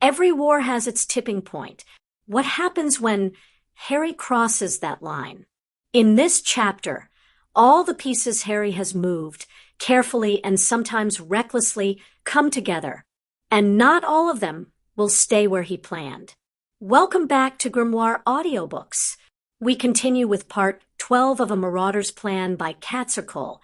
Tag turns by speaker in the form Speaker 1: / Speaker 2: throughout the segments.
Speaker 1: Every war has its tipping point. What happens when Harry crosses that line? In this chapter, all the pieces Harry has moved, carefully and sometimes recklessly, come together, and not all of them will stay where he planned. Welcome back to Grimoire Audiobooks. We continue with part 12 of A Marauder's Plan by Catsarecool,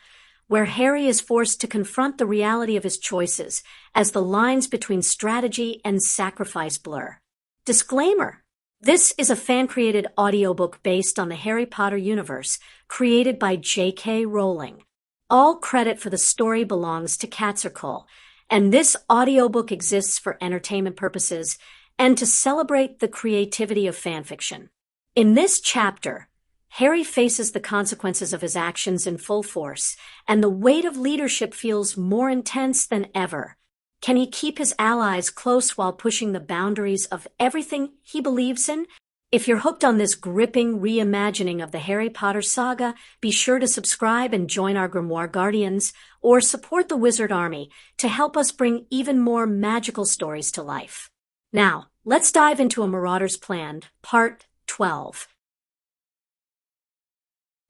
Speaker 1: where Harry is forced to confront the reality of his choices as the lines between strategy and sacrifice blur. Disclaimer: this is a fan-created audiobook based on the Harry Potter universe, created by J.K. Rowling. All credit for the story belongs to Catsarecool, and this audiobook exists for entertainment purposes and to celebrate the creativity of fanfiction. In this chapter, Harry faces the consequences of his actions in full force, and the weight of leadership feels more intense than ever. Can he keep his allies close while pushing the boundaries of everything he believes in? If you're hooked on this gripping reimagining of the Harry Potter saga, be sure to subscribe and join our Grimoire Guardians, or support the Wizard Army to help us bring even more magical stories to life. Now, let's dive into A Marauder's Plan, Part 12.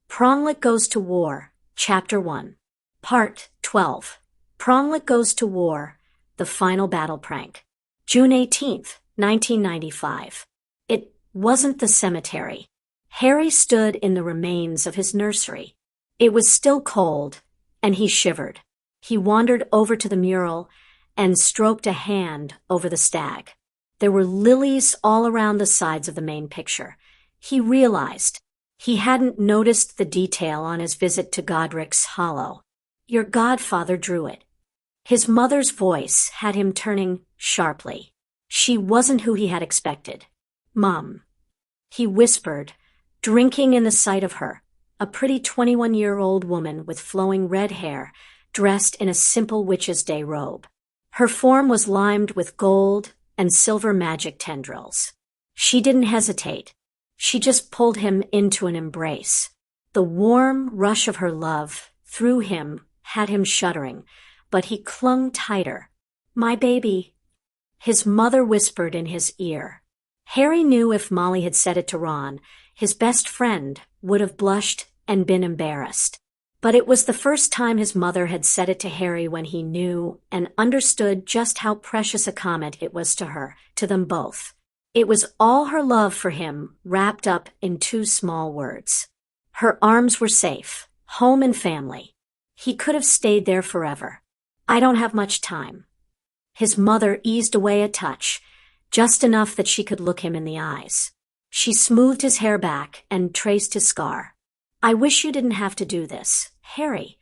Speaker 1: Pronglet Goes to War, Chapter 1. Part 12. Pronglet Goes to War, The Final Battle Prank. June 18th, 1995. It wasn't the cemetery. Harry stood in the remains of his nursery. It was still cold, and he shivered. He wandered over to the mural and stroked a hand over the stag. There were lilies all around the sides of the main picture. He realized he hadn't noticed the detail on his visit to Godric's Hollow. Your godfather drew it. His mother's voice had him turning sharply. She wasn't who he had expected. Mom, he whispered, drinking in the sight of her, a pretty 21-year-old woman with flowing red hair, dressed in a simple Witch's Day robe. Her form was limed with gold and silver magic tendrils. She didn't hesitate. She just pulled him into an embrace. The warm rush of her love through him had him shuddering, but he clung tighter. My baby, his mother whispered in his ear. Harry knew if Molly had said it to Ron, his best friend would have blushed and been embarrassed. But it was the first time his mother had said it to Harry when he knew and understood just how precious a comment it was to her, to them both. It was all her love for him wrapped up in two small words. Her arms were safe, home and family. He could have stayed there forever. I don't have much time. His mother eased away a touch, just enough that she could look him in the eyes. She smoothed his hair back and traced his scar. I wish you didn't have to do this, Harry.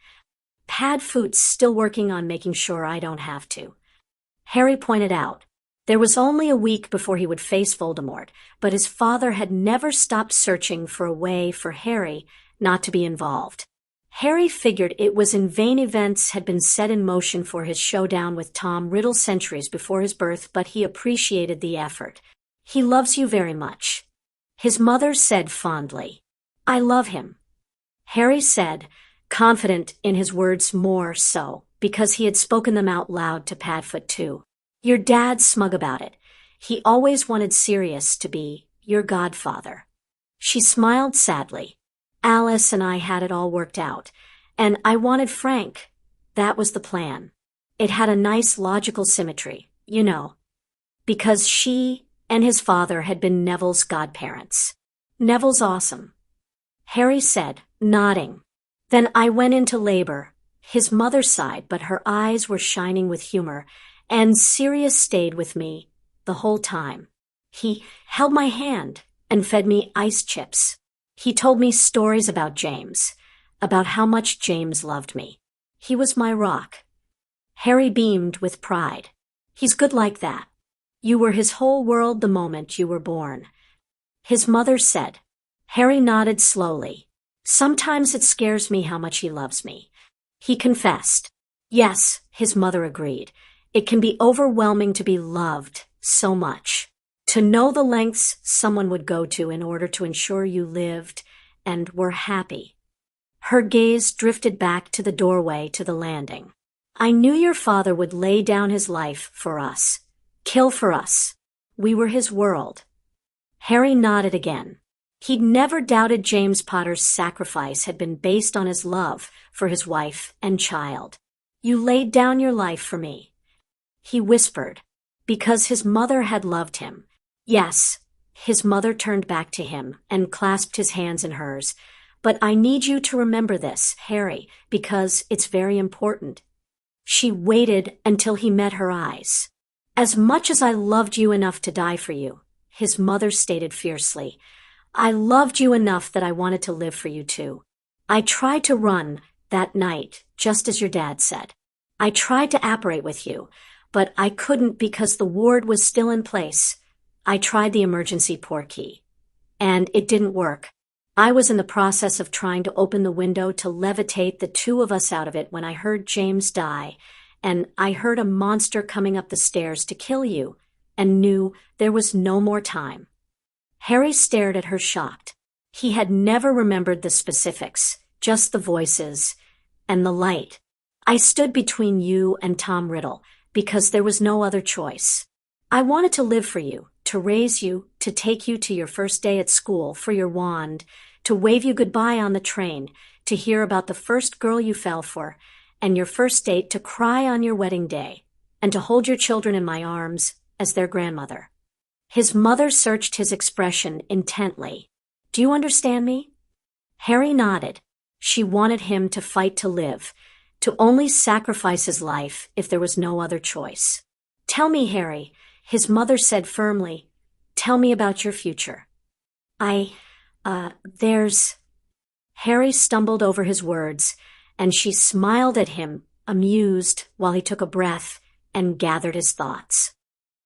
Speaker 1: Padfoot's still working on making sure I don't have to. Harry pointed out. There was only a week before he would face Voldemort, but his father had never stopped searching for a way for Harry not to be involved. Harry figured it was in vain events had been set in motion for his showdown with Tom Riddle centuries before his birth, but he appreciated the effort. He loves you very much, his mother said fondly. I love him, Harry said, confident in his words more so, because he had spoken them out loud to Padfoot too. Your dad's smug about it. He always wanted Sirius to be your godfather. She smiled sadly. Alice and I had it all worked out, and I wanted Frank. That was the plan. It had a nice logical symmetry, you know, because she and his father had been Neville's godparents. Neville's awesome, Harry said, nodding. Then I went into labor. His mother sighed, but her eyes were shining with humor, and Sirius stayed with me the whole time. He held my hand and fed me ice chips. He told me stories about James, about how much James loved me. He was my rock. Harry beamed with pride. He's good like that. You were his whole world the moment you were born, his mother said. Harry nodded slowly. Sometimes it scares me how much he loves me, he confessed. Yes, his mother agreed. It can be overwhelming to be loved so much, to know the lengths someone would go to in order to ensure you lived and were happy. Her gaze drifted back to the doorway to the landing. I knew your father would lay down his life for us, kill for us, We were his world. Harry nodded again. He'd never doubted James Potter's sacrifice had been based on his love for his wife and child. You laid down your life for me, he whispered, because his mother had loved him. Yes, his mother turned back to him and clasped his hands in hers. But I need you to remember this, Harry, because it's very important. She waited until he met her eyes. As much as I loved you enough to die for you, his mother stated fiercely, I loved you enough that I wanted to live for you too. I tried to run that night, just as your dad said. I tried to apparate with you, but I couldn't because the ward was still in place. I tried the emergency port key, and it didn't work. I was in the process of trying to open the window to levitate the two of us out of it when I heard James die, and I heard a monster coming up the stairs to kill you, and knew there was no more time. Harry stared at her shocked. He had never remembered the specifics, just the voices and the light. I stood between you and Tom Riddle because there was no other choice. I wanted to live for you, to raise you, to take you to your first day at school for your wand, to wave you goodbye on the train, to hear about the first girl you fell for, and your first date, to cry on your wedding day, and to hold your children in my arms as their grandmother. His mother searched his expression intently. Do you understand me? Harry nodded. She wanted him to fight to live, to only sacrifice his life if there was no other choice. Tell me, Harry, his mother said firmly. Tell me about your future. Harry stumbled over his words, and she smiled at him, amused, while he took a breath and gathered his thoughts.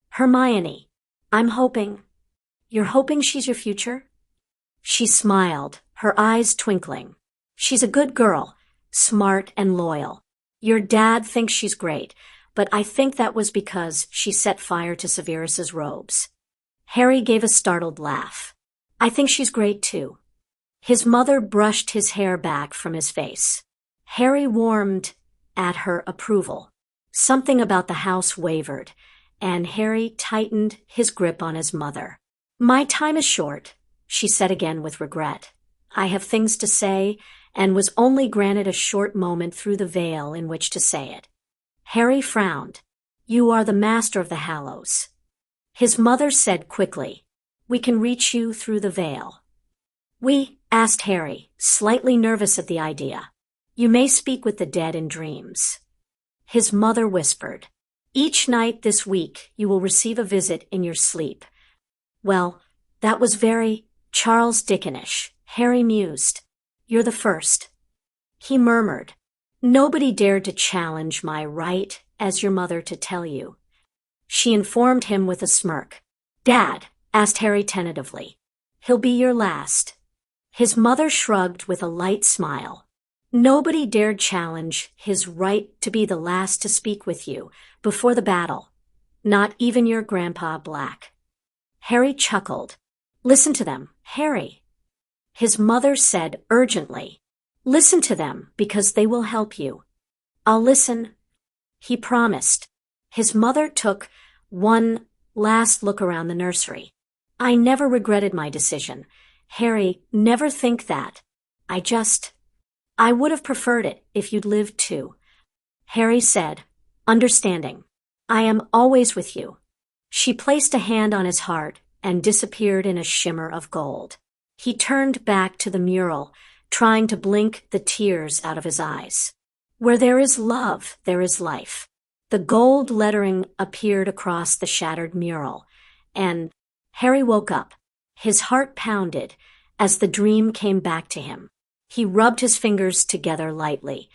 Speaker 1: Hermione, I'm hoping. You're hoping she's your future? She smiled, her eyes twinkling. She's a good girl, smart and loyal. Your dad thinks she's great, but I think that was because she set fire to Severus's robes. Harry gave a startled laugh. I think she's great too. His mother brushed his hair back from his face. Harry warmed at her approval. Something about the house wavered, and Harry tightened his grip on his mother. My time is short, she said again with regret. I have things to say, and was only granted a short moment through the veil in which to say it. Harry frowned. You are the master of the Hallows. His mother said quickly, We can reach you through the veil. We, asked Harry, slightly nervous at the idea. You may speak with the dead in dreams. His mother whispered, Each night this week you will receive a visit in your sleep. Well, that was very Charles Dickenish, Harry mused. You're the first. He murmured, Nobody dared to challenge my right as your mother to tell you. She informed him with a smirk. Dad, asked Harry tentatively. He'll be your last. His mother shrugged with a light smile. Nobody dared challenge his right to be the last to speak with you before the battle. Not even your Grandpa Black. Harry chuckled. Listen to them, Harry. His mother said urgently. Listen to them because they will help you. I'll listen. He promised. His mother took one last look around the nursery. I never regretted my decision. Harry, never think that. I would have preferred it if you'd lived too. Harry said, understanding. I am always with you. She placed a hand on his heart and disappeared in a shimmer of gold. He turned back to the mural, trying to blink the tears out of his eyes. Where there is love, there is life. The gold lettering appeared across the shattered mural, and Harry woke up. His heart pounded as the dream came back to him. He rubbed his fingers together lightly.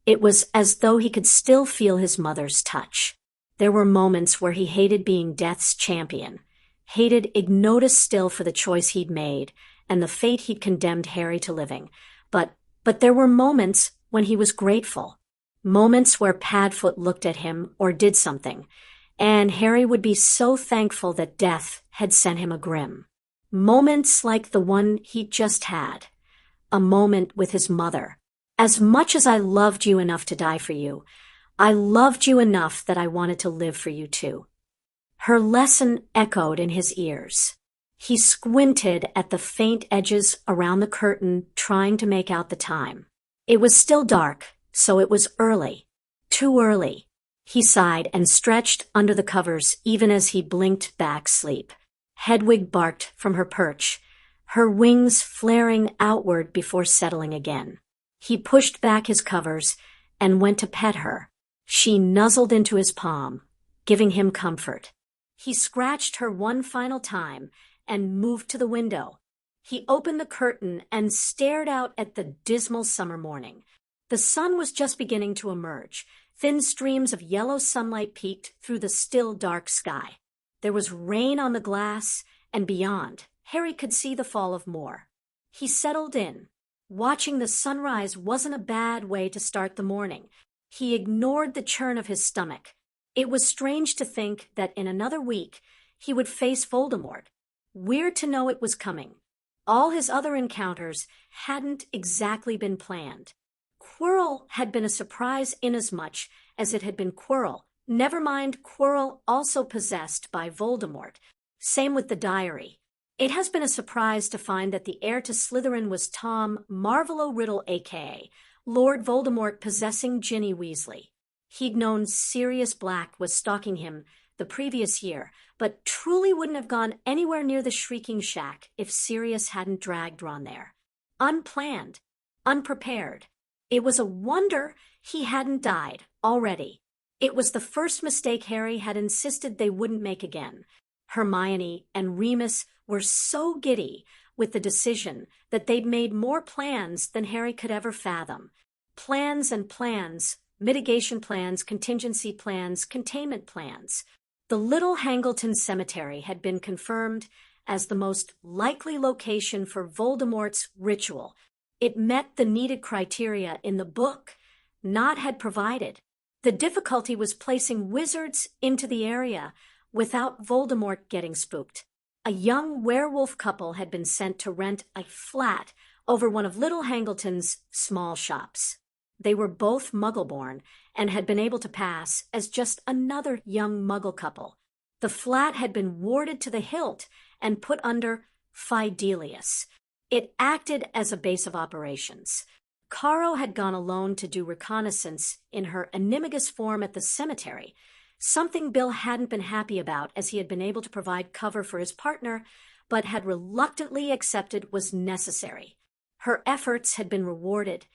Speaker 1: It was as though he could still feel his mother's touch. There were moments where he hated being Death's champion, hated Ignotus still for the choice he'd made and the fate he'd condemned Harry to living. But there were moments when he was grateful. Moments where Padfoot looked at him or did something, and Harry would be so thankful that Death had sent him a Grim. Moments like the one he'd just had. A moment with his mother. As much as I loved you enough to die for you, I loved you enough that I wanted to live for you too. Her lesson echoed in his ears. He squinted at the faint edges around the curtain, trying to make out the time. It was still dark, so it was early. Too early. He sighed and stretched under the covers even as he blinked back sleep. Hedwig barked from her perch, her wings flaring outward before settling again. He pushed back his covers and went to pet her. She nuzzled into his palm, giving him comfort. He scratched her one final time and moved to the window. He opened the curtain and stared out at the dismal summer morning. The sun was just beginning to emerge. Thin streams of yellow sunlight peeked through the still dark sky. There was rain on the glass, and beyond, Harry could see the fall of more. He settled in. Watching the sunrise wasn't a bad way to start the morning. He ignored the churn of his stomach. It was strange to think that in another week he would face Voldemort. Weird to know it was coming. All his other encounters hadn't exactly been planned. Quirrell had been a surprise inasmuch as it had been Quirrell. Never mind Quirrell also possessed by Voldemort. Same with the diary. It has been a surprise to find that the heir to Slytherin was Tom Marvolo Riddle, a.k.a. Lord Voldemort, possessing Ginny Weasley. He'd known Sirius Black was stalking him the previous year, but truly wouldn't have gone anywhere near the Shrieking Shack if Sirius hadn't dragged Ron there. Unplanned, unprepared. It was a wonder he hadn't died already. It was the first mistake Harry had insisted they wouldn't make again. Hermione and Remus were so giddy with the decision that they'd made more plans than Harry could ever fathom. Plans and plans, mitigation plans, contingency plans, containment plans. The Little Hangleton Cemetery had been confirmed as the most likely location for Voldemort's ritual. It met the needed criteria in the book Nott had provided. The difficulty was placing wizards into the area without Voldemort getting spooked. A young werewolf couple had been sent to rent a flat over one of Little Hangleton's small shops. They were both Muggle-born and had been able to pass as just another young Muggle couple. The flat had been warded to the hilt and put under Fidelius. It acted as a base of operations. Caro had gone alone to do reconnaissance in her animagus form at the cemetery, something Bill hadn't been happy about as he had been able to provide cover for his partner, but had reluctantly accepted was necessary. Her efforts had been rewarded.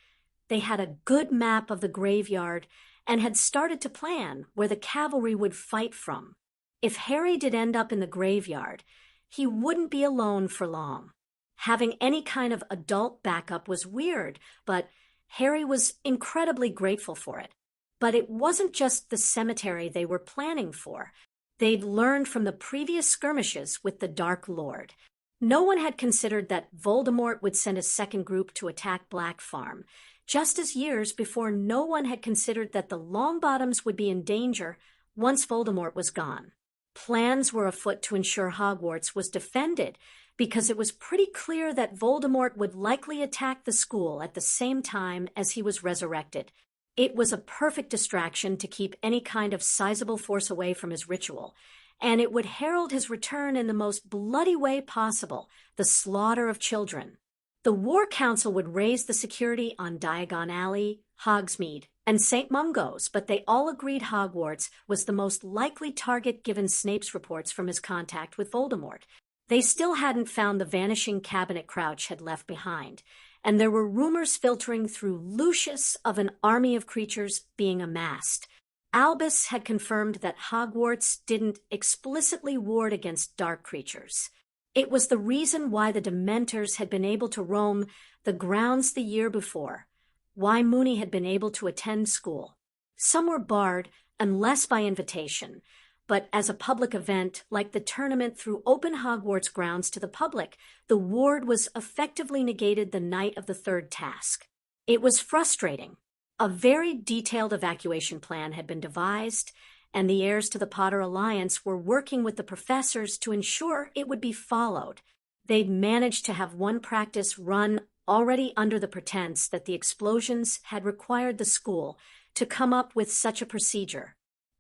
Speaker 1: They had a good map of the graveyard and had started to plan where the cavalry would fight from. If Harry did end up in the graveyard, he wouldn't be alone for long. Having any kind of adult backup was weird, but Harry was incredibly grateful for it. But it wasn't just the cemetery they were planning for. They'd learned from the previous skirmishes with the Dark Lord. No one had considered that Voldemort would send a second group to attack Black Farm, just as years before no one had considered that the Longbottoms would be in danger once Voldemort was gone. Plans were afoot to ensure Hogwarts was defended because it was pretty clear that Voldemort would likely attack the school at the same time as he was resurrected. It was a perfect distraction to keep any kind of sizable force away from his ritual, and it would herald his return in the most bloody way possible, the slaughter of children. The War Council would raise the security on Diagon Alley, Hogsmeade, and St. Mungo's, but they all agreed Hogwarts was the most likely target given Snape's reports from his contact with Voldemort. They still hadn't found the vanishing cabinet Crouch had left behind, and there were rumors filtering through Lucius of an army of creatures being amassed. Albus had confirmed that Hogwarts didn't explicitly ward against dark creatures. It was the reason why the Dementors had been able to roam the grounds the year before, why Moony had been able to attend school. Some were barred, unless by invitation, but as a public event like the tournament through open Hogwarts grounds to the public, the ward was effectively negated the night of the third task. It was frustrating. A very detailed evacuation plan had been devised, and the heirs to the Potter Alliance were working with the professors to ensure it would be followed. They'd managed to have one practice run already under the pretense that the explosions had required the school to come up with such a procedure.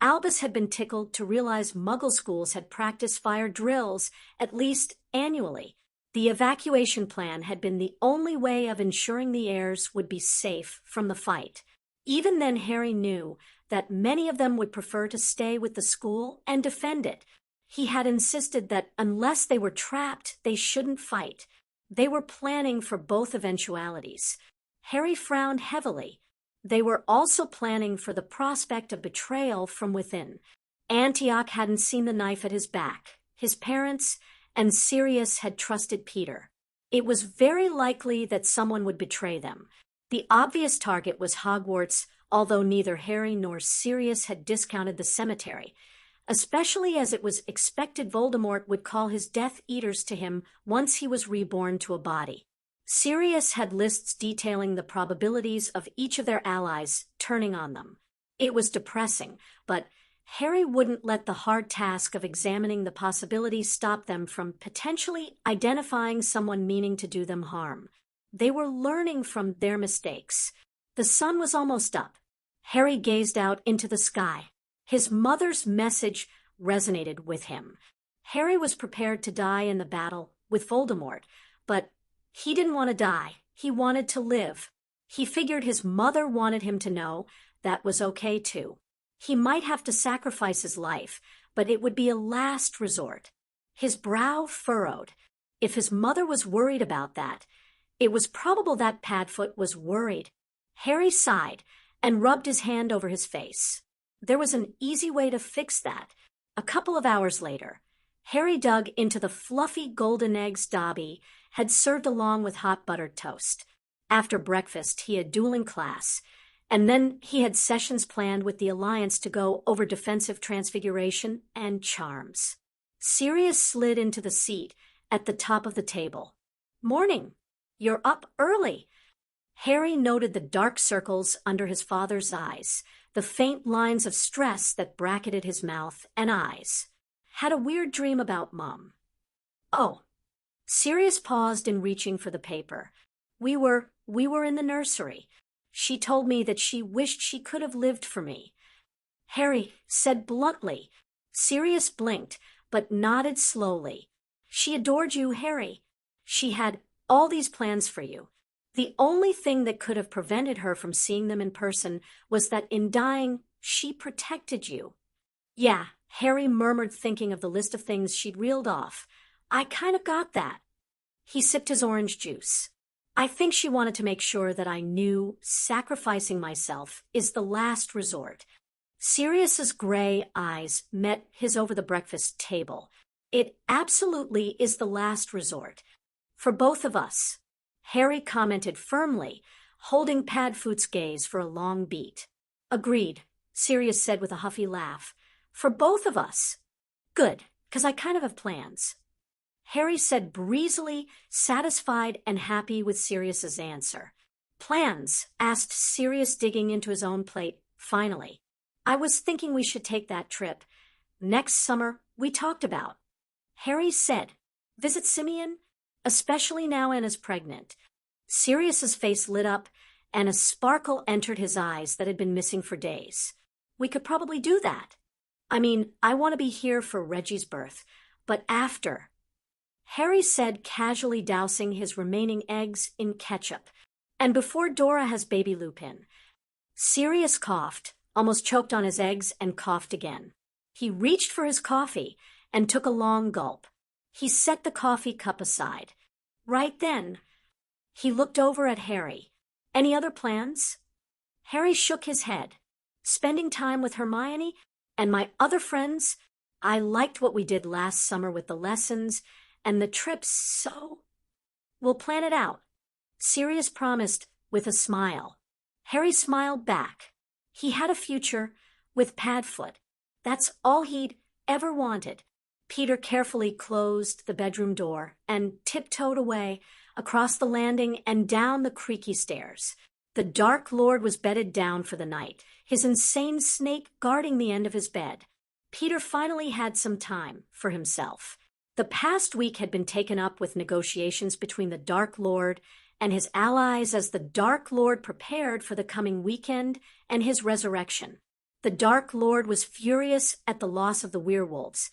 Speaker 1: Albus had been tickled to realize Muggle schools had practiced fire drills at least annually. The evacuation plan had been the only way of ensuring the heirs would be safe from the fight. Even then, Harry knew that many of them would prefer to stay with the school and defend it. He had insisted that unless they were trapped, they shouldn't fight. They were planning for both eventualities. Harry frowned heavily. They were also planning for the prospect of betrayal from within. Antioch hadn't seen the knife at his back. His parents and Sirius had trusted Peter. It was very likely that someone would betray them. The obvious target was Hogwarts, although neither Harry nor Sirius had discounted the cemetery, especially as it was expected Voldemort would call his Death Eaters to him once he was reborn to a body. Sirius had lists detailing the probabilities of each of their allies turning on them. It was depressing, but Harry wouldn't let the hard task of examining the possibilities stop them from potentially identifying someone meaning to do them harm. They were learning from their mistakes. The sun was almost up. Harry gazed out into the sky. His mother's message resonated with him. Harry was prepared to die in the battle with Voldemort, but he didn't want to die. He wanted to live. He figured his mother wanted him to know that was okay too. He might have to sacrifice his life, but it would be a last resort. His brow furrowed. If his mother was worried about that, it was probable that Padfoot was worried. Harry sighed and rubbed his hand over his face. There was an easy way to fix that. A couple of hours later, Harry dug into the fluffy golden eggs Dobby had served along with hot buttered toast. After breakfast, he had dueling class, and then he had sessions planned with the Alliance to go over defensive transfiguration and charms. Sirius slid into the seat at the top of the table. "Morning. You're up early." Harry noted the dark circles under his father's eyes, the faint lines of stress that bracketed his mouth and eyes. "Had a weird dream about Mom." "Oh." Sirius paused in reaching for the paper. We were in the nursery. She told me that she wished she could have lived for me." Harry said bluntly. Sirius blinked, but nodded slowly. "She adored you, Harry. She had all these plans for you. The only thing that could have prevented her from seeing them in person was that in dying, she protected you." "Yeah," Harry murmured, thinking of the list of things she'd reeled off. "I kind of got that." He sipped his orange juice. "I think she wanted to make sure that I knew sacrificing myself is the last resort." Sirius's gray eyes met his over the breakfast table. "It absolutely is the last resort. For both of us," Harry commented firmly, holding Padfoot's gaze for a long beat. "Agreed," Sirius said with a huffy laugh. "For both of us." "Good, 'cause I kind of have plans." Harry said breezily, satisfied and happy with Sirius's answer. "Plans?" asked Sirius, digging into his own plate. "Finally. I was thinking we should take that trip next summer we talked about." Harry said, "Visit Simeon? Especially now Anna's pregnant." Sirius's face lit up, and a sparkle entered his eyes that had been missing for days. "We could probably do that. I mean, I want to be here for Reggie's birth, but after." Harry said, casually dousing his remaining eggs in ketchup. "And before Dora has baby Lupin." Sirius coughed, almost choked on his eggs, and coughed again. He reached for his coffee and took a long gulp. He set the coffee cup aside. Right then, he looked over at Harry. "Any other plans?" Harry shook his head. "Spending time with Hermione and my other friends. I liked what we did last summer with the lessons and the trips, so we'll plan it out," Sirius promised with a smile. Harry smiled back. He had a future with Padfoot. That's all he'd ever wanted. Peter carefully closed the bedroom door and tiptoed away across the landing and down the creaky stairs. The Dark Lord was bedded down for the night, his insane snake guarding the end of his bed. Peter finally had some time for himself. The past week had been taken up with negotiations between the Dark Lord and his allies as the Dark Lord prepared for the coming weekend and his resurrection. The Dark Lord was furious at the loss of the werewolves.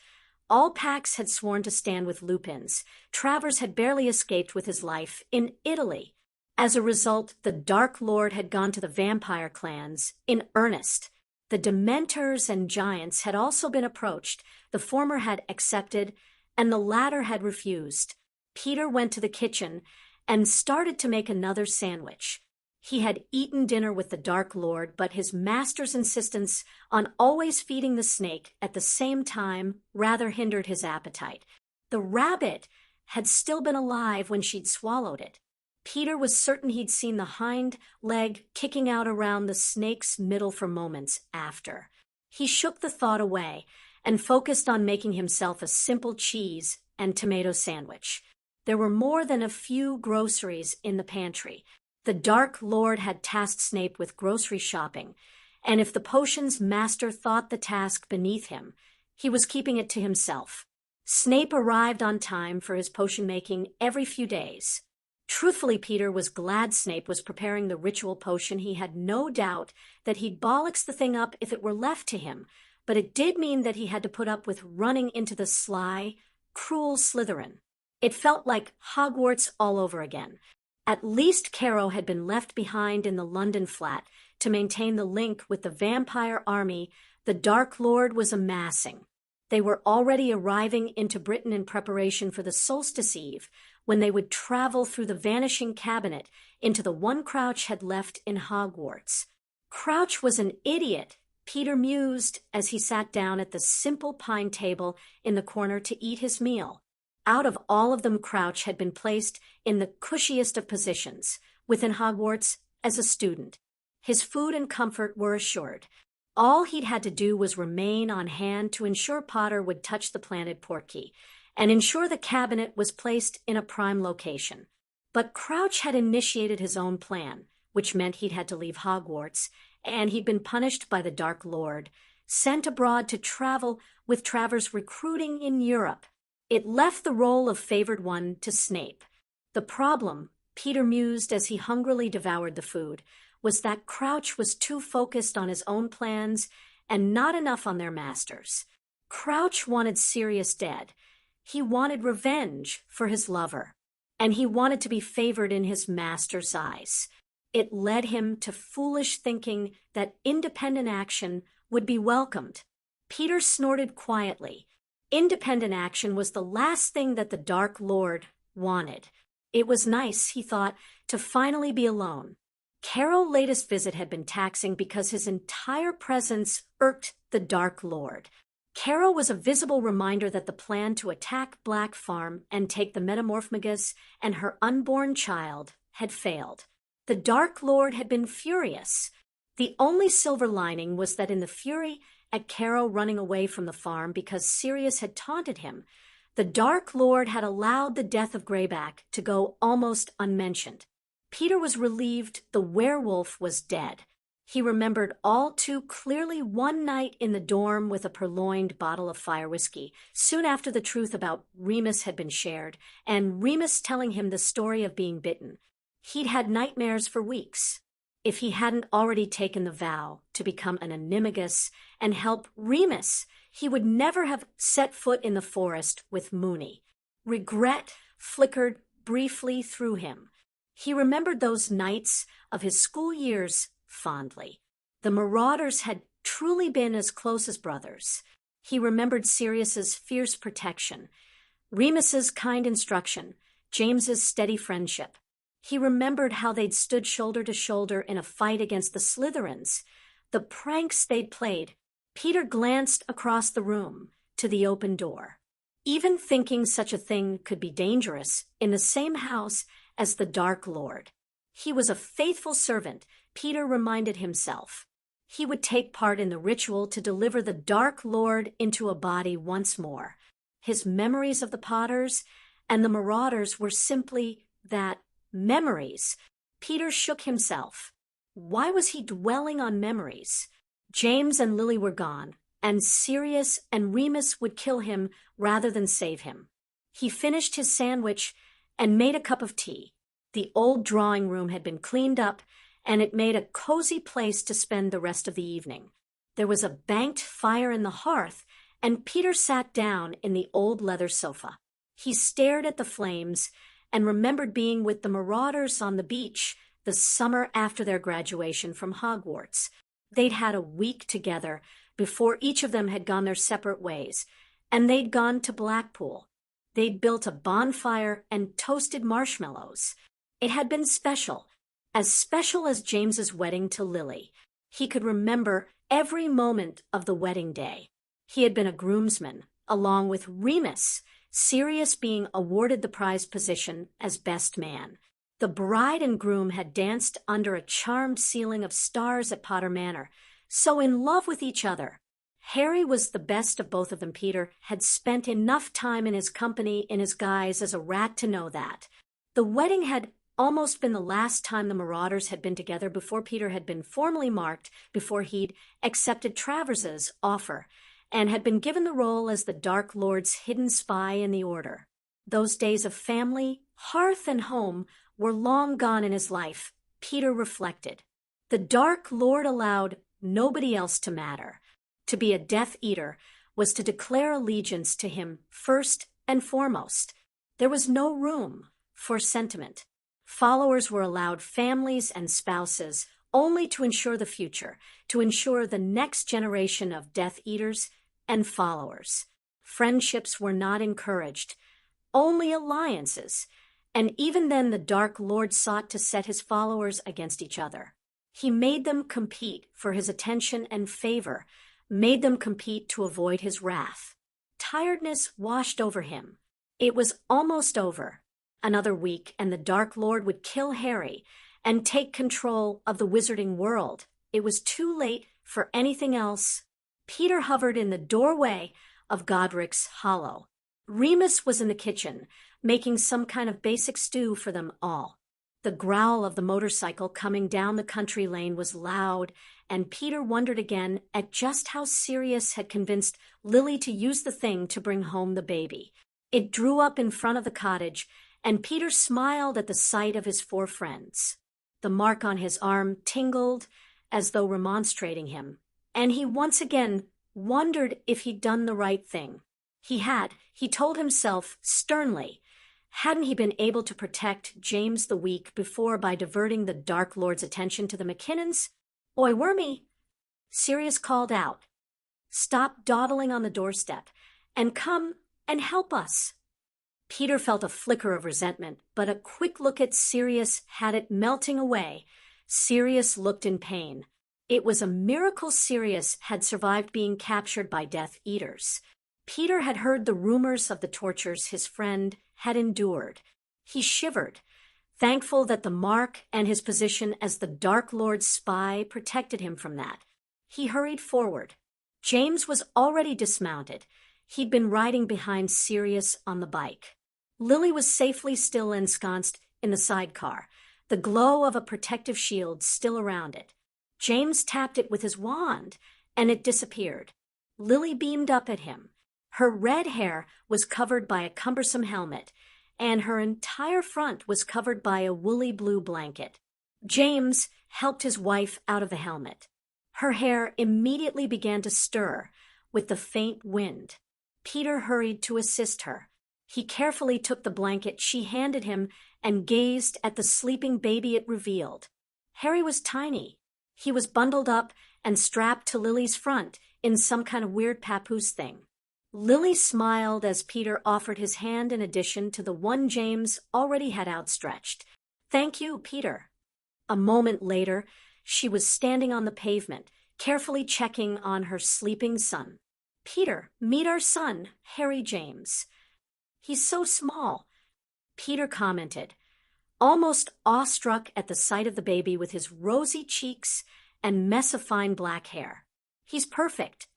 Speaker 1: All packs had sworn to stand with Lupins. Travers had barely escaped with his life in Italy. As a result, the Dark Lord had gone to the vampire clans in earnest. The Dementors and Giants had also been approached. The former had accepted, and the latter had refused. Peter went to the kitchen and started to make another sandwich. He had eaten dinner with the Dark Lord, but his master's insistence on always feeding the snake at the same time rather hindered his appetite. The rabbit had still been alive when she'd swallowed it. Peter was certain he'd seen the hind leg kicking out around the snake's middle for moments after. He shook the thought away and focused on making himself a simple cheese and tomato sandwich. There were more than a few groceries in the pantry. The Dark Lord had tasked Snape with grocery shopping, and if the potion's master thought the task beneath him, he was keeping it to himself. Snape arrived on time for his potion making every few days. Truthfully, Peter was glad Snape was preparing the ritual potion. He had no doubt that he'd bollocks the thing up if it were left to him, but it did mean that he had to put up with running into the sly, cruel Slytherin. It felt like Hogwarts all over again. At least Caro had been left behind in the London flat to maintain the link with the vampire army the Dark Lord was amassing. They were already arriving into Britain in preparation for the Solstice Eve, when they would travel through the vanishing cabinet into the one Crouch had left in Hogwarts. Crouch was an idiot, Peter mused as he sat down at the simple pine table in the corner to eat his meal. Out of all of them, Crouch had been placed in the cushiest of positions within Hogwarts as a student. His food and comfort were assured. All he'd had to do was remain on hand to ensure Potter would touch the planted portkey and ensure the cabinet was placed in a prime location. But Crouch had initiated his own plan, which meant he'd had to leave Hogwarts, and he'd been punished by the Dark Lord, sent abroad to travel with Travers recruiting in Europe. It left the role of favored one to Snape. The problem, Peter mused as he hungrily devoured the food, was that Crouch was too focused on his own plans and not enough on their masters. Crouch wanted Sirius dead. He wanted revenge for his lover, and he wanted to be favored in his master's eyes. It led him to foolish thinking that independent action would be welcomed. Peter snorted quietly. Independent action was the last thing that the Dark Lord wanted. It was nice, he thought, to finally be alone. Caro's latest visit had been taxing because his entire presence irked the Dark Lord. Caro was a visible reminder that the plan to attack Black Farm and take the Metamorphmagus and her unborn child had failed. The Dark Lord had been furious. The only silver lining was that in the fury at Caro running away from the farm because Sirius had taunted him, the Dark Lord had allowed the death of Greyback to go almost unmentioned. Peter was relieved the werewolf was dead. He remembered all too clearly one night in the dorm with a purloined bottle of fire whiskey, soon after the truth about Remus had been shared, and Remus telling him the story of being bitten. He'd had nightmares for weeks. If he hadn't already taken the vow to become an animagus and help Remus, he would never have set foot in the forest with Moony. Regret flickered briefly through him. He remembered those nights of his school years fondly. The Marauders had truly been as close as brothers. He remembered Sirius's fierce protection, Remus's kind instruction, James's steady friendship. He remembered how they'd stood shoulder to shoulder in a fight against the Slytherins, the pranks they'd played. Peter glanced across the room to the open door. Even thinking such a thing could be dangerous in the same house as the Dark Lord. He was a faithful servant, Peter reminded himself. He would take part in the ritual to deliver the Dark Lord into a body once more. His memories of the Potters and the Marauders were simply that, memories. Peter shook himself. Why was he dwelling on memories? James and Lily were gone, and Sirius and Remus would kill him rather than save him. He finished his sandwich and made a cup of tea. The old drawing room had been cleaned up, and it made a cozy place to spend the rest of the evening. There was a banked fire in the hearth, and Peter sat down in the old leather sofa. He stared at the flames and remembered being with the Marauders on the beach the summer after their graduation from Hogwarts. They'd had a week together before each of them had gone their separate ways, and they'd gone to Blackpool. They'd built a bonfire and toasted marshmallows. It had been special as James's wedding to Lily. He could remember every moment of the wedding day. He had been a groomsman, along with Remus, Sirius being awarded the prized position as best man. The bride and groom had danced under a charmed ceiling of stars at Potter Manor, so in love with each other. Harry was the best of both of them. Peter had spent enough time in his company in his guise as a rat to know that. The wedding had almost been the last time the Marauders had been together before Peter had been formally marked, before he'd accepted Travers's offer, and had been given the role as the Dark Lord's hidden spy in the Order. Those days of family, hearth, and home were long gone in his life, Peter reflected. The Dark Lord allowed nobody else to matter. To be a Death Eater was to declare allegiance to him first and foremost. There was no room for sentiment. Followers were allowed families and spouses only to ensure the future, to ensure the next generation of Death Eaters and followers. Friendships were not encouraged, only alliances, and even then the Dark Lord sought to set his followers against each other. He made them compete for his attention and favor, made them compete to avoid his wrath. Tiredness washed over him. It was almost over. Another week, and the Dark Lord would kill Harry and take control of the wizarding world. It was too late for anything else. Peter hovered in the doorway of Godric's Hollow. Remus was in the kitchen, making some kind of basic stew for them all. The growl of the motorcycle coming down the country lane was loud, and Peter wondered again at just how Sirius had convinced Lily to use the thing to bring home the baby. It drew up in front of the cottage, and Peter smiled at the sight of his 4 friends. The mark on his arm tingled as though remonstrating him, and he once again wondered if he'd done the right thing. He had, he told himself sternly. Hadn't he been able to protect James the week before by diverting the Dark Lord's attention to the McKinnons? "Oi, Wormy!" Sirius called out. "Stop dawdling on the doorstep, and come and help us." Peter felt a flicker of resentment, but a quick look at Sirius had it melting away. Sirius looked in pain. It was a miracle Sirius had survived being captured by Death Eaters. Peter had heard the rumors of the tortures his friend had endured. He shivered, thankful that the mark and his position as the Dark Lord's spy protected him from that. He hurried forward. James was already dismounted. He'd been riding behind Sirius on the bike. Lily was safely still ensconced in the sidecar, the glow of a protective shield still around it. James tapped it with his wand, and it disappeared. Lily beamed up at him. Her red hair was covered by a cumbersome helmet, and her entire front was covered by a woolly blue blanket. James helped his wife out of the helmet. Her hair immediately began to stir with the faint wind. Peter hurried to assist her. He carefully took the blanket she handed him and gazed at the sleeping baby it revealed. Harry was tiny. He was bundled up and strapped to Lily's front in some kind of weird papoose thing. Lily smiled as Peter offered his hand in addition to the one James already had outstretched. "Thank you, Peter." A moment later, she was standing on the pavement, carefully checking on her sleeping son. "Peter, meet our son, Harry James." "He's so small," Peter commented, almost awestruck at the sight of the baby with his rosy cheeks and mess of fine black hair. "He's perfect."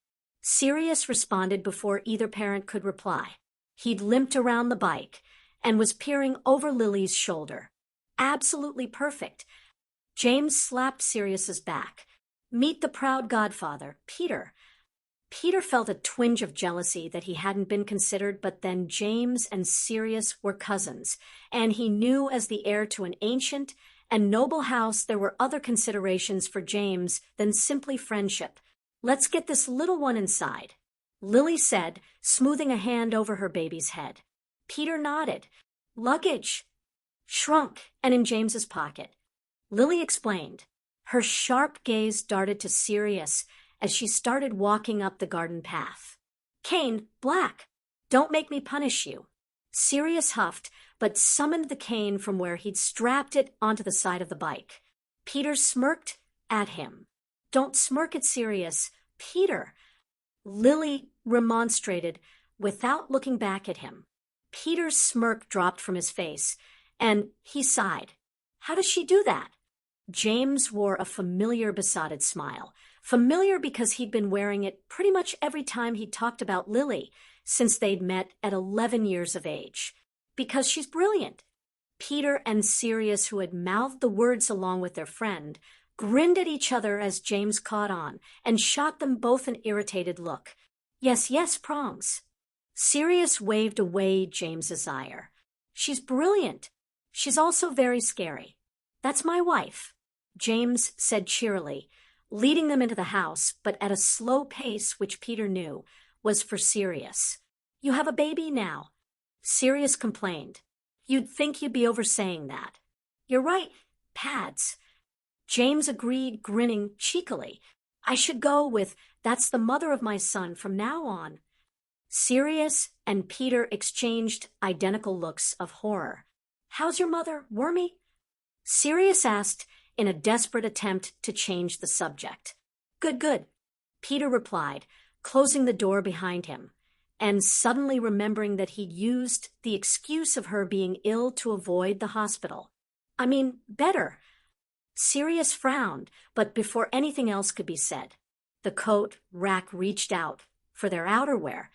Speaker 1: Sirius responded before either parent could reply. He'd limped around the bike and was peering over Lily's shoulder. "Absolutely perfect." James slapped Sirius's back. "Meet the proud godfather, Peter." Peter felt a twinge of jealousy that he hadn't been considered, but then James and Sirius were cousins, and he knew as the heir to an ancient and noble house there were other considerations for James than simply friendship. Let's get this little one inside, Lily said, smoothing a hand over her baby's head. Peter nodded. Luggage. Shrunk and in James's pocket. Lily explained. Her sharp gaze darted to Sirius as she started walking up the garden path. Cane, black. Don't make me punish you. Sirius huffed, but summoned the cane from where he'd strapped it onto the side of the bike. Peter smirked at him. Don't smirk at Sirius. Peter. Lily remonstrated without looking back at him. Peter's smirk dropped from his face, and he sighed. How does she do that? James wore a familiar besotted smile. Familiar because he'd been wearing it pretty much every time he talked about Lily since they'd met at 11 years of age. Because she's brilliant. Peter and Sirius, who had mouthed the words along with their friend, grinned at each other as James caught on and shot them both an irritated look. Yes, yes, prongs. Sirius waved away James's ire. She's brilliant. She's also very scary. That's my wife, James said cheerily, leading them into the house, but at a slow pace which Peter knew was for Sirius. You have a baby now, Sirius complained. You'd think you'd be oversaying that. You're right, pads. James agreed, grinning cheekily. I should go with, that's the mother of my son from now on. Sirius and Peter exchanged identical looks of horror. How's your mother, Wormy? Sirius asked in a desperate attempt to change the subject. Good, good, Peter replied, closing the door behind him, and suddenly remembering that he'd used the excuse of her being ill to avoid the hospital. I mean, better. Sirius frowned, but before anything else could be said, the coat rack reached out for their outerwear,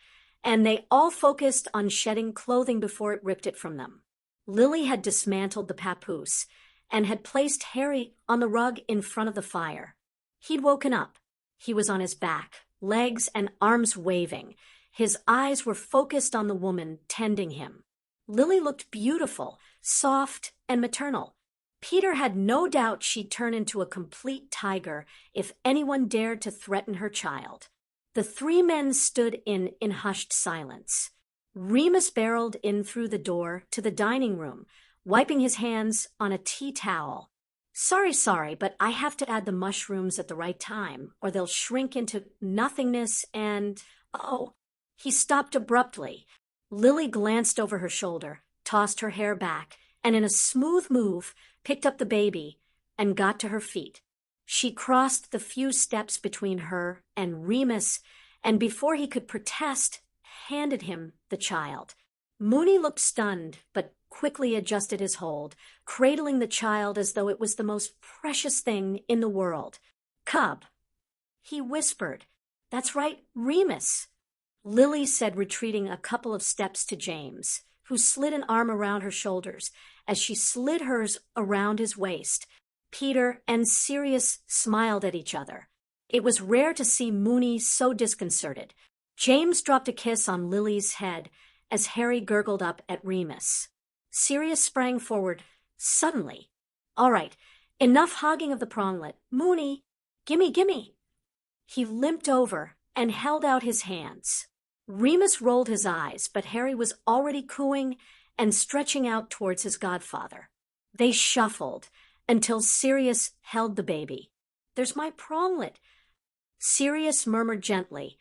Speaker 1: and they all focused on shedding clothing before it ripped it from them. Lily had dismantled the papoose and had placed Harry on the rug in front of the fire. He'd woken up. He was on his back, legs and arms waving. His eyes were focused on the woman tending him. Lily looked beautiful, soft, and maternal. Peter had no doubt she'd turn into a complete tiger if anyone dared to threaten her child. The three men stood in hushed silence. Remus barreled in through the door to the dining room, wiping his hands on a tea towel. Sorry, but I have to add the mushrooms at the right time, or they'll shrink into nothingness and... Oh, he stopped abruptly. Lily glanced over her shoulder, tossed her hair back, and in a smooth move, picked up the baby and got to her feet. She crossed the few steps between her and Remus, and before he could protest, handed him the child. Mooney looked stunned, but quickly adjusted his hold, cradling the child as though it was the most precious thing in the world. Cub, he whispered. That's right, Remus, Lily said, retreating a couple of steps to James, who slid an arm around her shoulders as she slid hers around his waist. Peter and Sirius smiled at each other. It was rare to see Mooney so disconcerted. James dropped a kiss on Lily's head as Harry gurgled up at Remus. Sirius sprang forward suddenly. All right, enough hogging of the pronglet. Mooney, gimme. He limped over and held out his hands. Remus rolled his eyes, but Harry was already cooing and stretching out towards his godfather. They shuffled until Sirius held the baby. There's my pronglet, Sirius murmured gently,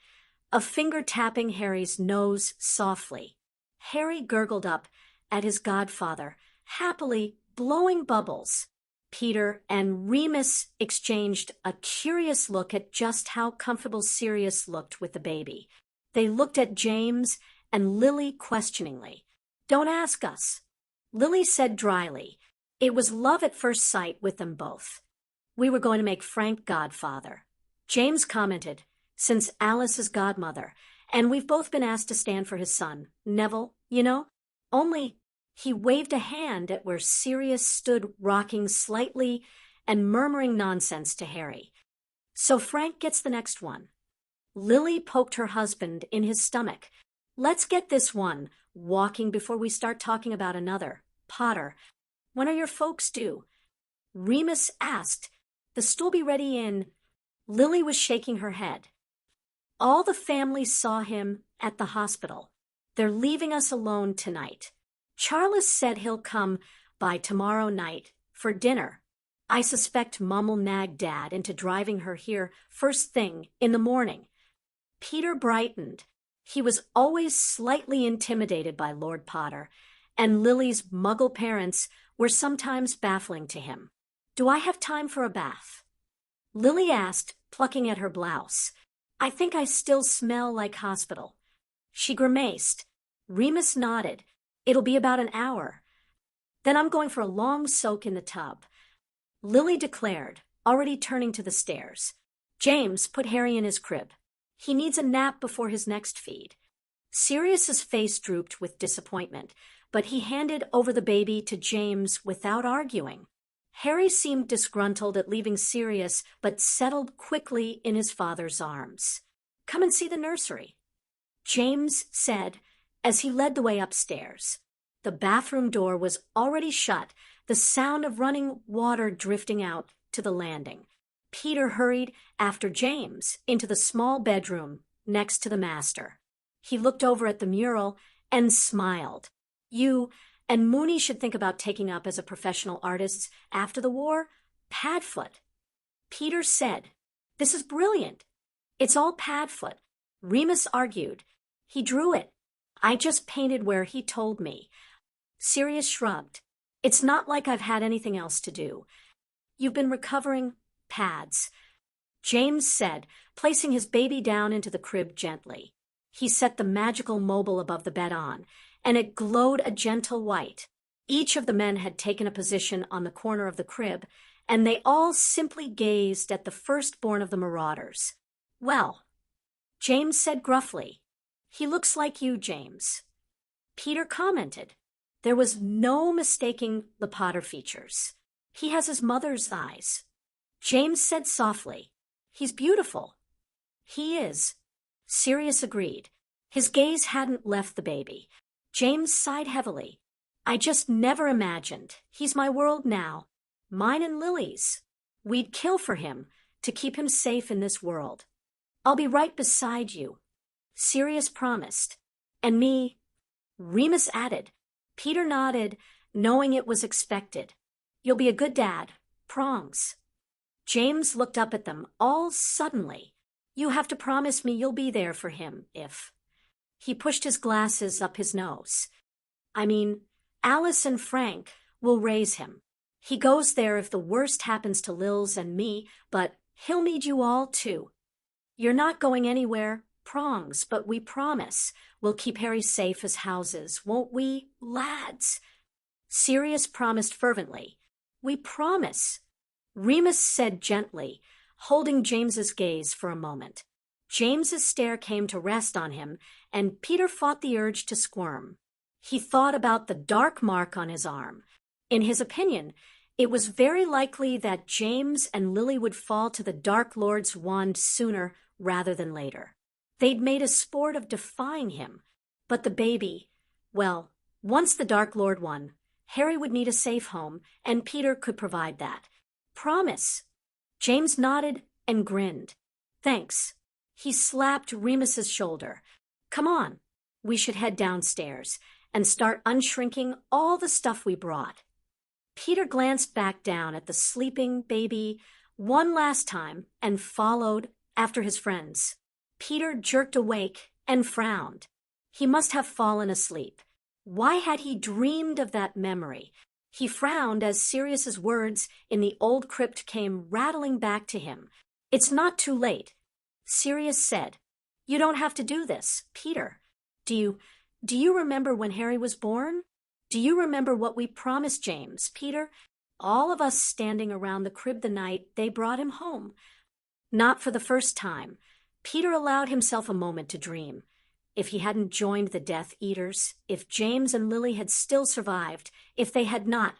Speaker 1: a finger tapping Harry's nose softly. Harry gurgled up at his godfather, happily blowing bubbles. Peter and Remus exchanged a curious look at just how comfortable Sirius looked with the baby. They looked at James and Lily questioningly. Don't ask us, Lily said dryly. It was love at first sight with them both. We were going to make Frank godfather, James commented, since Alice is godmother, and we've both been asked to stand for his son, Neville, you know? Only, he waved a hand at where Sirius stood rocking slightly and murmuring nonsense to Harry. So Frank gets the next one. Lily poked her husband in his stomach. Let's get this one walking before we start talking about another. Potter, when are your folks due? Remus asked. The stool be ready in... Lily was shaking her head. All the family saw him at the hospital. They're leaving us alone tonight. Charles said he'll come by tomorrow night for dinner. I suspect Mom will nag Dad into driving her here first thing in the morning. Peter brightened. He was always slightly intimidated by Lord Potter, and Lily's muggle parents were sometimes baffling to him. Do I have time for a bath? Lily asked, plucking at her blouse. I think I still smell like hospital. She grimaced. Remus nodded. It'll be about an hour. Then I'm going for a long soak in the tub. Lily declared, already turning to the stairs. James, put Harry in his crib. He needs a nap before his next feed. Sirius's face drooped with disappointment, but he handed over the baby to James without arguing. Harry seemed disgruntled at leaving Sirius, but settled quickly in his father's arms. Come and see the nursery, James said as he led the way upstairs. The bathroom door was already shut, the sound of running water drifting out to the landing. Peter hurried after James into the small bedroom next to the master. He looked over at the mural and smiled. You and Mooney should think about taking up as a professional artist after the war. Padfoot. Peter said, This is brilliant. It's all Padfoot. Remus argued. He drew it. I just painted where he told me. Sirius shrugged. It's not like I've had anything else to do. You've been recovering pads, James said, placing his baby down into the crib gently. He set the magical mobile above the bed on, and it glowed a gentle white. Each of the men had taken a position on the corner of the crib, and they all simply gazed at the firstborn of the Marauders. Well, James said gruffly, He looks like you, James. Peter commented. There was no mistaking the Potter features. He has his mother's eyes. James said softly, He's beautiful. He is. Sirius agreed. His gaze hadn't left the baby. James sighed heavily. I just never imagined. He's my world now. Mine and Lily's. We'd kill for him to keep him safe in this world. I'll be right beside you, Sirius promised. And me, Remus added. Peter nodded, knowing it was expected. You'll be a good dad. Prongs. James looked up at them all suddenly. You have to promise me you'll be there for him if... He pushed his glasses up his nose. I mean, Alice and Frank will raise him. He goes there if the worst happens to Lils and me, but he'll need you all too. You're not going anywhere, Prongs, but we promise we'll keep Harry safe as houses, won't we, lads? Sirius promised fervently. We promise. Remus said gently, holding James's gaze for a moment. James's stare came to rest on him, and Peter fought the urge to squirm. He thought about the dark mark on his arm. In his opinion, it was very likely that James and Lily would fall to the Dark Lord's wand sooner rather than later. They'd made a sport of defying him, but the baby, well, once the Dark Lord won, Harry would need a safe home, and Peter could provide that. Promise. James nodded and grinned. Thanks. He slapped Remus's shoulder. Come on. We should head downstairs and start unshrinking all the stuff we brought. Peter glanced back down at the sleeping baby one last time and followed after his friends. Peter jerked awake and frowned. He must have fallen asleep. Why had he dreamed of that memory? He frowned as Sirius's words in the old crypt came rattling back to him. It's not too late. Sirius said, You don't have to do this, Peter. Do you remember when Harry was born? Do you remember what we promised James, Peter? All of us standing around the crib the night they brought him home. Not for the first time. Peter allowed himself a moment to dream. If he hadn't joined the Death Eaters, if James and Lily had still survived, if they had not,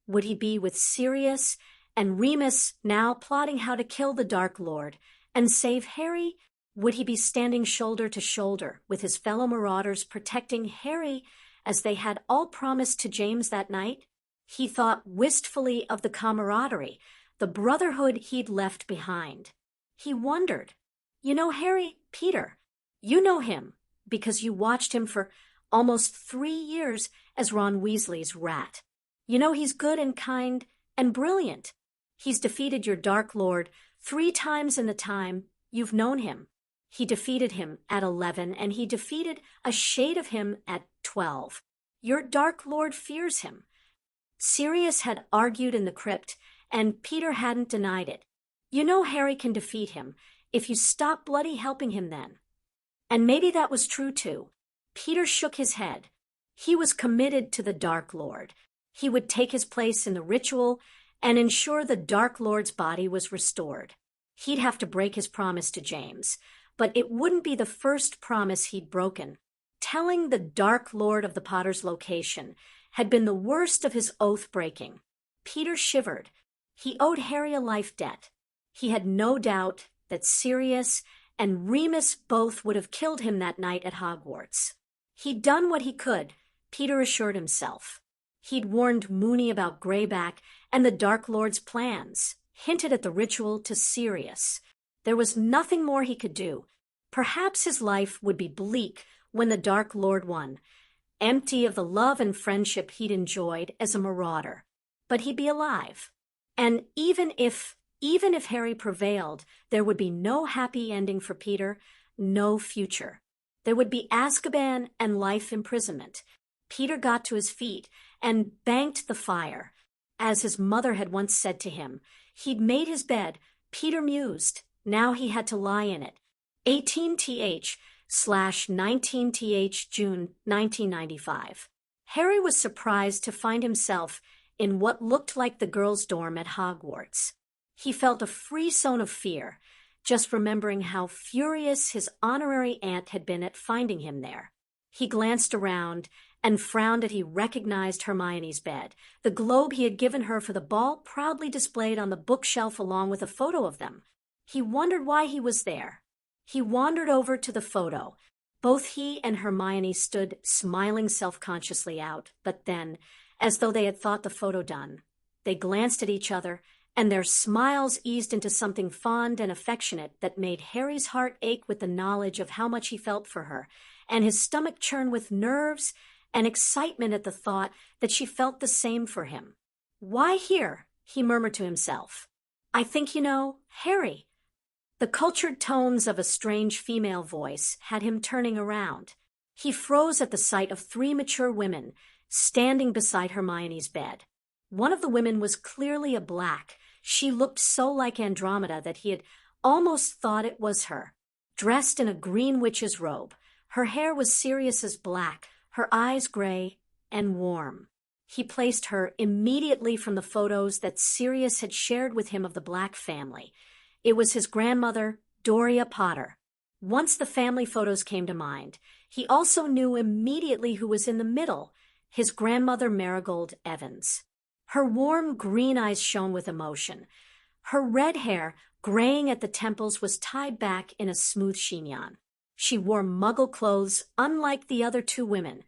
Speaker 1: would he be with Sirius and Remus now plotting how to kill the Dark Lord and save Harry? Would he be standing shoulder to shoulder with his fellow Marauders protecting Harry as they had all promised to James that night? He thought wistfully of the camaraderie, the brotherhood he'd left behind. He wondered, You know Harry, Peter. You know him because you watched him for almost 3 years as Ron Weasley's rat. You know he's good and kind and brilliant. He's defeated your Dark Lord 3 times in the time you've known him. He defeated him at 11, and he defeated a shade of him at 12. Your Dark Lord fears him. Sirius had argued in the crypt, and Peter hadn't denied it. You know Harry can defeat him if you stop bloody helping him then. And maybe that was true too. Peter shook his head. He was committed to the Dark Lord. He would take his place in the ritual and ensure the Dark Lord's body was restored. He'd have to break his promise to James, but it wouldn't be the first promise he'd broken. Telling the Dark Lord of the Potter's location had been the worst of his oath-breaking. Peter shivered. He owed Harry a life debt. He had no doubt that Sirius and Remus both would have killed him that night at Hogwarts. He'd done what he could, Peter assured himself. He'd warned Moony about Greyback and the Dark Lord's plans, hinted at the ritual to Sirius. There was nothing more he could do. Perhaps his life would be bleak when the Dark Lord won, empty of the love and friendship he'd enjoyed as a marauder. But he'd be alive. And even if Harry prevailed, there would be no happy ending for Peter, no future. There would be Azkaban and life imprisonment. Peter got to his feet and banked the fire. As his mother had once said to him, he'd made his bed. Peter mused. Now he had to lie in it. 18th/19th June 1995. Harry was surprised to find himself in what looked like the girls' dorm at Hogwarts. He felt a frisson of fear, just remembering how furious his honorary aunt had been at finding him there. He glanced around and frowned as he recognized Hermione's bed, the globe he had given her for the ball proudly displayed on the bookshelf along with a photo of them. He wondered why he was there. He wandered over to the photo. Both he and Hermione stood smiling self-consciously out, but then, as though they had thought the photo done, they glanced at each other, and their smiles eased into something fond and affectionate that made Harry's heart ache with the knowledge of how much he felt for her, and his stomach churn with nerves and excitement at the thought that she felt the same for him. "Why here?" he murmured to himself. "I think you know, Harry." The cultured tones of a strange female voice had him turning around. He froze at the sight of 3 mature women standing beside Hermione's bed. One of the women was clearly a black. She looked so like Andromeda that he had almost thought it was her. Dressed in a green witch's robe, her hair was Sirius's black, her eyes gray and warm. He placed her immediately from the photos that Sirius had shared with him of the Black family. It was his grandmother, Doria Potter. Once the family photos came to mind, he also knew immediately who was in the middle, his grandmother Marigold Evans. Her warm green eyes shone with emotion. Her red hair, graying at the temples, was tied back in a smooth chignon. She wore Muggle clothes unlike the other 2 women,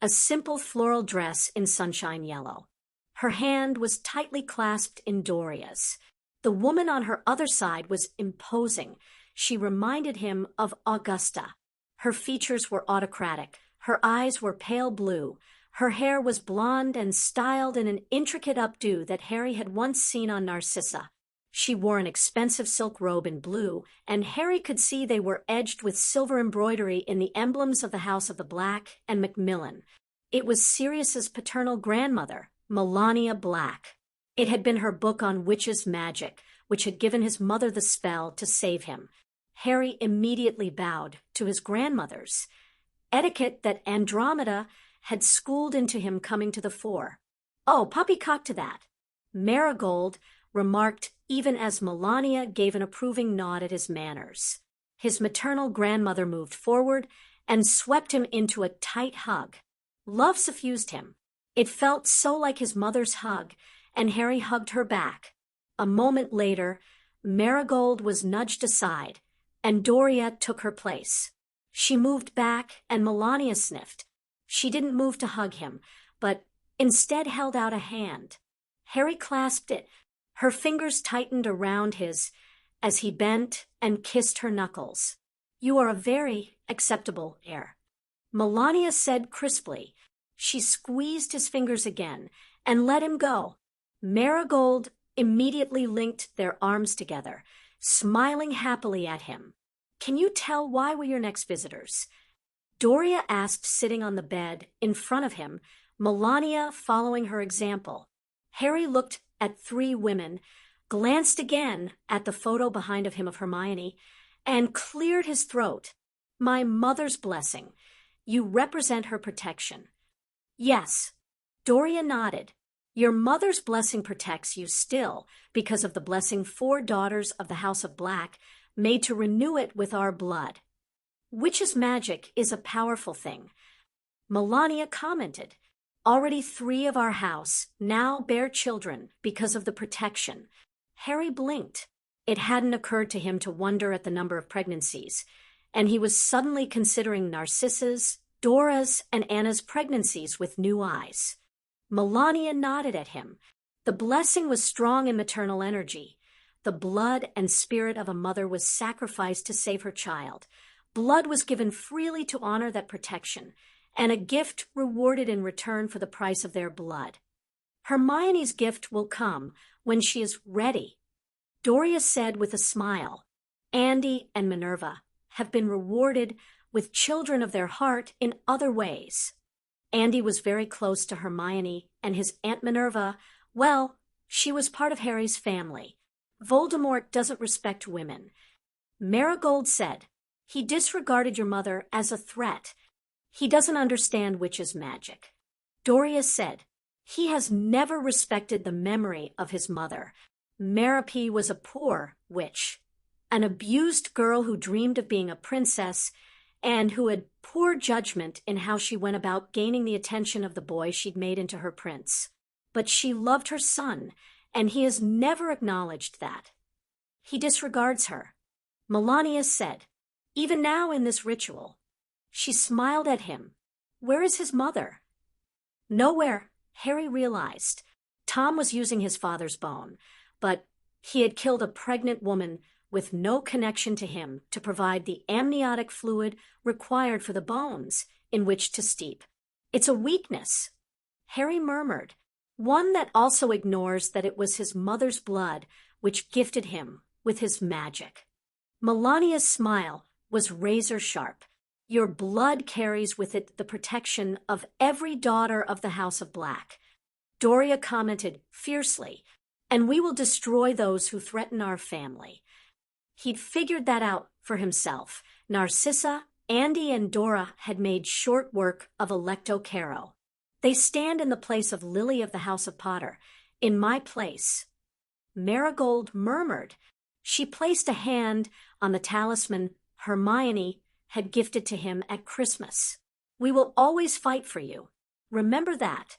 Speaker 1: a simple floral dress in sunshine yellow. Her hand was tightly clasped in Doria's. The woman on her other side was imposing. She reminded him of Augusta. Her features were autocratic. Her eyes were pale blue. Her hair was blonde and styled in an intricate updo that Harry had once seen on Narcissa. She wore an expensive silk robe in blue, and Harry could see they were edged with silver embroidery in the emblems of the House of the Black and Macmillan. It was Sirius's paternal grandmother, Melania Black. It had been her book on witches' magic, which had given his mother the spell to save him. Harry immediately bowed to his grandmother's, etiquette that Andromeda had schooled into him coming to the fore. "Oh, poppycock to that," Marigold remarked even as Melania gave an approving nod at his manners. His maternal grandmother moved forward and swept him into a tight hug. Love suffused him. It felt so like his mother's hug, and Harry hugged her back. A moment later, Marigold was nudged aside, and Doria took her place. She moved back, and Melania sniffed. She didn't move to hug him, but instead held out a hand. Harry clasped it. Her fingers tightened around his, as he bent and kissed her knuckles. "You are a very acceptable heir," Melania said crisply. She squeezed his fingers again and let him go. Marigold immediately linked their arms together, smiling happily at him. "Can you tell why we're your next visitors?" Doria asked, sitting on the bed in front of him, Melania following her example. Harry looked at three women, glanced again at the photo behind of him of Hermione, and cleared his throat. "My mother's blessing. You represent her protection." "Yes." Doria nodded. "Your mother's blessing protects you still because of the blessing 4 daughters of the House of Black made to renew it with our blood. Witch's magic is a powerful thing." Melania commented. "Already 3 of our house now bear children because of the protection." Harry blinked. It hadn't occurred to him to wonder at the number of pregnancies, and he was suddenly considering Narcissa's, Dora's, and Anna's pregnancies with new eyes. Melania nodded at him. The blessing was strong in maternal energy. The blood and spirit of a mother was sacrificed to save her child. Blood was given freely to honor that protection, and a gift rewarded in return for the price of their blood. Hermione's gift will come when she is ready, Doria said with a smile. Andy and Minerva have been rewarded with children of their heart in other ways. Andy was very close to Hermione, and his Aunt Minerva, well, she was part of Harry's family. Voldemort doesn't respect women. Marigold said, "He disregarded your mother as a threat. He doesn't understand witch's magic." Doria said, "He has never respected the memory of his mother. Merope was a poor witch, an abused girl who dreamed of being a princess and who had poor judgment in how she went about gaining the attention of the boy she'd made into her prince. But she loved her son, and he has never acknowledged that. He disregards her." Melania said, "Even now in this ritual." She smiled at him. "Where is his mother?" "Nowhere," Harry realized. Tom was using his father's bone, but he had killed a pregnant woman with no connection to him to provide the amniotic fluid required for the bones in which to steep. "It's a weakness," Harry murmured, "one that also ignores that it was his mother's blood which gifted him with his magic." Melania's smile was razor sharp. "Your blood carries with it the protection of every daughter of the House of Black." Doria commented fiercely, "And we will destroy those who threaten our family." He'd figured that out for himself. Narcissa, Andy, and Dora had made short work of Electo Caro. "They stand in the place of Lily of the House of Potter, in my place." Marigold murmured. She placed a hand on the talisman Hermione had gifted to him at Christmas. "We will always fight for you. Remember that."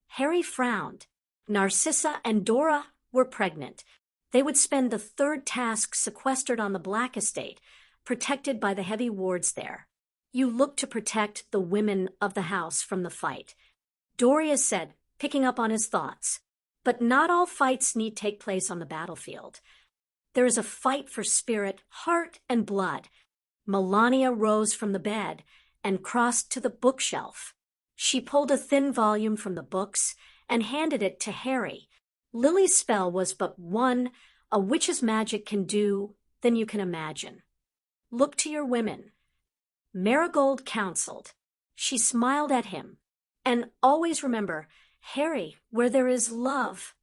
Speaker 1: Harry frowned. Narcissa and Dora were pregnant. They would spend the 3rd task sequestered on the Black estate, protected by the heavy wards there. "You look to protect the women of the house from the fight," Doria said, picking up on his thoughts. "But not all fights need take place on the battlefield. There is a fight for spirit, heart, and blood." Melania rose from the bed and crossed to the bookshelf. She pulled a thin volume from the books and handed it to Harry. "Lily's spell was but one a witch's magic can do than you can imagine. Look to your women." Marigold counseled. She smiled at him. "And always remember, Harry, where there is love."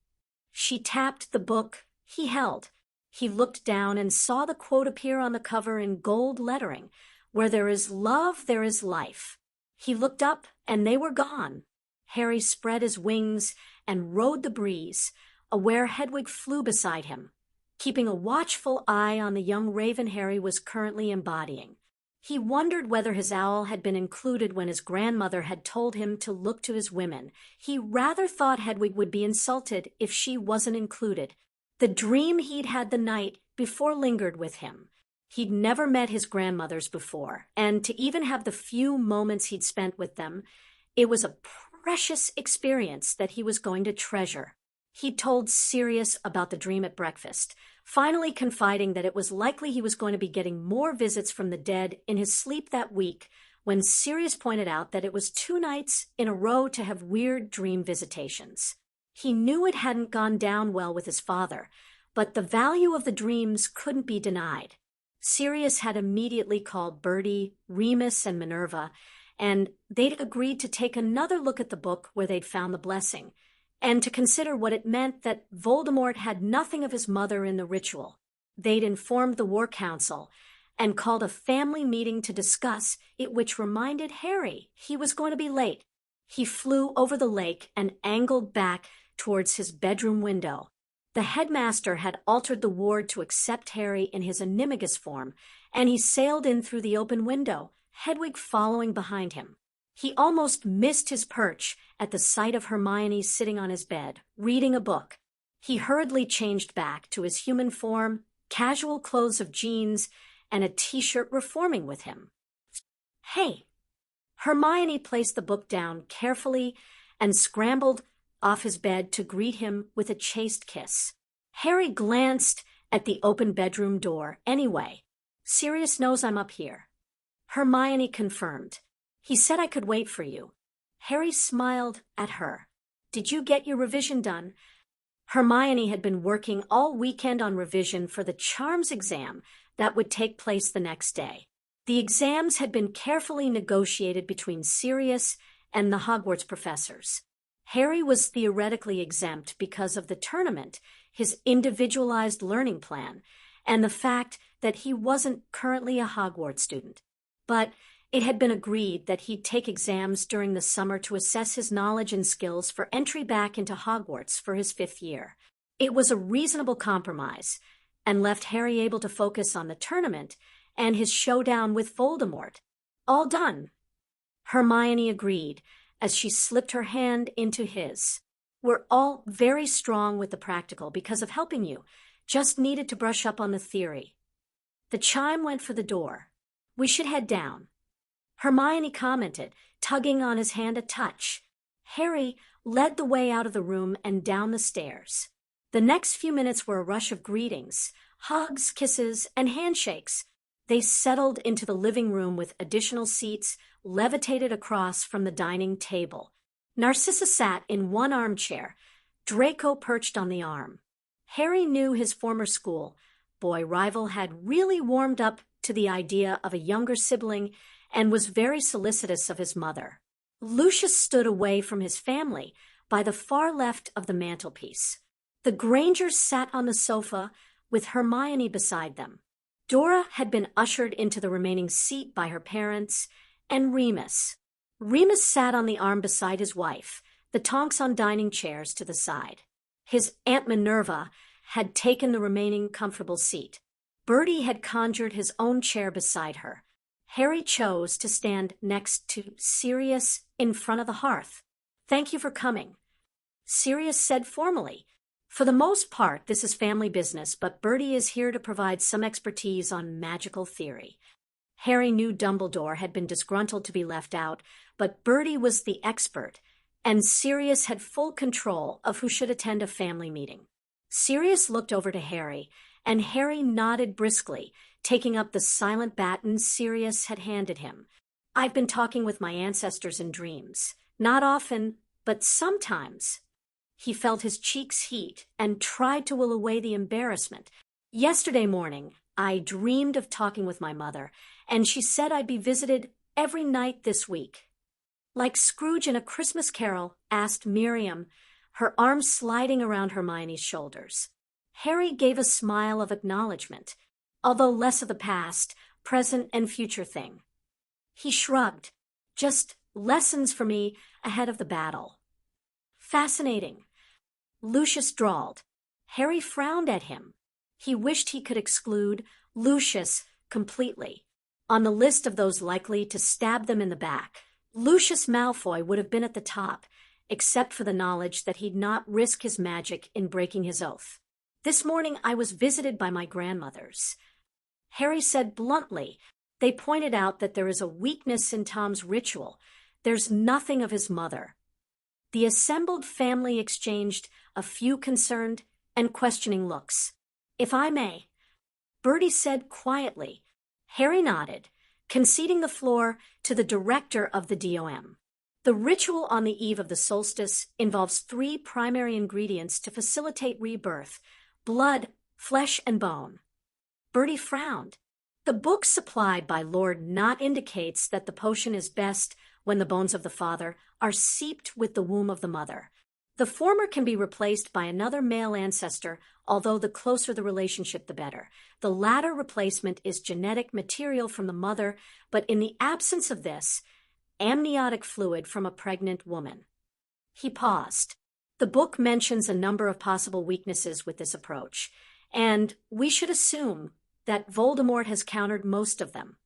Speaker 1: She tapped the book he held. He looked down and saw the quote appear on the cover in gold lettering. "Where there is love, there is life." He looked up, and they were gone. Harry spread his wings and rode the breeze, aware Hedwig flew beside him, keeping a watchful eye on the young raven Harry was currently embodying. He wondered whether his owl had been included when his grandmother had told him to look to his women. He rather thought Hedwig would be insulted if she wasn't included. The dream he'd had the night before lingered with him. He'd never met his grandmothers before, and to even have the few moments he'd spent with them, it was a precious experience that he was going to treasure. He'd told Sirius about the dream at breakfast, finally confiding that it was likely he was going to be getting more visits from the dead in his sleep that week, when Sirius pointed out that it was 2 nights in a row to have weird dream visitations. He knew it hadn't gone down well with his father, but the value of the dreams couldn't be denied. Sirius had immediately called Barty, Remus, and Minerva, and they'd agreed to take another look at the book where they'd found the blessing, and to consider what it meant that Voldemort had nothing of his mother in the ritual. They'd informed the War Council and called a family meeting to discuss it, which reminded Harry he was going to be late. He flew over the lake and angled back towards his bedroom window. The headmaster had altered the ward to accept Harry in his animagus form, and he sailed in through the open window, Hedwig following behind him. He almost missed his perch at the sight of Hermione sitting on his bed, reading a book. He hurriedly changed back to his human form, casual clothes of jeans, and a t-shirt reforming with him. "Hey!" Hermione placed the book down carefully and scrambled off his bed to greet him with a chaste kiss. Harry glanced at the open bedroom door anyway. "Sirius knows I'm up here." Hermione confirmed. "He said I could wait for you." Harry smiled at her. "Did you get your revision done?" Hermione had been working all weekend on revision for the Charms exam that would take place the next day. The exams had been carefully negotiated between Sirius and the Hogwarts professors. Harry was theoretically exempt because of the tournament, his individualized learning plan, and the fact that he wasn't currently a Hogwarts student. But it had been agreed that he'd take exams during the summer to assess his knowledge and skills for entry back into Hogwarts for his 5th year. It was a reasonable compromise, and left Harry able to focus on the tournament and his showdown with Voldemort. "All done." Hermione agreed as she slipped her hand into his. "We're all very strong with the practical because of helping you. Just needed to brush up on the theory." The chime went for the door. "We should head down," Hermione commented, tugging on his hand a touch. Harry led the way out of the room and down the stairs. The next few minutes were a rush of greetings, hugs, kisses, and handshakes. They settled into the living room with additional seats levitated across from the dining table. Narcissa sat in one armchair, Draco perched on the arm. Harry knew his former school boy rival had really warmed up to the idea of a younger sibling and was very solicitous of his mother. Lucius stood away from his family by the far left of the mantelpiece. The Grangers sat on the sofa with Hermione beside them. Dora had been ushered into the remaining seat by her parents, and Remus. Remus sat on the arm beside his wife, the Tonks on dining chairs to the side. His Aunt Minerva had taken the remaining comfortable seat. Barty had conjured his own chair beside her. Harry chose to stand next to Sirius in front of the hearth. "Thank you for coming," Sirius said formally. "For the most part, this is family business, but Barty is here to provide some expertise on magical theory." Harry knew Dumbledore had been disgruntled to be left out, but Barty was the expert, and Sirius had full control of who should attend a family meeting. Sirius looked over to Harry, and Harry nodded briskly, taking up the silent baton Sirius had handed him. "I've been talking with my ancestors in dreams. Not often, but sometimes." He felt his cheeks heat and tried to will away the embarrassment. "Yesterday morning, I dreamed of talking with my mother, and she said I'd be visited every night this week." "Like Scrooge in A Christmas Carol?" asked Miriam, her arms sliding around Hermione's shoulders. Harry gave a smile of acknowledgement, although less of the past, present, and future thing. He shrugged. "Just lessons for me ahead of the battle." "Fascinating," Lucius drawled. Harry frowned at him. He wished he could exclude Lucius completely. On the list of those likely to stab them in the back, Lucius Malfoy would have been at the top, except for the knowledge that he'd not risk his magic in breaking his oath. "This morning I was visited by my grandmothers," Harry said bluntly. "They pointed out that there is a weakness in Tom's ritual. There's nothing of his mother." The assembled family exchanged a few concerned and questioning looks. "If I may," Bertie said quietly. Harry nodded, conceding the floor to the director of the DOM. The ritual on the eve of the solstice involves 3 primary ingredients to facilitate rebirth: blood, flesh, and bone. Bertie frowned. The book supplied by Lord Not indicates that the potion is best when the bones of the father are seeped with the womb of the mother. The former can be replaced by another male ancestor, although the closer the relationship, the better. The latter replacement is genetic material from the mother, but in the absence of this, amniotic fluid from a pregnant woman. He paused. The book mentions a number of possible weaknesses with this approach, and we should assume that Voldemort has countered most of them.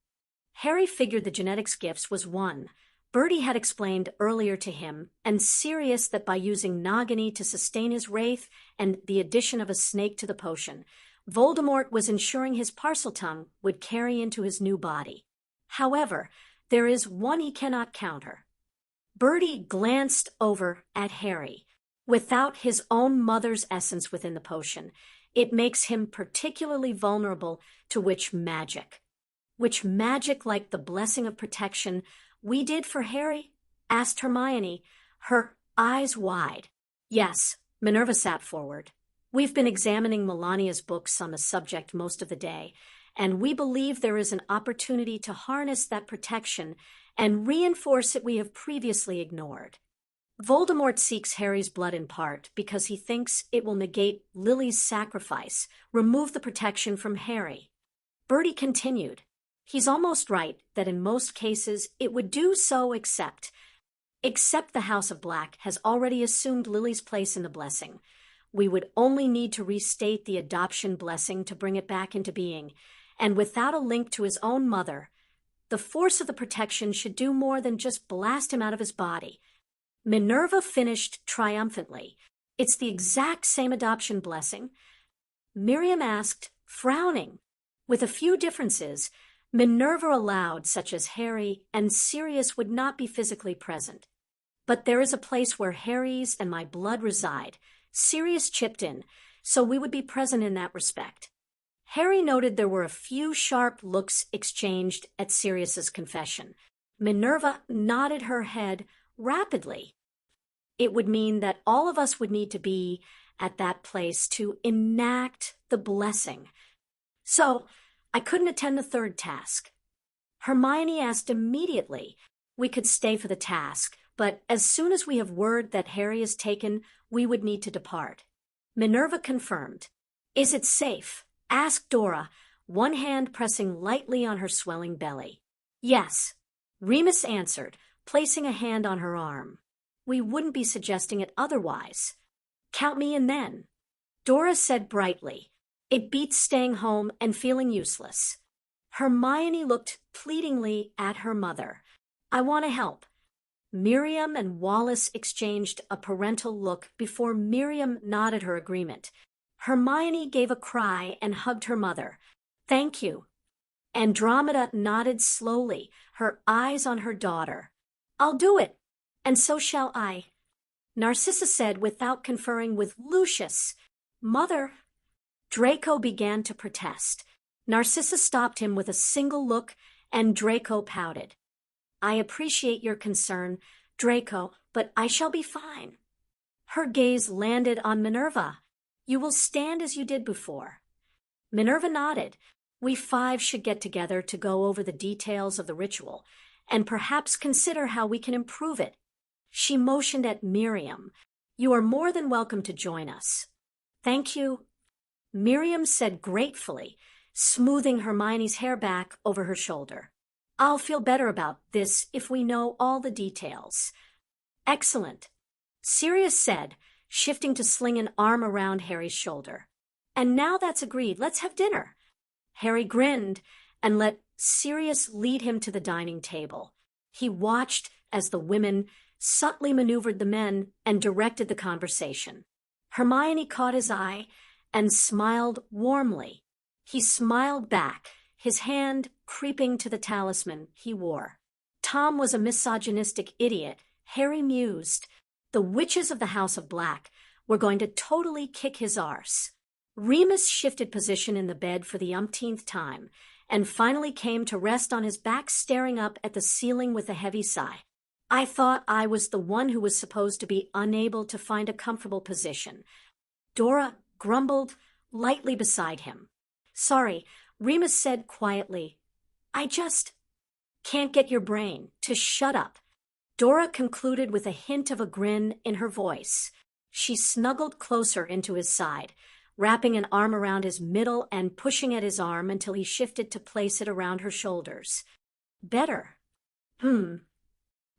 Speaker 1: Harry figured the genetics gifts was one. Bertie had explained earlier to him and Sirius that by using Nagini to sustain his wraith and the addition of a snake to the potion, Voldemort was ensuring his Parseltongue would carry into his new body. However, there is one he cannot counter. Bertie glanced over at Harry. Without his own mother's essence within the potion, it makes him particularly vulnerable to witch magic. Witch magic like the blessing of protection we did for Harry? Asked Hermione, her eyes wide. Yes, Minerva sat forward. We've been examining Melania's books on the subject most of the day, and we believe there is an opportunity to harness that protection and reinforce it we have previously ignored. Voldemort seeks Harry's blood in part because he thinks it will negate Lily's sacrifice, remove the protection from Harry. Bertie continued. He's almost right that in most cases it would do so except the House of Black has already assumed Lily's place in the blessing. We would only need to restate the adoption blessing to bring it back into being, and without a link to his own mother, the force of the protection should do more than just blast him out of his body. Minerva finished triumphantly. It's the exact same adoption blessing. Miriam asked, frowning. With a few differences, Minerva allowed, such as Harry and Sirius would not be physically present. But there is a place where Harry's and my blood reside. Sirius chipped in, so we would be present in that respect. Harry noted there were a few sharp looks exchanged at Sirius's confession. Minerva nodded her head rapidly. It would mean that all of us would need to be at that place to enact the blessing. So, I couldn't attend the third task. Hermione asked immediately. We could stay for the task, but as soon as we have word that Harry is taken, we would need to depart. Minerva confirmed. Is it safe? Asked Dora, one hand pressing lightly on her swelling belly. Yes, Remus answered, placing a hand on her arm. We wouldn't be suggesting it otherwise. Count me in then. Dora said brightly. It beats staying home and feeling useless. Hermione looked pleadingly at her mother. I want to help. Miriam and Wallace exchanged a parental look before Miriam nodded her agreement. Hermione gave a cry and hugged her mother. Thank you. Andromeda nodded slowly, her eyes on her daughter. I'll do it, and so shall I. Narcissa said without conferring with Lucius. Mother. Draco began to protest. Narcissa stopped him with a single look, and Draco pouted. I appreciate your concern, Draco, but I shall be fine. Her gaze landed on Minerva. You will stand as you did before. Minerva nodded. We 5 should get together to go over the details of the ritual, and perhaps consider how we can improve it. She motioned at Miriam. You are more than welcome to join us. Thank you. Miriam said gratefully, smoothing Hermione's hair back over her shoulder. I'll feel better about this if we know all the details. Excellent. Sirius said, shifting to sling an arm around Harry's shoulder. And now that's agreed, let's have dinner. Harry grinned and let Sirius lead him to the dining table. He watched as the women subtly maneuvered the men and directed the conversation. Hermione caught his eye and smiled warmly. He smiled back, his hand creeping to the talisman he wore. Tom was a misogynistic idiot, Harry mused, The witches of the House of Black were going to totally kick his arse. Remus shifted position in the bed for the umpteenth time, and finally came to rest on his back staring up at the ceiling with a heavy sigh. I thought I was the one who was supposed to be unable to find a comfortable position. Dora grumbled lightly beside him. Sorry, Remus said quietly. I just can't get your brain to shut up. Dora concluded with a hint of a grin in her voice. She snuggled closer into his side, wrapping an arm around his middle and pushing at his arm until he shifted to place it around her shoulders. Better.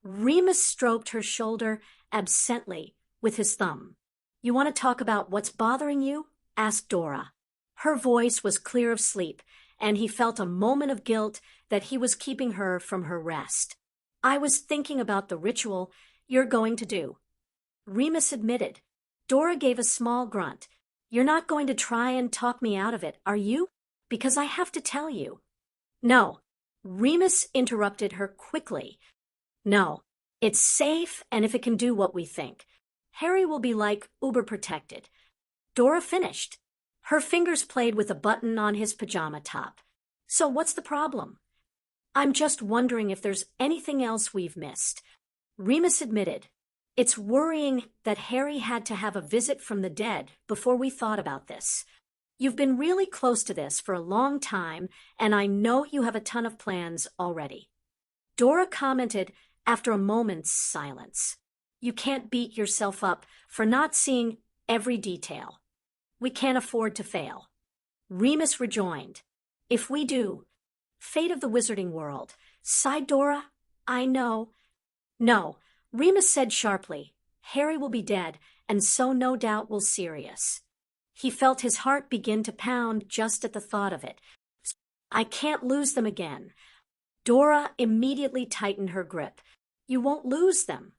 Speaker 1: Remus stroked her shoulder absently with his thumb. You want to talk about what's bothering you? Asked Dora. Her voice was clear of sleep, and he felt a moment of guilt that he was keeping her from her rest. I was thinking about the ritual you're going to do, Remus admitted. Dora gave a small grunt. You're not going to try and talk me out of it, are you? Because I have to tell you. No, Remus interrupted her quickly. No, it's safe, and if it can do what we think, Harry will be like uber protected. Dora finished. Her fingers played with a button on his pajama top. So what's the problem? I'm just wondering if there's anything else we've missed. Remus admitted. It's worrying that Harry had to have a visit from the dead before we thought about this. You've been really close to this for a long time, and I know you have a ton of plans already. Dora commented after a moment's silence. You can't beat yourself up for not seeing every detail. We can't afford to fail. Remus rejoined. If we do, fate of the wizarding world. Sighed Dora. I know. No, Remus said sharply. Harry will be dead, and so no doubt will Sirius. He felt his heart begin to pound just at the thought of it. I can't lose them again. Dora immediately tightened her grip. You won't lose them.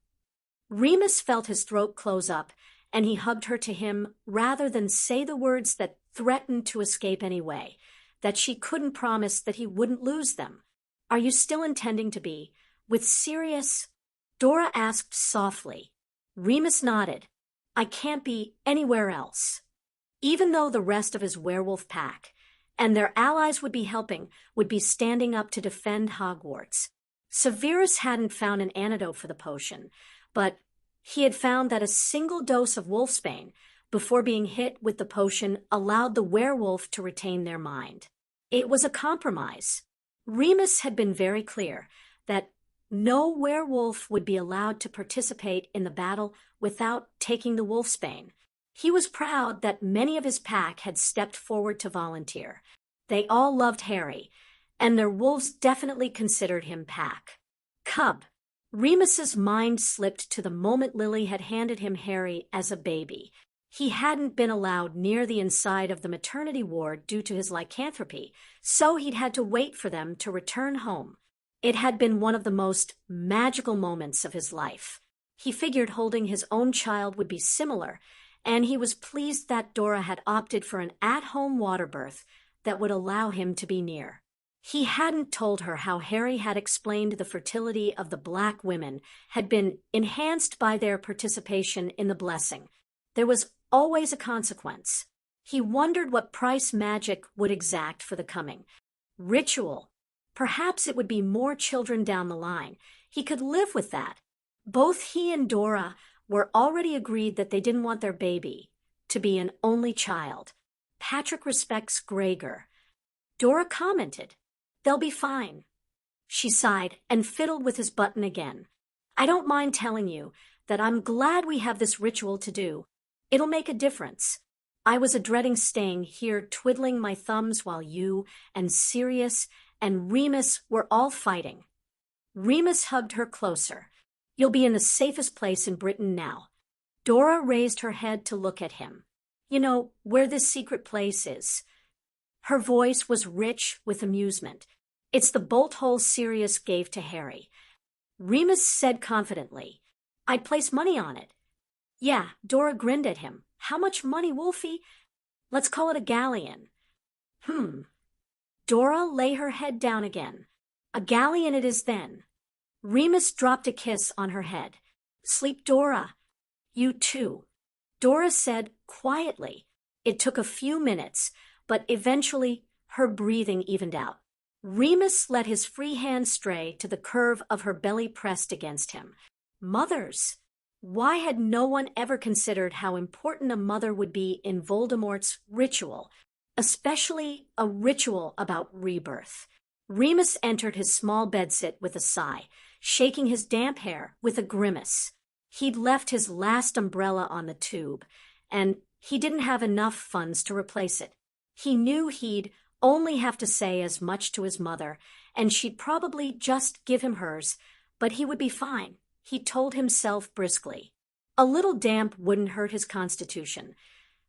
Speaker 1: Remus felt his throat close up, and he hugged her to him rather than say the words that threatened to escape anyway, that she couldn't promise that he wouldn't lose them. Are you still intending to be with Sirius? Dora asked softly. Remus nodded. I can't be anywhere else. Even though the rest of his werewolf pack and their allies would be standing up to defend Hogwarts. Severus hadn't found an antidote for the potion, but he had found that a single dose of wolfsbane before being hit with the potion allowed the werewolf to retain their mind. It was a compromise. Remus had been very clear that no werewolf would be allowed to participate in the battle without taking the wolfsbane. He was proud that many of his pack had stepped forward to volunteer. They all loved Harry, and their wolves definitely considered him pack. Cub. Remus's mind slipped to the moment Lily had handed him Harry as a baby. He hadn't been allowed near the inside of the maternity ward due to his lycanthropy, so he'd had to wait for them to return home. It had been one of the most magical moments of his life. He figured holding his own child would be similar, and he was pleased that Dora had opted for an at-home water birth that would allow him to be near. He hadn't told her how Harry had explained the fertility of the Black women had been enhanced by their participation in the blessing. There was always a consequence. He wondered what price magic would exact for the coming ritual. Perhaps it would be more children down the line. He could live with that. Both he and Dora were already agreed that they didn't want their baby to be an only child. Patrick respects Gregor. Dora commented, They'll be fine. She sighed and fiddled with his button again. I don't mind telling you that I'm glad we have this ritual to do. It'll make a difference. I was dreading staying here twiddling my thumbs while you and Sirius and Remus were all fighting. Remus hugged her closer. You'll be in the safest place in Britain now. Dora raised her head to look at him. You know where this secret place is. Her voice was rich with amusement. It's the bolt hole Sirius gave to Harry. Remus said confidently, I'd place money on it. Yeah, Dora grinned at him. How much money, Wolfie? Let's call it a galleon. Dora lay her head down again. A galleon it is then. Remus dropped a kiss on her head. Sleep, Dora. You too, Dora said quietly. It took a few minutes, but eventually her breathing evened out. Remus let his free hand stray to the curve of her belly pressed against him. Mothers! Why had no one ever considered how important a mother would be in Voldemort's ritual, especially a ritual about rebirth? Remus entered his small bedsit with a sigh, shaking his damp hair with a grimace. He'd left his last umbrella on the tube, and he didn't have enough funds to replace it. He knew he'd only have to say as much to his mother, and she'd probably just give him hers, but he would be fine, he told himself briskly. A little damp wouldn't hurt his constitution.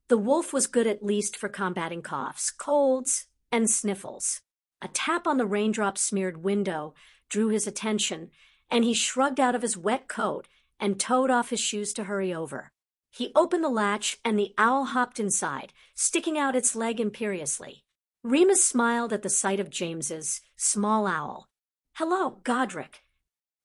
Speaker 1: The wolf was good at least for combating coughs, colds, and sniffles. A tap on the raindrop-smeared window drew his attention, and he shrugged out of his wet coat and toed off his shoes to hurry over. He opened the latch, and the owl hopped inside, sticking out its leg imperiously. Remus smiled at the sight of James's small owl. "Hello, Godric."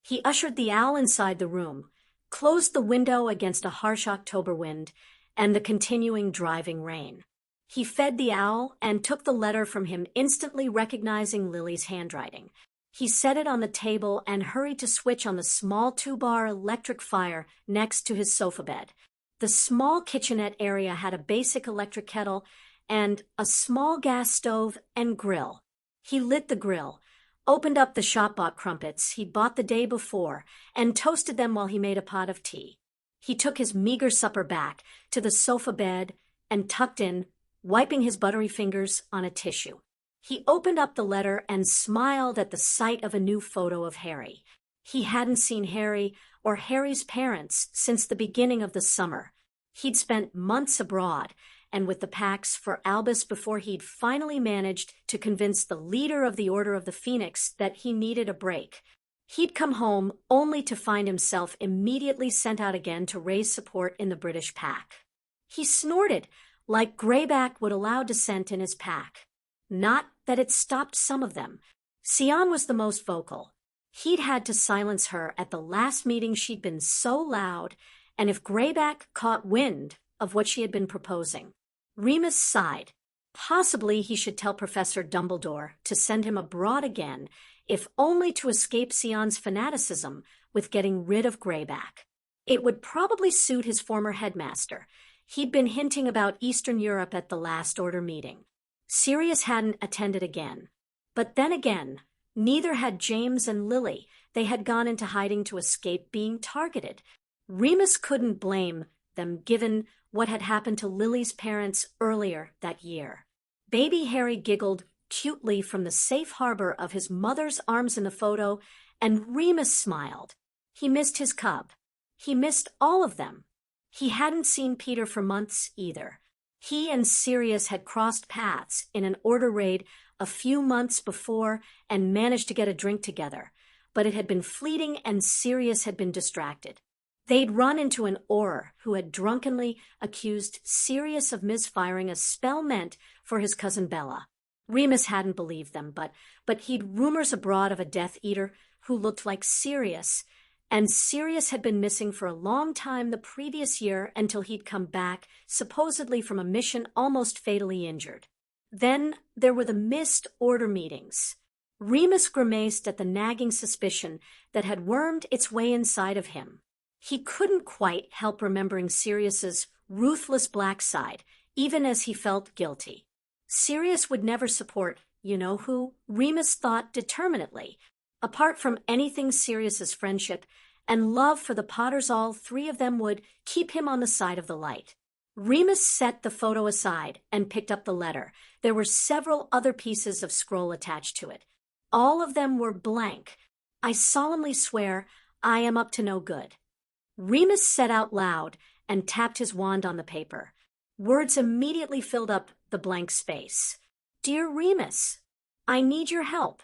Speaker 1: He ushered the owl inside the room, closed the window against a harsh October wind and the continuing driving rain. He fed the owl and took the letter from him, instantly recognizing Lily's handwriting. He set it on the table and hurried to switch on the small 2-bar electric fire next to his sofa bed. The small kitchenette area had a basic electric kettle and a small gas stove and grill. He lit the grill, opened up the shop-bought crumpets he'd bought the day before, and toasted them while he made a pot of tea. He took his meager supper back to the sofa bed and tucked in, wiping his buttery fingers on a tissue. He opened up the letter and smiled at the sight of a new photo of Harry. He hadn't seen Harry or Harry's parents since the beginning of the summer. He'd spent months abroad and with the Pax for Albus before he'd finally managed to convince the leader of the Order of the Phoenix that he needed a break. He'd come home only to find himself immediately sent out again to raise support in the British pack. He snorted like Greyback would allow dissent in his pack. Not that it stopped some of them. Sion was the most vocal. He'd had to silence her at the last meeting. She'd been so loud, and if Greyback caught wind of what she had been proposing. Remus sighed. Possibly he should tell Professor Dumbledore to send him abroad again, if only to escape Sion's fanaticism with getting rid of Greyback. It would probably suit his former headmaster. He'd been hinting about Eastern Europe at the last Order meeting. Sirius hadn't attended again. But then again, neither had James and Lily. They had gone into hiding to escape being targeted. Remus couldn't blame them given what had happened to Lily's parents earlier that year. Baby Harry giggled cutely from the safe harbor of his mother's arms in the photo, and Remus smiled. He missed his cub. He missed all of them. He hadn't seen Peter for months either. He and Sirius had crossed paths in an Order raid a few months before and managed to get a drink together, but it had been fleeting and Sirius had been distracted. They'd run into an Auror who had drunkenly accused Sirius of misfiring a spell meant for his cousin Bella. Remus hadn't believed them, but he'd rumors abroad of a Death Eater who looked like Sirius, and Sirius had been missing for a long time the previous year until he'd come back, supposedly from a mission almost fatally injured. Then there were the missed Order meetings. Remus grimaced at the nagging suspicion that had wormed its way inside of him. He couldn't quite help remembering Sirius's ruthless black side, even as he felt guilty. Sirius would never support, you-know-who, Remus thought determinedly. Apart from anything Sirius's friendship and love for the Potters, all three of them would keep him on the side of the light. Remus set the photo aside and picked up the letter. There were several other pieces of scroll attached to it. All of them were blank. "I solemnly swear I am up to no good." Remus said out loud and tapped his wand on the paper. Words immediately filled up the blank space. "Dear Remus, I need your help.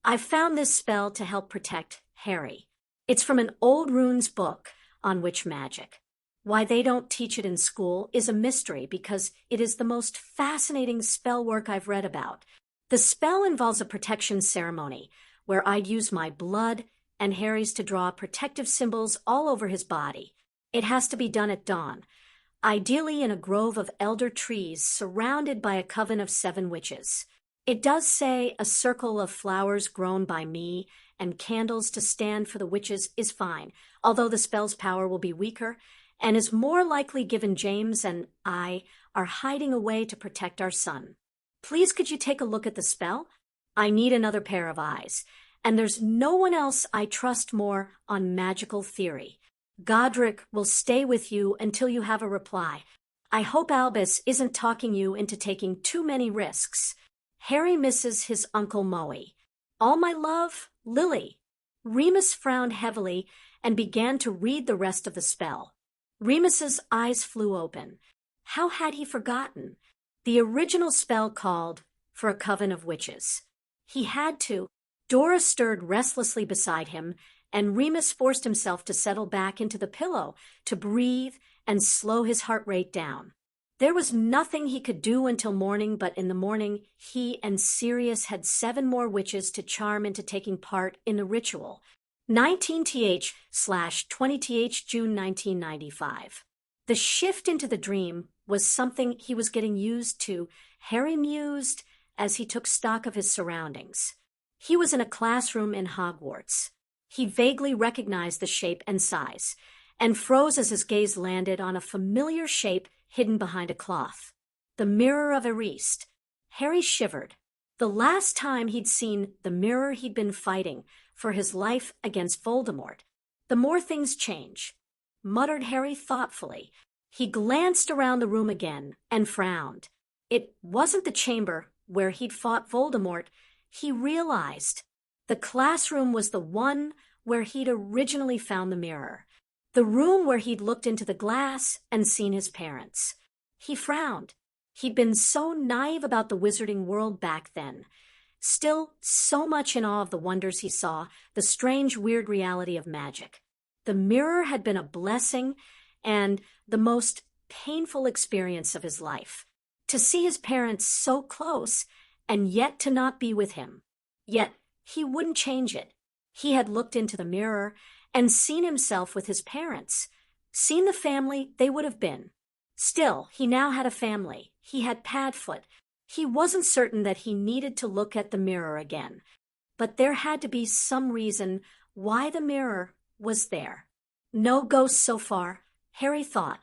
Speaker 1: I've found this spell to help protect Harry. It's from an old runes book on witch magic. Why they don't teach it in school is a mystery because it is the most fascinating spell work I've read about. The spell involves a protection ceremony where I'd use my blood and Harry's to draw protective symbols all over his body. It has to be done at dawn, ideally in a grove of elder trees surrounded by a coven of 7 witches. It does say a circle of flowers grown by me and candles to stand for the witches is fine, although the spell's power will be weaker and is more likely given James and I are hiding away to protect our son. Please could you take a look at the spell? I need another pair of eyes, and there's no one else I trust more on magical theory. Godric will stay with you until you have a reply. I hope Albus isn't talking you into taking too many risks. Harry misses his Uncle Moe. All my love, Lily. Remus frowned heavily and began to read the rest of the spell. Remus's eyes flew open. How had he forgotten? The original spell called for a coven of witches. He had to. Dora stirred restlessly beside him, and Remus forced himself to settle back into the pillow, to breathe and slow his heart rate down. There was nothing he could do until morning, but in the morning he and Sirius had 7 more witches to charm into taking part in the ritual. 19th/20th June 1995. The shift into the dream was something he was getting used to, Harry mused as he took stock of his surroundings. He was in a classroom in Hogwarts. He vaguely recognized the shape and size, and froze as his gaze landed on a familiar shape hidden behind a cloth. The mirror of Erist. Harry shivered. The last time he'd seen the mirror he'd been fighting for his life against Voldemort. The more things change, muttered Harry thoughtfully. He glanced around the room again and frowned. It wasn't the chamber where he'd fought Voldemort. He realized the classroom was the one where he'd originally found the mirror. The room where he'd looked into the glass and seen his parents. He frowned. He'd been so naive about the wizarding world back then. Still so much in awe of the wonders he saw, the strange, weird reality of magic. The mirror had been a blessing and the most painful experience of his life. To see his parents so close and yet to not be with him. Yet he wouldn't change it. He had looked into the mirror and seen himself with his parents, seen the family they would have been. Still, he now had a family. He had Padfoot. He wasn't certain that he needed to look at the mirror again, but there had to be some reason why the mirror was there. No ghosts so far, Harry thought.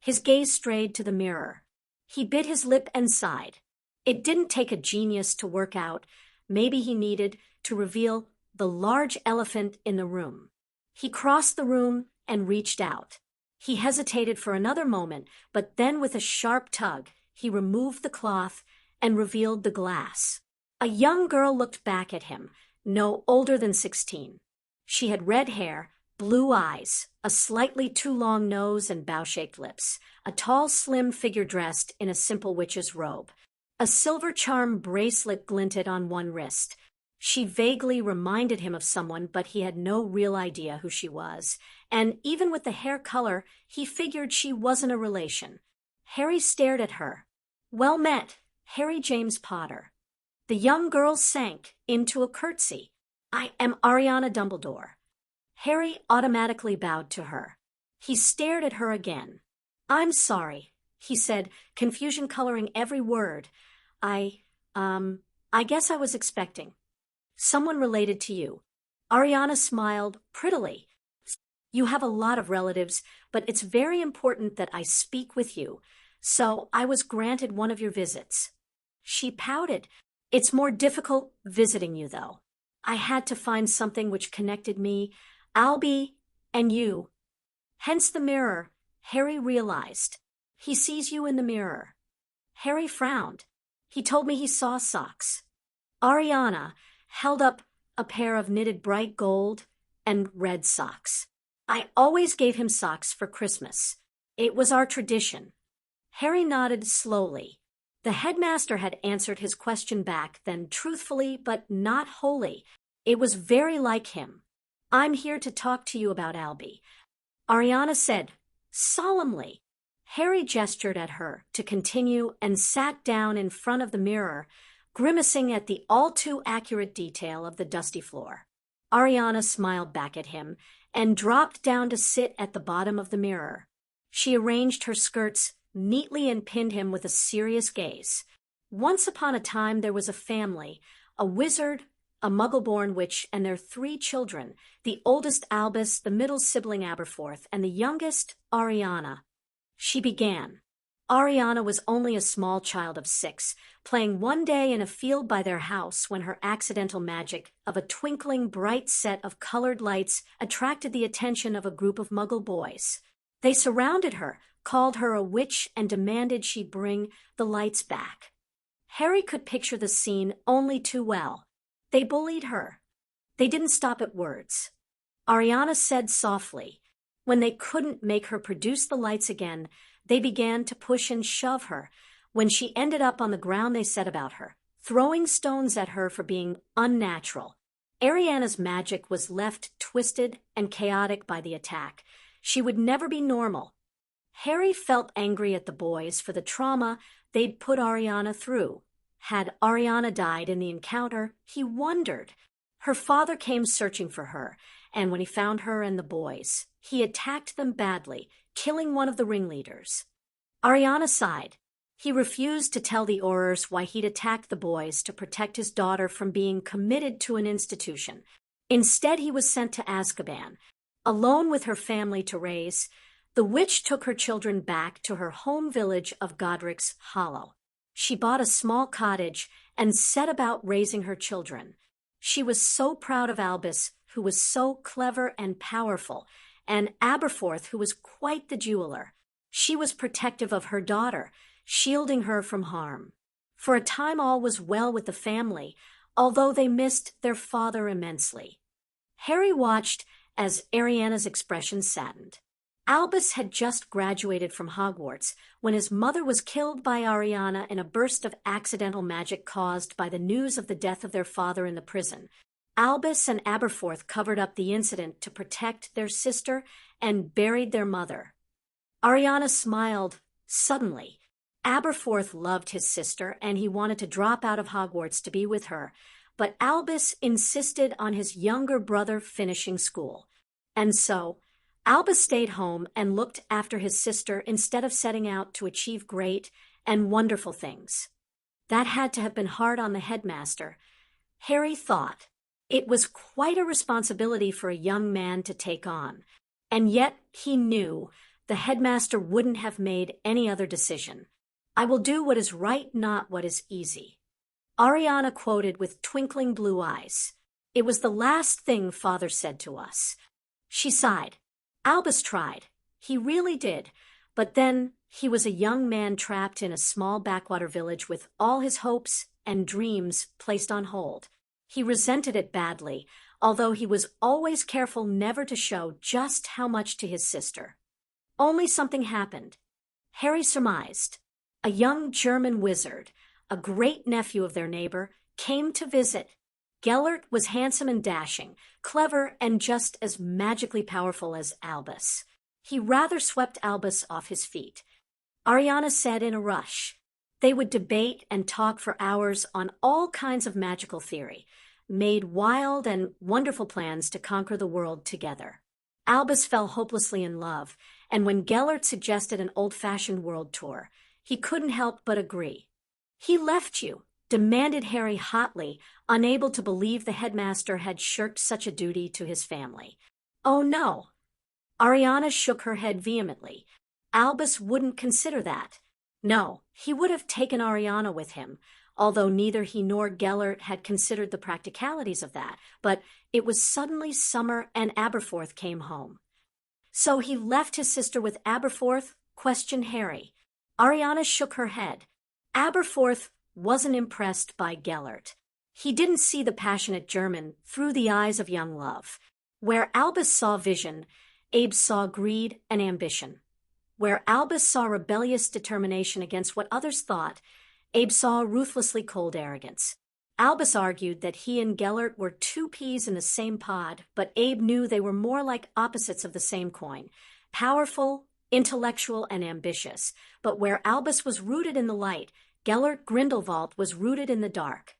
Speaker 1: His gaze strayed to the mirror. He bit his lip and sighed. It didn't take a genius to work out. Maybe he needed to reveal the large elephant in the room. He crossed the room and reached out. He hesitated for another moment, but then with a sharp tug, he removed the cloth and revealed the glass. A young girl looked back at him, no older than 16. She had red hair, blue eyes, a slightly too long nose and bow-shaped lips, a tall, slim figure dressed in a simple witch's robe. A silver charm bracelet glinted on one wrist. She vaguely reminded him of someone, but he had no real idea who she was, and even with the hair color, he figured she wasn't a relation. Harry stared at her. Well met, Harry James Potter. The young girl sank into a curtsy. I am Ariana Dumbledore. Harry automatically bowed to her. He stared at her again. I'm sorry, he said, confusion coloring every word. I guess I was expecting someone related to you. Ariana smiled prettily. You have a lot of relatives, but it's very important that I speak with you, so I was granted one of your visits. She pouted. It's more difficult visiting you, though. I had to find something which connected me, Albie, and you. Hence the mirror, Harry realized. He sees you in the mirror. Harry frowned. He told me he saw socks. Ariana held up a pair of knitted bright gold and red socks. I always gave him socks for Christmas. It was our tradition. Harry nodded slowly. The headmaster had answered his question back then truthfully but not wholly. It was very like him. I'm here to talk to you about Albie, Ariana said, solemnly. Harry gestured at her to continue and sat down in front of the mirror, grimacing at the all-too-accurate detail of the dusty floor. Ariana smiled back at him, and dropped down to sit at the bottom of the mirror. She arranged her skirts neatly and pinned him with a serious gaze. Once upon a time there was a family, a wizard, a muggle-born witch, and their 3 children, the oldest Albus, the middle sibling Aberforth, and the youngest, Ariana. She began. Ariana was only a small child of 6, playing one day in a field by their house when her accidental magic of a twinkling bright set of colored lights attracted the attention of a group of muggle boys. They surrounded her, called her a witch, and demanded she bring the lights back. Harry could picture the scene only too well. They bullied her. They didn't stop at words. Ariana said softly. When they couldn't make her produce the lights again, they began to push and shove her. When she ended up on the ground, they said about her, throwing stones at her for being unnatural. Ariana's magic was left twisted and chaotic by the attack. She would never be normal. Harry felt angry at the boys for the trauma they'd put Ariana through. Had Ariana died in the encounter, he wondered. Her father came searching for her, and when he found her and the boys, he attacked them badly, killing one of the ringleaders. Ariana sighed. He refused to tell the Aurors why he'd attacked the boys to protect his daughter from being committed to an institution. Instead, he was sent to Azkaban. Alone with her family to raise, the witch took her children back to her home village of Godric's Hollow. She bought a small cottage and set about raising her children. She was so proud of Albus, who was so clever and powerful, and Aberforth, who was quite the jeweler. She was protective of her daughter, shielding her from harm. For a time all was well with the family, although they missed their father immensely. Harry watched as Ariana's expression saddened. Albus had just graduated from Hogwarts when his mother was killed by Ariana in a burst of accidental magic caused by the news of the death of their father in the prison. Albus and Aberforth covered up the incident to protect their sister and buried their mother. Ariana smiled suddenly. Aberforth loved his sister and he wanted to drop out of Hogwarts to be with her, but Albus insisted on his younger brother finishing school. And so, Albus stayed home and looked after his sister instead of setting out to achieve great and wonderful things. That had to have been hard on the headmaster. Harry thought. It was quite a responsibility for a young man to take on, and yet he knew the headmaster wouldn't have made any other decision. "I will do what is right, not what is easy." Ariana quoted with twinkling blue eyes. "It was the last thing Father said to us." She sighed. Albus tried. He really did. But then he was a young man trapped in a small backwater village with all his hopes and dreams placed on hold. He resented it badly, although he was always careful never to show just how much to his sister. Only something happened. Harry surmised. A young German wizard, a great-nephew of their neighbor, came to visit. Gellert was handsome and dashing, clever and just as magically powerful as Albus. He rather swept Albus off his feet. Ariana said in a rush. They would debate and talk for hours on all kinds of magical theory, made wild and wonderful plans to conquer the world together. Albus fell hopelessly in love, and when Gellert suggested an old-fashioned world tour, he couldn't help but agree. "He left you," demanded Harry hotly, unable to believe the headmaster had shirked such a duty to his family. "Oh, no." Ariana shook her head vehemently. Albus wouldn't consider that. No, he would have taken Ariana with him, although neither he nor Gellert had considered the practicalities of that, but it was suddenly summer and Aberforth came home. "So he left his sister with Aberforth?" questioned Harry. Ariana shook her head. Aberforth wasn't impressed by Gellert. He didn't see the passionate German through the eyes of young love. Where Albus saw vision, Abe saw greed and ambition. Where Albus saw rebellious determination against what others thought, Abe saw ruthlessly cold arrogance. Albus argued that he and Gellert were 2 peas in the same pod, but Abe knew they were more like opposites of the same coin. Powerful, intellectual, and ambitious. But where Albus was rooted in the light, Gellert Grindelwald was rooted in the dark.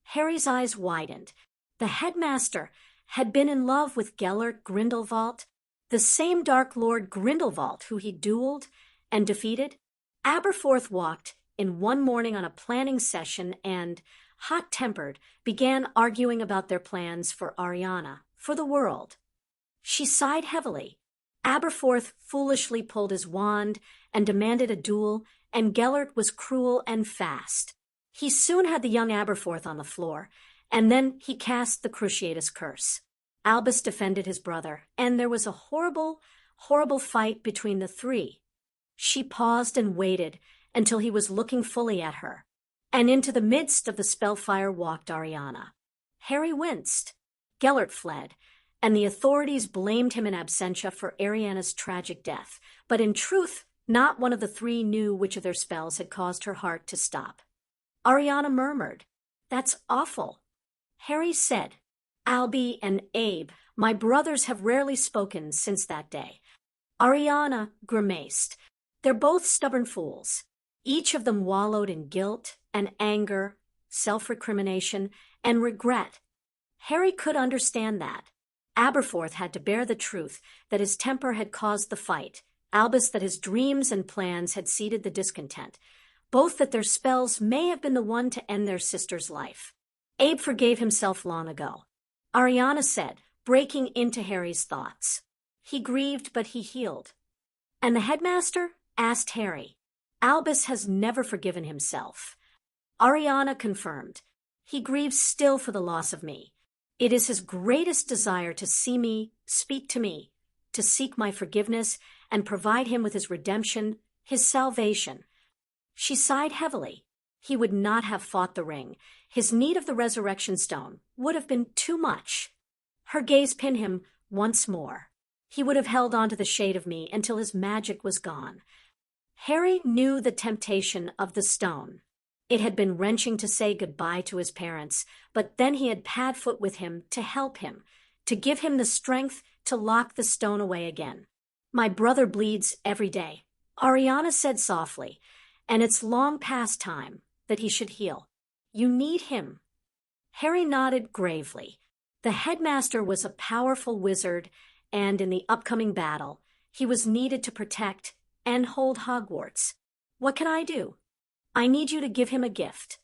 Speaker 1: Harry's eyes widened. The headmaster had been in love with Gellert Grindelwald, the same Dark Lord Grindelwald who he dueled and defeated. Aberforth walked in one morning on a planning session and, hot-tempered, began arguing about their plans for Ariana, for the world. She sighed heavily. Aberforth foolishly pulled his wand and demanded a duel, and Gellert was cruel and fast. He soon had the young Aberforth on the floor, and then he cast the Cruciatus Curse. Albus defended his brother, and there was a horrible, horrible fight between the three. She paused and waited until he was looking fully at her, and into the midst of the spellfire walked Ariana. Harry winced. Gellert fled, and the authorities blamed him in absentia for Ariana's tragic death, but in truth, not one of the three knew which of their spells had caused her heart to stop. Ariana murmured, "That's awful." Harry said, "Albie and Abe, my brothers have rarely spoken since that day." Ariana grimaced. "They're both stubborn fools. Each of them wallowed in guilt and anger, self-recrimination, and regret." Harry could understand that. Aberforth had to bear the truth that his temper had caused the fight, Albus that his dreams and plans had seeded the discontent, both that their spells may have been the one to end their sister's life. Abe forgave himself long ago. Ariana said, breaking into Harry's thoughts. He grieved, but he healed. "And the headmaster?" asked Harry. "Albus has never forgiven himself." Ariana confirmed. "He grieves still for the loss of me. It is his greatest desire to see me, speak to me, to seek my forgiveness and provide him with his redemption, his salvation." She sighed heavily. He would not have fought the ring. His need of the resurrection stone would have been too much. Her gaze pinned him once more. He would have held on to the shade of me until his magic was gone. Harry knew the temptation of the stone. It had been wrenching to say goodbye to his parents, but then he had Padfoot with him to help him, to give him the strength to lock the stone away again. "My brother bleeds every day," Ariana said softly, "and it's long past time that he should heal. You need him." Harry nodded gravely. The headmaster was a powerful wizard, and in the upcoming battle, he was needed to protect and hold Hogwarts. "What can I do?" "I need you to give him a gift."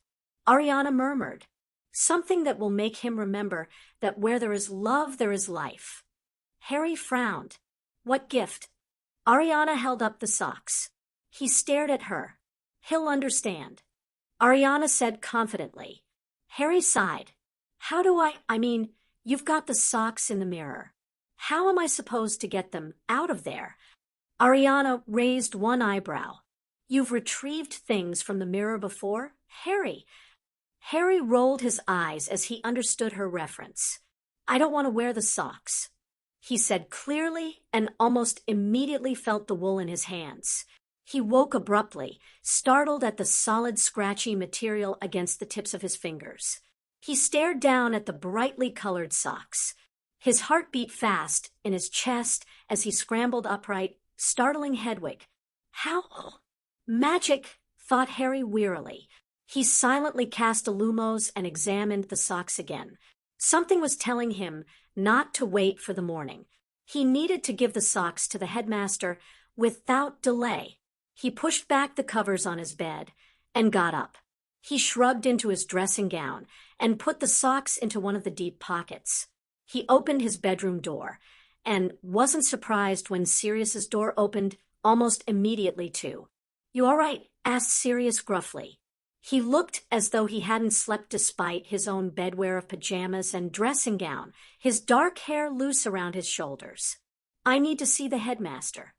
Speaker 1: Ariana murmured, "Something that will make him remember that where there is love, there is life." Harry frowned. "What gift?" Ariana held up the socks. He stared at her. "He'll understand." Ariana said confidently. Harry sighed. "How do I mean, you've got the socks in the mirror. How am I supposed to get them out of there?" Ariana raised one eyebrow. "You've retrieved things from the mirror before, Harry." Harry rolled his eyes as he understood her reference. "I don't want to wear the socks," he said clearly, and almost immediately felt the wool in his hands. He woke abruptly, startled at the solid, scratchy material against the tips of his fingers. He stared down at the brightly colored socks. His heart beat fast in his chest as he scrambled upright, startling Hedwig. "How?" "Magic," thought Harry wearily. He silently cast a Lumos and examined the socks again. Something was telling him not to wait for the morning. He needed to give the socks to the headmaster without delay. He pushed back the covers on his bed and got up. He shrugged into his dressing gown and put the socks into one of the deep pockets. He opened his bedroom door and wasn't surprised when Sirius's door opened almost immediately too. "You all right?" asked Sirius gruffly. He looked as though he hadn't slept despite his own bedwear of pajamas and dressing gown, his dark hair loose around his shoulders. "I need to see the headmaster,"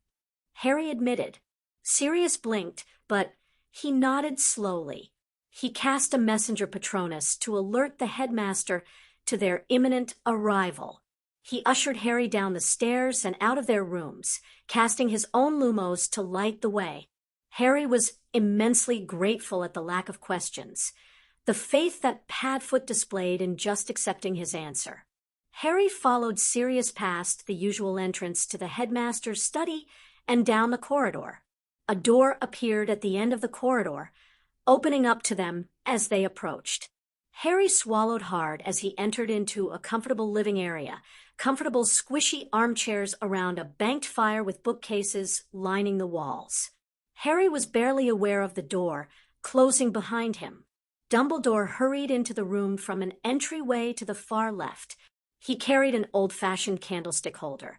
Speaker 1: Harry admitted. Sirius blinked, but he nodded slowly. He cast a messenger Patronus to alert the headmaster to their imminent arrival. He ushered Harry down the stairs and out of their rooms, casting his own Lumos to light the way. Harry was immensely grateful at the lack of questions, the faith that Padfoot displayed in just accepting his answer. Harry followed Sirius past the usual entrance to the headmaster's study and down the corridor. A door appeared at the end of the corridor, opening up to them as they approached. Harry swallowed hard as he entered into a comfortable living area, comfortable squishy armchairs around a banked fire with bookcases lining the walls. Harry was barely aware of the door closing behind him. Dumbledore hurried into the room from an entryway to the far left. He carried an old-fashioned candlestick holder,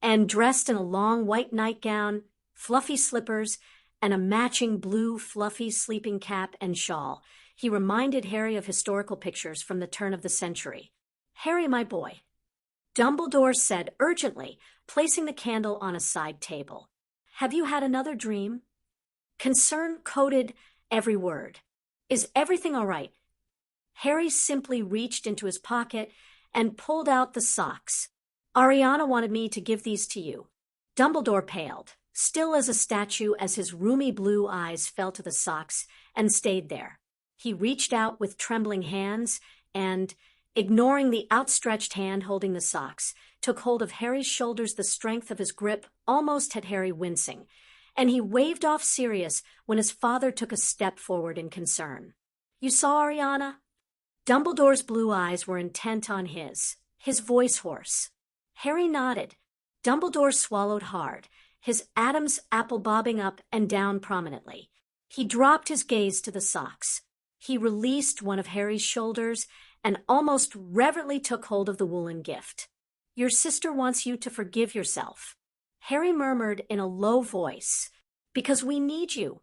Speaker 1: and dressed in a long white nightgown, fluffy slippers, and a matching blue fluffy sleeping cap and shawl, he reminded Harry of historical pictures from the turn of the century. "Harry, my boy," Dumbledore said urgently, placing the candle on a side table. "Have you had another dream?" Concern coded every word. "Is everything all right?" Harry simply reached into his pocket and pulled out the socks. "Ariana wanted me to give these to you." Dumbledore paled, still as a statue as his rheumy blue eyes fell to the socks and stayed there. He reached out with trembling hands and, ignoring the outstretched hand holding the socks, took hold of Harry's shoulders. The strength of his grip almost had Harry wincing, and he waved off Sirius when his father took a step forward in concern. "You saw Ariana?" Dumbledore's blue eyes were intent on his voice hoarse. Harry nodded. Dumbledore swallowed hard, his Adam's apple bobbing up and down prominently. He dropped his gaze to the socks. He released one of Harry's shoulders and almost reverently took hold of the woolen gift. "Your sister wants you to forgive yourself," Harry murmured in a low voice. "Because we need you."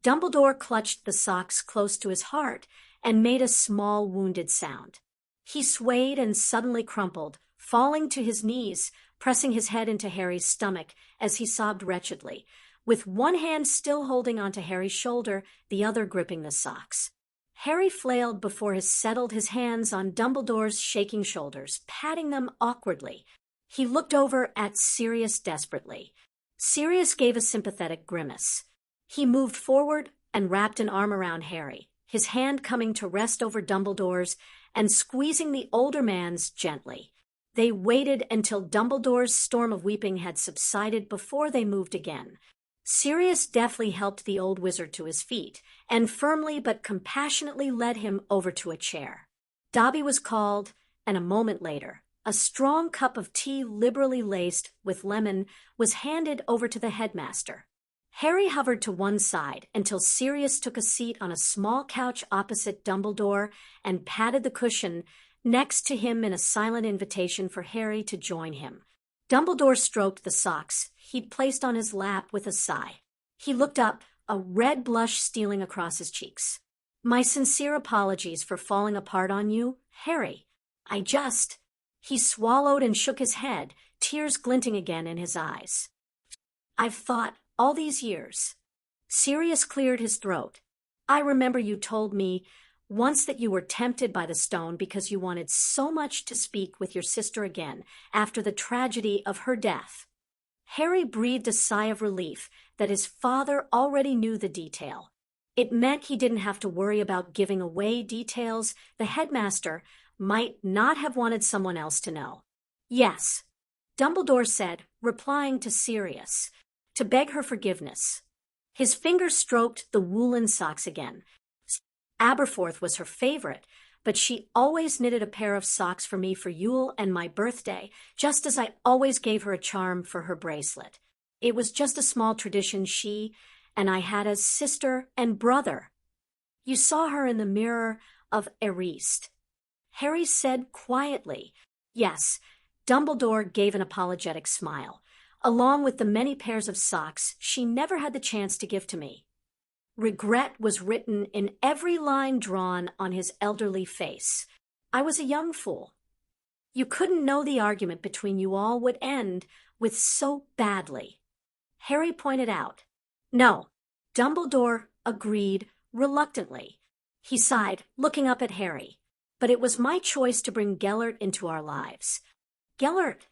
Speaker 1: Dumbledore clutched the socks close to his heart and made a small wounded sound. He swayed and suddenly crumpled, falling to his knees, pressing his head into Harry's stomach as he sobbed wretchedly, with one hand still holding onto Harry's shoulder, the other gripping the socks. Harry flailed before he settled his hands on Dumbledore's shaking shoulders, patting them awkwardly. He looked over at Sirius desperately. Sirius gave a sympathetic grimace. He moved forward and wrapped an arm around Harry, his hand coming to rest over Dumbledore's and squeezing the older man's gently. They waited until Dumbledore's storm of weeping had subsided before they moved again. Sirius deftly helped the old wizard to his feet and firmly but compassionately led him over to a chair. Dobby was called, and a moment later, a strong cup of tea liberally laced with lemon was handed over to the headmaster. Harry hovered to one side until Sirius took a seat on a small couch opposite Dumbledore and patted the cushion next to him in a silent invitation for Harry to join him. Dumbledore stroked the socks he'd placed on his lap with a sigh. He looked up, a red blush stealing across his cheeks. "My sincere apologies for falling apart on you, Harry. He swallowed and shook his head, tears glinting again in his eyes. "I've thought all these years." Sirius cleared his throat. "I remember you told me once that you were tempted by the stone because you wanted so much to speak with your sister again after the tragedy of her death." Harry breathed a sigh of relief that his father already knew the detail. It meant he didn't have to worry about giving away details the headmaster might not have wanted someone else to know. "Yes," Dumbledore said, replying to Sirius, "to beg her forgiveness." His fingers stroked the woolen socks again. Aberforth was her favorite, but she always knitted a pair of socks for me for Yule and my birthday, just as I always gave her a charm for her bracelet. It was just a small tradition she and I had as sister and brother. "You saw her in the mirror of Erist," Harry said quietly. "Yes," Dumbledore gave an apologetic smile, "along with the many pairs of socks she never had the chance to give to me." Regret was written in every line drawn on his elderly face. "I was a young fool. You couldn't know the argument between you all would end with so badly," Harry pointed out. "No," Dumbledore agreed reluctantly. He sighed, looking up at Harry. "But it was my choice to bring Gellert into our lives." "Gellert?"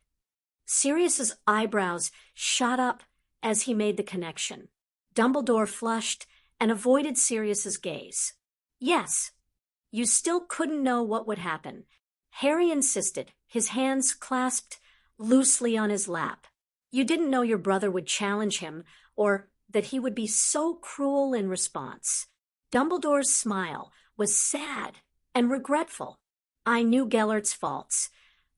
Speaker 1: Sirius's eyebrows shot up as he made the connection. Dumbledore flushed and avoided Sirius's gaze. "Yes. You still couldn't know what would happen," Harry insisted, his hands clasped loosely on his lap. "You didn't know your brother would challenge him, or that he would be so cruel in response." Dumbledore's smile was sad and regretful. I knew Gellert's faults.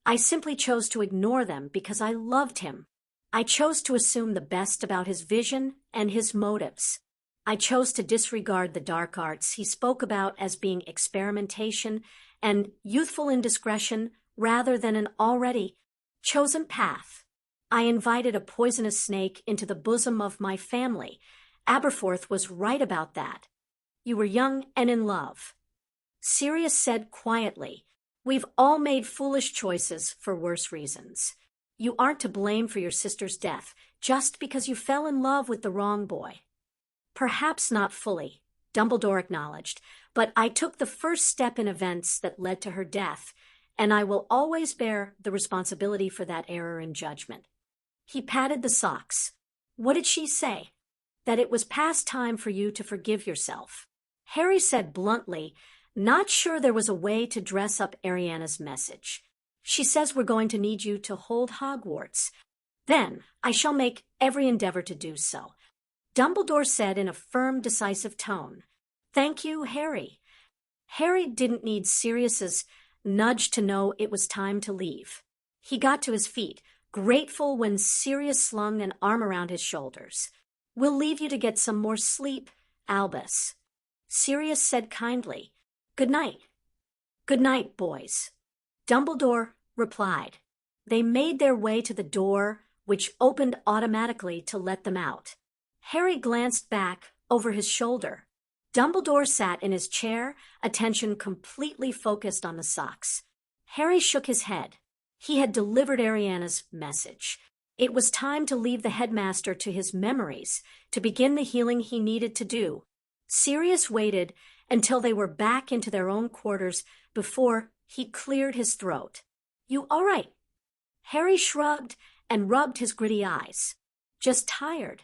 Speaker 1: I simply chose to ignore them because I loved him. I chose to assume the best about his vision and his motives. I chose to disregard the dark arts he spoke about as being experimentation and youthful indiscretion rather than an already chosen path. I invited a poisonous snake into the bosom of my family. Aberforth was right about that. You were young and in love. Sirius said quietly, "We've all made foolish choices for worse reasons. You aren't to blame for your sister's death just because you fell in love with the wrong boy." "Perhaps not fully," Dumbledore acknowledged, "but I took the first step in events that led to her death, and I will always bear the responsibility for that error in judgment." He patted the socks. "What did she say?" "That it was past time for you to forgive yourself." Harry said bluntly, not sure there was a way to dress up Ariana's message. "She says we're going to need you to hold Hogwarts. Then I shall make every endeavor to do so," Dumbledore said in a firm, decisive tone. "Thank you, Harry." Harry didn't need Sirius's nudge to know it was time to leave. He got to his feet, grateful when Sirius slung an arm around his shoulders. "We'll leave you to get some more sleep, Albus." Sirius said kindly, "Good night." "Good night, boys," Dumbledore replied. They made their way to the door, which opened automatically to let them out. Harry glanced back over his shoulder. Dumbledore sat in his chair, attention completely focused on the socks. Harry shook his head. He had delivered Ariana's message. It was time to leave the headmaster to his memories, to begin the healing he needed to do. Sirius waited until they were back into their own quarters before he cleared his throat. "You all right?" Harry shrugged and rubbed his gritty eyes. "Just tired.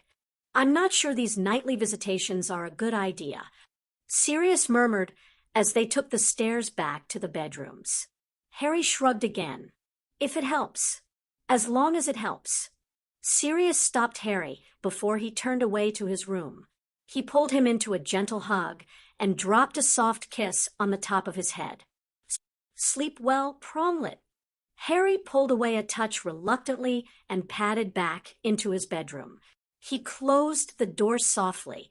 Speaker 1: I'm not sure these nightly visitations are a good idea," Sirius murmured as they took the stairs back to the bedrooms. Harry shrugged again. "If it helps. As long as it helps." Sirius stopped Harry before he turned away to his room. He pulled him into a gentle hug and dropped a soft kiss on the top of his head. "Sleep well, Pronglet." Harry pulled away a touch reluctantly and padded back into his bedroom. He closed the door softly,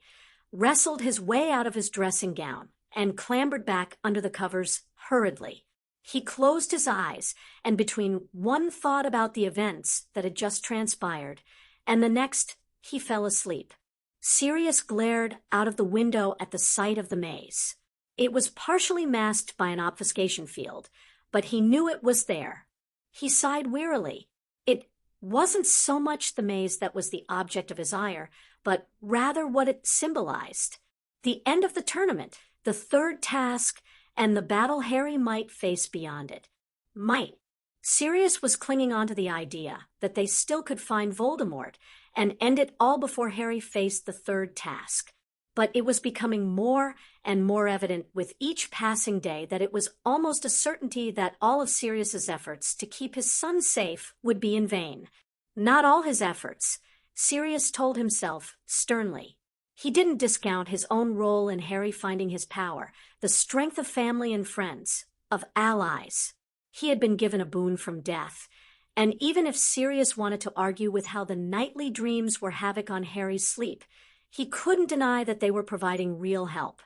Speaker 1: wrestled his way out of his dressing gown, and clambered back under the covers hurriedly. He closed his eyes, and between one thought about the events that had just transpired and the next, he fell asleep. Sirius glared out of the window at the sight of the maze. It was partially masked by an obfuscation field, but he knew it was there. He sighed wearily. It wasn't so much the maze that was the object of his ire, but rather what it symbolized. The end of the tournament, the third task, and the battle Harry might face beyond it. Might. Sirius was clinging on to the idea that they still could find Voldemort and end it all before Harry faced the third task. But it was becoming more and more evident with each passing day that it was almost a certainty that all of Sirius's efforts to keep his son safe would be in vain. Not all his efforts, Sirius told himself sternly. He didn't discount his own role in Harry finding his power, the strength of family and friends, of allies. He had been given a boon from death, and even if Sirius wanted to argue with how the nightly dreams were havoc on Harry's sleep, he couldn't deny that they were providing real help.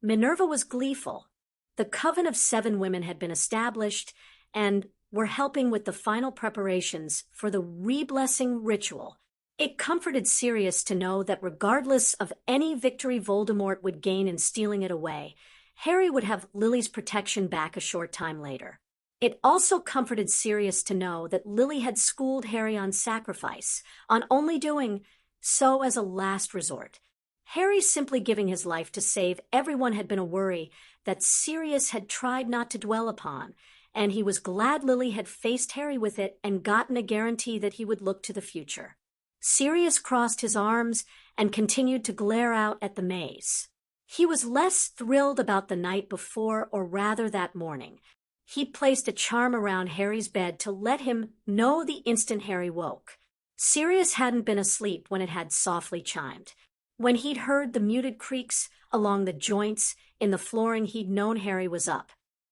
Speaker 1: Minerva was gleeful. The Coven of 7 Women had been established and were helping with the final preparations for the re-blessing ritual. It comforted Sirius to know that regardless of any victory Voldemort would gain in stealing it away, Harry would have Lily's protection back a short time later. It also comforted Sirius to know that Lily had schooled Harry on sacrifice, on only doing so as a last resort. Harry simply giving his life to save everyone had been a worry that Sirius had tried not to dwell upon, and he was glad Lily had faced Harry with it and gotten a guarantee that he would look to the future. Sirius crossed his arms and continued to glare out at the maze. He was less thrilled about the night before, or rather that morning. He'd placed a charm around Harry's bed to let him know the instant Harry woke. Sirius hadn't been asleep when it had softly chimed. When he'd heard the muted creaks along the joints in the flooring, he'd known Harry was up.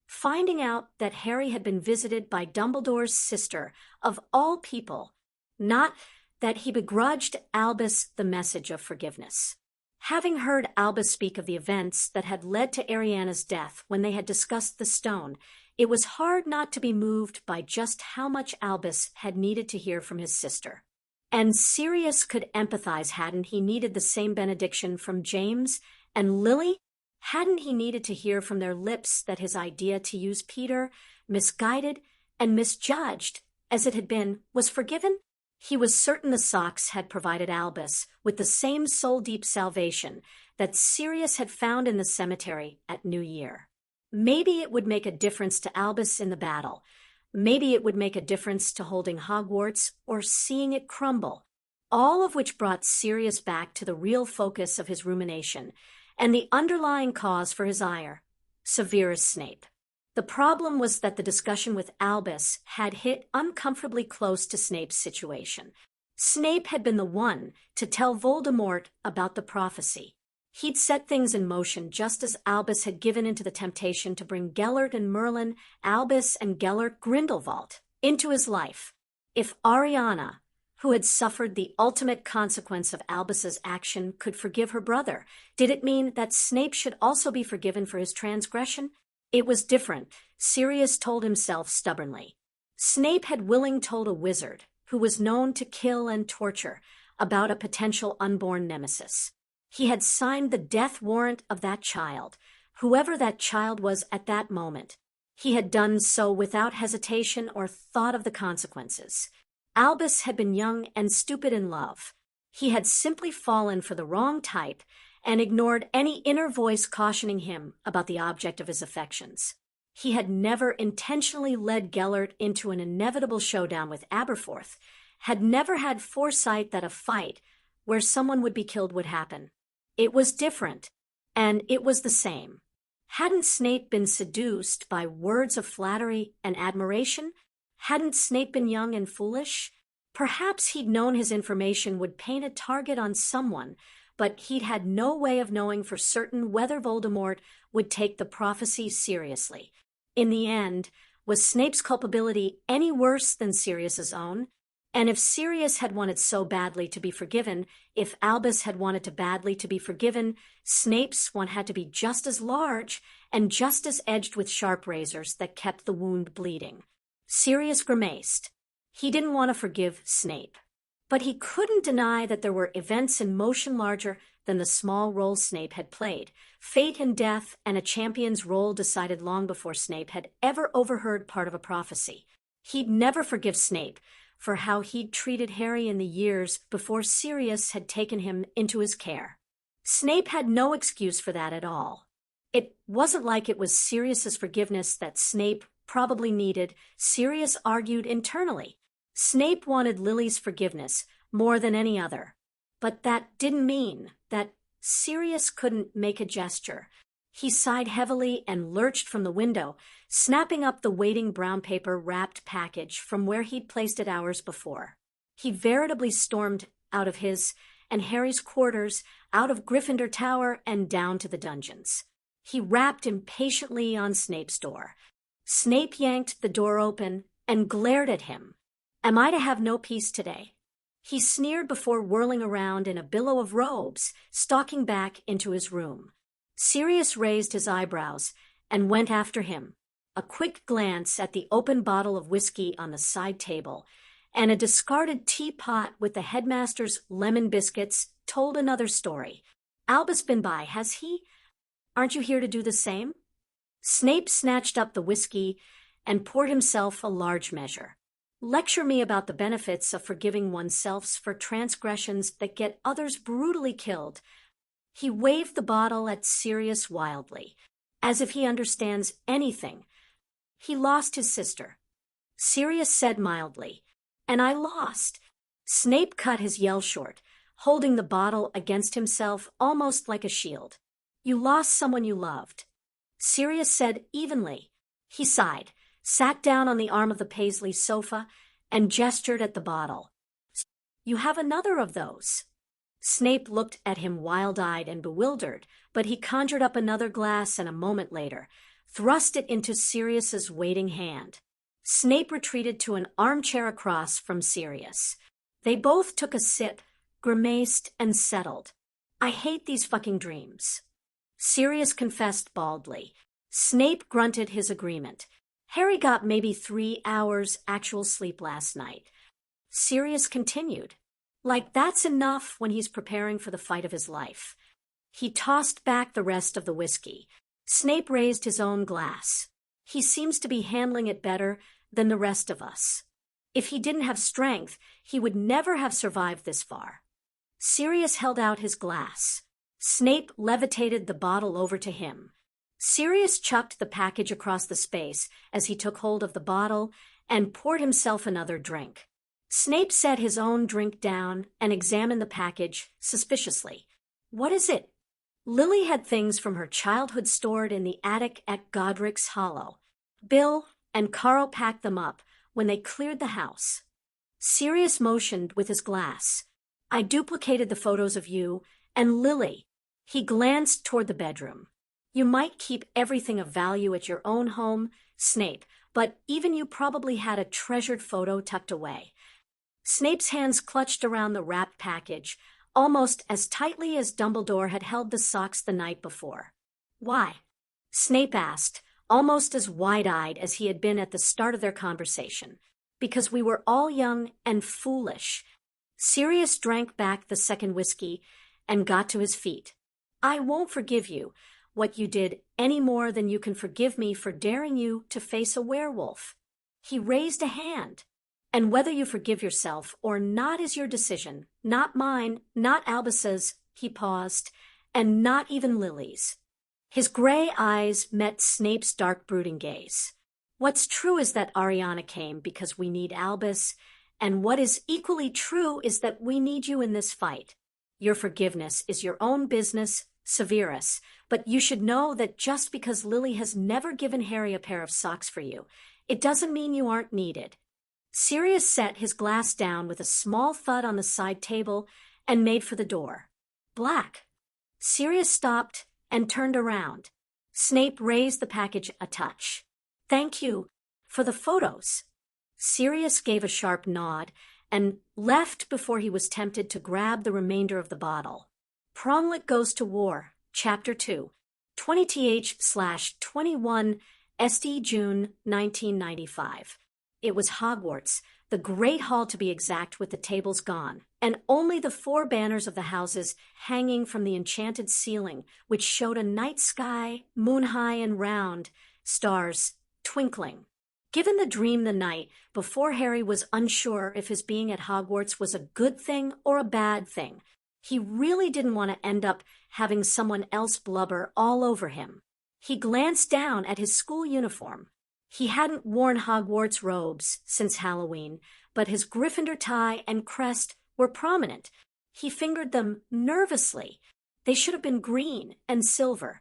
Speaker 1: Finding out that Harry had been visited by Dumbledore's sister, of all people, not that he begrudged Albus the message of forgiveness. Having heard Albus speak of the events that had led to Ariana's death when they had discussed the stone, it was hard not to be moved by just how much Albus had needed to hear from his sister. And Sirius could empathize, hadn't he needed the same benediction from James and Lily? Hadn't he needed to hear from their lips that his idea to use Peter, misguided and misjudged as it had been, was forgiven? He was certain the socks had provided Albus with the same soul-deep salvation that Sirius had found in the cemetery at New Year. Maybe it would make a difference to Albus in the battle. Maybe it would make a difference to holding Hogwarts or seeing it crumble, all of which brought Sirius back to the real focus of his rumination and the underlying cause for his ire, Severus Snape. The problem was that the discussion with Albus had hit uncomfortably close to Snape's situation. Snape had been the one to tell Voldemort about the prophecy. He'd set things in motion just as Albus had given into the temptation to bring Gellert and Merlin, Albus and Gellert Grindelwald, into his life. If Ariana, who had suffered the ultimate consequence of Albus's action, could forgive her brother, did it mean that Snape should also be forgiven for his transgression? It was different, Sirius told himself stubbornly. Snape had willingly told a wizard, who was known to kill and torture, about a potential unborn nemesis. He had signed the death warrant of that child, whoever that child was at that moment. He had done so without hesitation or thought of the consequences. Albus had been young and stupid in love. He had simply fallen for the wrong type and ignored any inner voice cautioning him about the object of his affections. He had never intentionally led Gellert into an inevitable showdown with Aberforth, had never had foresight that a fight where someone would be killed would happen. It was different, and it was the same. Hadn't Snape been seduced by words of flattery and admiration? Hadn't Snape been young and foolish? Perhaps he'd known his information would paint a target on someone, but he'd had no way of knowing for certain whether Voldemort would take the prophecy seriously. In the end, was Snape's culpability any worse than Sirius's own? And if Sirius had wanted so badly to be forgiven, if Albus had wanted to badly to be forgiven, Snape's one had to be just as large and just as edged with sharp razors that kept the wound bleeding. Sirius grimaced. He didn't want to forgive Snape. But he couldn't deny that there were events in motion larger than the small role Snape had played. Fate and death and a champion's role decided long before Snape had ever overheard part of a prophecy. He'd never forgive Snape for how he'd treated Harry in the years before Sirius had taken him into his care. Snape had no excuse for that at all. It wasn't like it was Sirius's forgiveness that Snape probably needed, Sirius argued internally. Snape wanted Lily's forgiveness more than any other. But that didn't mean that Sirius couldn't make a gesture. He sighed heavily and lurched from the window, snapping up the waiting brown paper-wrapped package from where he'd placed it hours before. He veritably stormed out of his and Harry's quarters, out of Gryffindor Tower, and down to the dungeons. He rapped impatiently on Snape's door. Snape yanked the door open and glared at him. "Am I to have no peace today?" He sneered before whirling around in a billow of robes, stalking back into his room. Sirius raised his eyebrows and went after him. A quick glance at the open bottle of whiskey on the side table and a discarded teapot with the headmaster's lemon biscuits told another story. "Albus been by, has he? Aren't you here to do the same?" Snape snatched up the whiskey and poured himself a large measure. "Lecture me about the benefits of forgiving oneself for transgressions that get others brutally killed." He waved the bottle at Sirius wildly, as if he understands anything. "He lost his sister," Sirius said mildly. "And I lost." Snape cut his yell short, holding the bottle against himself almost like a shield. "You lost someone you loved," Sirius said evenly. He sighed, sat down on the arm of the Paisley sofa, and gestured at the bottle. "You have another of those." Snape looked at him wild-eyed and bewildered, but he conjured up another glass, and a moment later, thrust it into Sirius's waiting hand. Snape retreated to an armchair across from Sirius. They both took a sip, grimaced, and settled. I hate these fucking dreams. Sirius confessed baldly. Snape grunted his agreement. Harry got maybe 3 hours actual sleep last night. Sirius continued. Like that's enough when he's preparing for the fight of his life. He tossed back the rest of the whiskey. Snape raised his own glass. He seems to be handling it better than the rest of us. If he didn't have strength, he would never have survived this far. Sirius held out his glass. Snape levitated the bottle over to him. Sirius chucked the package across the space as he took hold of the bottle and poured himself another drink. Snape set his own drink down and examined the package suspiciously. What is it? Lily had things from her childhood stored in the attic at Godric's Hollow. Bill and Carl packed them up when they cleared the house. Sirius motioned with his glass. I duplicated the photos of you and Lily. He glanced toward the bedroom. You might keep everything of value at your own home, Snape, but even you probably had a treasured photo tucked away. Snape's hands clutched around the wrapped package, almost as tightly as Dumbledore had held the socks the night before. Why? Snape asked, almost as wide-eyed as he had been at the start of their conversation. Because we were all young and foolish. Sirius drank back the second whiskey and got to his feet. I won't forgive you what you did any more than you can forgive me for daring you to face a werewolf. He raised a hand. And whether you forgive yourself or not is your decision, not mine, not Albus's, he paused, and not even Lily's. His gray eyes met Snape's dark brooding gaze. What's true is that Ariana came because we need Albus, and what is equally true is that we need you in this fight. Your forgiveness is your own business, Severus, but you should know that just because Lily has never given Harry a pair of socks for you, it doesn't mean you aren't needed. Sirius set his glass down with a small thud on the side table and made for the door. Black. Sirius stopped and turned around. Snape raised the package a touch. Thank you for the photos. Sirius gave a sharp nod and left before he was tempted to grab the remainder of the bottle. Pronglet Goes to War, Chapter 2, 20th/21 SD June 1995. It was Hogwarts, the Great Hall to be exact, with the tables gone, and only the 4 banners of the houses hanging from the enchanted ceiling, which showed a night sky, moon-high and round, stars twinkling. Given the dream the night before, Harry was unsure if his being at Hogwarts was a good thing or a bad thing. He really didn't want to end up having someone else blubber all over him. He glanced down at his school uniform. He hadn't worn Hogwarts robes since Halloween, but his Gryffindor tie and crest were prominent. He fingered them nervously. They should have been green and silver.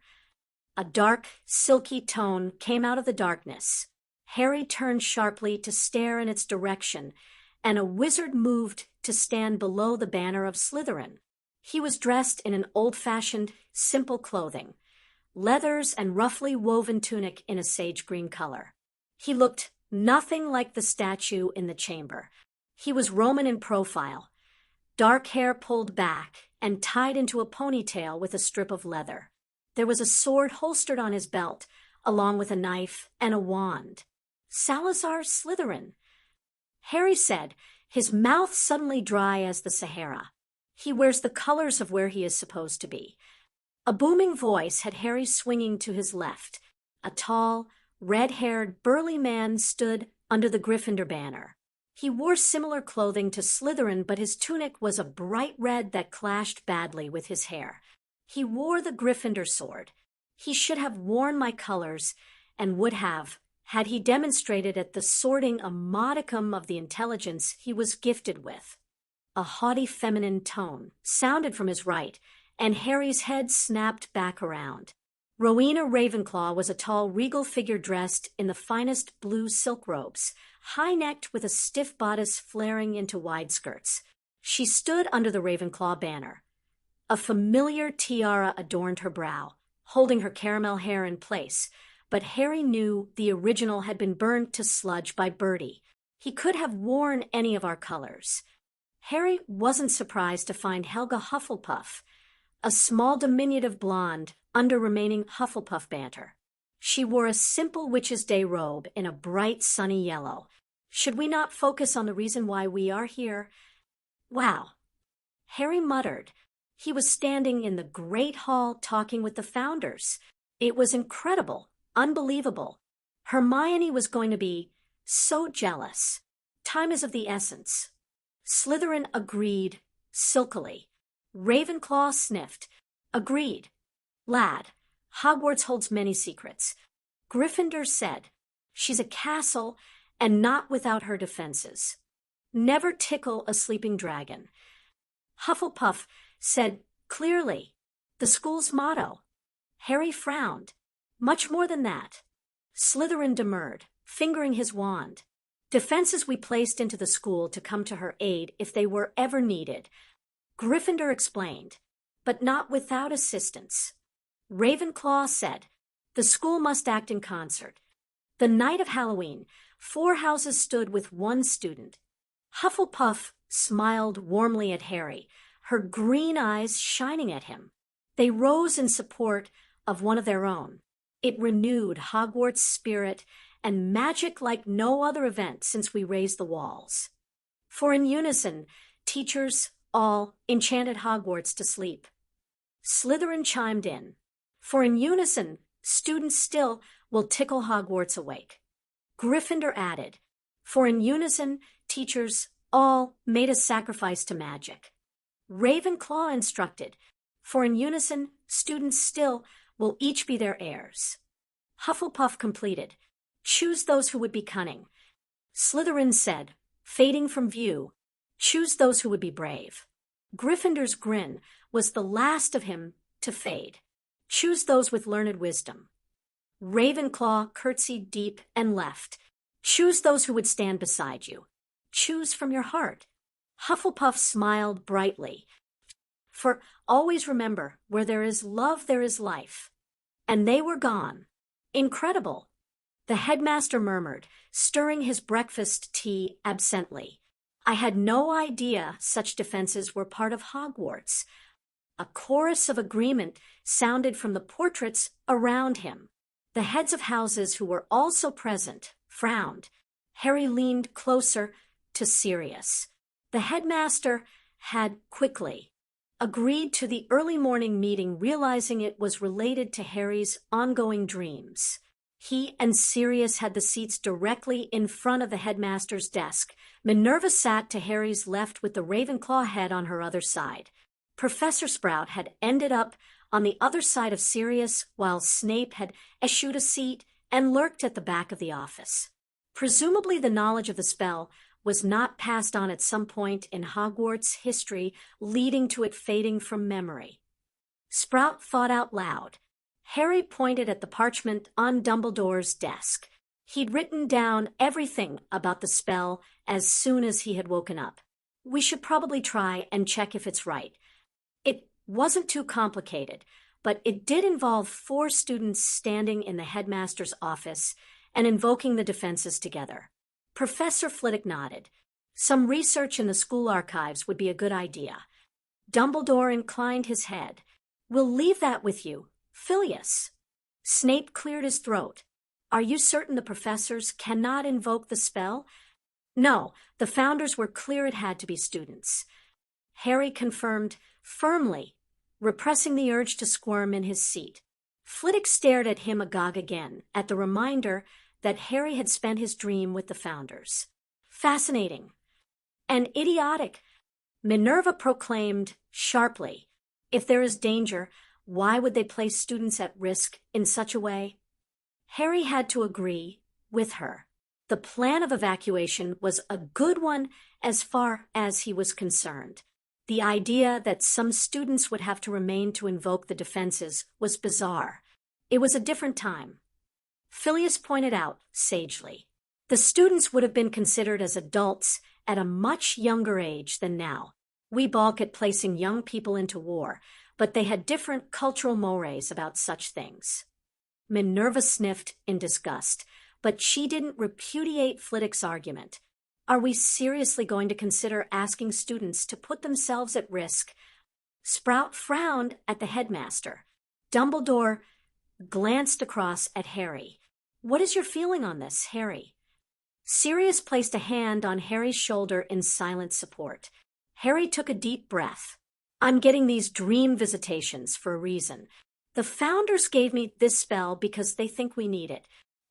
Speaker 1: A dark, silky tone came out of the darkness. Harry turned sharply to stare in its direction, and a wizard moved to stand below the banner of Slytherin. He was dressed in an old-fashioned, simple clothing, leathers and roughly woven tunic in a sage green color. He looked nothing like the statue in the chamber. He was Roman in profile, dark hair pulled back and tied into a ponytail with a strip of leather. There was a sword holstered on his belt, along with a knife and a wand. Salazar Slytherin, Harry said, his mouth suddenly dry as the Sahara. He wears the colors of where he is supposed to be. A booming voice had Harry swinging to his left. A tall, red-haired, burly man stood under the Gryffindor banner. He wore similar clothing to Slytherin, but his tunic was a bright red that clashed badly with his hair. He wore the Gryffindor sword. He should have worn my colors, and would have, had he demonstrated at the sorting a modicum of the intelligence he was gifted with. A haughty feminine tone sounded from his right, and Harry's head snapped back around. Rowena Ravenclaw was a tall, regal figure dressed in the finest blue silk robes, high-necked with a stiff bodice flaring into wide skirts. She stood under the Ravenclaw banner. A familiar tiara adorned her brow, holding her caramel hair in place, but Harry knew the original had been burned to sludge by Barty. He could have worn any of our colors. Harry wasn't surprised to find Helga Hufflepuff, a small diminutive blonde, under remaining Hufflepuff banter. She wore a simple Witch's Day robe in a bright sunny yellow. Should we not focus on the reason why we are here? Wow, Harry muttered. He was standing in the Great Hall talking with the founders. It was incredible, unbelievable. Hermione was going to be so jealous. Time is of the essence. Slytherin agreed, silkily. Ravenclaw sniffed. Agreed. Lad, Hogwarts holds many secrets. Gryffindor said, she's a castle and not without her defenses. Never tickle a sleeping dragon. Hufflepuff said clearly, the school's motto. Harry frowned. Much more than that. Slytherin demurred, fingering his wand. Defenses we placed into the school to come to her aid if they were ever needed. Gryffindor explained, but not without assistance. Ravenclaw said, the school must act in concert. The night of Halloween, 4 houses stood with 1 student. Hufflepuff smiled warmly at Harry, her green eyes shining at him. They rose in support of one of their own. It renewed Hogwarts' spirit and magic like no other event since we raised the walls. For in unison, teachers all enchanted Hogwarts to sleep. Slytherin chimed in. For in unison, students still will tickle Hogwarts awake. Gryffindor added. For in unison, teachers all made a sacrifice to magic. Ravenclaw instructed. For in unison, students still will each be their heirs. Hufflepuff completed. Choose those who would be cunning. Slytherin said, fading from view, choose those who would be brave. Gryffindor's grin was the last of him to fade. Choose those with learned wisdom. Ravenclaw curtsied deep and left. Choose those who would stand beside you. Choose from your heart. Hufflepuff smiled brightly. For always remember, where there is love, there is life. And they were gone. Incredible. The headmaster murmured, stirring his breakfast tea absently. I had no idea such defenses were part of Hogwarts. A chorus of agreement sounded from the portraits around him. The heads of houses who were also present frowned. Harry leaned closer to Sirius. The headmaster had quickly agreed to the early morning meeting, realizing it was related to Harry's ongoing dreams. He and Sirius had the seats directly in front of the headmaster's desk. Minerva sat to Harry's left with the Ravenclaw head on her other side. Professor Sprout had ended up on the other side of Sirius, while Snape had eschewed a seat and lurked at the back of the office. Presumably the knowledge of the spell was not passed on at some point in Hogwarts history, leading to it fading from memory. Sprout thought out loud. Harry pointed at the parchment on Dumbledore's desk. He'd written down everything about the spell as soon as he had woken up. We should probably try and check if it's right. It wasn't too complicated, but it did involve 4 students standing in the headmaster's office and invoking the defenses together. Professor Flitwick nodded. Some research in the school archives would be a good idea. Dumbledore inclined his head. We'll leave that with you, Filius. Snape cleared his throat. Are you certain the professors cannot invoke the spell? No, the founders were clear it had to be students. Harry confirmed firmly, repressing the urge to squirm in his seat. Flitwick stared at him agog again, at the reminder that Harry had spent his dream with the founders. Fascinating. And idiotic. Minerva proclaimed sharply, if there is danger, why would they place students at risk in such a way? Harry had to agree with her. The plan of evacuation was a good one as far as he was concerned. The idea that some students would have to remain to invoke the defenses was bizarre. It was a different time. Filius pointed out sagely. The students would have been considered as adults at a much younger age than now. We balk at placing young people into war, but they had different cultural mores about such things. Minerva sniffed in disgust, but she didn't repudiate Flitwick's argument. Are we seriously going to consider asking students to put themselves at risk? Sprout frowned at the headmaster. Dumbledore glanced across at Harry. What is your feeling on this, Harry? Sirius placed a hand on Harry's shoulder in silent support. Harry took a deep breath. I'm getting these dream visitations for a reason. The Founders gave me this spell because they think we need it.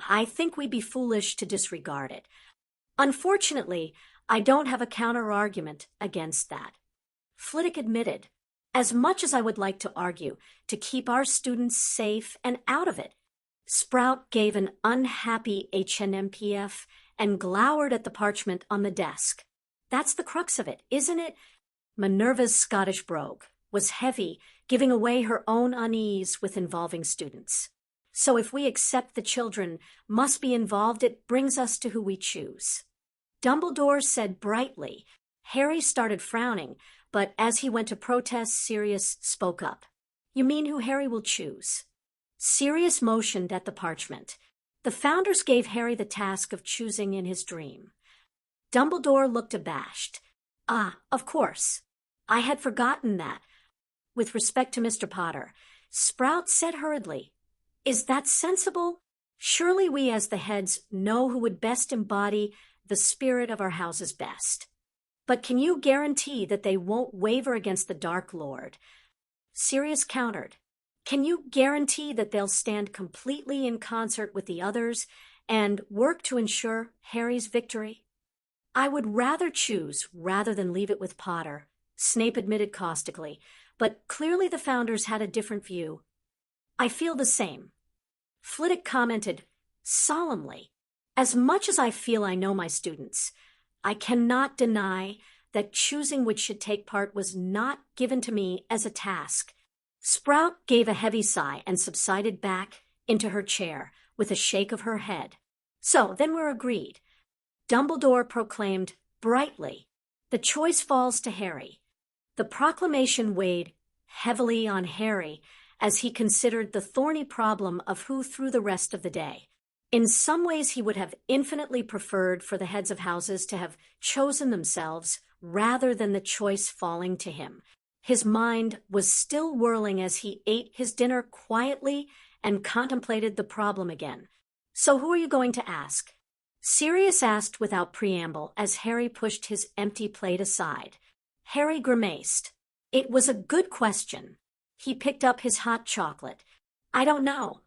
Speaker 1: I think we'd be foolish to disregard it. Unfortunately, I don't have a counter-argument against that. Flitwick admitted, as much as I would like to argue to keep our students safe and out of it. Sprout gave an unhappy HNMPF and glowered at the parchment on the desk. That's the crux of it, isn't it? Minerva's Scottish brogue was heavy, giving away her own unease with involving students. So if we accept the children must be involved, it brings us to who we choose. Dumbledore said brightly. Harry started frowning, but as he went to protest, Sirius spoke up. You mean who Harry will choose? Sirius motioned at the parchment. The Founders gave Harry the task of choosing in his dream. Dumbledore looked abashed. Ah, of course. I had forgotten that. With respect to Mr. Potter, Sprout said hurriedly, is that sensible? Surely we as the heads know who would best embody the spirit of our houses best. But can you guarantee that they won't waver against the Dark Lord? Sirius countered. Can you guarantee that they'll stand completely in concert with the others and work to ensure Harry's victory? I would rather choose rather than leave it with Potter, Snape admitted caustically, but clearly the Founders had a different view. I feel the same. Flitwick commented solemnly. As much as I feel I know my students, I cannot deny that choosing which should take part was not given to me as a task. Sprout gave a heavy sigh and subsided back into her chair with a shake of her head. So, then we're agreed. Dumbledore proclaimed brightly, the choice falls to Harry. The proclamation weighed heavily on Harry as he considered the thorny problem of who threw the rest of the day. In some ways he would have infinitely preferred for the heads of houses to have chosen themselves rather than the choice falling to him. His mind was still whirling as he ate his dinner quietly and contemplated the problem again. So who are you going to ask? Sirius asked without preamble as Harry pushed his empty plate aside. Harry grimaced. It was a good question. He picked up his hot chocolate. I don't know.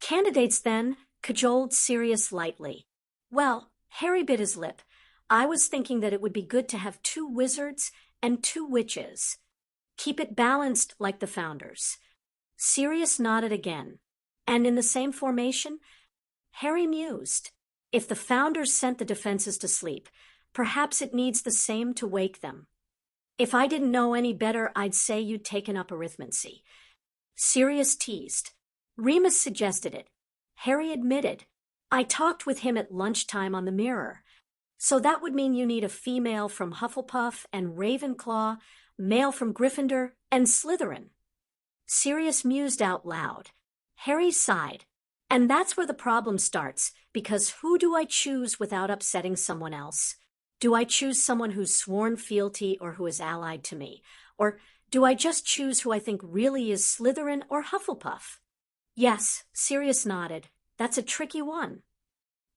Speaker 1: Candidates, then, cajoled Sirius lightly. Well, Harry bit his lip. I was thinking that it would be good to have 2 wizards and 2 witches. Keep it balanced like the Founders. Sirius nodded again. And in the same formation? Harry mused. If the Founders sent the defenses to sleep, perhaps it needs the same to wake them. If I didn't know any better, I'd say you'd taken up arithmancy. Sirius teased. Remus suggested it. Harry admitted. I talked with him at lunchtime on the Mirror. So that would mean you need a female from Hufflepuff and Ravenclaw, male from Gryffindor and Slytherin. Sirius mused out loud. Harry sighed. And that's where the problem starts, because who do I choose without upsetting someone else? Do I choose someone who's sworn fealty or who is allied to me? Or do I just choose who I think really is Slytherin or Hufflepuff? Yes, Sirius nodded. That's a tricky one.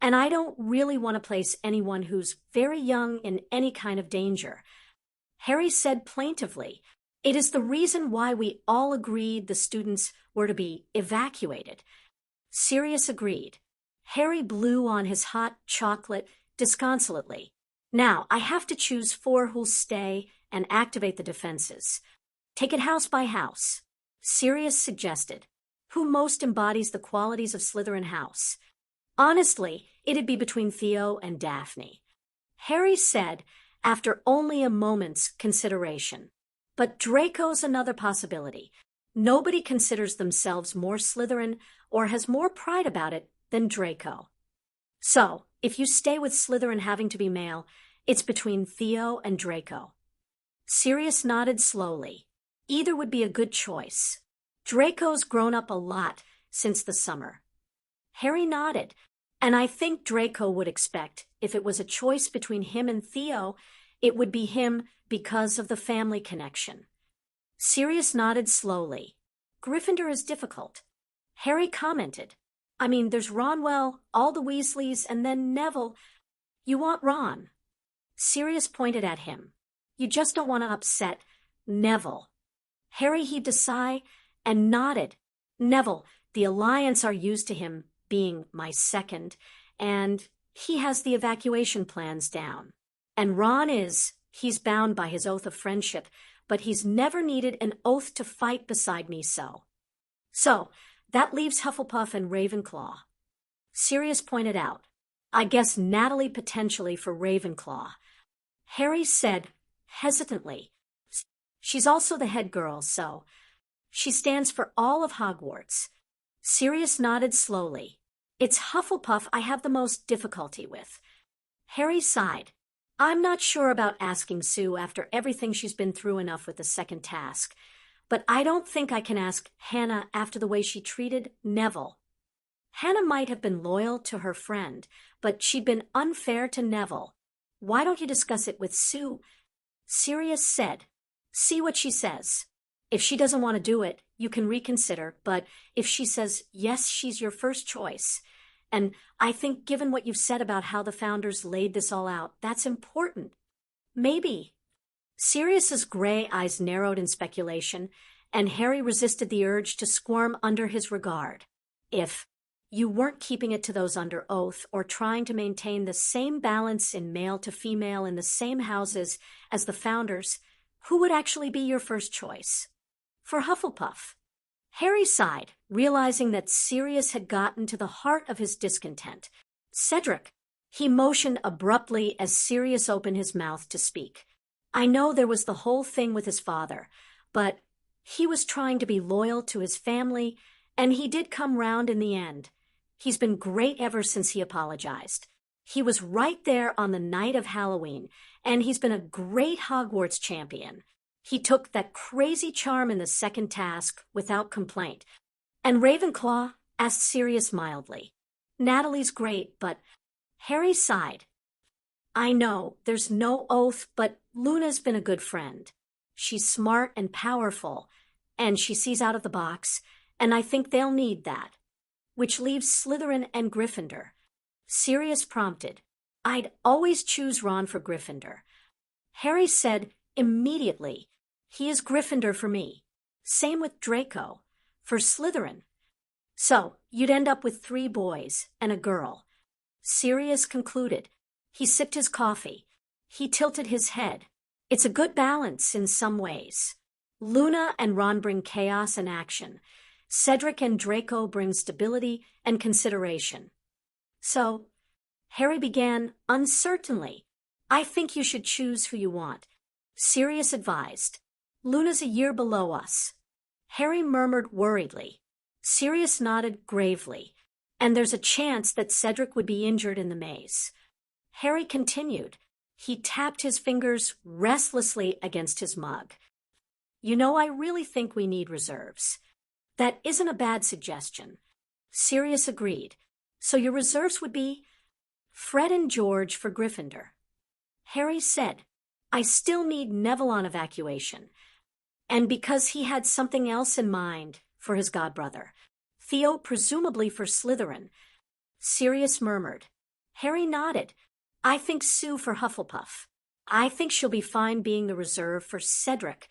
Speaker 1: And I don't really want to place anyone who's very young in any kind of danger. Harry said plaintively, it is the reason why we all agreed the students were to be evacuated. Sirius agreed. Harry blew on his hot chocolate disconsolately. Now, I have to choose 4 who'll stay and activate the defenses. Take it house by house. Sirius suggested. Who most embodies the qualities of Slytherin House? Honestly, it'd be between Theo and Daphne. Harry said, after only a moment's consideration. But Draco's another possibility. Nobody considers themselves more Slytherin or has more pride about it than Draco. So, if you stay with Slytherin having to be male, it's between Theo and Draco. Sirius nodded slowly. Either would be a good choice. Draco's grown up a lot since the summer. Harry nodded, and I think Draco would expect if it was a choice between him and Theo, it would be him because of the family connection. Sirius nodded slowly. Gryffindor is difficult. Harry commented, I mean, there's Ronwell, all the Weasleys, and then Neville. You want Ron. Sirius pointed at him. You just don't want to upset Neville. Harry heaved a sigh and nodded. Neville, the Alliance are used to him being my second, and he has the evacuation plans down. And Ron he's bound by his oath of friendship, but he's never needed an oath to fight beside me so. So, that leaves Hufflepuff and Ravenclaw. Sirius pointed out, I guess Natalie potentially for Ravenclaw. Harry said, hesitantly, she's also the head girl, so she stands for all of Hogwarts. Sirius nodded slowly. It's Hufflepuff I have the most difficulty with. Harry sighed. I'm not sure about asking Sue after everything she's been through enough with the second task, but I don't think I can ask Hannah after the way she treated Neville. Hannah might have been loyal to her friend, but she'd been unfair to Neville. Why don't you discuss it with Sue? Sirius said, see what she says. If she doesn't want to do it, you can reconsider, but if she says yes, she's your first choice. And I think given what you've said about how the founders laid this all out, that's important. Maybe. Sirius's gray eyes narrowed in speculation, and Harry resisted the urge to squirm under his regard. If you weren't keeping it to those under oath or trying to maintain the same balance in male to female in the same houses as the founders, who would actually be your first choice? For Hufflepuff. Harry sighed, realizing that Sirius had gotten to the heart of his discontent. Cedric. He motioned abruptly as Sirius opened his mouth to speak. I know there was the whole thing with his father, but he was trying to be loyal to his family, and he did come round in the end. He's been great ever since he apologized. He was right there on the night of Halloween, and he's been a great Hogwarts champion. He took that crazy charm in the second task without complaint. And Ravenclaw? Asked Sirius mildly. Natalie's great, but Harry sighed. I know, there's no oath, but Luna's been a good friend. She's smart and powerful, and she sees out of the box, and I think they'll need that. Which leaves Slytherin and Gryffindor. Sirius prompted. I'd always choose Ron for Gryffindor. Harry said immediately, he is Gryffindor for me. Same with Draco. For Slytherin. So, you'd end up with 3 boys and a girl. Sirius concluded. He sipped his coffee. He tilted his head. It's a good balance in some ways. Luna and Ron bring chaos and action. Cedric and Draco bring stability and consideration. So, Harry began uncertainly. I think you should choose who you want. Sirius advised. Luna's a year below us. Harry murmured worriedly. Sirius nodded gravely. And there's a chance that Cedric would be injured in the maze. Harry continued. He tapped his fingers restlessly against his mug. You know, I really think we need reserves. That isn't a bad suggestion. Sirius agreed. So your reserves would be Fred and George for Gryffindor. Harry said, I still need Neville on evacuation. And because he had something else in mind for his godbrother. Theo presumably for Slytherin. Sirius murmured. Harry nodded. I think Sue for Hufflepuff. I think she'll be fine being the reserve for Cedric.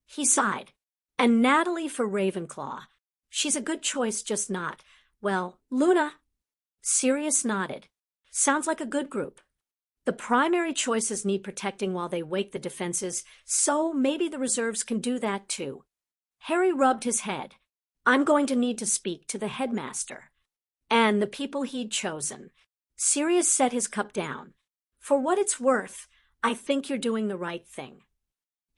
Speaker 1: He sighed. And Natalie for Ravenclaw. She's a good choice, just not. Well, Luna. Sirius nodded. Sounds like a good group. The primary choices need protecting while they wake the defenses, so maybe the reserves can do that too. Harry rubbed his head. I'm going to need to speak to the headmaster. And the people he'd chosen. Sirius set his cup down. For what it's worth, I think you're doing the right thing.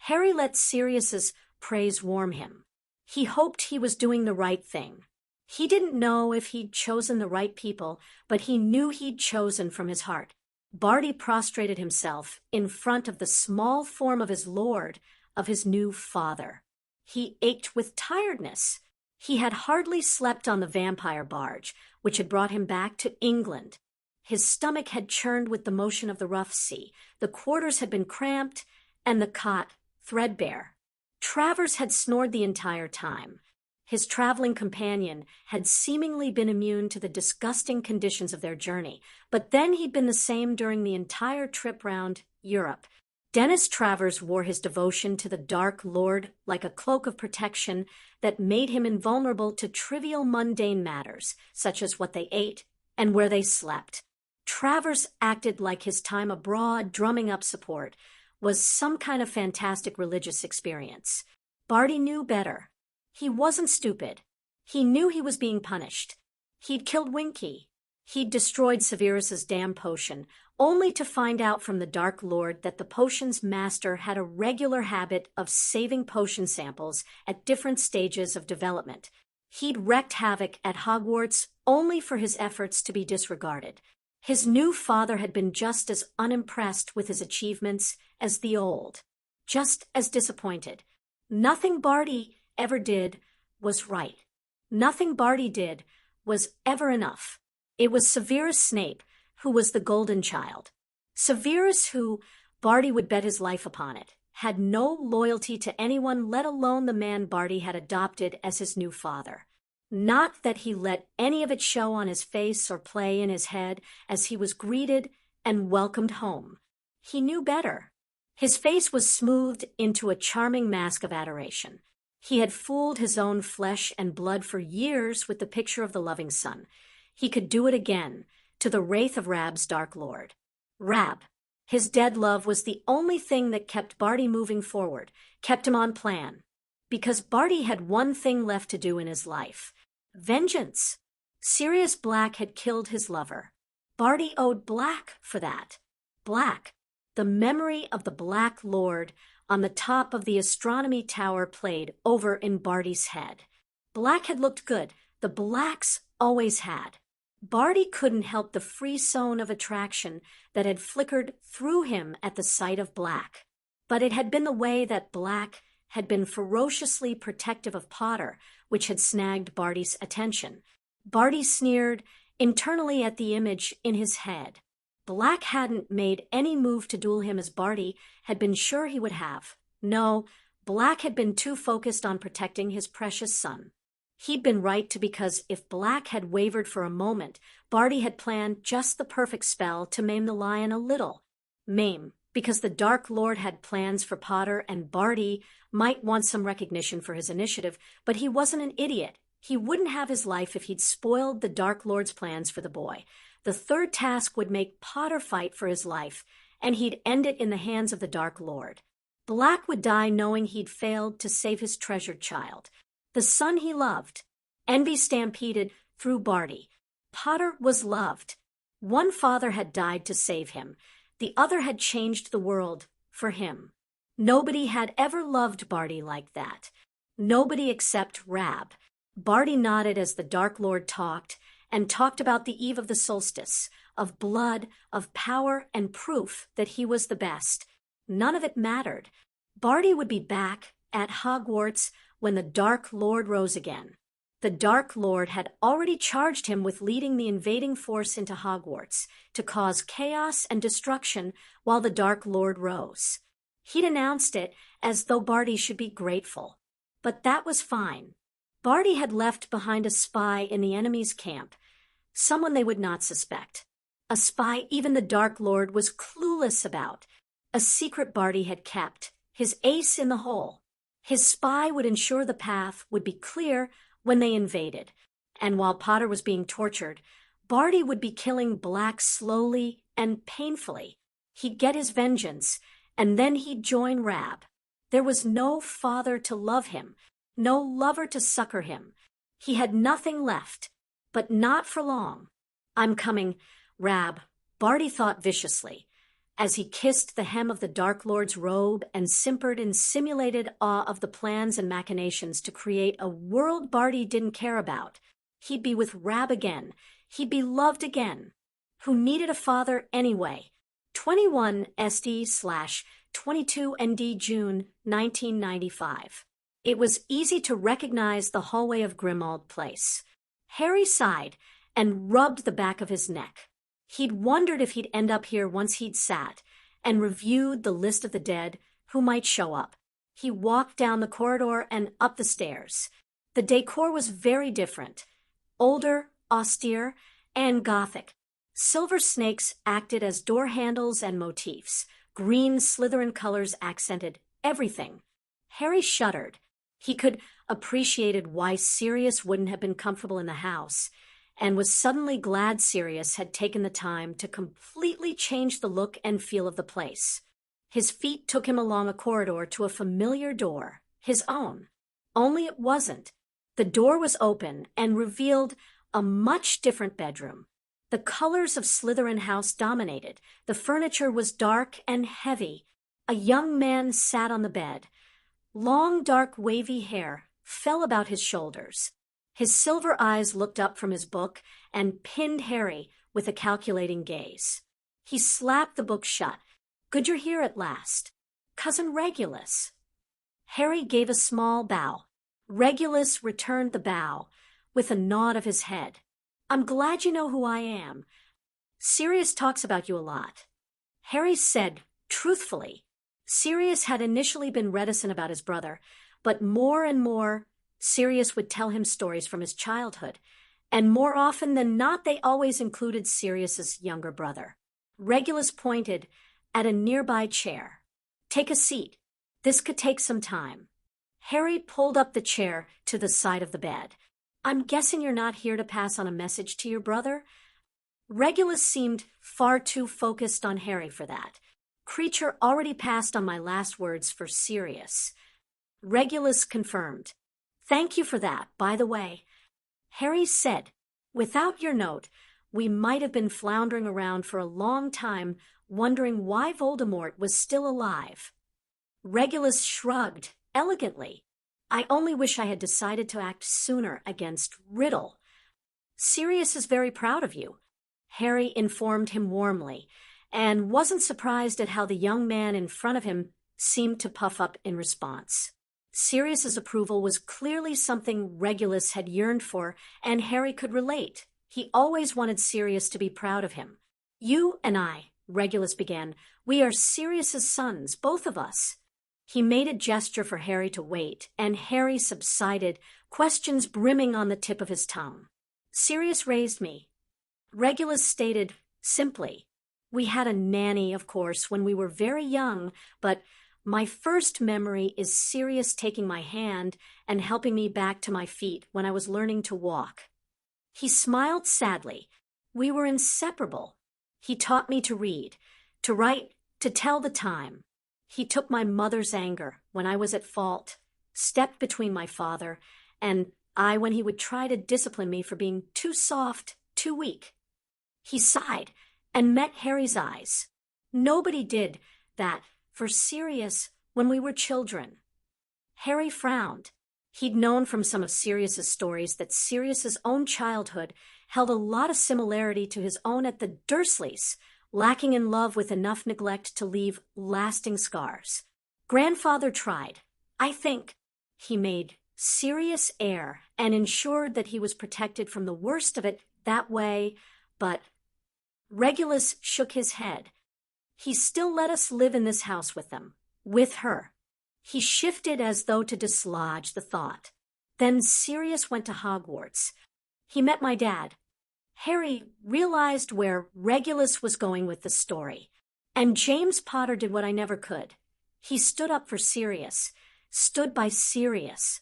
Speaker 1: Harry let Sirius's praise warm him. He hoped he was doing the right thing. He didn't know if he'd chosen the right people, but he knew he'd chosen from his heart. Barty prostrated himself in front of the small form of his lord, of his new father. He ached with tiredness. He had hardly slept on the vampire barge, which had brought him back to England. His stomach had churned with the motion of the rough sea, the quarters had been cramped, and the cot threadbare. Travers had snored the entire time. His traveling companion had seemingly been immune to the disgusting conditions of their journey, but then he'd been the same during the entire trip round Europe. Dennis Travers wore his devotion to the Dark Lord like a cloak of protection that made him invulnerable to trivial mundane matters, such as what they ate and where they slept. Travers acted like his time abroad drumming up support was some kind of fantastic religious experience. Barty knew better. He wasn't stupid. He knew he was being punished. He'd killed Winky. He'd destroyed Severus's damn potion, only to find out from the Dark Lord that the potion's master had a regular habit of saving potion samples at different stages of development. He'd wreaked havoc at Hogwarts only for his efforts to be disregarded. His new father had been just as unimpressed with his achievements as the old, just as disappointed. Nothing Barty ever did was right. Nothing Barty did was ever enough. It was Severus Snape who was the golden child. Severus who, Barty would bet his life upon it, had no loyalty to anyone, let alone the man Barty had adopted as his new father. Not that he let any of it show on his face or play in his head as he was greeted and welcomed home. He knew better. His face was smoothed into a charming mask of adoration. He had fooled his own flesh and blood for years with the picture of the loving son. He could do it again, to the wraith of Rab's Dark Lord. Rab, his dead love, was the only thing that kept Barty moving forward, kept him on plan. Because Barty had one thing left to do in his life. Vengeance. Sirius Black had killed his lover. Barty owed Black for that. Black, the memory of the Black Lord on the top of the astronomy tower played over in Barty's head. Black had looked good. The Blacks always had. Barty couldn't help the frisson of attraction that had flickered through him at the sight of Black. But it had been the way that Black had been ferociously protective of Potter, which had snagged Barty's attention. Barty sneered internally at the image in his head. Black hadn't made any move to duel him as Barty had been sure he would have. No, Black had been too focused on protecting his precious son. He'd been right to, because if Black had wavered for a moment, Barty had planned just the perfect spell to maim the lion a little. Maim, because the Dark Lord had plans for Potter, and Barty might want some recognition for his initiative, but he wasn't an idiot. He wouldn't have his life if he'd spoiled the Dark Lord's plans for the boy. The third task would make Potter fight for his life, and he'd end it in the hands of the Dark Lord. Black would die knowing he'd failed to save his treasured child, the son he loved. Envy stampeded through Barty. Potter was loved. One father had died to save him. The other had changed the world for him. Nobody had ever loved Barty like that. Nobody except Rab. Barty nodded as the Dark Lord talked, and talked about the eve of the solstice, of blood, of power, and proof that he was the best. None of it mattered. Barty would be back at Hogwarts when the Dark Lord rose again. The Dark Lord had already charged him with leading the invading force into Hogwarts to cause chaos and destruction while the Dark Lord rose. He'd announced it as though Barty should be grateful. But that was fine. Barty had left behind a spy in the enemy's camp, someone they would not suspect. A spy even the Dark Lord was clueless about. A secret Barty had kept, his ace in the hole. His spy would ensure the path would be clear when they invaded. And while Potter was being tortured, Barty would be killing Black slowly and painfully. He'd get his vengeance, and then he'd join Rab. There was no father to love him, no lover to succor him. He had nothing left, but not for long. I'm coming, Rab, Barty thought viciously, as he kissed the hem of the Dark Lord's robe and simpered in simulated awe of the plans and machinations to create a world Barty didn't care about. He'd be with Rab again. He'd be loved again. Who needed a father anyway? 21 SD/22 ND June 1995. It was easy to recognize the hallway of Grimmauld Place. Harry sighed and rubbed the back of his neck. He'd wondered if he'd end up here once he'd sat and reviewed the list of the dead who might show up. He walked down the corridor and up the stairs. The decor was very different. Older, austere, and gothic. Silver snakes acted as door handles and motifs. Green Slytherin colors accented everything. Harry shuddered. He could appreciated why Sirius wouldn't have been comfortable in the house, and was suddenly glad Sirius had taken the time to completely change the look and feel of the place. His feet took him along a corridor to a familiar door, his own. Only it wasn't. The door was open and revealed a much different bedroom. The colors of Slytherin House dominated. The furniture was dark and heavy. A young man sat on the bed. Long, dark, wavy hair fell about his shoulders. His silver eyes looked up from his book and pinned Harry with a calculating gaze. He slapped the book shut. "Good you're here at last. Cousin Regulus." Harry gave a small bow. Regulus returned the bow with a nod of his head. "I'm glad you know who I am. Sirius talks about you a lot." Harry said, truthfully. Sirius had initially been reticent about his brother, but more and more, Sirius would tell him stories from his childhood, and more often than not they always included Sirius's younger brother. Regulus pointed at a nearby chair. "Take a seat. This could take some time." Harry pulled up the chair to the side of the bed. "I'm guessing you're not here to pass on a message to your brother?" Regulus seemed far too focused on Harry for that. "Creature already passed on my last words for Sirius." Regulus confirmed. "Thank you for that, by the way." Harry said, "Without your note, we might have been floundering around for a long time, wondering why Voldemort was still alive." Regulus shrugged elegantly. "I only wish I had decided to act sooner against Riddle." "Sirius is very proud of you," Harry informed him warmly, and wasn't surprised at how the young man in front of him seemed to puff up in response. Sirius's approval was clearly something Regulus had yearned for, and Harry could relate. He always wanted Sirius to be proud of him. "You and I," Regulus began, "we are Sirius's sons, both of us." He made a gesture for Harry to wait, and Harry subsided, questions brimming on the tip of his tongue. "Sirius raised me," Regulus stated simply. "We had a nanny, of course, when we were very young, but my first memory is Sirius taking my hand and helping me back to my feet when I was learning to walk." He smiled sadly. "We were inseparable. He taught me to read, to write, to tell the time. He took my mother's anger when I was at fault, stepped between my father and I when he would try to discipline me for being too soft, too weak." He sighed and met Harry's eyes. "Nobody did that for Sirius when we were children." Harry frowned. He'd known from some of Sirius's stories that Sirius's own childhood held a lot of similarity to his own at the Dursleys, lacking in love with enough neglect to leave lasting scars. "Grandfather tried. I think he made Sirius heir and ensured that he was protected from the worst of it that way, but—" Regulus shook his head. "He still let us live in this house with them, with her." He shifted as though to dislodge the thought. "Then Sirius went to Hogwarts. He met my dad." Harry realized where Regulus was going with the story. "And James Potter did what I never could. He stood up for Sirius, stood by Sirius."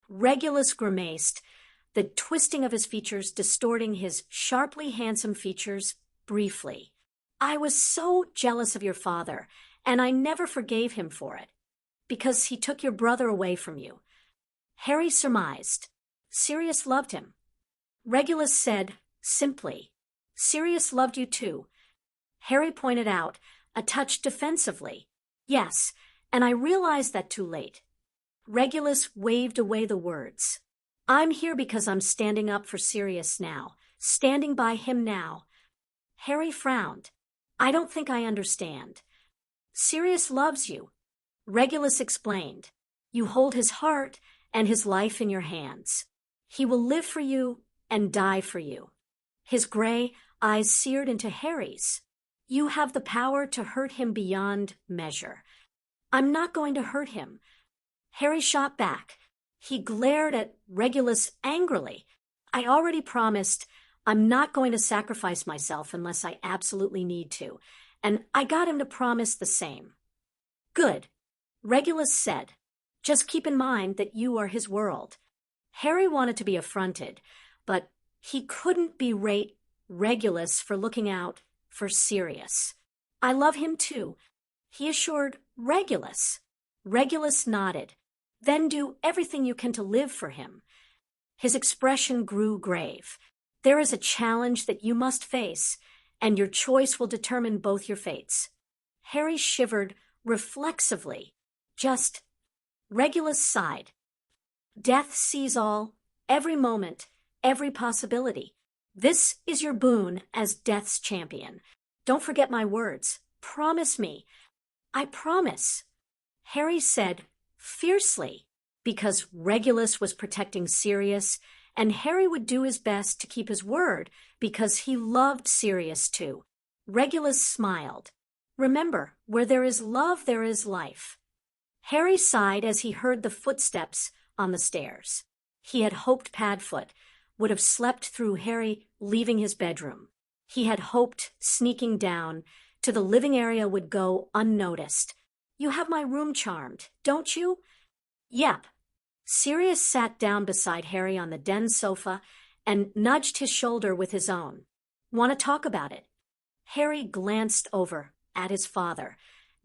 Speaker 1: Regulus grimaced, the twisting of his features distorting his sharply handsome features briefly. "I was so jealous of your father, and I never forgave him for it, because he took your brother away from you." Harry surmised. "Sirius loved him." Regulus said, simply, "Sirius loved you too." Harry pointed out, a touch defensively. "Yes, and I realized that too late." Regulus waved away the words. "I'm here because I'm standing up for Sirius now, standing by him now." Harry frowned. "I don't think I understand." "Sirius loves you," Regulus explained. "You hold his heart, and his life in your hands. He will live for you and die for you. His gray eyes seared into Harry's. You have the power to hurt him beyond measure. I'm not going to hurt him. Harry shot back. He glared at Regulus angrily. I already promised I'm not going to sacrifice myself unless I absolutely need to, and I got him to promise the same. Good, Regulus said. Just keep in mind that you are his world. Harry wanted to be affronted, but he couldn't berate Regulus for looking out for Sirius. I love him too, he assured Regulus. Regulus nodded. Then do everything you can to live for him. His expression grew grave. There is a challenge that you must face, and your choice will determine both your fates. Harry shivered reflexively. Regulus sighed. Death sees all, every moment, every possibility. This is your boon as Death's champion. Don't forget my words. Promise me. I promise. Harry said fiercely, because Regulus was protecting Sirius, and Harry would do his best to keep his word because he loved Sirius too. Regulus smiled. Remember, where there is love, there is life. Harry sighed as he heard the footsteps on the stairs. He had hoped Padfoot would have slept through Harry leaving his bedroom. He had hoped sneaking down to the living area would go unnoticed. You have my room charmed, don't you? Yep. Sirius sat down beside Harry on the den sofa and nudged his shoulder with his own. Want to talk about it? Harry glanced over at his father,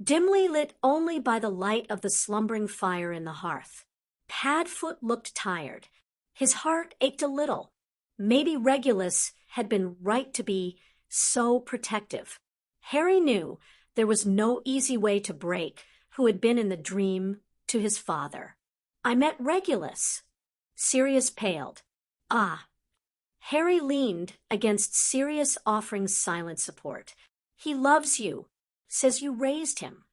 Speaker 1: dimly lit only by the light of the slumbering fire in the hearth. Padfoot looked tired. His heart ached a little. Maybe Regulus had been right to be so protective. Harry knew there was no easy way to break who had been in the dream to his father. I met Regulus. Sirius paled. Ah. Harry leaned against Sirius, offering silent support. He loves you, says you raised him.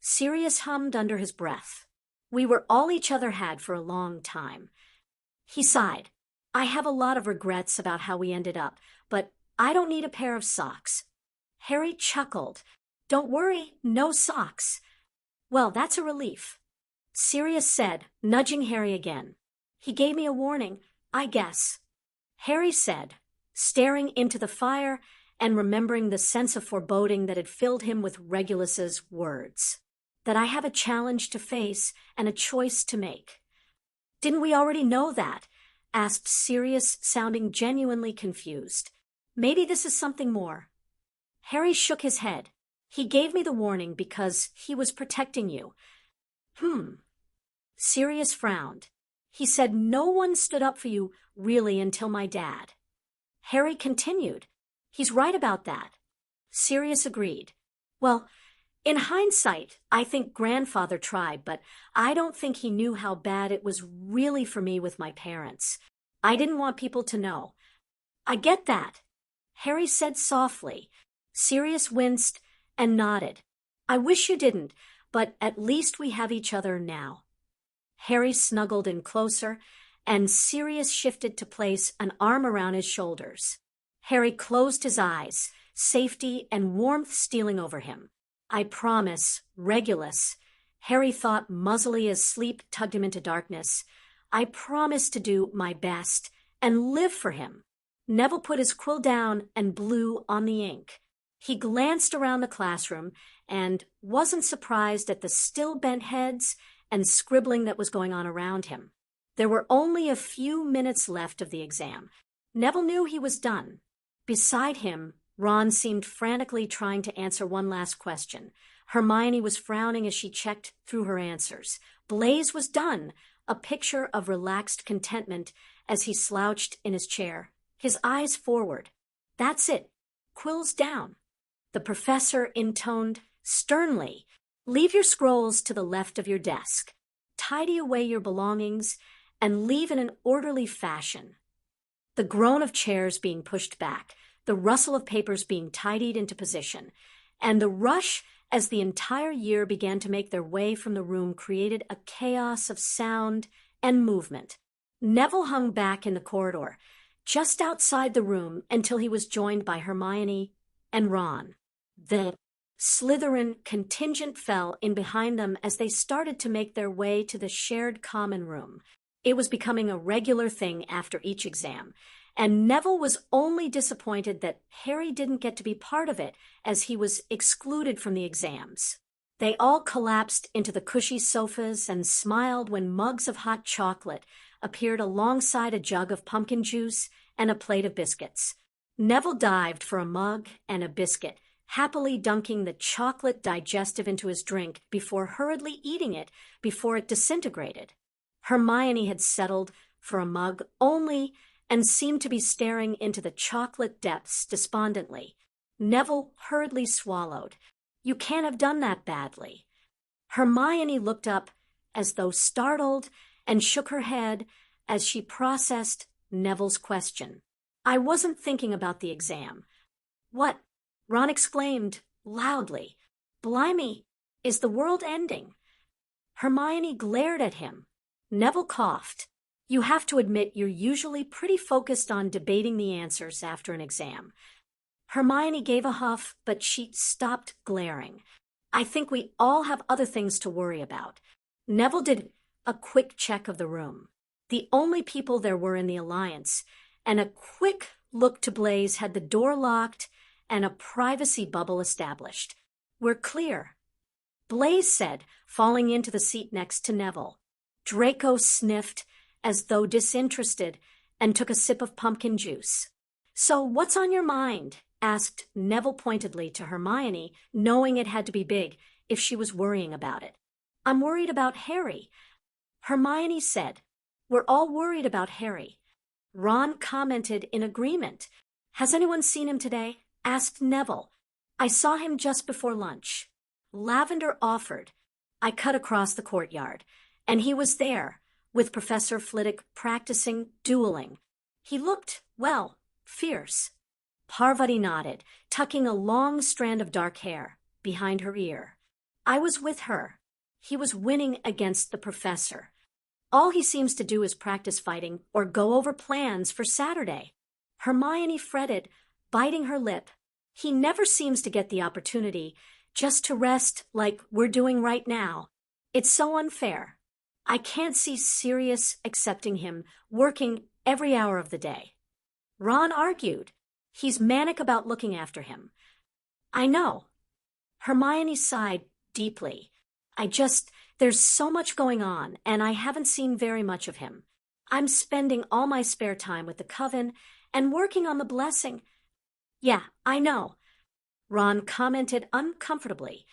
Speaker 1: Sirius hummed under his breath. We were all each other had for a long time. He sighed. I have a lot of regrets about how we ended up, but I don't need a pair of socks. Harry chuckled. Don't worry, no socks. Well, that's a relief. Sirius said, nudging Harry again. He gave me a warning, I guess. Harry said, staring into the fire and remembering the sense of foreboding that had filled him with Regulus's words. That I have a challenge to face and a choice to make. Didn't we already know that? Asked Sirius, sounding genuinely confused. Maybe this is something more. Harry shook his head. He gave me the warning because he was protecting you. Sirius frowned. He said no one stood up for you really until my dad. Harry continued. He's right about that. Sirius agreed. Well, in hindsight, I think grandfather tried, but I don't think he knew how bad it was really for me with my parents. I didn't want people to know. I get that, Harry said softly. Sirius winced and nodded. I wish you didn't, but at least we have each other now. Harry snuggled in closer, and Sirius shifted to place an arm around his shoulders. Harry closed his eyes, safety and warmth stealing over him. I promise, Regulus. Harry thought muzzily as sleep tugged him into darkness. I promise to do my best and live for him. Neville put his quill down and blew on the ink. He glanced around the classroom and wasn't surprised at the still bent heads and scribbling that was going on around him. There were only a few minutes left of the exam. Neville knew he was done. Beside him, Ron seemed frantically trying to answer one last question. Hermione was frowning as she checked through her answers. Blaise was done, a picture of relaxed contentment as he slouched in his chair, his eyes forward. That's it. Quills down. The professor intoned sternly, leave your scrolls to the left of your desk. Tidy away your belongings and leave in an orderly fashion. The groan of chairs being pushed back, the rustle of papers being tidied into position, and the rush as the entire year began to make their way from the room created a chaos of sound and movement. Neville hung back in the corridor, just outside the room until he was joined by Hermione and Ron. The Slytherin contingent fell in behind them as they started to make their way to the shared common room. It was becoming a regular thing after each exam, and Neville was only disappointed that Harry didn't get to be part of it as he was excluded from the exams. They all collapsed into the cushy sofas and smiled when mugs of hot chocolate appeared alongside a jug of pumpkin juice and a plate of biscuits. Neville dived for a mug and a biscuit, happily dunking the chocolate digestive into his drink before hurriedly eating it before it disintegrated. Hermione had settled for a mug only and seemed to be staring into the chocolate depths despondently. Neville hurriedly swallowed. "You can't have done that badly." Hermione looked up as though startled and shook her head as she processed Neville's question. "I wasn't thinking about the exam." "What?" Ron exclaimed loudly. "Blimey, is the world ending?" Hermione glared at him. Neville coughed. "You have to admit you're usually pretty focused on debating the answers after an exam." Hermione gave a huff, but she stopped glaring. "I think we all have other things to worry about." Neville did a quick check of the room. The only people there were in the Alliance, and a quick look to Blaise had the door locked and a privacy bubble established. "We're clear," Blaise said, falling into the seat next to Neville. Draco sniffed as though disinterested and took a sip of pumpkin juice. "So what's on your mind?" asked Neville pointedly to Hermione, knowing it had to be big if she was worrying about it. "I'm worried about Harry," Hermione said. "We're all worried about Harry." Ron commented in agreement. "Has anyone seen him today?" asked Neville. "I saw him just before lunch." Lavender offered. "I cut across the courtyard, and he was there, with Professor Flitwick practicing dueling. He looked, well, fierce." Parvati nodded, tucking a long strand of dark hair behind her ear. "I was with her. He was winning against the professor. All he seems to do is practice fighting or go over plans for Saturday." Hermione fretted, biting her lip. "He never seems to get the opportunity just to rest like we're doing right now. It's so unfair. I can't see Sirius accepting him working every hour of the day." Ron argued. "He's manic about looking after him." "I know." Hermione sighed deeply. There's so much going on, and I haven't seen very much of him. I'm spending all my spare time with the Coven and working on the blessing." "Yeah, I know," Ron commented uncomfortably.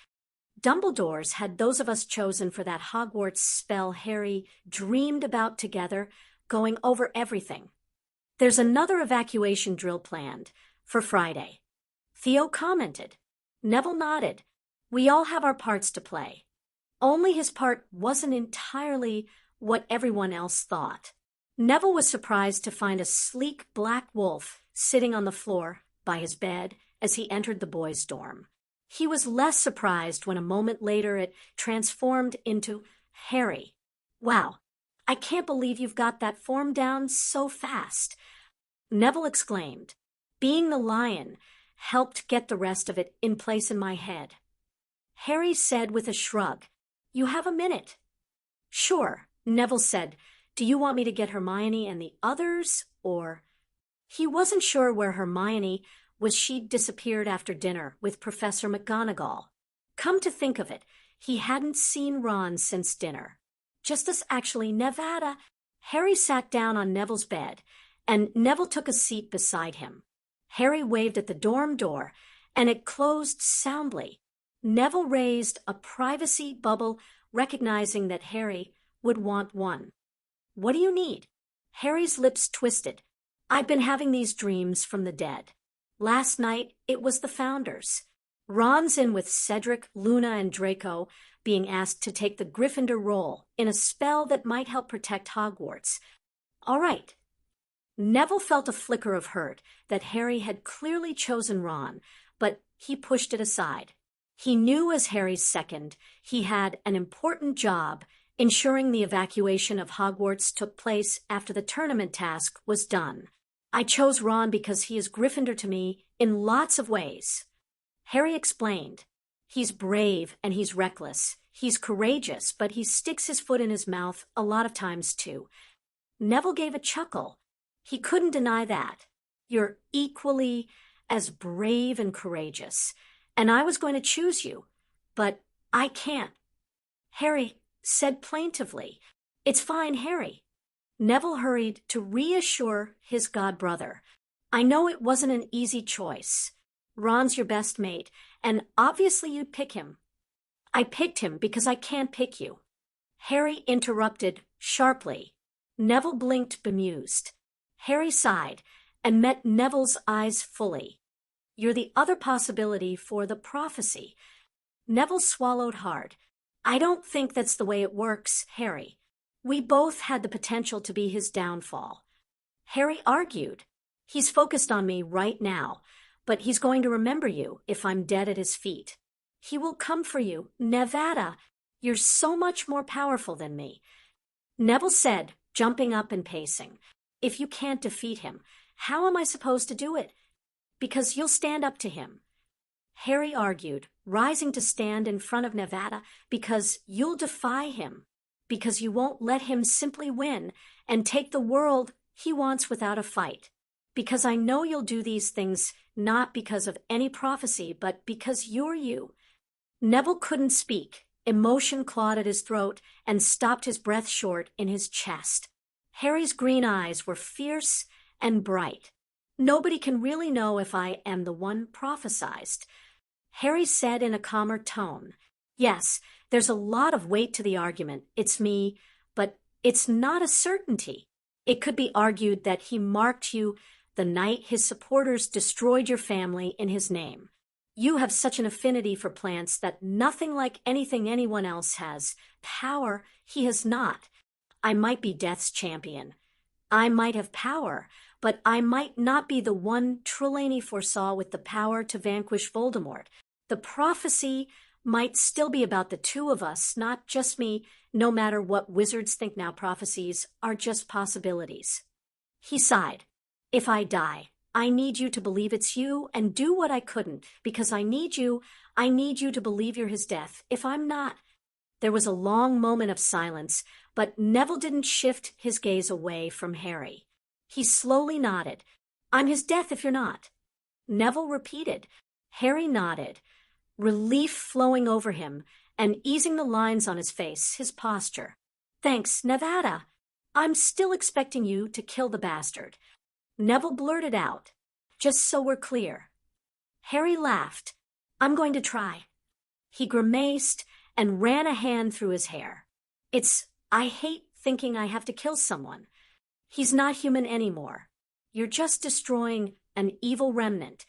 Speaker 1: "Dumbledore's had those of us chosen for that Hogwarts spell Harry dreamed about together, going over everything. There's another evacuation drill planned for Friday." Theo commented. Neville nodded. "We all have our parts to play." Only his part wasn't entirely what everyone else thought. Neville was surprised to find a sleek black wolf sitting on the floor by his bed as he entered the boys' dorm. He was less surprised when a moment later it transformed into Harry. "Wow, I can't believe you've got that form down so fast," Neville exclaimed. "Being the lion helped get the rest of it in place in my head." Harry said with a shrug, "You have a minute." "Sure," Neville said. "Do you want me to get Hermione and the others, or—" He wasn't sure where Hermione was. She'd disappeared after dinner with Professor McGonagall. Come to think of it, he hadn't seen Ron since dinner. Just as actually Nevada. Harry sat down on Neville's bed, and Neville took a seat beside him. Harry waved at the dorm door, and it closed soundly. Neville raised a privacy bubble, recognizing that Harry would want one. "What do you need?" Harry's lips twisted. "I've been having these dreams from the dead. Last night, it was the Founders. Ron's in with Cedric, Luna, and Draco, being asked to take the Gryffindor role in a spell that might help protect Hogwarts. All right." Neville felt a flicker of hurt that Harry had clearly chosen Ron, but he pushed it aside. He knew as Harry's second, he had an important job ensuring the evacuation of Hogwarts took place after the tournament task was done. I chose Ron because he is Gryffindor to me in lots of ways. Harry explained. He's brave and he's reckless. He's courageous, but he sticks his foot in his mouth a lot of times too. Neville gave a chuckle. He couldn't deny that. You're equally as brave and courageous, and I was going to choose you, but I can't. Harry said plaintively. It's fine, Harry. Neville hurried to reassure his godbrother. I know it wasn't an easy choice. Ron's your best mate, and obviously you'd pick him. I picked him because I can't pick you. Harry interrupted sharply. Neville blinked bemused. Harry sighed and met Neville's eyes fully. You're the other possibility for the prophecy. Neville swallowed hard. I don't think that's the way it works, Harry. We both had the potential to be his downfall. Harry argued. He's focused on me right now, but he's going to remember you if I'm dead at his feet. He will come for you. Nevada, you're so much more powerful than me. Neville said, jumping up and pacing. If you can't defeat him, how am I supposed to do it? Because you'll stand up to him. Harry argued, rising to stand in front of Nevada, because you'll defy him. Because you won't let him simply win and take the world he wants without a fight. Because I know you'll do these things not because of any prophecy, but because you're you. Neville couldn't speak. Emotion clawed at his throat and stopped his breath short in his chest. Harry's green eyes were fierce and bright. Nobody can really know if I am the one prophesized. Harry said in a calmer tone, Yes, there's a lot of weight to the argument. It's me, but it's not a certainty. It could be argued that he marked you the night his supporters destroyed your family in his name. You have such an affinity for plants that nothing like anything anyone else has. Power he has not. I might be Death's champion. I might have power, but I might not be the one Trelawney foresaw with the power to vanquish Voldemort. The prophecy might still be about the two of us, not just me, no matter what wizards think now prophecies are just possibilities. He sighed. If I die, I need you to believe it's you and do what I couldn't, because I need you to believe you're his death. If I'm not. There was a long moment of silence, but Neville didn't shift his gaze away from Harry. He slowly nodded. I'm his death if you're not. Neville repeated. Harry nodded, relief flowing over him and easing the lines on his face, his posture. Thanks, Nevada. I'm still expecting you to kill the bastard. Neville blurted out, just so we're clear. Harry laughed. I'm going to try. He grimaced and ran a hand through his hair. I hate thinking I have to kill someone. He's not human anymore. You're just destroying an evil remnant.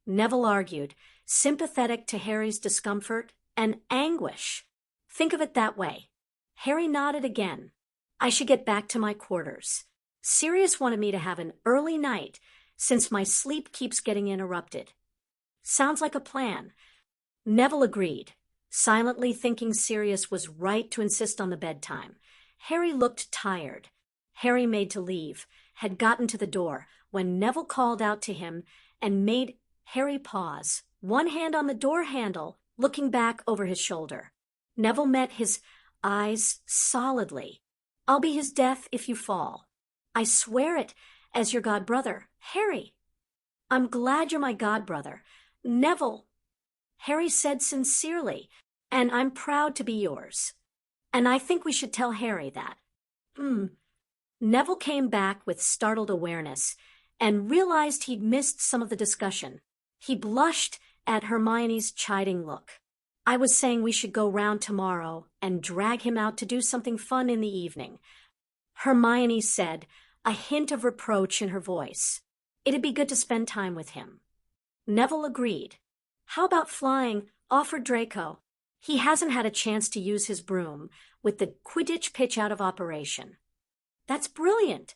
Speaker 1: Neville argued, sympathetic to Harry's discomfort and anguish. Think of it that way. Harry nodded again. I should get back to my quarters. Sirius wanted me to have an early night since my sleep keeps getting interrupted. Sounds like a plan. Neville agreed, silently thinking Sirius was right to insist on the bedtime. Harry looked tired. Harry made to leave, had gotten to the door when Neville called out to him and made Harry pause, one hand on the door handle, looking back over his shoulder. Neville met his eyes solidly. I'll be his death if you fall. I swear it as your godbrother, Harry. I'm glad you're my godbrother. Neville, Harry said sincerely, and I'm proud to be yours. And I think we should tell Harry that. Neville came back with startled awareness and realized he'd missed some of the discussion. He blushed at Hermione's chiding look. I was saying we should go round tomorrow and drag him out to do something fun in the evening. Hermione said, a hint of reproach in her voice. It'd be good to spend time with him. Neville agreed. How about flying? Offered Draco. He hasn't had a chance to use his broom with the Quidditch pitch out of operation. That's brilliant,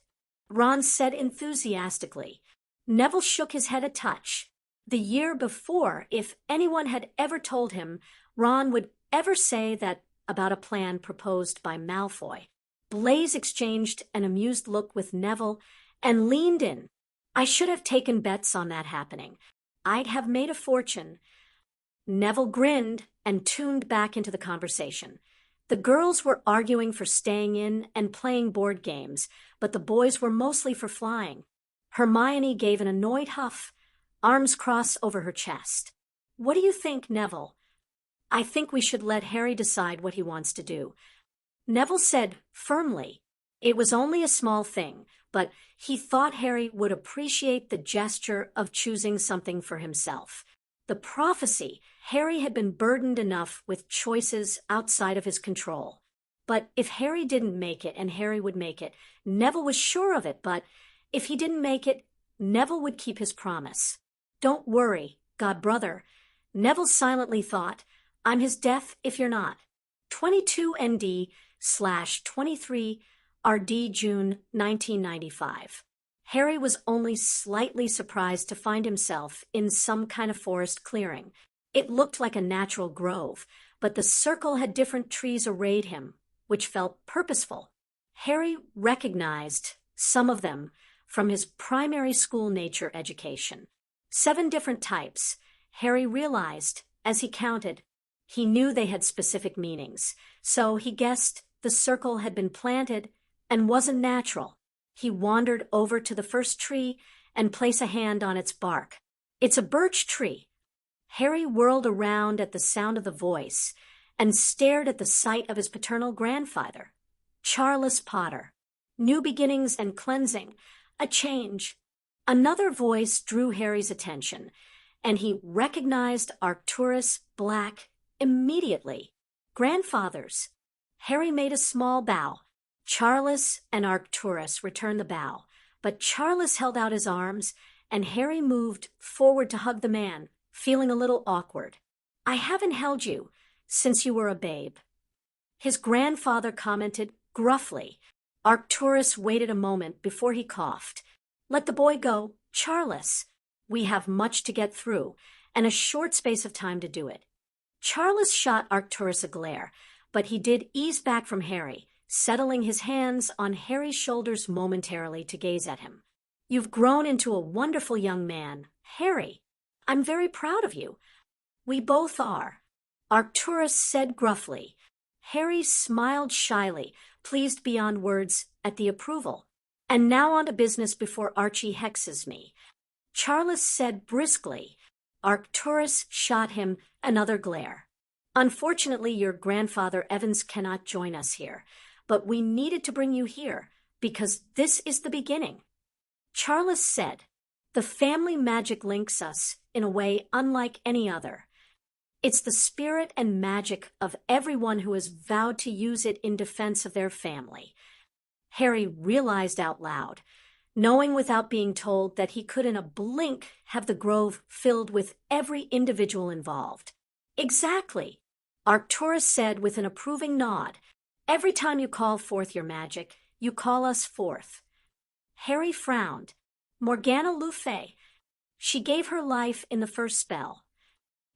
Speaker 1: Ron said enthusiastically. Neville shook his head a touch. The year before, if anyone had ever told him Ron would ever say that about a plan proposed by Malfoy. Blaise exchanged an amused look with Neville and leaned in. I should have taken bets on that happening. I'd have made a fortune. Neville grinned and tuned back into the conversation. The girls were arguing for staying in and playing board games, but the boys were mostly for flying. Hermione gave an annoyed huff, arms crossed over her chest. What do you think, Neville? I think we should let Harry decide what he wants to do. Neville said firmly. It was only a small thing, but he thought Harry would appreciate the gesture of choosing something for himself. The prophecy, Harry had been burdened enough with choices outside of his control. But if Harry didn't make it and Harry would make it, Neville was sure of it, but if he didn't make it, Neville would keep his promise. Don't worry, godbrother. Neville silently thought, I'm his death if you're not. 22ND/23 RD June 1995. Harry was only slightly surprised to find himself in some kind of forest clearing. It looked like a natural grove, but the circle had different trees arrayed him, which felt purposeful. Harry recognized some of them from his primary school nature education. 7 different types, Harry realized as he counted. He knew they had specific meanings, so he guessed the circle had been planted and wasn't natural. He wandered over to the first tree and placed a hand on its bark. It's a birch tree. Harry whirled around at the sound of the voice and stared at the sight of his paternal grandfather, Charles Potter. New beginnings and cleansing, a change. Another voice drew Harry's attention, and he recognized Arcturus Black immediately. Grandfathers. Harry made a small bow. Charles and Arcturus returned the bow, but Charles held out his arms, and Harry moved forward to hug the man, feeling a little awkward. I haven't held you since you were a babe. His grandfather commented gruffly. Arcturus waited a moment before he coughed. Let the boy go, Charles. We have much to get through, and a short space of time to do it. Charles shot Arcturus a glare, but he did ease back from Harry, settling his hands on Harry's shoulders momentarily to gaze at him. You've grown into a wonderful young man, Harry. I'm very proud of you. We both are. Arcturus said gruffly. Harry smiled shyly, pleased beyond words at the approval. And now on to business before Archie hexes me. Charles said briskly. Arcturus shot him another glare. Unfortunately, your grandfather Evans cannot join us here, but we needed to bring you here because this is the beginning. Charles said, the family magic links us in a way unlike any other. It's the spirit and magic of everyone who has vowed to use it in defense of their family. Harry realized out loud, knowing without being told that he could in a blink have the grove filled with every individual involved. Exactly, Arcturus said with an approving nod. Every time you call forth your magic, you call us forth. Harry frowned. Morgana Le Fay. She gave her life in the first spell.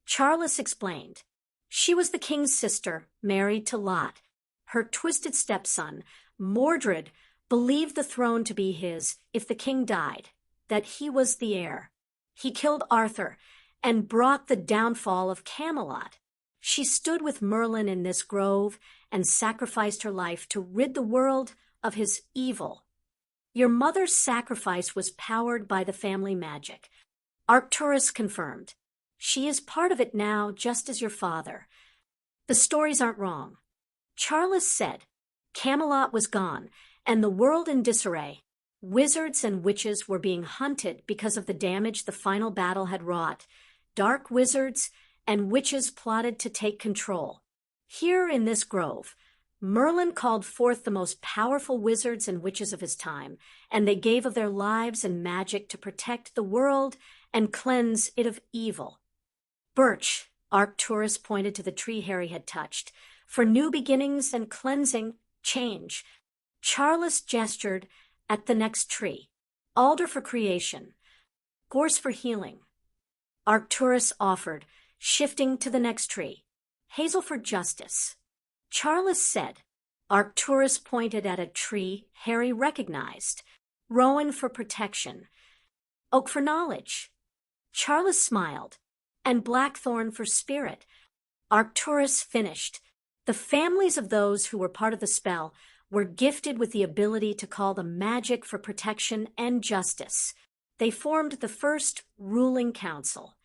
Speaker 1: Charles explained. She was the king's sister, married to Lot. Her twisted stepson, Mordred, believed the throne to be his if the king died, that he was the heir. He killed Arthur and brought the downfall of Camelot. She stood with Merlin in this grove and sacrificed her life to rid the world of his evil. Your mother's sacrifice was powered by the family magic. Arcturus confirmed. She is part of it now, just as your father. The stories aren't wrong. Charles said, Camelot was gone, and the world in disarray. Wizards and witches were being hunted because of the damage the final battle had wrought. Dark wizards and witches plotted to take control. Here in this grove, Merlin called forth the most powerful wizards and witches of his time, and they gave of their lives and magic to protect the world and cleanse it of evil. Birch, Arcturus pointed to the tree Harry had touched, for new beginnings and cleansing, change. Charles gestured at the next tree. Alder for creation. Gorse for healing. Arcturus offered, shifting to the next tree. Hazel for justice. Charles said. Arcturus pointed at a tree Harry recognized. Rowan for protection. Oak for knowledge. Charles smiled. And Blackthorn for spirit. Arcturus finished. The families of those who were part of the spell were gifted with the ability to call the magic for protection and justice. They formed the first ruling council.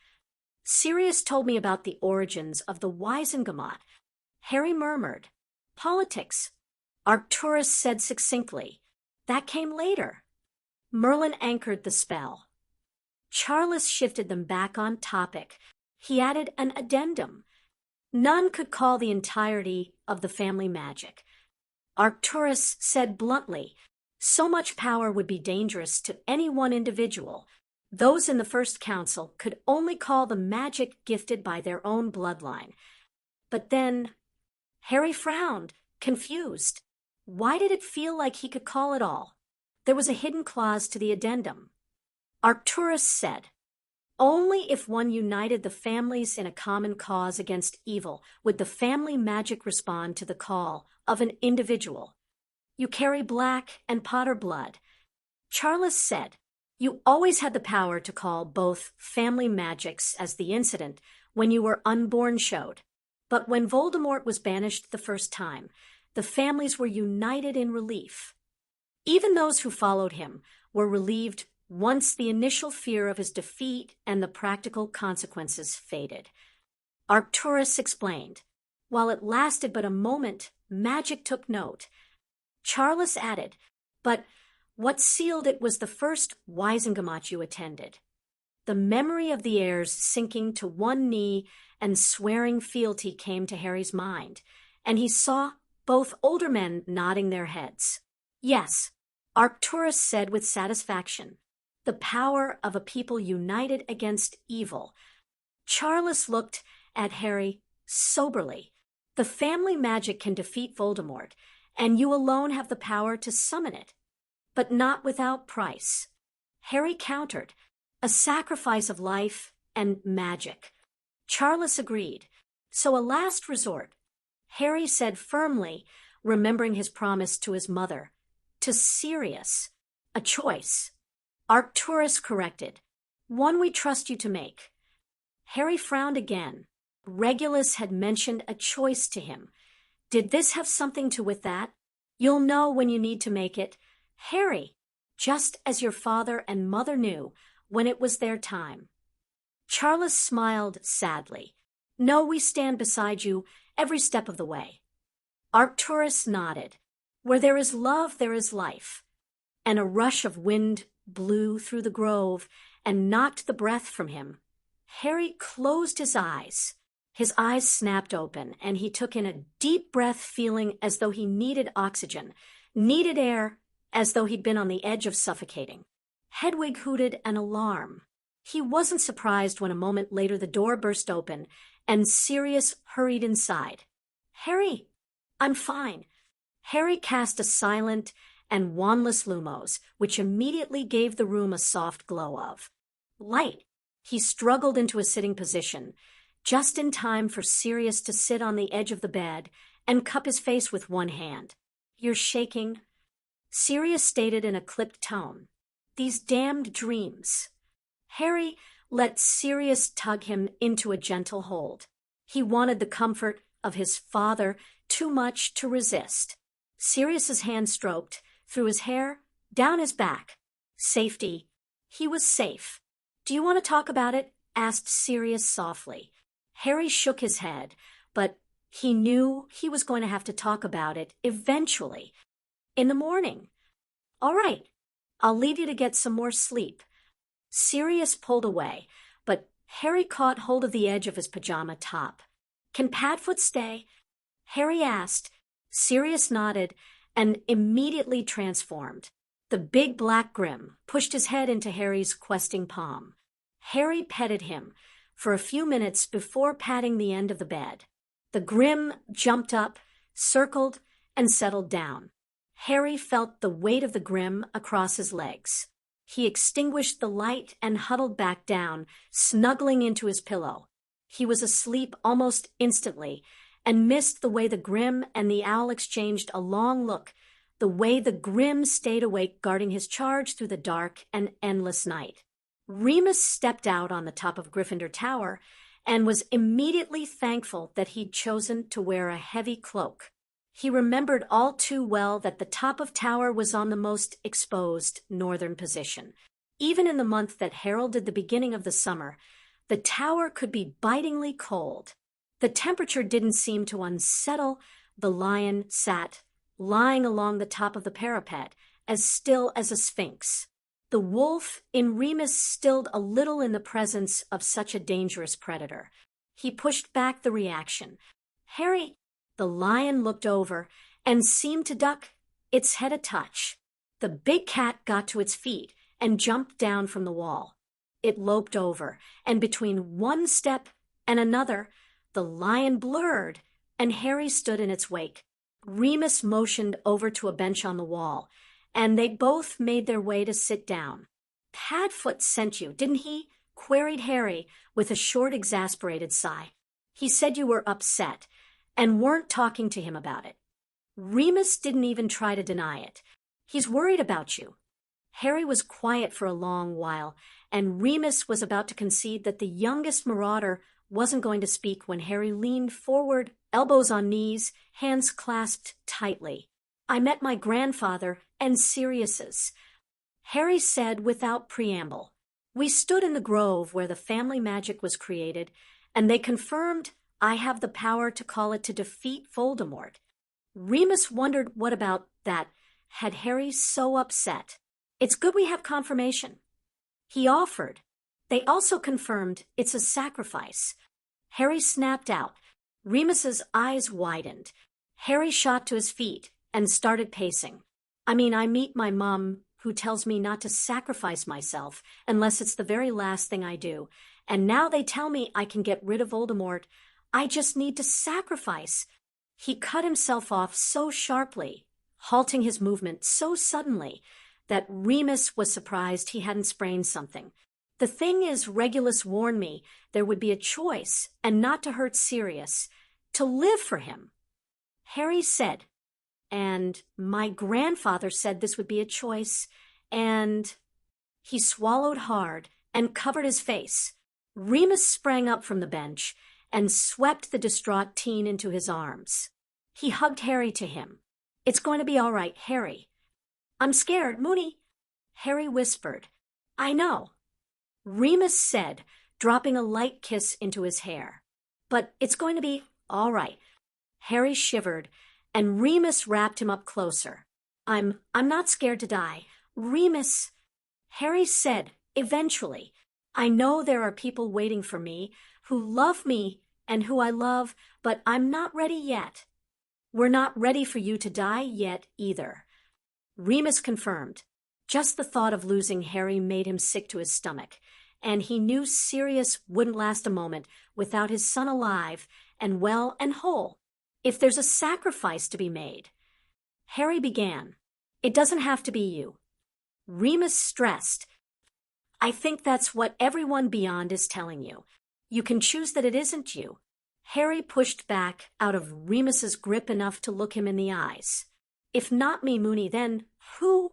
Speaker 1: Sirius told me about the origins of the Wizengamot. Harry murmured. Politics. Arcturus said succinctly. That came later. Merlin anchored the spell. Charles shifted them back on topic. He added an addendum. None could call the entirety of the family magic. Arcturus said bluntly, so much power would be dangerous to any one individual. Those in the first council could only call the magic gifted by their own bloodline. But then, Harry frowned, confused. Why did it feel like he could call it all? There was a hidden clause to the addendum. Arcturus said, only if one united the families in a common cause against evil would the family magic respond to the call of an individual. You carry black and Potter blood. Charles said, you always had the power to call both family magics as the incident when you were unborn showed. But when Voldemort was banished the first time, the families were united in relief. Even those who followed him were relieved once the initial fear of his defeat and the practical consequences faded. Arcturus explained, while it lasted but a moment, magic took note. Charles added, but what sealed it was the first Wizengamot you attended. The memory of the heirs sinking to one knee and swearing fealty came to Harry's mind, and he saw both older men nodding their heads. Yes, Arcturus said with satisfaction. The power of a people united against evil. Charles looked at Harry soberly. The family magic can defeat Voldemort, and you alone have the power to summon it. But not without price. Harry countered, a sacrifice of life and magic. Charles agreed. So a last resort. Harry said firmly, remembering his promise to his mother. To Sirius. A choice. Arcturus corrected. One we trust you to make. Harry frowned again. Regulus had mentioned a choice to him. Did this have something to do with that? You'll know when you need to make it. Harry, just as your father and mother knew when it was their time. Charles smiled sadly. No, we stand beside you every step of the way. Arcturus nodded. Where there is love, there is life. And a rush of wind blew through the grove and knocked the breath from him. Harry closed his eyes. His eyes snapped open, and he took in a deep breath, feeling as though he needed oxygen, needed air, as though he'd been on the edge of suffocating. Hedwig hooted an alarm. He wasn't surprised when a moment later the door burst open, and Sirius hurried inside. Harry, I'm fine. Harry cast a silent and wandless lumos, which immediately gave the room a soft glow of light. He struggled into a sitting position, just in time for Sirius to sit on the edge of the bed and cup his face with one hand. You're shaking, Sirius stated in a clipped tone. These damned dreams. Harry let Sirius tug him into a gentle hold. He wanted the comfort of his father too much to resist. Sirius's hand stroked through his hair, down his back. Safety. He was safe. Do you want to talk about it? Asked Sirius softly. Harry shook his head, but he knew he was going to have to talk about it eventually. In the morning. All right, I'll leave you to get some more sleep. Sirius pulled away, but Harry caught hold of the edge of his pajama top. Can Padfoot stay? Harry asked. Sirius nodded and immediately transformed. The big black Grim pushed his head into Harry's questing palm. Harry petted him for a few minutes before patting the end of the bed. The Grim jumped up, circled, and settled down. Harry felt the weight of the Grim across his legs. He extinguished the light and huddled back down, snuggling into his pillow. He was asleep almost instantly, and missed the way the Grim and the Owl exchanged a long look, the way the Grim stayed awake guarding his charge through the dark and endless night. Remus stepped out on the top of Gryffindor Tower and was immediately thankful that he'd chosen to wear a heavy cloak. He remembered all too well that the top of Tower was on the most exposed northern position. Even in the month that heralded the beginning of the summer, the tower could be bitingly cold. The temperature didn't seem to unsettle. The lion sat, lying along the top of the parapet, as still as a sphinx. The wolf in Remus stilled a little in the presence of such a dangerous predator. He pushed back the reaction. Harry, the lion looked over and seemed to duck its head a touch. The big cat got to its feet and jumped down from the wall. It loped over, and between one step and another, the lion blurred, and Harry stood in its wake. Remus motioned over to a bench on the wall, and they both made their way to sit down. Padfoot sent you, didn't he? Queried Harry with a short, exasperated sigh. He said you were upset and weren't talking to him about it. Remus didn't even try to deny it. He's worried about you. Harry was quiet for a long while, and Remus was about to concede that the youngest Marauder wasn't going to speak when Harry leaned forward, elbows on knees, hands clasped tightly. I met my grandfather and Sirius's, Harry said without preamble. We stood in the grove where the family magic was created, and they confirmed I have the power to call it to defeat Voldemort. Remus wondered what about that had Harry so upset. It's good we have confirmation. He offered. They also confirmed it's a sacrifice. Harry snapped out. Remus's eyes widened. Harry shot to his feet and started pacing. I meet my mom, who tells me not to sacrifice myself unless it's the very last thing I do. And now they tell me I can get rid of Voldemort. I just need to sacrifice. He cut himself off so sharply, halting his movement so suddenly, that Remus was surprised he hadn't sprained something. The thing is, Regulus warned me there would be a choice, and not to hurt Sirius, to live for him. Harry said, and my grandfather said this would be a choice, and... He swallowed hard and covered his face. Remus sprang up from the bench and swept the distraught teen into his arms. He hugged Harry to him. It's going to be all right, Harry. I'm scared, Moony. Harry whispered. I know. Remus said, dropping a light kiss into his hair. But it's going to be all right. Harry shivered, and Remus wrapped him up closer. I'm not scared to die. Remus, Harry said, eventually. I know there are people waiting for me, who love me and who I love, but I'm not ready yet. We're not ready for you to die yet either. Remus confirmed. Just the thought of losing Harry made him sick to his stomach, and he knew Sirius wouldn't last a moment without his son alive and well and whole. If there's a sacrifice to be made. Harry began. It doesn't have to be you. Remus stressed. I think that's what everyone beyond is telling you. You can choose that it isn't you. Harry pushed back out of Remus's grip enough to look him in the eyes. If not me, Moony, then who?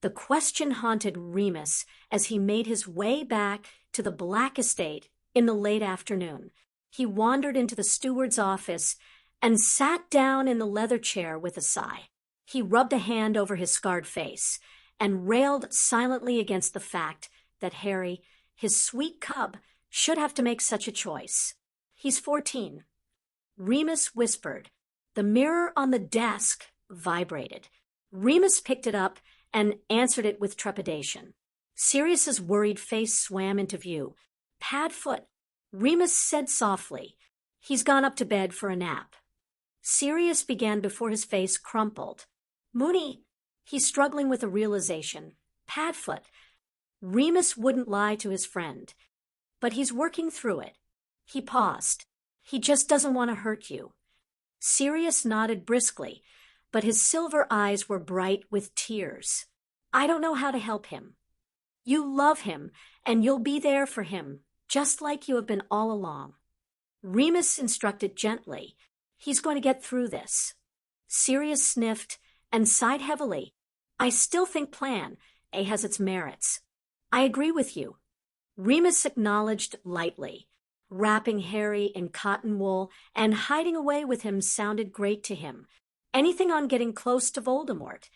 Speaker 1: The question haunted Remus as he made his way back to the Black Estate in the late afternoon. He wandered into the steward's office and sat down in the leather chair with a sigh. He rubbed a hand over his scarred face and railed silently against the fact that Harry, his sweet cub, should have to make such a choice. He's 14. Remus whispered. The mirror on the desk vibrated. Remus picked it up and answered it with trepidation. Sirius's worried face swam into view. Padfoot, Remus said softly. He's gone up to bed for a nap. Sirius began before his face crumpled. Moony, he's struggling with a realization. Padfoot. Remus wouldn't lie to his friend, but he's working through it. He paused. He just doesn't want to hurt you. Sirius nodded briskly, but his silver eyes were bright with tears. I don't know how to help him. You love him, and you'll be there for him, just like you have been all along. Remus instructed gently. He's going to get through this. Sirius sniffed and sighed heavily. I still think Plan A has its merits. I agree with you. Remus acknowledged lightly. Wrapping Harry in cotton wool and hiding away with him sounded great to him. Anything on getting close to Voldemort.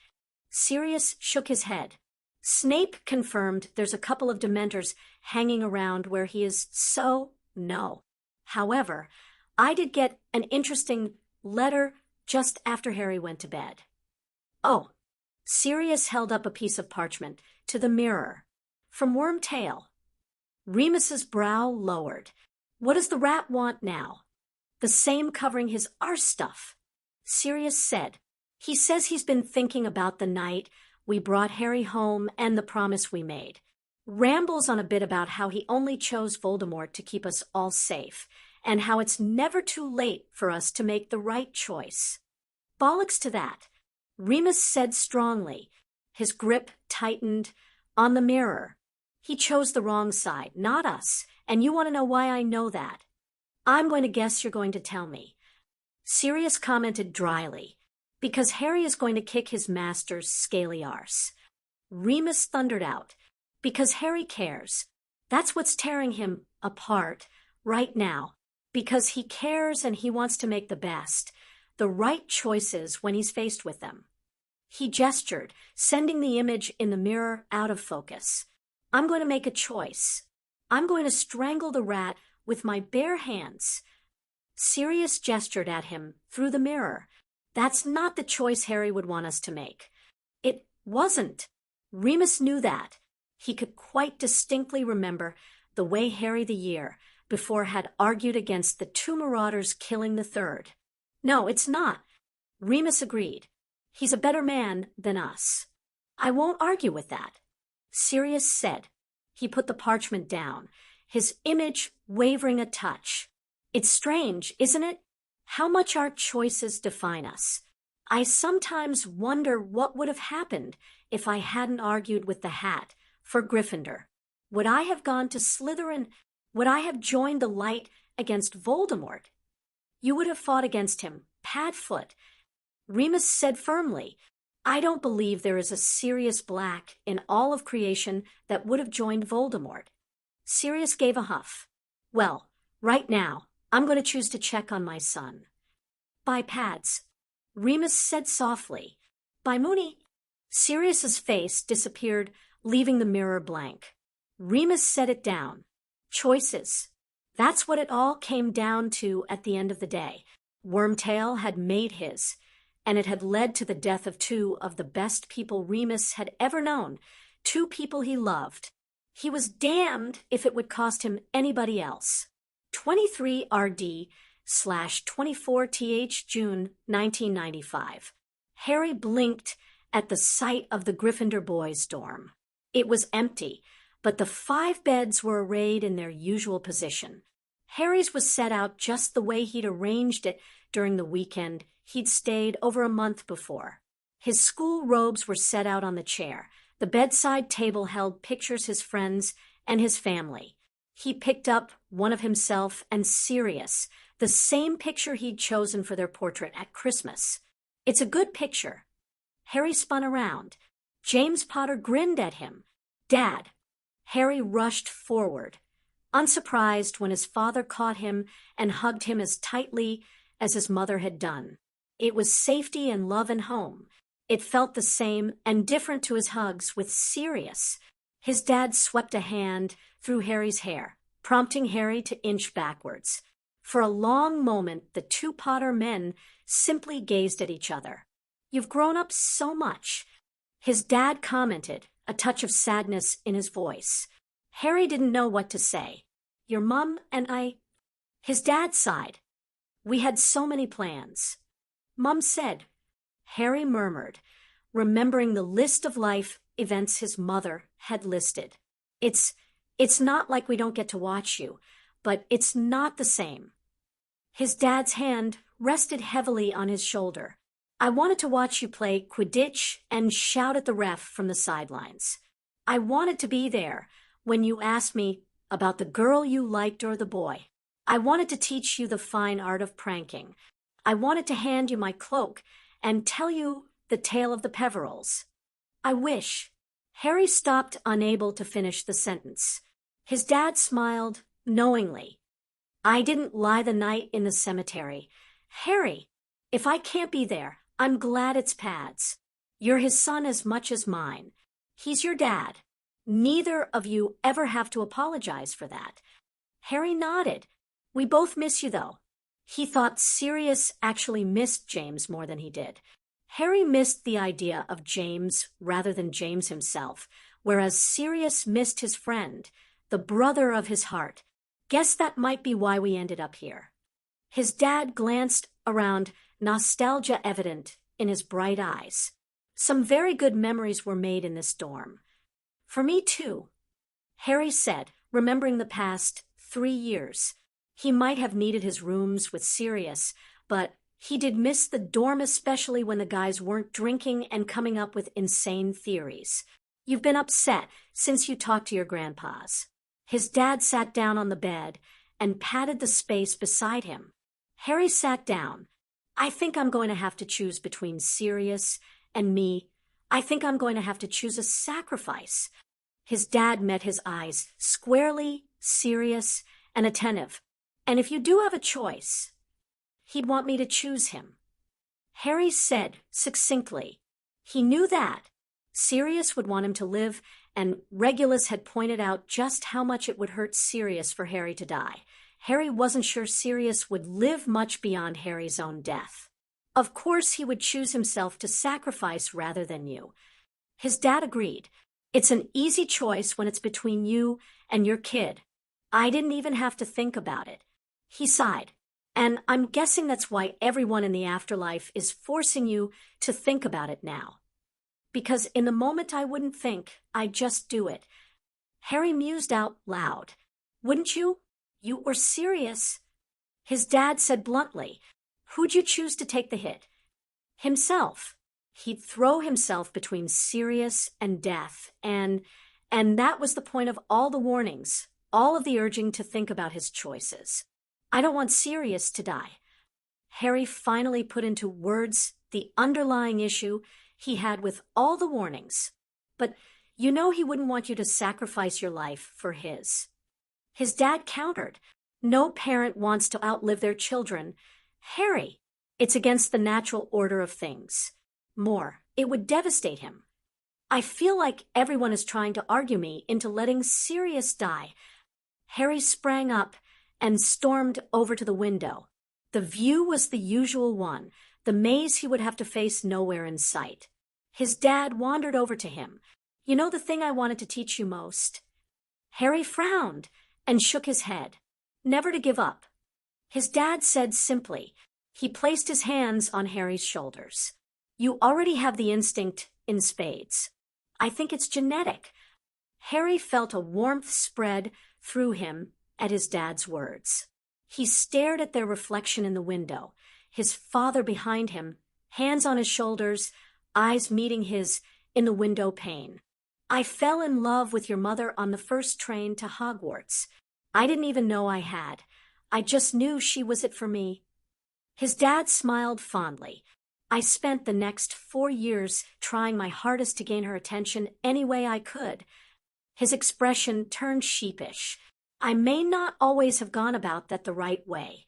Speaker 1: Sirius shook his head. Snape confirmed there's a couple of Dementors hanging around where he is, so no. However, I did get an interesting letter just after Harry went to bed. Oh. Sirius held up a piece of parchment to the mirror. From Wormtail. Remus's brow lowered. What does the rat want now? The same covering his arse stuff. Sirius said. He says he's been thinking about the night we brought Harry home and the promise we made. Rambles on a bit about how he only chose Voldemort to keep us all safe, and how it's never too late for us to make the right choice. Bollocks to that. Remus said strongly. His grip tightened on the mirror. He chose the wrong side, not us, and you want to know why I know that? I'm going to guess you're going to tell me. Sirius commented dryly. Because Harry is going to kick his master's scaly arse. Remus thundered out. Because Harry cares. That's what's tearing him apart right now. Because he cares and he wants to make the best, the right choices when he's faced with them. He gestured, sending the image in the mirror out of focus. I'm going to make a choice. I'm going to strangle the rat with my bare hands. Sirius gestured at him through the mirror. That's not the choice Harry would want us to make. It wasn't. Remus knew that. He could quite distinctly remember the way Harry the year before had argued against the two Marauders killing the third. No, it's not. Remus agreed. He's a better man than us. I won't argue with that. Sirius said. He put the parchment down, his image wavering a touch. It's strange, isn't it? How much our choices define us. I sometimes wonder what would have happened if I hadn't argued with the Hat for Gryffindor. Would I have gone to Slytherin? Would I have joined the Light against Voldemort? You would have fought against him, Padfoot. Remus said firmly, I don't believe there is a Sirius Black in all of creation that would have joined Voldemort. Sirius gave a huff. Well, right now, I'm going to choose to check on my son. By Pads. Remus said softly. By Moony. Sirius's face disappeared, leaving the mirror blank. Remus set it down. Choices. That's what it all came down to at the end of the day. Wormtail had made his, and it had led to the death of two of the best people Remus had ever known, two people he loved. He was damned if it would cost him anybody else. 23 RD/24TH June 1995. Harry blinked at the sight of the Gryffindor boys' dorm. It was empty, but the 5 beds were arrayed in their usual position. Harry's was set out just the way he'd arranged it during the weekend he'd stayed over a month before. His school robes were set out on the chair. The bedside table held pictures his friends and his family. He picked up one of himself and Sirius, the same picture he'd chosen for their portrait at Christmas. It's a good picture. Harry spun around. James Potter grinned at him. Dad. Harry rushed forward, unsurprised when his father caught him and hugged him as tightly as his mother had done. It was safety and love and home. It felt the same and different to his hugs with Sirius. His dad swept a hand through Harry's hair, prompting Harry to inch backwards. For a long moment, the 2 Potter men simply gazed at each other. You've grown up so much. His dad commented, a touch of sadness in his voice. Harry didn't know what to say. Your mum and I... His dad sighed. We had so many plans. Mum said. Harry murmured, remembering the list of life events his mother had listed. It's not like we don't get to watch you, but it's not the same. His dad's hand rested heavily on his shoulder. I wanted to watch you play Quidditch and shout at the ref from the sidelines. I wanted to be there when you asked me about the girl you liked or the boy. I wanted to teach you the fine art of pranking. I wanted to hand you my cloak and tell you the tale of the Peverills. I wish. Harry stopped, unable to finish the sentence. His dad smiled knowingly. I didn't lie the night in the cemetery. Harry, if I can't be there, I'm glad it's Pad's. You're his son as much as mine. He's your dad. Neither of you ever have to apologize for that. Harry nodded. We both miss you, though. He thought Sirius actually missed James more than he did. Harry missed the idea of James rather than James himself, whereas Sirius missed his friend, the brother of his heart. Guess that might be why we ended up here. His dad glanced around, nostalgia evident in his bright eyes. Some very good memories were made in this dorm. For me, too, Harry said, remembering the past 3 years. He might have needed his rooms with Sirius, but he did miss the dorm, especially when the guys weren't drinking and coming up with insane theories. You've been upset since you talked to your grandpas. His dad sat down on the bed and patted the space beside him. Harry sat down. I think I'm going to have to choose between Sirius and me. I think I'm going to have to choose a sacrifice. His dad met his eyes, squarely, serious, and attentive. And if you do have a choice, he'd want me to choose him. Harry said succinctly. He knew that Sirius would want him to live, and Regulus had pointed out just how much it would hurt Sirius for Harry to die. Harry wasn't sure Sirius would live much beyond Harry's own death. Of course he would choose himself to sacrifice rather than you. His dad agreed. It's an easy choice when it's between you and your kid. I didn't even have to think about it. He sighed. And I'm guessing that's why everyone in the afterlife is forcing you to think about it now. Because in the moment I wouldn't think, I'd just do it. Harry mused out loud. Wouldn't you? You were serious. His dad said bluntly, who'd you choose to take the hit? Himself. He'd throw himself between Sirius and death, and that was the point of all the warnings, all of the urging to think about his choices. I don't want Sirius to die. Harry finally put into words the underlying issue he had with all the warnings. But you know he wouldn't want you to sacrifice your life for his. His dad countered. No parent wants to outlive their children. Harry, it's against the natural order of things. More, it would devastate him. I feel like everyone is trying to argue me into letting Sirius die. Harry sprang up and stormed over to the window. The view was the usual one, the maze he would have to face nowhere in sight. His dad wandered over to him. You know the thing I wanted to teach you most? Harry frowned and shook his head. Never to give up. His dad said simply. He placed his hands on Harry's shoulders. You already have the instinct in spades. I think it's genetic. Harry felt a warmth spread through him at his dad's words. He stared at their reflection in the window, his father behind him, hands on his shoulders, eyes meeting his in the window pane. I fell in love with your mother on the first train to Hogwarts. I didn't even know I had. I just knew she was it for me. His dad smiled fondly. I spent the next 4 years trying my hardest to gain her attention any way I could. His expression turned sheepish. I may not always have gone about that the right way.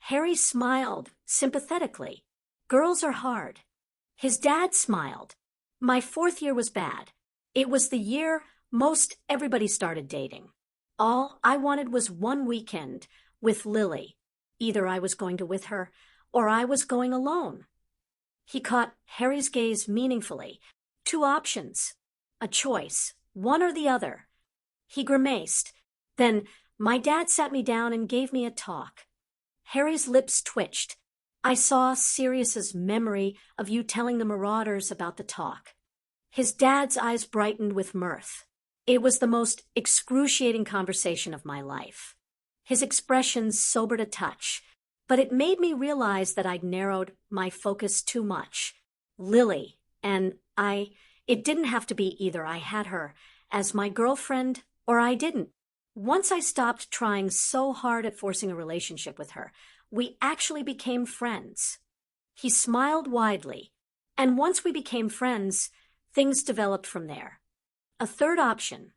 Speaker 1: Harry smiled sympathetically. Girls are hard. His dad smiled. My 4th year was bad. It was the year most everybody started dating. All I wanted was one weekend with Lily. Either I was going to with her or I was going alone. He caught Harry's gaze meaningfully. 2 options. A choice. One or the other. He grimaced. Then my dad sat me down and gave me a talk. Harry's lips twitched. I saw Sirius's memory of you telling the Marauders about the talk. His dad's eyes brightened with mirth. It was the most excruciating conversation of my life. His expression sobered a touch, but it made me realize that I'd narrowed my focus too much. Lily, and it didn't have to be either I had her as my girlfriend or I didn't. Once I stopped trying so hard at forcing a relationship with her, we actually became friends." He smiled widely, and once we became friends, things developed from there. "A third option,"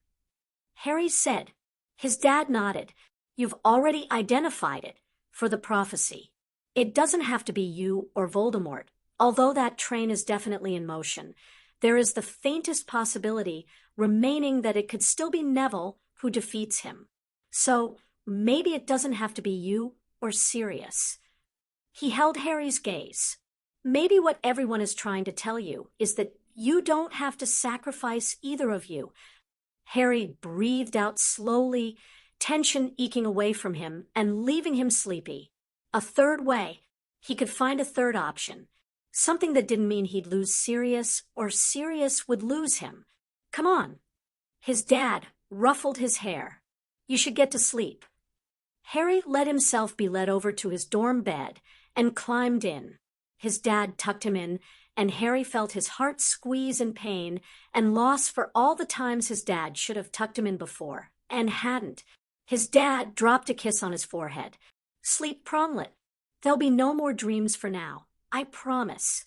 Speaker 1: Harry said. His dad nodded. "You've already identified it for the prophecy. It doesn't have to be you or Voldemort, although that train is definitely in motion. There is the faintest possibility remaining that it could still be Neville who defeats him. So maybe it doesn't have to be you or Sirius." He held Harry's gaze. "Maybe what everyone is trying to tell you is that you don't have to sacrifice either of you." Harry breathed out slowly, tension eking away from him and leaving him sleepy. A third way. He could find a third option. Something that didn't mean he'd lose Sirius or Sirius would lose him. "Come on." His dad ruffled his hair. "You should get to sleep." Harry let himself be led over to his dorm bed and climbed in. His dad tucked him in, and Harry felt his heart squeeze in pain and loss for all the times his dad should have tucked him in before, and hadn't. His dad dropped a kiss on his forehead. "Sleep, Pronglet. There'll be no more dreams for now. I promise."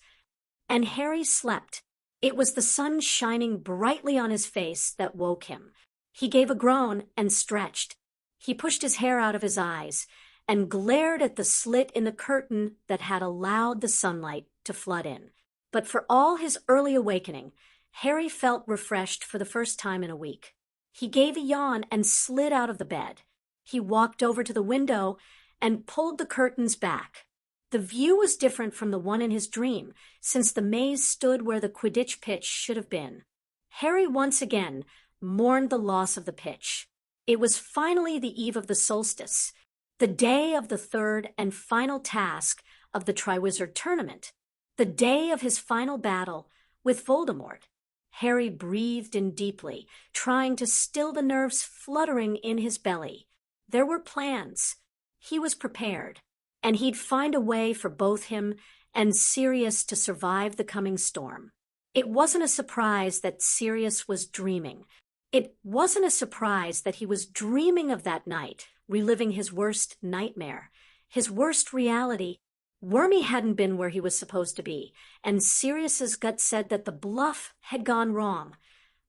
Speaker 1: And Harry slept. It was the sun shining brightly on his face that woke him. He gave a groan and stretched. He pushed his hair out of his eyes and glared at the slit in the curtain that had allowed the sunlight to flood in. But for all his early awakening, Harry felt refreshed for the first time in a week. He gave a yawn and slid out of the bed. He walked over to the window and pulled the curtains back. The view was different from the one in his dream, since the maze stood where the Quidditch pitch should have been. Harry once again mourned the loss of the pitch. It was finally the eve of the solstice, the day of the third and final task of the Triwizard Tournament, the day of his final battle with Voldemort. Harry breathed in deeply, trying to still the nerves fluttering in his belly. There were plans. He was prepared, and he'd find a way for both him and Sirius to survive the coming storm. It wasn't a surprise that Sirius was dreaming. It wasn't a surprise that he was dreaming of that night, reliving his worst nightmare, his worst reality. Wormy hadn't been where he was supposed to be, and Sirius's gut said that the bluff had gone wrong.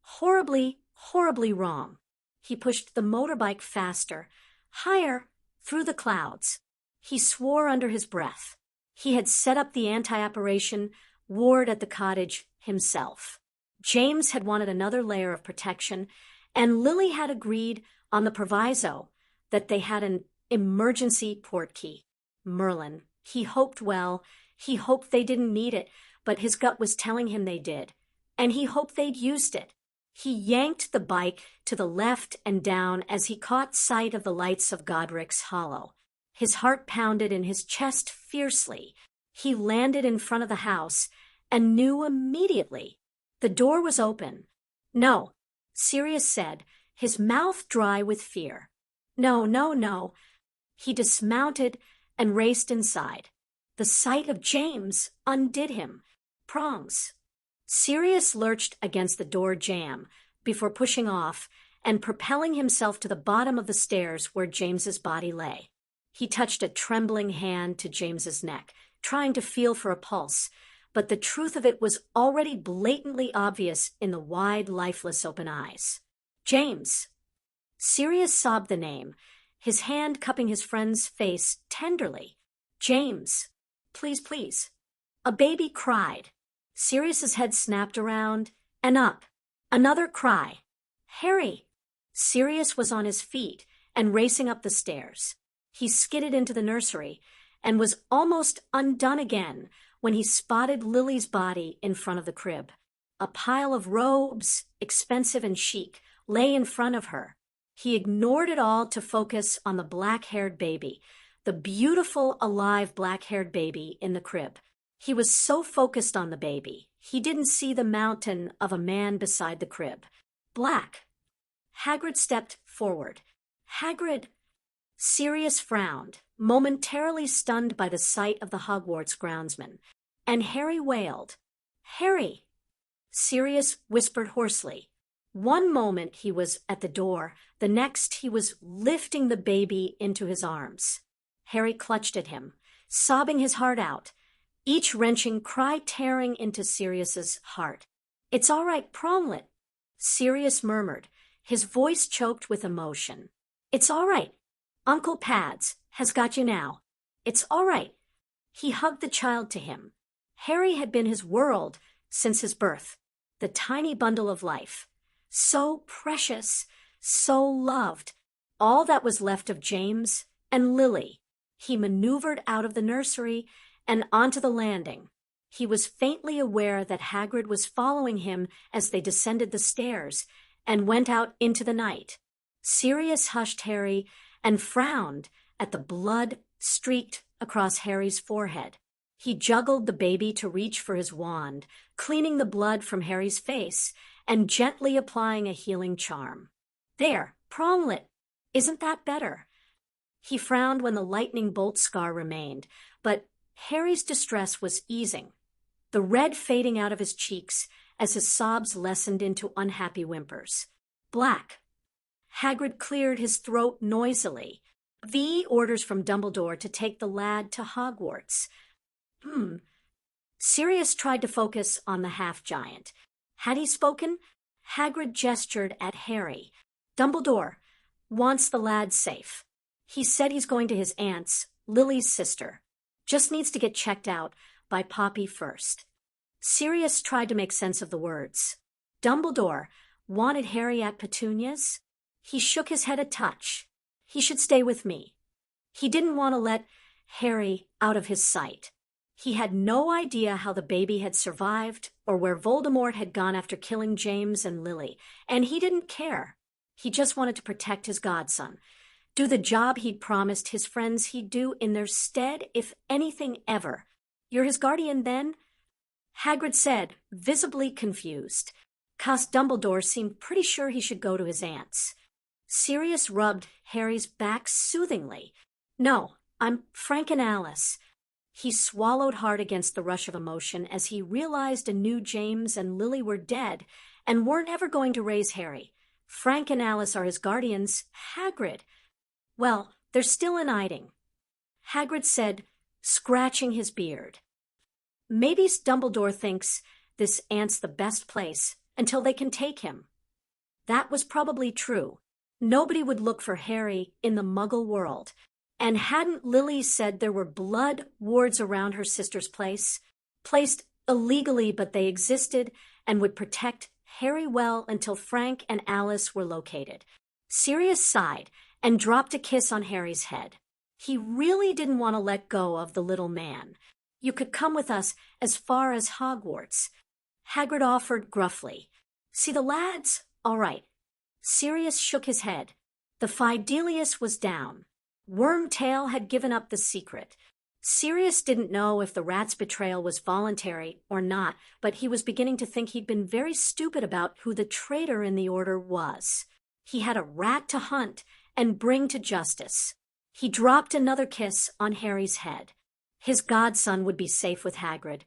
Speaker 1: Horribly, horribly wrong. He pushed the motorbike faster, higher, through the clouds. He swore under his breath. He had set up the anti-apparition ward at the cottage himself. James had wanted another layer of protection, and Lily had agreed on the proviso that they had an emergency portkey. Merlin. He hoped well. He hoped they didn't need it, but his gut was telling him they did. And he hoped they'd used it. He yanked the bike to the left and down as he caught sight of the lights of Godric's Hollow. His heart pounded in his chest fiercely. He landed in front of the house and knew immediately. The door was open. "No," Sirius said, his mouth dry with fear. "No, no, no." He dismounted and raced inside. The sight of James undid him. Prongs. Sirius lurched against the door jamb before pushing off and propelling himself to the bottom of the stairs where James's body lay. He touched a trembling hand to James's neck, trying to feel for a pulse, but the truth of it was already blatantly obvious in the wide, lifeless open eyes. "James." Sirius sobbed the name, his hand cupping his friend's face tenderly. "James, please, please." A baby cried. Sirius's head snapped around and up. Another cry. "Harry!" Sirius was on his feet and racing up the stairs. He skidded into the nursery and was almost undone again when he spotted Lily's body in front of the crib. A pile of robes, expensive and chic, lay in front of her. He ignored it all to focus on the black-haired baby, the beautiful, alive black-haired baby in the crib. He was so focused on the baby, he didn't see the mountain of a man beside the crib. Black. Hagrid stepped forward. Hagrid. Sirius frowned, momentarily stunned by the sight of the Hogwarts groundsman, and Harry wailed. "Harry!" Sirius whispered hoarsely. One moment he was at the door, the next he was lifting the baby into his arms. Harry clutched at him, sobbing his heart out, each wrenching cry tearing into Sirius's heart. "It's all right, Promlet," Sirius murmured, his voice choked with emotion. "It's all right. Uncle Pads has got you now. It's all right." He hugged the child to him. Harry had been his world since his birth, the tiny bundle of life. So precious, so loved, all that was left of James and Lily. He maneuvered out of the nursery and onto the landing. He was faintly aware that Hagrid was following him as they descended the stairs and went out into the night. Sirius hushed Harry and frowned at the blood streaked across Harry's forehead. He juggled the baby to reach for his wand, cleaning the blood from Harry's face and gently applying a healing charm. "There, Promlet. Isn't that better?" He frowned when the lightning bolt scar remained, but Harry's distress was easing, the red fading out of his cheeks as his sobs lessened into unhappy whimpers. "Black." Hagrid cleared his throat noisily. "V orders from Dumbledore to take the lad to Hogwarts." Sirius tried to focus on the half-giant. Had he spoken? Hagrid gestured at Harry. "Dumbledore wants the lad safe. He said he's going to his aunt's, Lily's sister. Just needs to get checked out by Poppy first." Sirius tried to make sense of the words. Dumbledore wanted Harry at Petunia's? He shook his head a touch. "He should stay with me." He didn't want to let Harry out of his sight. He had no idea how the baby had survived or where Voldemort had gone after killing James and Lily, and he didn't care. He just wanted to protect his godson, do the job he'd promised his friends he'd do in their stead, if anything ever. "You're his guardian, then?" Hagrid said, visibly confused. 'Cause Dumbledore seemed pretty sure he should go to his aunt's. Sirius rubbed Harry's back soothingly. "No, I'm Frank and Alice." He swallowed hard against the rush of emotion as he realized anew James and Lily were dead and weren't ever going to raise Harry. Frank and Alice are his guardians. Hagrid. "Well, they're still in hiding," Hagrid said, scratching his beard. "Maybe Dumbledore thinks this aunt's the best place until they can take him." That was probably true. Nobody would look for Harry in the Muggle world. And hadn't Lily said there were blood wards around her sister's place? Placed illegally, but they existed and would protect Harry well until Frank and Alice were located. Sirius sighed and dropped a kiss on Harry's head. He really didn't want to let go of the little man. "You could come with us as far as Hogwarts," Hagrid offered gruffly. "See the lads? All right." Sirius shook his head. The Fidelius was down. Wormtail had given up the secret. Sirius didn't know if the rat's betrayal was voluntary or not, but he was beginning to think he'd been very stupid about who the traitor in the order was. He had a rat to hunt and bring to justice. He dropped another kiss on Harry's head. His godson would be safe with Hagrid,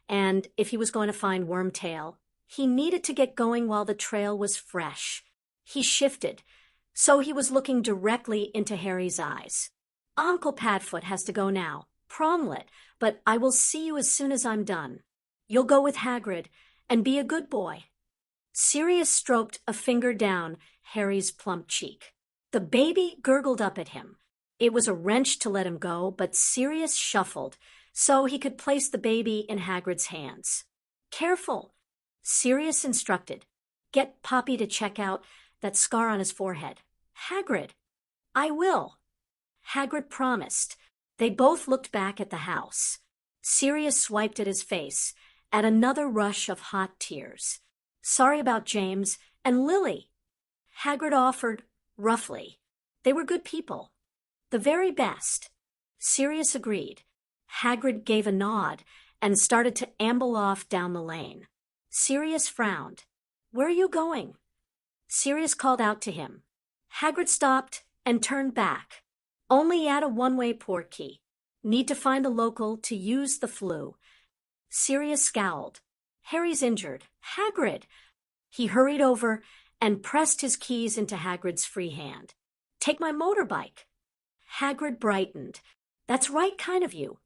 Speaker 1: and if he was going to find Wormtail, he needed to get going while the trail was fresh. He shifted, so he was looking directly into Harry's eyes. "Uncle Padfoot has to go now, Promlet, but I will see you as soon as I'm done. You'll go with Hagrid and be a good boy." Sirius stroked a finger down Harry's plump cheek. The baby gurgled up at him. It was a wrench to let him go, but Sirius shuffled so he could place the baby in Hagrid's hands. "Careful," Sirius instructed. "Get Poppy to check out that scar on his forehead." "Hagrid." "I will." Hagrid promised. They both looked back at the house. Sirius swiped at his face, at another rush of hot tears. "Sorry about James and Lily," Hagrid offered roughly. "They were good people. The very best." Sirius agreed. Hagrid gave a nod and started to amble off down the lane. Sirius frowned. "Where are you going?" Sirius called out to him. Hagrid stopped and turned back. "Only add a one-way port key. Need to find a local to use the flu." Sirius scowled. "Harry's injured. Hagrid!" He hurried over and pressed his keys into Hagrid's free hand. "Take my motorbike." Hagrid brightened. "That's right kind of you."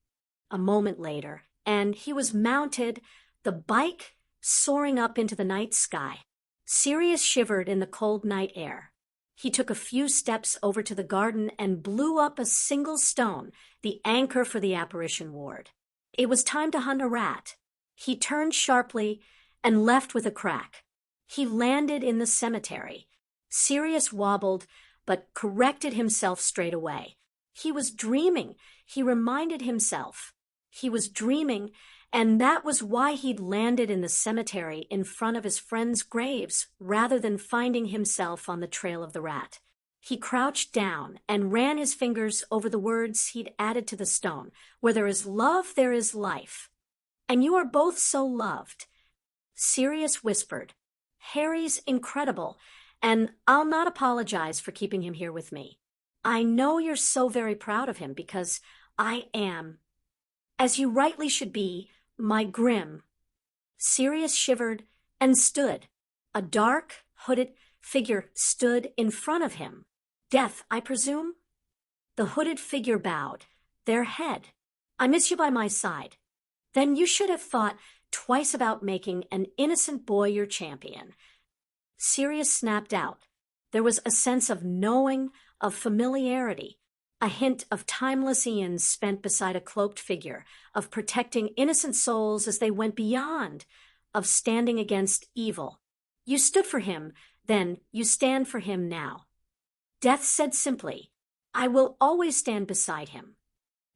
Speaker 1: A moment later, and he was mounted, the bike soaring up into the night sky. Sirius shivered in the cold night air. He took a few steps over to the garden and blew up a single stone, the anchor for the apparition ward. It was time to hunt a rat. He turned sharply and left with a crack. He landed in the cemetery. Sirius wobbled, but corrected himself straight away. He was dreaming, he reminded himself. He was dreaming, and that was why he'd landed in the cemetery in front of his friends' graves rather than finding himself on the trail of the rat. He crouched down and ran his fingers over the words he'd added to the stone. "Where there is love, there is life. And you are both so loved." Sirius whispered, "Harry's incredible, and I'll not apologize for keeping him here with me. I know you're so very proud of him because I am, as you rightly should be, my Grim." Sirius shivered and stood. A dark, hooded figure stood in front of him. "Death, I presume?" The hooded figure bowed, their head. "I miss you by my side." "Then you should have thought twice about making an innocent boy your champion." Sirius snapped out. There was a sense of knowing, of familiarity, a hint of timeless eons spent beside a cloaked figure, of protecting innocent souls as they went beyond, of standing against evil. "You stood for him, then you stand for him now." Death said simply, "I will always stand beside him."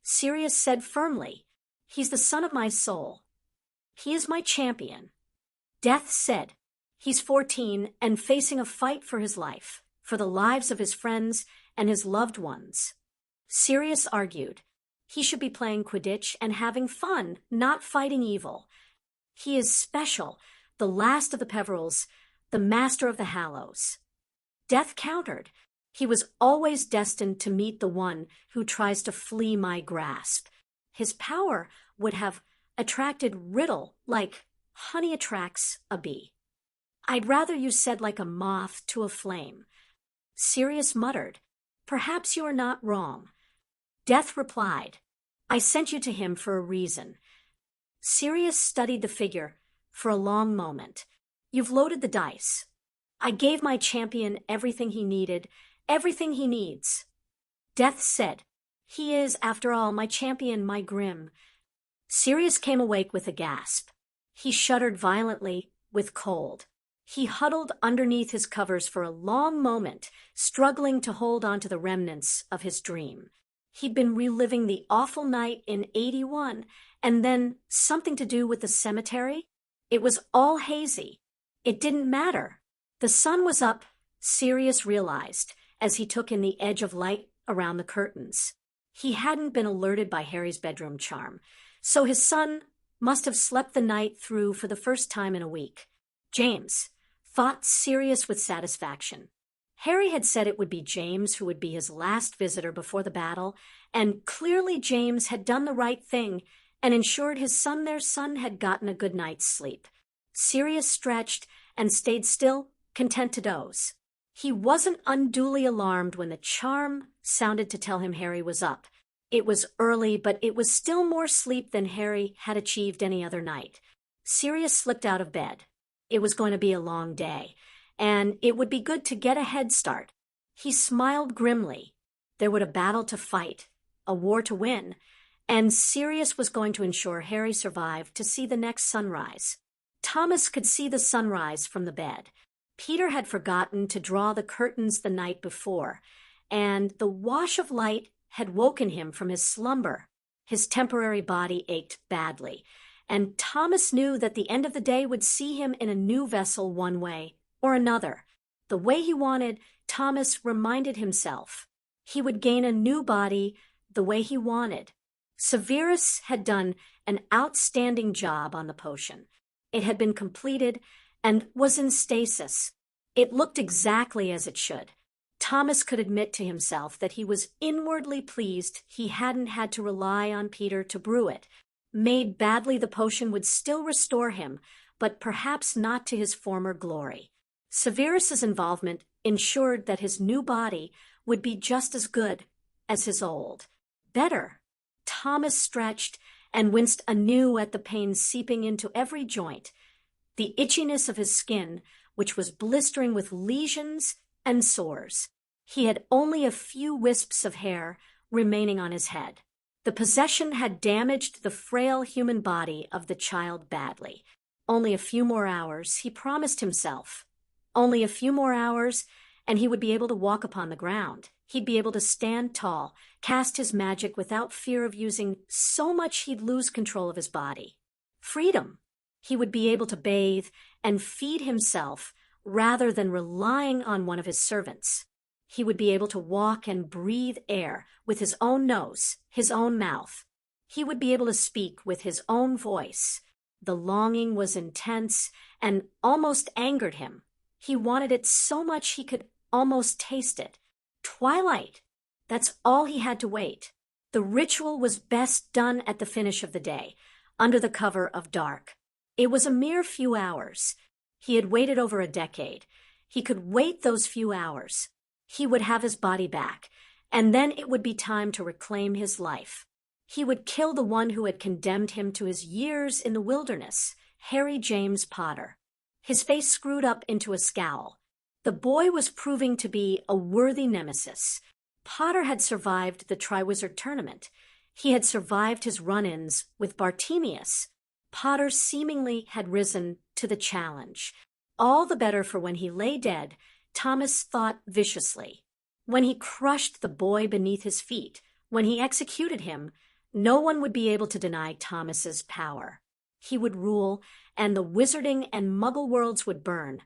Speaker 1: Sirius said firmly, "He's the son of my soul. He is my champion." Death said, "He's 14 and facing a fight for his life, for the lives of his friends and his loved ones." Sirius argued, "He should be playing Quidditch and having fun, not fighting evil. He is special, the last of the Peverils, the master of the Hallows." Death countered, "He was always destined to meet the one who tries to flee my grasp. His power would have attracted Riddle like honey attracts a bee." "I'd rather you said like a moth to a flame." Sirius muttered, "Perhaps you are not wrong." Death replied, "I sent you to him for a reason." Sirius studied the figure for a long moment. "You've loaded the dice. I gave my champion everything he needed, everything he needs." Death said, "He is, after all, my champion, my Grim." Sirius came awake with a gasp. He shuddered violently with cold. He huddled underneath his covers for a long moment, struggling to hold on to the remnants of his dream. He'd been reliving the awful night in 81, and then something to do with the cemetery? It was all hazy. It didn't matter. The sun was up, Sirius realized, as he took in the edge of light around the curtains. He hadn't been alerted by Harry's bedroom charm, so his son must have slept the night through for the first time in a week. James, thought Sirius with satisfaction. Harry had said it would be James who would be his last visitor before the battle, and clearly James had done the right thing and ensured his son, their son, had gotten a good night's sleep. Sirius stretched and stayed still, content to doze. He wasn't unduly alarmed when the charm sounded to tell him Harry was up. It was early, but it was still more sleep than Harry had achieved any other night. Sirius slipped out of bed. It was going to be a long day, and it would be good to get a head start. He smiled grimly. There would a battle to fight, a war to win, and Sirius was going to ensure Harry survived to see the next sunrise. Thomas could see the sunrise from the bed. Peter had forgotten to draw the curtains the night before, and the wash of light had woken him from his slumber. His temporary body ached badly, and Thomas knew that the end of the day would see him in a new vessel one way or another. The way he wanted, Thomas reminded himself. He would gain a new body the way he wanted. Severus had done an outstanding job on the potion. It had been completed and was in stasis. It looked exactly as it should. Thomas could admit to himself that he was inwardly pleased he hadn't had to rely on Peter to brew it. Made badly, the potion would still restore him, but perhaps not to his former glory. Severus's involvement ensured that his new body would be just as good as his old. Better. Thomas stretched and winced anew at the pain seeping into every joint, the itchiness of his skin, which was blistering with lesions and sores. He had only a few wisps of hair remaining on his head. The possession had damaged the frail human body of the child badly. Only a few more hours, he promised himself. Only a few more hours, and he would be able to walk upon the ground. He'd be able to stand tall, cast his magic without fear of using so much he'd lose control of his body. Freedom. He would be able to bathe and feed himself rather than relying on one of his servants. He would be able to walk and breathe air with his own nose, his own mouth. He would be able to speak with his own voice. The longing was intense and almost angered him. He wanted it so much he could almost taste it. Twilight. That's all he had to wait. The ritual was best done at the finish of the day, under the cover of dark. It was a mere few hours. He had waited over a decade. He could wait those few hours. He would have his body back, and then it would be time to reclaim his life. He would kill the one who had condemned him to his years in the wilderness, Harry James Potter. His face screwed up into a scowl. The boy was proving to be a worthy nemesis. Potter had survived the Triwizard Tournament. He had survived his run-ins with Bartimius. Potter seemingly had risen to the challenge. All the better for when he lay dead, Thomas thought viciously. When he crushed the boy beneath his feet, when he executed him, no one would be able to deny Thomas's power. He would rule, and the wizarding and muggle worlds would burn.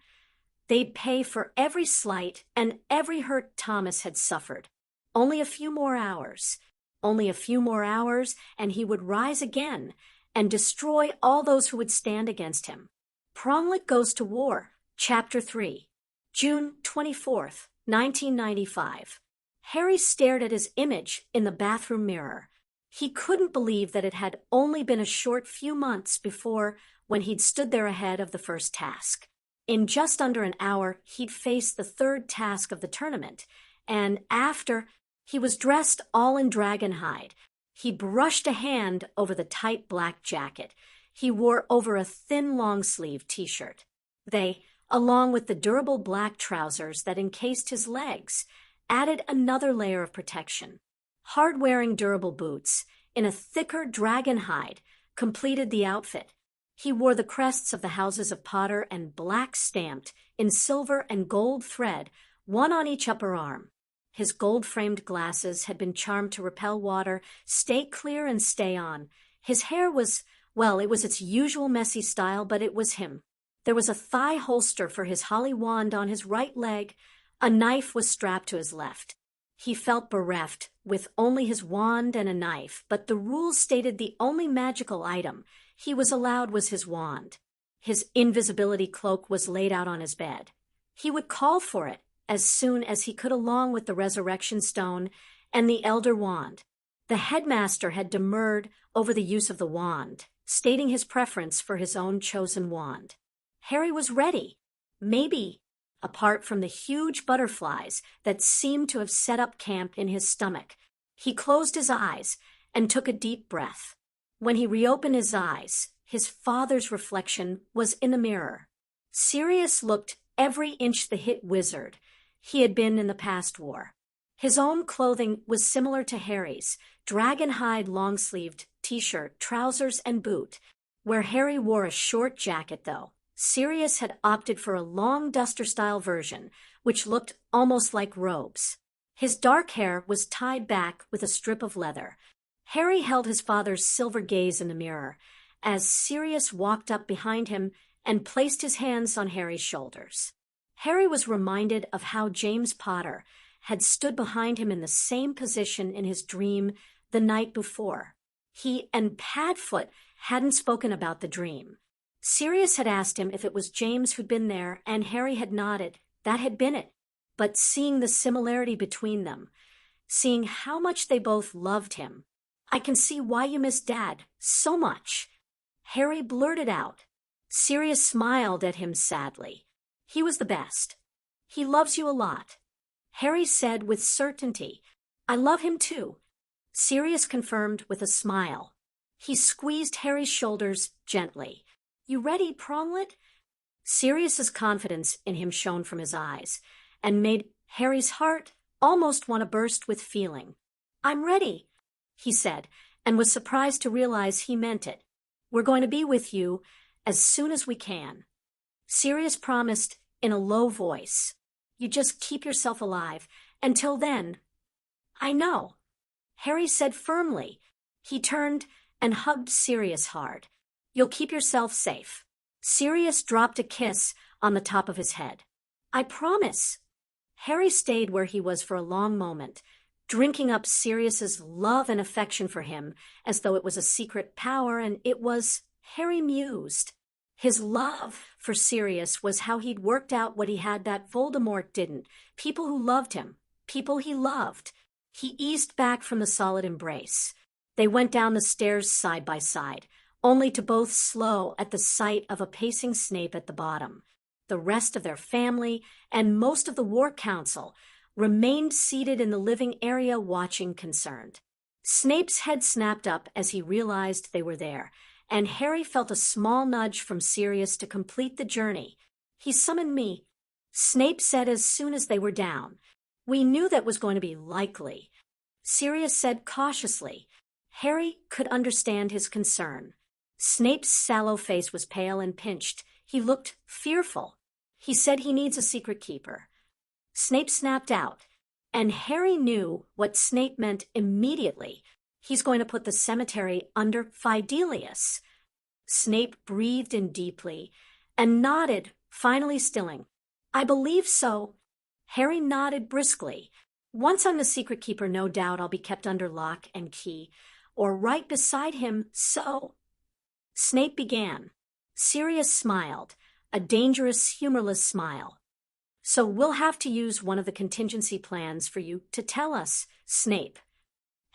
Speaker 1: They'd pay for every slight and every hurt Thomas had suffered. Only a few more hours. Only a few more hours, and he would rise again and destroy all those who would stand against him. Pronglet Goes to War, Chapter 3. June 24th, 1995. Harry stared at his image in the bathroom mirror. He couldn't believe that it had only been a short few months before when he'd stood there ahead of the first task. In just under an hour, he'd faced the third task of the tournament, and after, he was dressed all in dragon hide. He brushed a hand over the tight black jacket. He wore over a thin long-sleeved t-shirt. They, along with the durable black trousers that encased his legs, added another layer of protection. Hard-wearing durable boots, in a thicker dragon hide, completed the outfit. He wore the crests of the houses of Potter and black stamped in silver and gold thread, one on each upper arm. His gold-framed glasses had been charmed to repel water, stay clear and stay on. His hair was, well, it was its usual messy style, but it was him. There was a thigh holster for his holly wand on his right leg. A knife was strapped to his left. He felt bereft, with only his wand and a knife, but the rules stated the only magical item he was allowed was his wand. His invisibility cloak was laid out on his bed. He would call for it as soon as he could, along with the resurrection stone and the elder wand. The headmaster had demurred over the use of the wand, stating his preference for his own chosen wand. Harry was ready. Maybe, apart from the huge butterflies that seemed to have set up camp in his stomach. He closed his eyes and took a deep breath. When he reopened his eyes, his father's reflection was in the mirror. Sirius looked every inch the hit wizard he had been in the past war. His own clothing was similar to Harry's, dragon-hide long-sleeved t-shirt, trousers, and boot. Where Harry wore a short jacket, though, Sirius had opted for a long duster-style version, which looked almost like robes. His dark hair was tied back with a strip of leather. Harry held his father's silver gaze in the mirror as Sirius walked up behind him and placed his hands on Harry's shoulders. Harry was reminded of how James Potter had stood behind him in the same position in his dream the night before. He and Padfoot hadn't spoken about the dream. Sirius had asked him if it was James who'd been there, and Harry had nodded. That had been it. But seeing the similarity between them, seeing how much they both loved him, "I can see why you miss Dad so much," Harry blurted out. Sirius smiled at him sadly. He was the best. He loves you a lot. Harry said with certainty. I love him too. Sirius confirmed with a smile. He squeezed Harry's shoulders gently. You ready, Pronglet? Sirius's confidence in him shone from his eyes, and made Harry's heart almost want to burst with feeling. I'm ready, he said, and was surprised to realize he meant it. We're going to be with you as soon as we can. Sirius promised in a low voice. You just keep yourself alive. Until then. I know, Harry said firmly. He turned and hugged Sirius hard. You'll keep yourself safe. Sirius dropped a kiss on the top of his head. I promise. Harry stayed where he was for a long moment, drinking up Sirius's love and affection for him as though it was a secret power, and it was, Harry mused. His love for Sirius was how he'd worked out what he had that Voldemort didn't. People who loved him. People he loved. He eased back from the solid embrace. They went down the stairs side by side, only to both slow at the sight of a pacing Snape at the bottom. The rest of their family and most of the War Council remained seated in the living area watching concerned. Snape's head snapped up as he realized they were there, and Harry felt a small nudge from Sirius to complete the journey. He summoned me, Snape said as soon as they were down. We knew that was going to be likely. Sirius said cautiously. Harry could understand his concern. Snape's sallow face was pale and pinched. He looked fearful. He said he needs a secret keeper. Snape snapped out, and Harry knew what Snape meant immediately. He's going to put the cemetery under Fidelius. Snape breathed in deeply and nodded, finally stilling. I believe so. Harry nodded briskly. Once I'm the secret keeper, no doubt I'll be kept under lock and key, or right beside him, so... Snape began. Sirius smiled, a dangerous, humorless smile. So we'll have to use one of the contingency plans for you to tell us, Snape.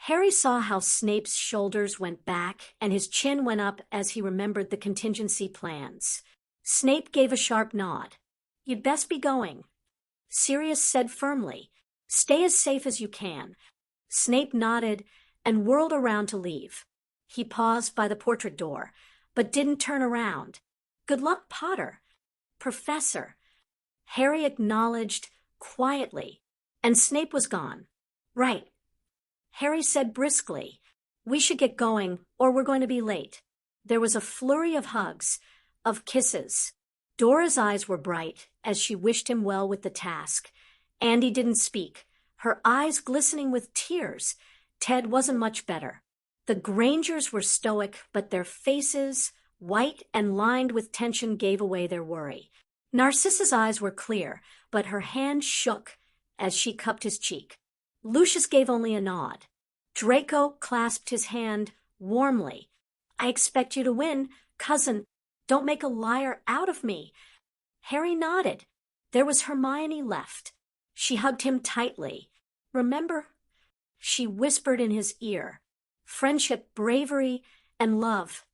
Speaker 1: Harry saw how Snape's shoulders went back and his chin went up as he remembered the contingency plans. Snape gave a sharp nod. You'd best be going. Sirius said firmly, stay as safe as you can. Snape nodded and whirled around to leave. He paused by the portrait door, but didn't turn around. Good luck, Potter. Professor. Harry acknowledged quietly, and Snape was gone. Right. Harry said briskly, we should get going, or we're going to be late. There was a flurry of hugs, of kisses. Dora's eyes were bright as she wished him well with the task. Andy didn't speak, her eyes glistening with tears. Ted wasn't much better. The Grangers were stoic, but their faces, white and lined with tension, gave away their worry. Narcissa's eyes were clear, but her hand shook as she cupped his cheek. Lucius gave only a nod. Draco clasped his hand warmly. I expect you to win, cousin. Don't make a liar out of me. Harry nodded. There was Hermione left. She hugged him tightly. Remember? She whispered in his ear. Friendship, bravery, and love.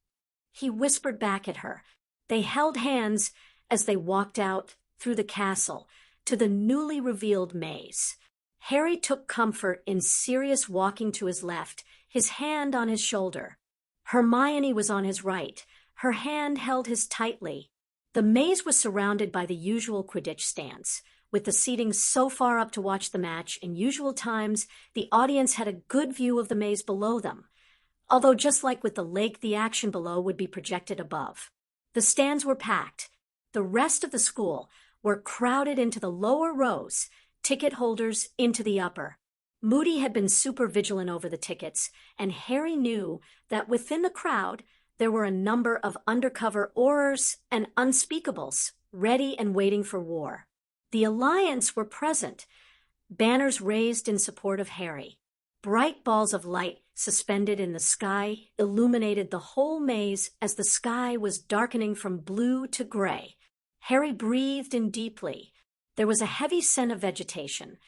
Speaker 1: He whispered back at her. They held hands as they walked out through the castle to the newly revealed maze. Harry took comfort in Sirius walking to his left, his hand on his shoulder. Hermione was on his right. Her hand held his tightly. The maze was surrounded by the usual Quidditch stands. With the seating so far up to watch the match, in usual times, the audience had a good view of the maze below them. Although just like with the lake, the action below would be projected above. The stands were packed. The rest of the school were crowded into the lower rows, ticket holders into the upper. Moody had been super vigilant over the tickets, and Harry knew that within the crowd there were a number of undercover Aurors and Unspeakables, ready and waiting for war. The Alliance were present, banners raised in support of Harry. Bright balls of light suspended in the sky illuminated the whole maze as the sky was darkening from blue to gray. Harry breathed in deeply. There was a heavy scent of vegetation,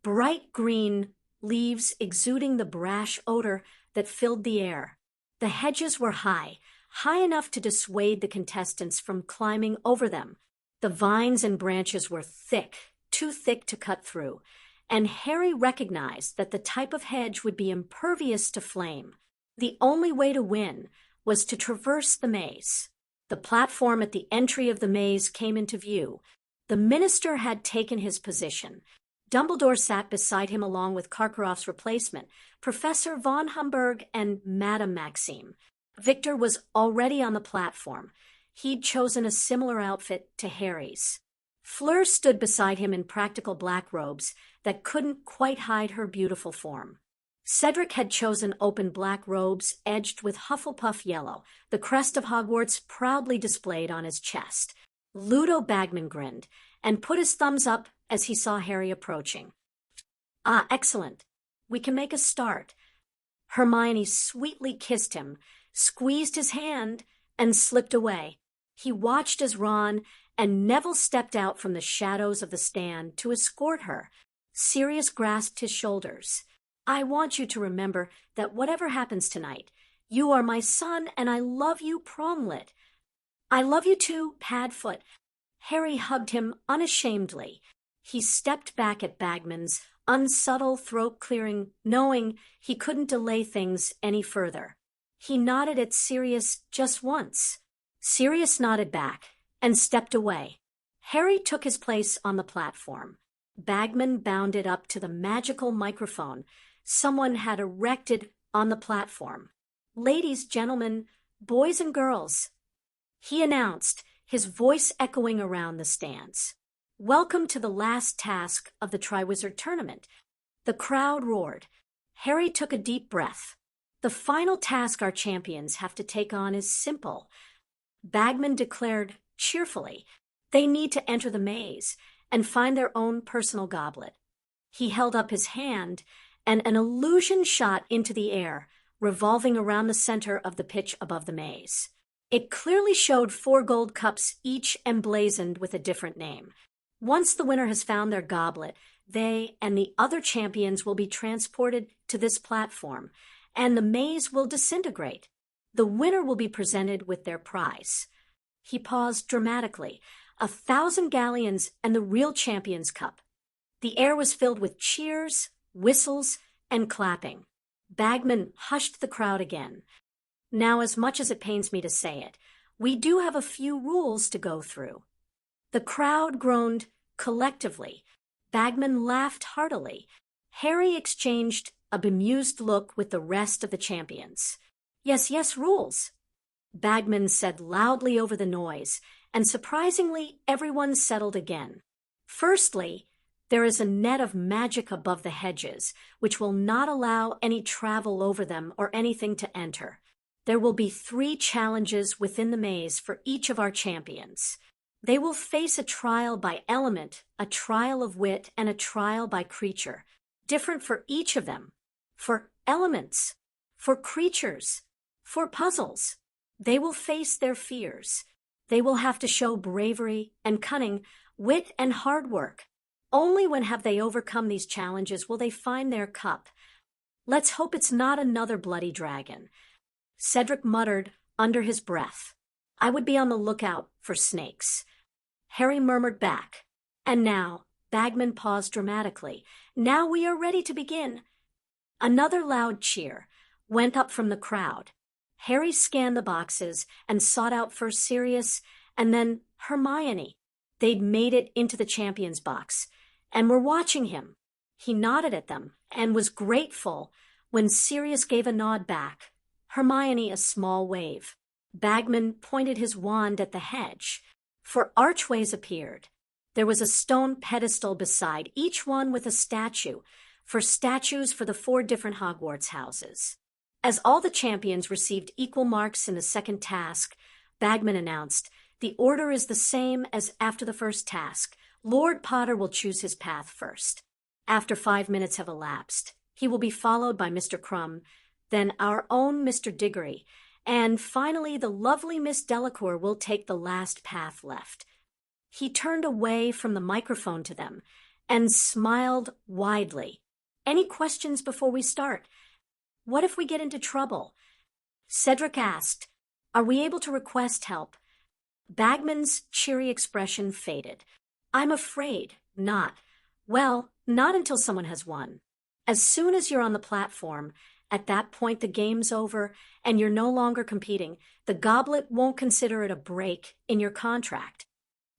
Speaker 1: bright green leaves exuding the brash odor that filled the air. The hedges were high enough to dissuade the contestants from climbing over them. The vines and branches were thick, too thick to cut through, and Harry recognized that the type of hedge would be impervious to flame. The only way to win was to traverse the maze. The platform at the entry of the maze came into view. The minister had taken his position. Dumbledore sat beside him along with Karkaroff's replacement, Professor von Humberg and Madame Maxime. Victor was already on the platform. He'd chosen a similar outfit to Harry's. Fleur stood beside him in practical black robes that couldn't quite hide her beautiful form. Cedric had chosen open black robes edged with Hufflepuff yellow, the crest of Hogwarts proudly displayed on his chest. Ludo Bagman grinned and put his thumbs up as he saw Harry approaching. "Ah, excellent. We can make a start." Hermione sweetly kissed him, squeezed his hand, and slipped away. He watched as Ron and Neville stepped out from the shadows of the stand to escort her. Sirius grasped his shoulders. "I want you to remember that whatever happens tonight, you are my son and I love you, Promlet." "I love you too, Padfoot." Harry hugged him unashamedly. He stepped back at Bagman's unsubtle throat-clearing, knowing he couldn't delay things any further. He nodded at Sirius just once. Sirius nodded back and stepped away. Harry took his place on the platform. Bagman bounded up to the magical microphone someone had erected on the platform. "Ladies, gentlemen, boys and girls," he announced, his voice echoing around the stands. "Welcome to the last task of the Triwizard Tournament." The crowd roared. Harry took a deep breath. "The final task our champions have to take on is simple," Bagman declared cheerfully. "They need to enter the maze and find their own personal goblet." He held up his hand, and an illusion shot into the air, revolving around the center of the pitch above the maze. It clearly showed 4 gold cups, each emblazoned with a different name. Once the winner has found their goblet, they and the other champions will be transported to this platform, and the maze will disintegrate. The winner will be presented with their prize. He paused dramatically. 1,000 galleons and the real champion's cup. The air was filled with cheers, whistles, and clapping. Bagman hushed the crowd again. "Now, as much as it pains me to say it, we do have a few rules to go through." The crowd groaned collectively. Bagman laughed heartily. Harry exchanged a bemused look with the rest of the champions. Yes, rules," Bagman said loudly over the noise, and surprisingly, everyone settled again. "Firstly, there is a net of magic above the hedges, which will not allow any travel over them or anything to enter. There will be 3 challenges within the maze for each of our champions. They will face a trial by element, a trial of wit, and a trial by creature, different for each of them. For elements, for creatures, for puzzles, they will face their fears. They will have to show bravery and cunning, wit and hard work. Only when have they overcome these challenges will they find their cup. Let's hope it's not another bloody dragon." Cedric muttered under his breath. "I would be on the lookout for snakes." Harry murmured back. "And now," Bagman paused dramatically, "now we are ready to begin." Another loud cheer went up from the crowd. Harry scanned the boxes and sought out first Sirius and then Hermione. They'd made it into the champion's box and were watching him. He nodded at them and was grateful when Sirius gave a nod back, Hermione a small wave. Bagman pointed his wand at the hedge, for archways appeared. There was a stone pedestal beside each one with a statue, for statues for the 4 different Hogwarts houses. As all the champions received equal marks in the second task, Bagman announced, "The order is the same as after the first task. Lord Potter will choose his path first. After 5 minutes have elapsed, he will be followed by Mr. Crumb, then our own Mr. Diggory, and finally the lovely Miss Delacour will take the last path left." He turned away from the microphone to them and smiled widely. "Any questions before we start? What if we get into trouble?" Cedric asked, "Are we able to request help?" Bagman's cheery expression faded. I'm afraid not. Well, not until someone has won. As soon as you're on the platform, at that point the game's over and you're no longer competing. The goblet won't consider it a break in your contract.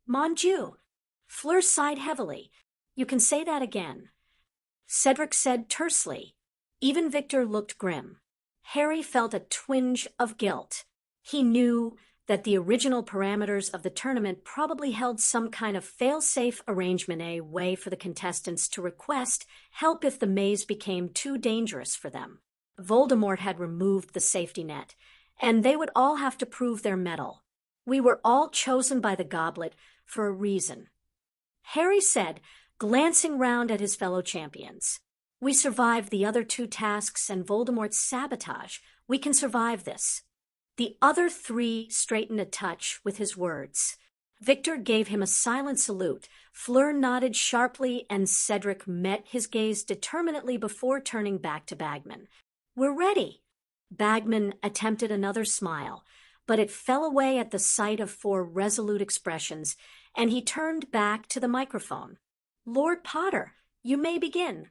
Speaker 1: Mon Dieu. Fleur sighed heavily. You can say that again. Cedric said tersely. Even Victor looked grim. Harry felt a twinge of guilt. He knew that the original parameters of the tournament probably held some kind of fail-safe arrangement, a way for the contestants to request help if the maze became too dangerous for them. Voldemort had removed the safety net, and they would all have to prove their mettle. We were all chosen by the goblet for a reason. Harry said, glancing round at his fellow champions. We survived the other 2 tasks and Voldemort's sabotage. We can survive this. The other 3 straightened a touch with his words. Victor gave him a silent salute. Fleur nodded sharply, and Cedric met his gaze determinedly before turning back to Bagman. We're ready. Bagman attempted another smile, but it fell away at the sight of 4 resolute expressions, and he turned back to the microphone. Lord Potter, you may begin.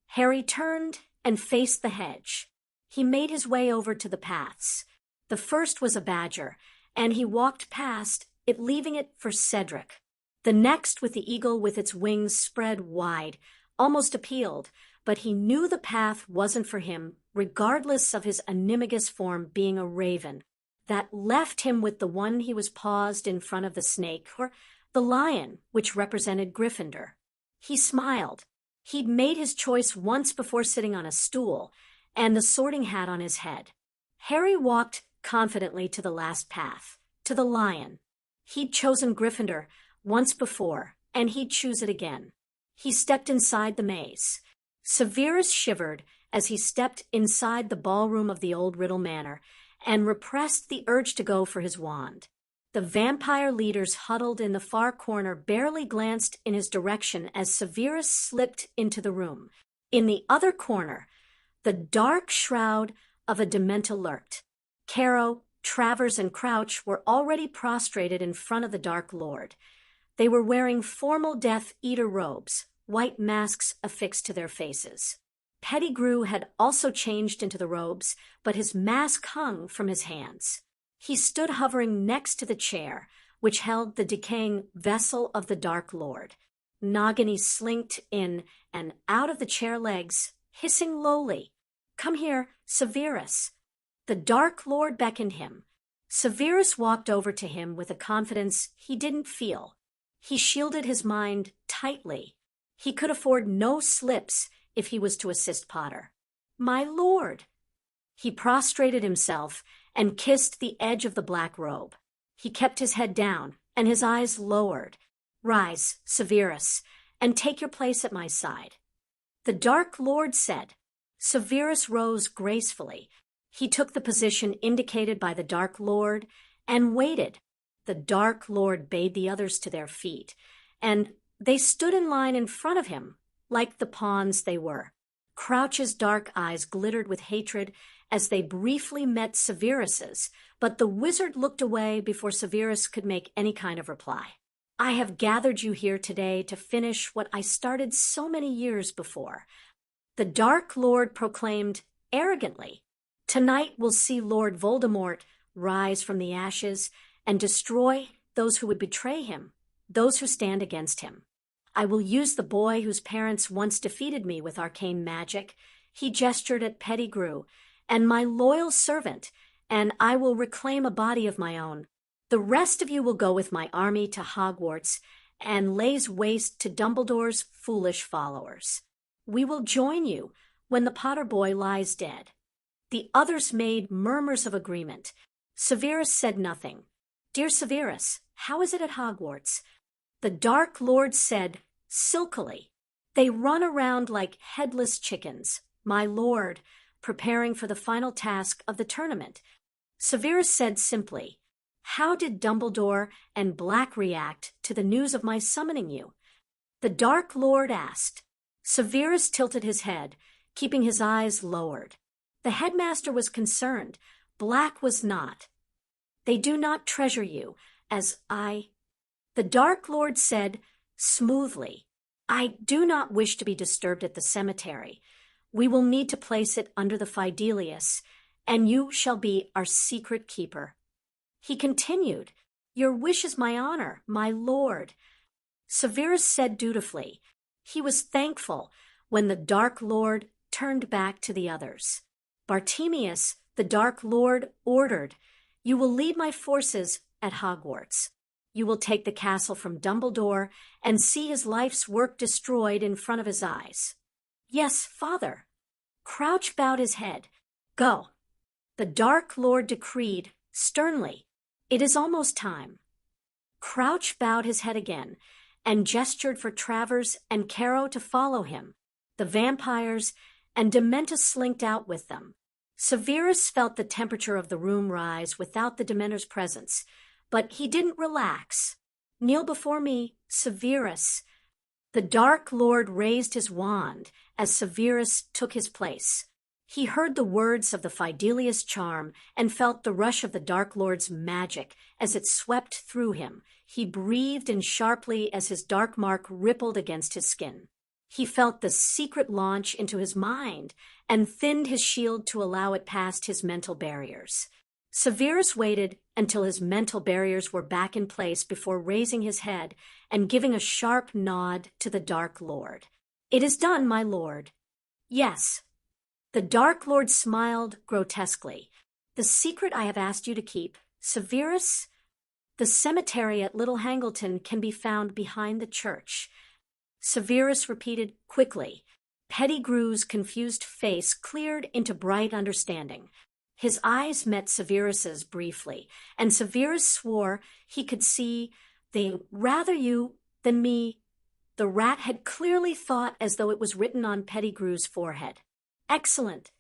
Speaker 1: Harry turned and faced the hedge. He made his way over to the paths. The first was a badger, and he walked past it, leaving it for Cedric. The next, with the eagle with its wings spread wide, almost appealed, but he knew the path wasn't for him, regardless of his animagus form being a raven. That left him with the one he was paused in front of the snake, or the lion, which represented Gryffindor. He smiled. He'd made his choice once before sitting on a stool, and the sorting hat on his head. Harry walked confidently to the last path, to the lion. He'd chosen Gryffindor once before, and he'd choose it again. He stepped inside the maze. Sirius shivered as he stepped inside the ballroom of the old Riddle Manor and repressed the urge to go for his wand. The vampire leaders huddled in the far corner barely glanced in his direction as Sirius slipped into the room. In the other corner, the dark shroud of a Dementor lurked. Caro, Travers, and Crouch were already prostrated in front of the Dark Lord. They were wearing formal Death Eater robes, white masks affixed to their faces. Pettigrew had also changed into the robes, but his mask hung from his hands. He stood hovering next to the chair, which held the decaying vessel of the Dark Lord. Nagini slinked in and out of the chair legs, hissing lowly. Come here, Sirius. The Dark Lord beckoned him. Sirius walked over to him with a confidence he didn't feel. He shielded his mind tightly. He could afford no slips if he was to assist Potter. My lord! He prostrated himself and kissed the edge of the black robe. He kept his head down and his eyes lowered. Rise, Sirius, and take your place at my side. The Dark Lord said. Sirius rose gracefully. He took the position indicated by the Dark Lord and waited. The Dark Lord bade the others to their feet, and they stood in line in front of him, like the pawns they were. Crouch's dark eyes glittered with hatred as they briefly met Sirius's, but the wizard looked away before Sirius could make any kind of reply. I have gathered you here today to finish what I started so many years before. The Dark Lord proclaimed arrogantly, tonight we'll see Lord Voldemort rise from the ashes and destroy those who would betray him, those who stand against him. I will use the boy whose parents once defeated me with arcane magic. He gestured at Pettigrew, and my loyal servant, and I will reclaim a body of my own. The rest of you will go with my army to Hogwarts and lays waste to Dumbledore's foolish followers. We will join you when the Potter boy lies dead. The others made murmurs of agreement. Sirius said nothing. Dear Sirius, how is it at Hogwarts? The Dark Lord said silkily. They run around like headless chickens, my lord, preparing for the final task of the tournament. Sirius said simply, how did Dumbledore and Black react to the news of my summoning you? The Dark Lord asked. Sirius tilted his head, keeping his eyes lowered. The headmaster was concerned. Black was not. They do not treasure you, The Dark Lord said smoothly, "I do not wish to be disturbed at the cemetery. We will need to place it under the Fidelius, and you shall be our secret keeper." He continued, "Your wish is my honor, my lord." Severus said dutifully. He was thankful when the Dark Lord turned back to the others. Bartimius, the Dark Lord, ordered, "You will lead my forces at Hogwarts. You will take the castle from Dumbledore and see his life's work destroyed in front of his eyes." "Yes, father." Crouch bowed his head. "Go." The Dark Lord decreed, sternly, "It is almost time." Crouch bowed his head again and gestured for Travers and Caro to follow him. The vampires and Dementus slinked out with them. Severus felt the temperature of the room rise without the Dementor's presence, but he didn't relax. "Kneel before me, Severus." The Dark Lord raised his wand as Severus took his place. He heard the words of the Fidelius charm and felt the rush of the Dark Lord's magic as it swept through him. He breathed in sharply as his dark mark rippled against his skin. He felt the secret launch into his mind and thinned his shield to allow it past his mental barriers. Severus waited until his mental barriers were back in place before raising his head and giving a sharp nod to the Dark Lord. "It is done, my lord." "Yes." The Dark Lord smiled grotesquely. "The secret I have asked you to keep, Severus? The cemetery at Little Hangleton can be found behind the church." Severus repeated quickly. Pettigrew's confused face cleared into bright understanding. His eyes met Severus's briefly, and Severus swore he could see the "rather you than me" the rat had clearly thought, as though it was written on Pettigrew's forehead. "Excellent."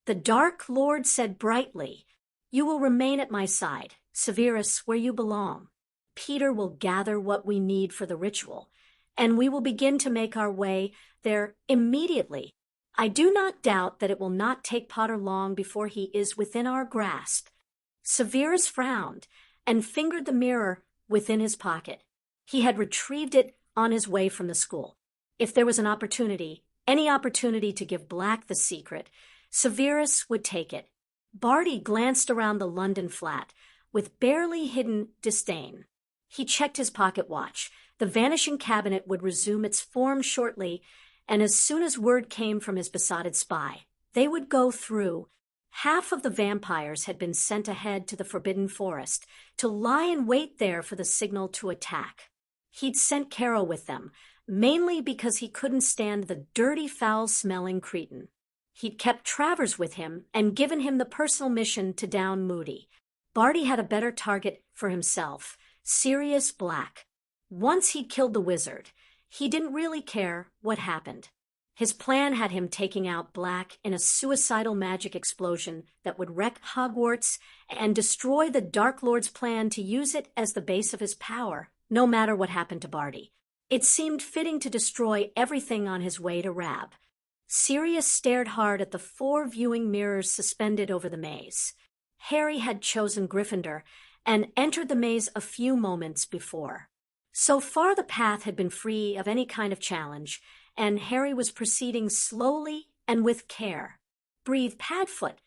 Speaker 1: The Dark Lord said brightly, "You will remain at my side, Severus, where you belong. Peter will gather what we need for the ritual, and we will begin to make our way there immediately. I do not doubt that it will not take Potter long before he is within our grasp." Severus frowned and fingered the mirror within his pocket. He had retrieved it on his way from the school. If there was an opportunity, any opportunity to give Black the secret, Severus would take it. Barty glanced around the London flat with barely hidden disdain. He checked his pocket watch. The vanishing cabinet would resume its form shortly, and as soon as word came from his besotted spy, they would go through. Half of the vampires had been sent ahead to the Forbidden Forest to lie in wait there for the signal to attack. He'd sent Caro with them, mainly because he couldn't stand the dirty, foul-smelling cretin. He'd kept Travers with him and given him the personal mission to down Moody. Barty had a better target for himself, Sirius Black. Once he'd killed the wizard, he didn't really care what happened. His plan had him taking out Black in a suicidal magic explosion that would wreck Hogwarts and destroy the Dark Lord's plan to use it as the base of his power, no matter what happened to Barty. It seemed fitting to destroy everything on his way to Rab. Sirius stared hard at the 4 viewing mirrors suspended over the maze. Harry had chosen Gryffindor and entered the maze a few moments before. So far the path had been free of any kind of challenge, and Harry was proceeding slowly and with care. "Breathe, Padfoot."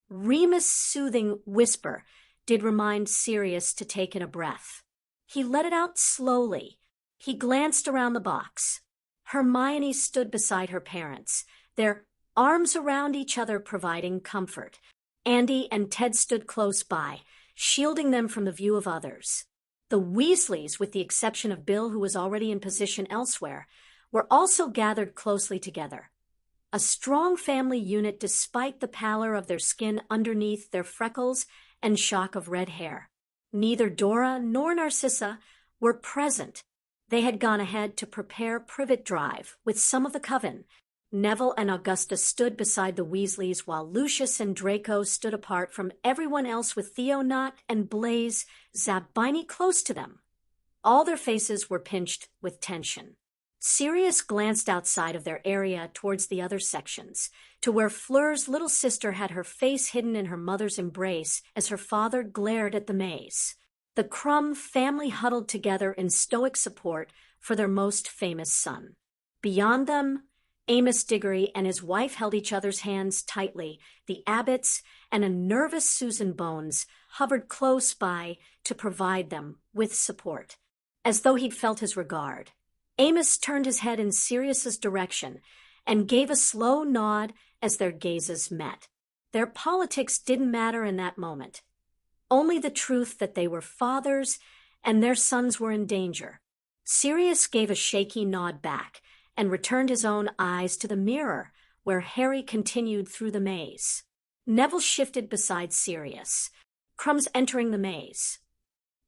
Speaker 1: Remus' soothing whisper did remind Sirius to take in a breath. He let it out slowly. He glanced around the box. Hermione stood beside her parents, their arms around each other providing comfort. Andy and Ted stood close by, shielding them from the view of others. The Weasleys, with the exception of Bill, who was already in position elsewhere, were also gathered closely together. A strong family unit despite the pallor of their skin underneath their freckles and shock of red hair. Neither Dora nor Narcissa were present. They had gone ahead to prepare privet drive with some of the coven. Neville and Augusta stood beside the Weasleys while Lucius and Draco stood apart from everyone else with Theonot and Blaise Zabini close to them. All their faces were pinched with tension. Sirius glanced outside of their area towards the other sections, to where Fleur's little sister had her face hidden in her mother's embrace as her father glared at the maze. The Crumb family huddled together in stoic support for their most famous son. Beyond them, Amos Diggory and his wife held each other's hands tightly. The Abbotts and a nervous Susan Bones hovered close by to provide them with support, as though he'd felt his regard. Amos turned his head in Sirius's direction and gave a slow nod as their gazes met. Their politics didn't matter in that moment. Only the truth that they were fathers and their sons were in danger. Sirius gave a shaky nod back and returned his own eyes to the mirror where Harry continued through the maze. Neville shifted beside Sirius. Crumb's entering the maze.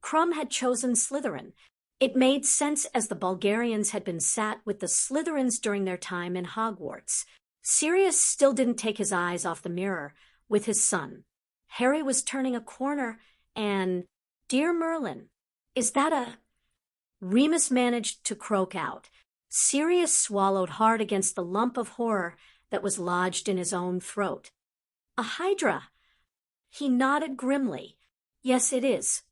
Speaker 1: Crumb had chosen Slytherin. It made sense as the Bulgarians had been sat with the Slytherins during their time in Hogwarts. Sirius still didn't take his eyes off the mirror with his son. Harry was turning a corner and, "Dear Merlin, is that a—" Remus managed to croak out. Sirius swallowed hard against the lump of horror that was lodged in his own throat. "A hydra." He nodded grimly. "Yes, it is."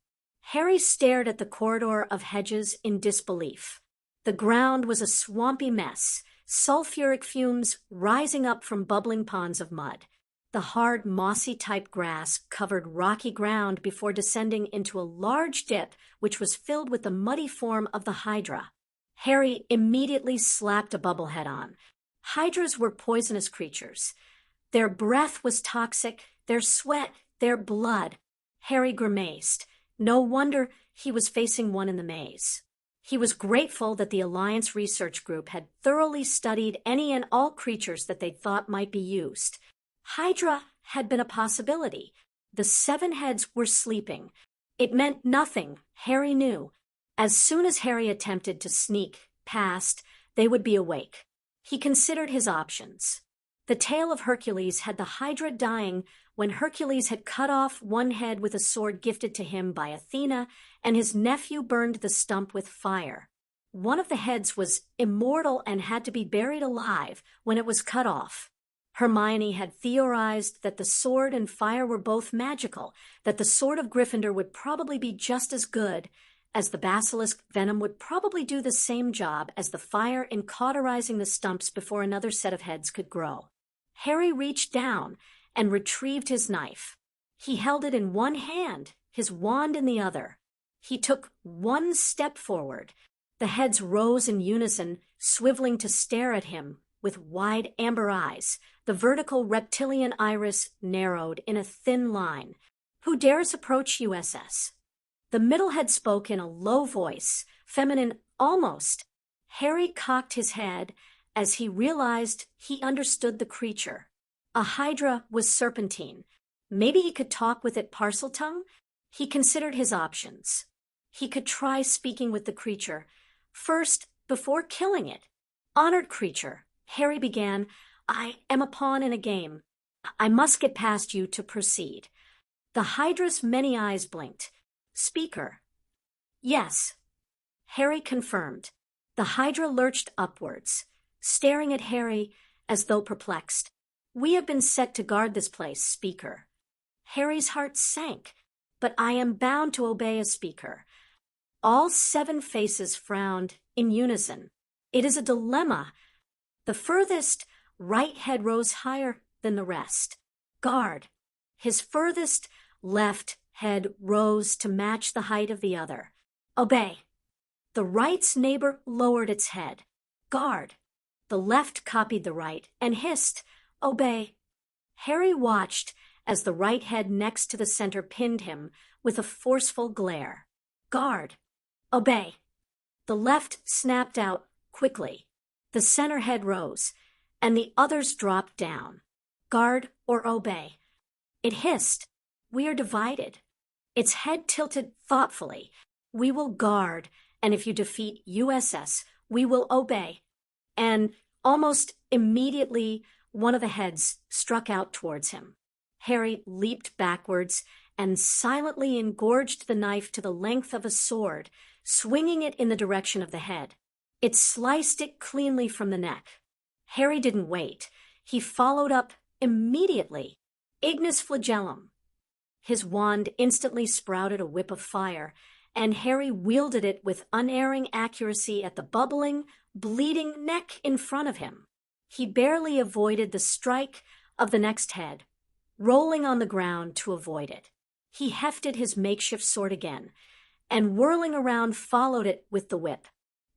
Speaker 1: Harry stared at the corridor of hedges in disbelief. The ground was a swampy mess, sulfuric fumes rising up from bubbling ponds of mud. The hard, mossy-type grass covered rocky ground before descending into a large dip which was filled with the muddy form of the hydra. Harry immediately slapped a bubblehead on. Hydras were poisonous creatures. Their breath was toxic, their sweat, their blood. Harry grimaced. No wonder he was facing one in the maze. He was grateful that the Alliance Research Group had thoroughly studied any and all creatures that they thought might be used. Hydra had been a possibility. The 7 heads were sleeping. It meant nothing, Harry knew. As soon as Harry attempted to sneak past, they would be awake. He considered his options. The tale of Hercules had the Hydra dying when Hercules had cut off one head with a sword gifted to him by Athena, and his nephew burned the stump with fire. One of the heads was immortal and had to be buried alive when it was cut off. Hermione had theorized that the sword and fire were both magical, that the sword of Gryffindor would probably be just as good, as the basilisk venom would probably do the same job as the fire in cauterizing the stumps before another set of heads could grow. Harry reached down and retrieved his knife. He held it in one hand, his wand in the other. He took one step forward. The heads rose in unison, swiveling to stare at him with wide amber eyes. The vertical reptilian iris narrowed in a thin line. "Who dares approach USS?" The middle head spoke in a low voice, feminine almost. Harry cocked his head as he realized he understood the creature. A hydra was serpentine. Maybe he could talk with it Parseltongue? He considered his options. He could try speaking with the creature. First, before killing it. "Honored creature," Harry began, "I am a pawn in a game. I must get past you to proceed." The hydra's many eyes blinked. "Speaker." "Yes." Harry confirmed. The hydra lurched upwards, staring at Harry as though perplexed. "We have been set to guard this place, Speaker." Harry's heart sank. "But I am bound to obey a speaker." All 7 faces frowned in unison. "It is a dilemma." The furthest right head rose higher than the rest. "Guard." His furthest left head rose to match the height of the other. "Obey." The right's neighbor lowered its head. "Guard." The left copied the right and hissed, "Obey." Harry watched as the right head next to the center pinned him with a forceful glare. "Guard." "Obey." The left snapped out quickly. The center head rose, and the others dropped down. "Guard or obey." It hissed, "We are divided." Its head tilted thoughtfully. "We will guard, and if you defeat USS, we will obey." And almost immediately, one of the heads struck out towards him. Harry leaped backwards and silently engorged the knife to the length of a sword, swinging it in the direction of the head. It sliced it cleanly from the neck. Harry didn't wait. He followed up immediately. "Ignis flagellum." His wand instantly sprouted a whip of fire, and Harry wielded it with unerring accuracy at the bubbling, bleeding neck in front of him. He barely avoided the strike of the next head, rolling on the ground to avoid it. He hefted his makeshift sword again, and whirling around followed it with the whip.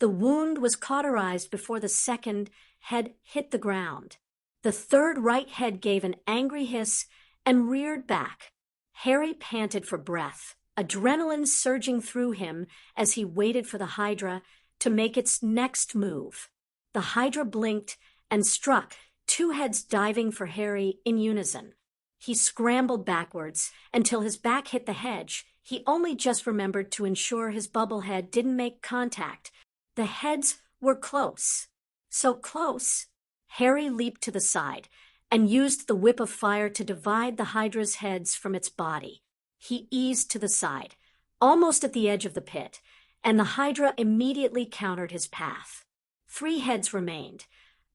Speaker 1: The wound was cauterized before the second head hit the ground. The third right head gave an angry hiss and reared back. Harry panted for breath, adrenaline surging through him as he waited for the Hydra to make its next move. The Hydra blinked and struck, two heads diving for Harry in unison. He scrambled backwards until his back hit the hedge. He only just remembered to ensure his bubble head didn't make contact. The heads were close. So close. Harry leaped to the side and used the whip of fire to divide the Hydra's heads from its body. He eased to the side, almost at the edge of the pit, and the Hydra immediately countered his path. 3 heads remained,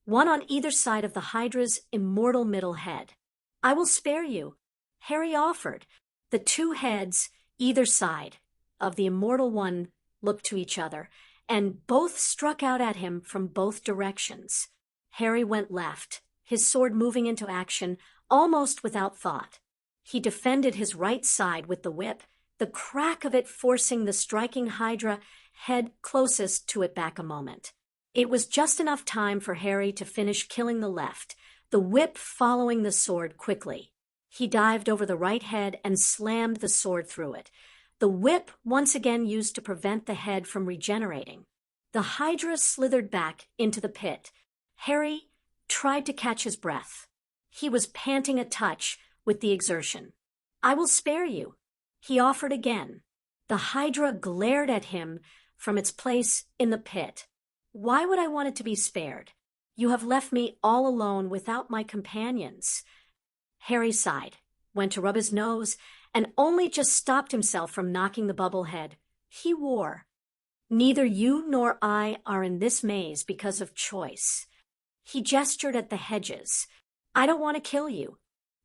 Speaker 1: one on either side of the Hydra's immortal middle head. "I will spare you," Harry offered. The 2 heads, either side of the immortal one, looked to each other, and both struck out at him from both directions. Harry went left, his sword moving into action almost without thought. He defended his right side with the whip, the crack of it forcing the striking Hydra head closest to it back a moment. It was just enough time for Harry to finish killing the left, the whip following the sword quickly. He dived over the right head and slammed the sword through it, the whip once again used to prevent the head from regenerating. The Hydra slithered back into the pit. Harry tried to catch his breath. He was panting a touch with the exertion. "I will spare you," he offered again. The Hydra glared at him from its place in the pit. "Why would I want it to be spared? You have left me all alone without my companions." Harry sighed, went to rub his nose, and only just stopped himself from knocking the bubble head he wore. "Neither you nor I are in this maze because of choice." He gestured at the hedges. "I don't want to kill you."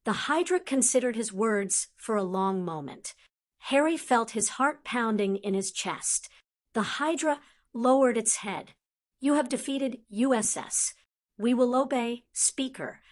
Speaker 1: The Hydra considered his words for a long moment. Harry felt his heart pounding in his chest. The Hydra lowered its head. "You have defeated USS. We will obey, Speaker."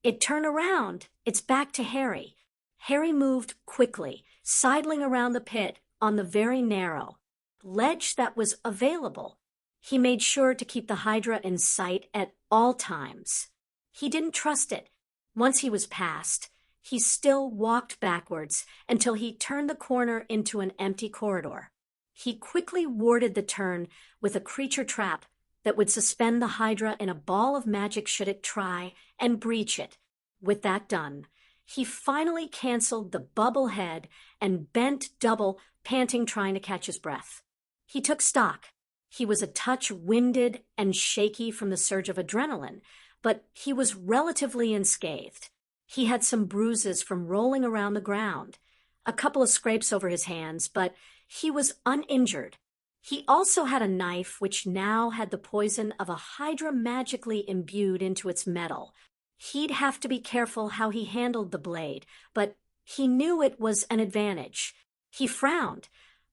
Speaker 1: It turned around, its back to Harry. Harry moved quickly, sidling around the pit on the very narrow ledge that was available. He made sure to keep the Hydra in sight at all times. He didn't trust it. Once he was past, he still walked backwards until he turned the corner into an empty corridor. He quickly warded the turn with a creature trap that would suspend the Hydra in a ball of magic should it try and breach it. With that done, he finally canceled the bubble head and bent double, panting, trying to catch his breath. He took stock. He was a touch winded and shaky from the surge of adrenaline, but he was relatively unscathed. He had some bruises from rolling around the ground, a couple of scrapes over his hands, but he was uninjured. He also had a knife which now had the poison of a Hydra magically imbued into its metal. He'd have to be careful how he handled the blade, but he knew it was an advantage. He frowned,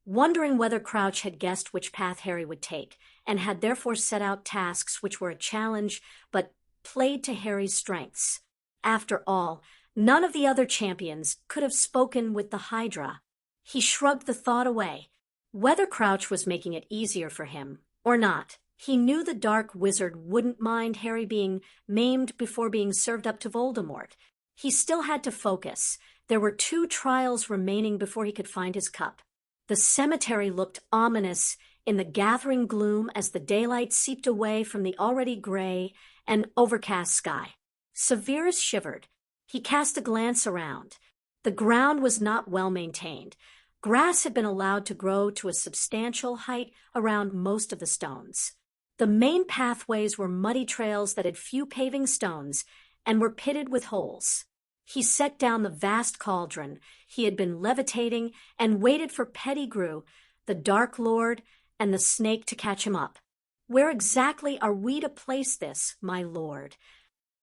Speaker 1: wondering whether Crouch had guessed which path Harry would take, and had therefore set out tasks which were a challenge but played to Harry's strengths. After all, none of the other champions could have spoken with the Hydra. He shrugged the thought away. Whether Crouch was making it easier for him or not, he knew the dark wizard wouldn't mind Harry being maimed before being served up to Voldemort. He still had to focus. There were 2 trials remaining before he could find his cup. The cemetery looked ominous in the gathering gloom as the daylight seeped away from the already gray and overcast sky. Sirius shivered. He cast a glance around. The ground was not well maintained. Grass had been allowed to grow to a substantial height around most of the stones. The main pathways were muddy trails that had few paving stones and were pitted with holes. He set down the vast cauldron he had been levitating and waited for Pettigrew, the Dark Lord, and the snake to catch him up. "Where exactly are we to place this, my lord?"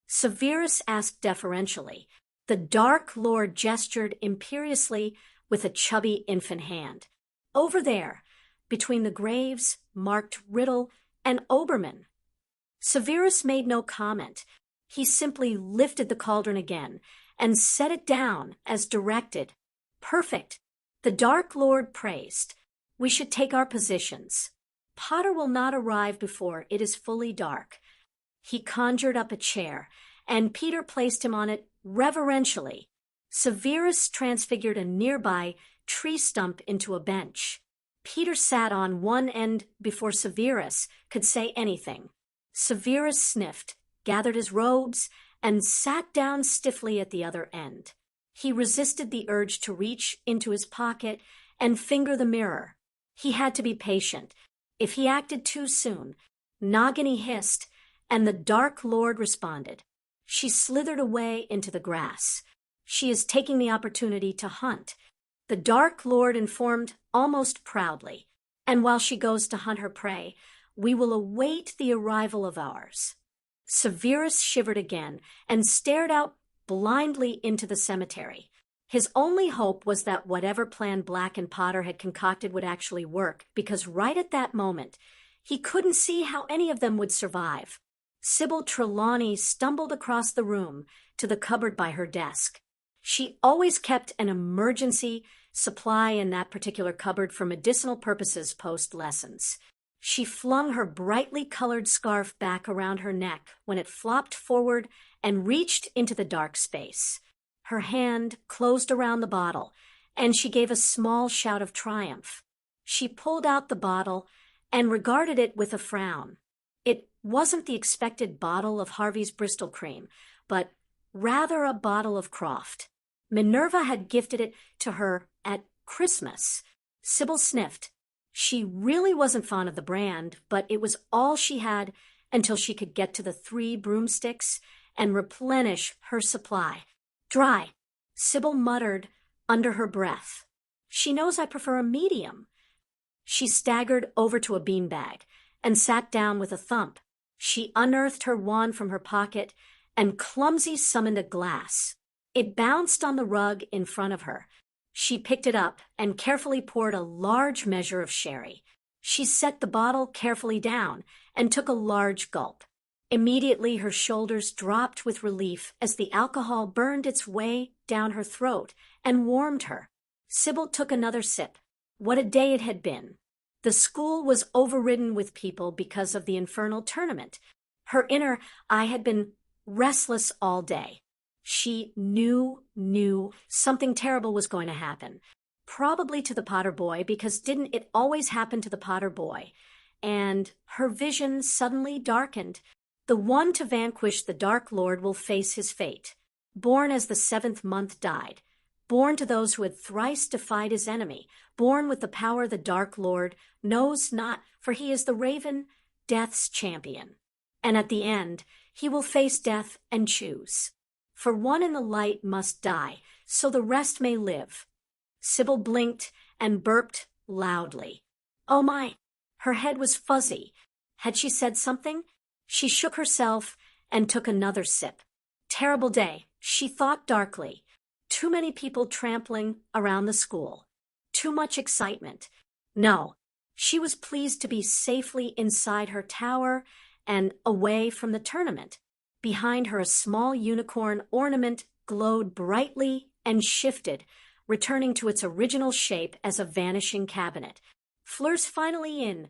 Speaker 1: Sirius asked deferentially. The Dark Lord gestured imperiously with a chubby infant hand. Over there, between the graves marked Riddle and Obermann. Severus made no comment. He simply lifted the cauldron again and set it down as directed. Perfect. The Dark Lord praised. We should take our positions. Potter will not arrive before it is fully dark. He conjured up a chair, and Peter placed him on it reverentially. Severus transfigured a nearby tree stump into a bench. Peter sat on one end before Severus could say anything. Severus sniffed, gathered his robes, and sat down stiffly at the other end. He resisted the urge to reach into his pocket and finger the mirror. He had to be patient. If he acted too soon, Nagini hissed, and the Dark Lord responded. She slithered away into the grass. She is taking the opportunity to hunt. The Dark Lord informed almost proudly, and while she goes to hunt her prey, we will await the arrival of ours. Severus shivered again and stared out blindly into the cemetery. His only hope was that whatever plan Black and Potter had concocted would actually work, because right at that moment, he couldn't see how any of them would survive. Sybil Trelawney stumbled across the room to the cupboard by her desk. She always kept an emergency supply in that particular cupboard for medicinal purposes post-lessons. She flung her brightly colored scarf back around her neck when it flopped forward and reached into the dark space. Her hand closed around the bottle, and she gave a small shout of triumph. She pulled out the bottle and regarded it with a frown. It wasn't the expected bottle of Harvey's Bristol cream, but rather a bottle of Croft. Minerva had gifted it to her at Christmas. Sybil sniffed. She really wasn't fond of the brand, but it was all she had until she could get to the 3 broomsticks and replenish her supply. Dry, Sybil muttered under her breath. She knows I prefer a medium. She staggered over to a beanbag and sat down with a thump. She unearthed her wand from her pocket and clumsy summoned a glass. It bounced on the rug in front of her. She picked it up and carefully poured a large measure of sherry. She set the bottle carefully down and took a large gulp. Immediately her shoulders dropped with relief as the alcohol burned its way down her throat and warmed her. Sybil took another sip. What a day it had been. The school was overridden with people because of the infernal tournament. Her inner eye had been restless all day. She knew something terrible was going to happen. Probably to the Potter boy, because didn't it always happen to the Potter boy? And her vision suddenly darkened. The one to vanquish the Dark Lord will face his fate. Born as the 7th month died. Born to those who had thrice defied his enemy. Born with the power the Dark Lord knows not, for he is the Raven, Death's champion. And at the end, he will face death and choose. For one in the light must die, so the rest may live. Sybil blinked and burped loudly. Oh my! Her head was fuzzy. Had she said something? She shook herself and took another sip. Terrible day, she thought darkly. Too many people trampling around the school. Too much excitement. No, she was pleased to be safely inside her tower and away from the tournament. Behind her, a small unicorn ornament glowed brightly and shifted, returning to its original shape as a vanishing cabinet. Fleur's finally in,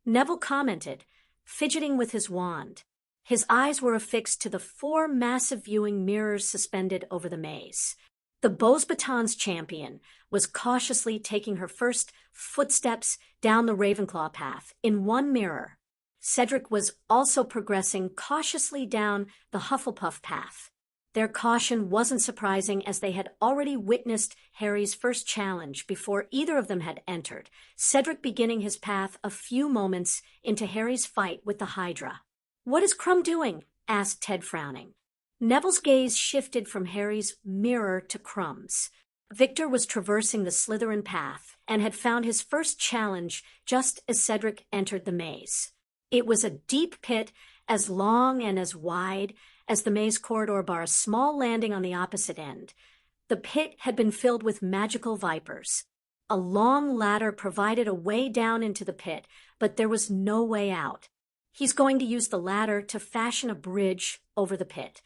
Speaker 1: Neville commented, fidgeting with his wand. His eyes were affixed to the 4 massive viewing mirrors suspended over the maze. The Beauxbatons champion was cautiously taking her first footsteps down the Ravenclaw path in one mirror. Cedric was also progressing cautiously down the Hufflepuff path. Their caution wasn't surprising, as they had already witnessed Harry's first challenge before either of them had entered, Cedric beginning his path a few moments into Harry's fight with the Hydra. "What is Crumb doing?" asked Ted, frowning. Neville's gaze shifted from Harry's mirror to Crumb's. Victor was traversing the Slytherin path and had found his first challenge just as Cedric entered the maze. It was a deep pit, as long and as wide as the maze corridor bar a small landing on the opposite end. The pit had been filled with magical vipers. A long ladder provided a way down into the pit, but there was no way out. He's going to use the ladder to fashion a bridge over the pit.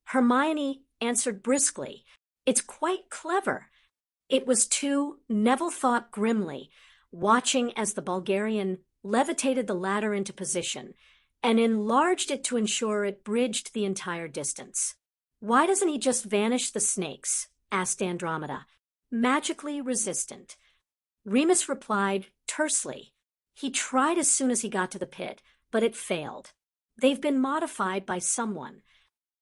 Speaker 1: Hermione answered briskly, "It's quite clever." It was too, Neville thought grimly, watching as the Bulgarian levitated the ladder into position and enlarged it to ensure it bridged the entire distance. "Why doesn't he just vanish the snakes?" asked Andromeda, magically resistant. Remus replied tersely. He tried as soon as he got to the pit, but it failed. They've been modified by someone.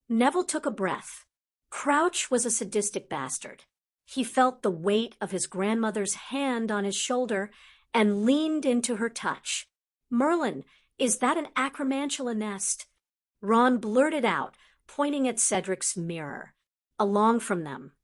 Speaker 1: Neville took a breath. Crouch was a sadistic bastard. He felt the weight of his grandmother's hand on his shoulder and leaned into her touch. "Merlin, is that an acromantula nest?" Ron blurted out, pointing at Cedric's mirror. Along from them,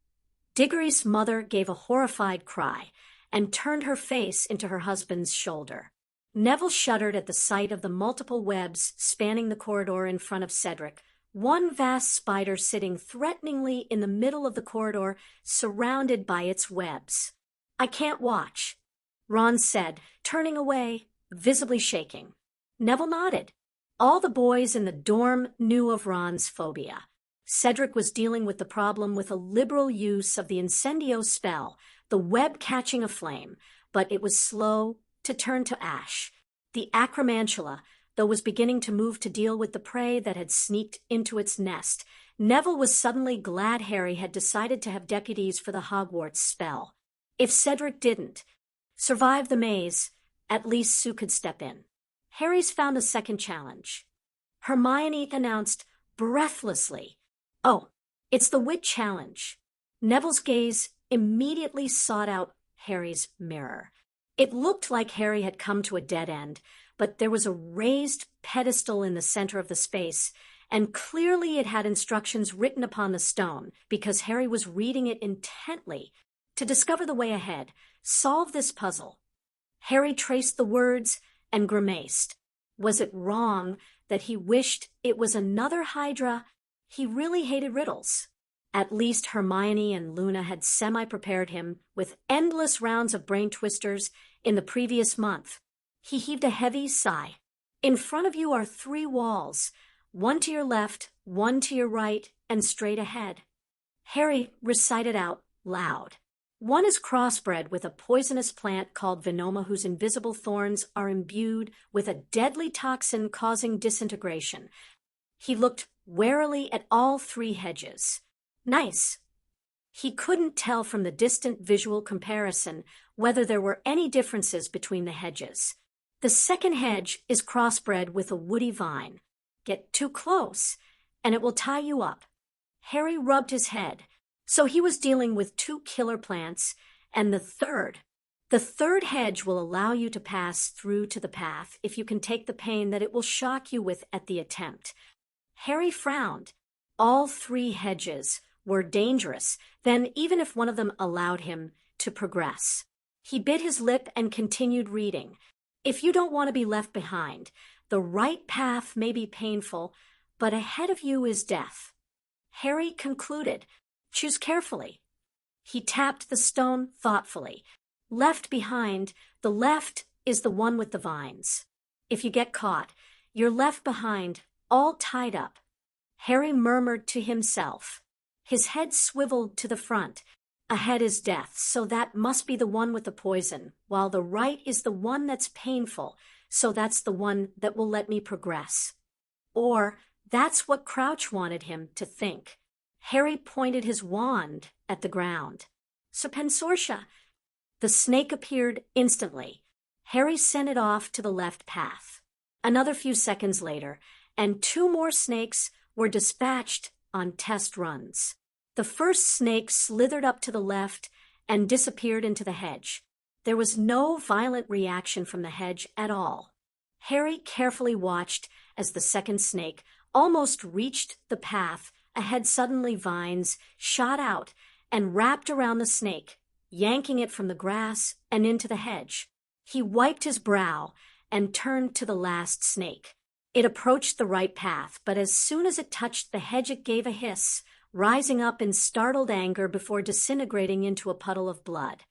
Speaker 1: Diggory's mother gave a horrified cry and turned her face into her husband's shoulder. Neville shuddered at the sight of the multiple webs spanning the corridor in front of Cedric, one vast spider sitting threateningly in the middle of the corridor, surrounded by its webs. "I can't watch," Ron said, turning away, visibly shaking. Neville nodded. All the boys in the dorm knew of Ron's phobia. Cedric was dealing with the problem with a liberal use of the incendio spell, the web catching aflame, but it was slow to turn to ash. The acromantula, though, was beginning to move to deal with the prey that had sneaked into its nest. Neville was suddenly glad Harry had decided to have deputies for the Hogwarts spell. If Cedric didn't survive the maze, at least Sue could step in. Harry's found a second challenge. Hermione announced breathlessly, "Oh, it's the wit challenge." Neville's gaze immediately sought out Harry's mirror. It looked like Harry had come to a dead end, but there was a raised pedestal in the center of the space, and clearly it had instructions written upon the stone, because Harry was reading it intently. To discover the way ahead, solve this puzzle. Harry traced the words and grimaced. Was it wrong that he wished it was another Hydra? He really hated riddles. At least Hermione and Luna had semi-prepared him with endless rounds of brain twisters in the previous month. He heaved a heavy sigh. In front of you are 3 walls, one to your left, one to your right, and straight ahead. Harry recited out loud. One is crossbred with a poisonous plant called Venoma, whose invisible thorns are imbued with a deadly toxin causing disintegration. He looked warily at all 3 hedges. Nice. He couldn't tell from the distant visual comparison whether there were any differences between the hedges. The second hedge is crossbred with a woody vine. Get too close, and it will tie you up. Harry rubbed his head. So he was dealing with 2 killer plants, and the third hedge will allow you to pass through to the path if you can take the pain that it will shock you with at the attempt. Harry frowned. All 3 hedges were dangerous, then even if one of them allowed him to progress. He bit his lip and continued reading. If you don't want to be left behind, the right path may be painful, but ahead of you is death. Harry concluded. Choose carefully. He tapped the stone thoughtfully. Left behind, the left is the one with the vines. If you get caught, you're left behind, all tied up. Harry murmured to himself. His head swiveled to the front. Ahead is death, so that must be the one with the poison, while the right is the one that's painful, so that's the one that will let me progress. Or that's what Crouch wanted him to think. Harry pointed his wand at the ground. Serpensortia. The snake appeared instantly. Harry sent it off to the left path. Another few seconds later, and 2 more snakes were dispatched on test runs. The first snake slithered up to the left and disappeared into the hedge. There was no violent reaction from the hedge at all. Harry carefully watched as the second snake almost reached the path. Ahead, suddenly vines shot out and wrapped around the snake, yanking it from the grass and into the hedge. He wiped his brow and turned to the last snake. It approached the right path, but as soon as it touched the hedge it gave a hiss, rising up in startled anger before disintegrating into a puddle of blood.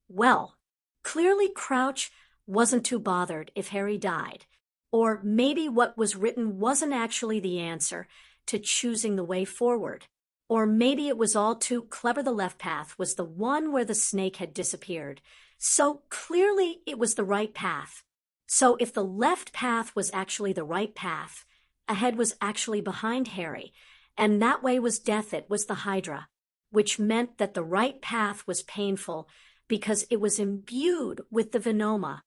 Speaker 1: Well, clearly Crouch wasn't too bothered if Harry died. Or maybe what was written wasn't actually the answer to choosing the way forward. Or maybe it was all too clever. The left path was the one where the snake had disappeared. So clearly it was the right path. So if the left path was actually the right path, ahead was actually behind Harry, and that way was death. It was the Hydra, which meant that the right path was painful because it was imbued with the Venoma.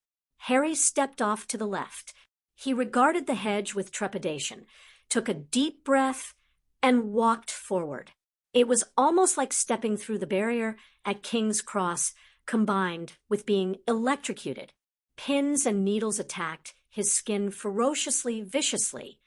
Speaker 1: Harry stepped off to the left. He regarded the hedge with trepidation, took a deep breath, and walked forward. It was almost like stepping through the barrier at King's Cross, combined with being electrocuted. Pins and needles attacked his skin ferociously, viciously,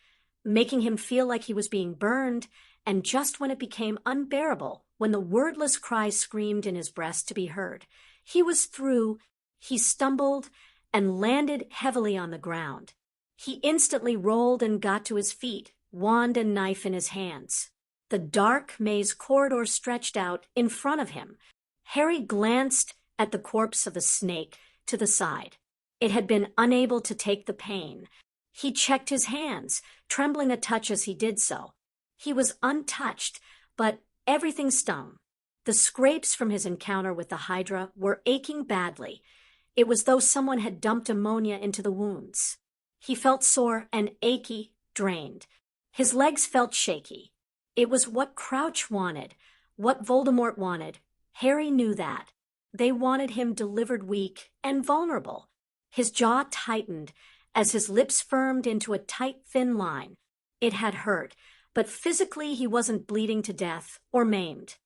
Speaker 1: making him feel like he was being burned, and just when it became unbearable, when the wordless cry screamed in his breast to be heard, he was through. He stumbled and landed heavily on the ground. He instantly rolled and got to his feet, wand and knife in his hands. The dark maze corridor stretched out in front of him. Harry glanced at the corpse of the snake to the side. It had been unable to take the pain. He checked his hands, trembling a touch as he did so. He was untouched, but everything stung. The scrapes from his encounter with the Hydra were aching badly. It was though someone had dumped ammonia into the wounds. He felt sore and achy, drained. His legs felt shaky. It was what Crouch wanted, what Voldemort wanted. Harry knew that. They wanted him delivered weak and vulnerable. His jaw tightened as his lips firmed into a tight, thin line. It had hurt, but physically he wasn't bleeding to death or maimed.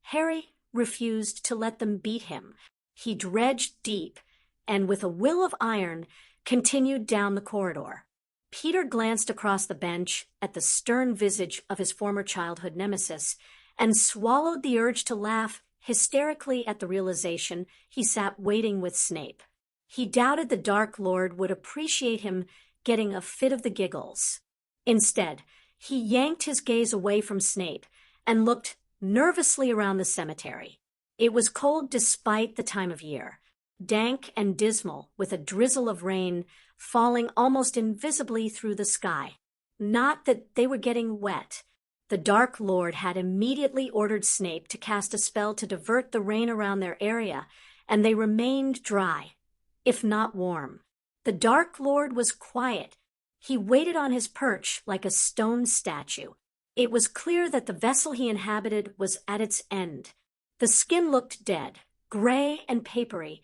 Speaker 1: Harry refused to let them beat him. He dredged deep and, with a will of iron, continued down the corridor. Peter glanced across the bench at the stern visage of his former childhood nemesis and swallowed the urge to laugh hysterically at the realization he sat waiting with Snape. He doubted the Dark Lord would appreciate him getting a fit of the giggles. Instead, he yanked his gaze away from Snape and looked nervously around the cemetery. It was cold despite the time of year, dank and dismal with a drizzle of rain falling almost invisibly through the sky. Not that they were getting wet. The Dark Lord had immediately ordered Snape to cast a spell to divert the rain around their area, and they remained dry, if not warm. The Dark Lord was quiet. He waited on his perch like a stone statue. It was clear that the vessel he inhabited was at its end. The skin looked dead, gray and papery,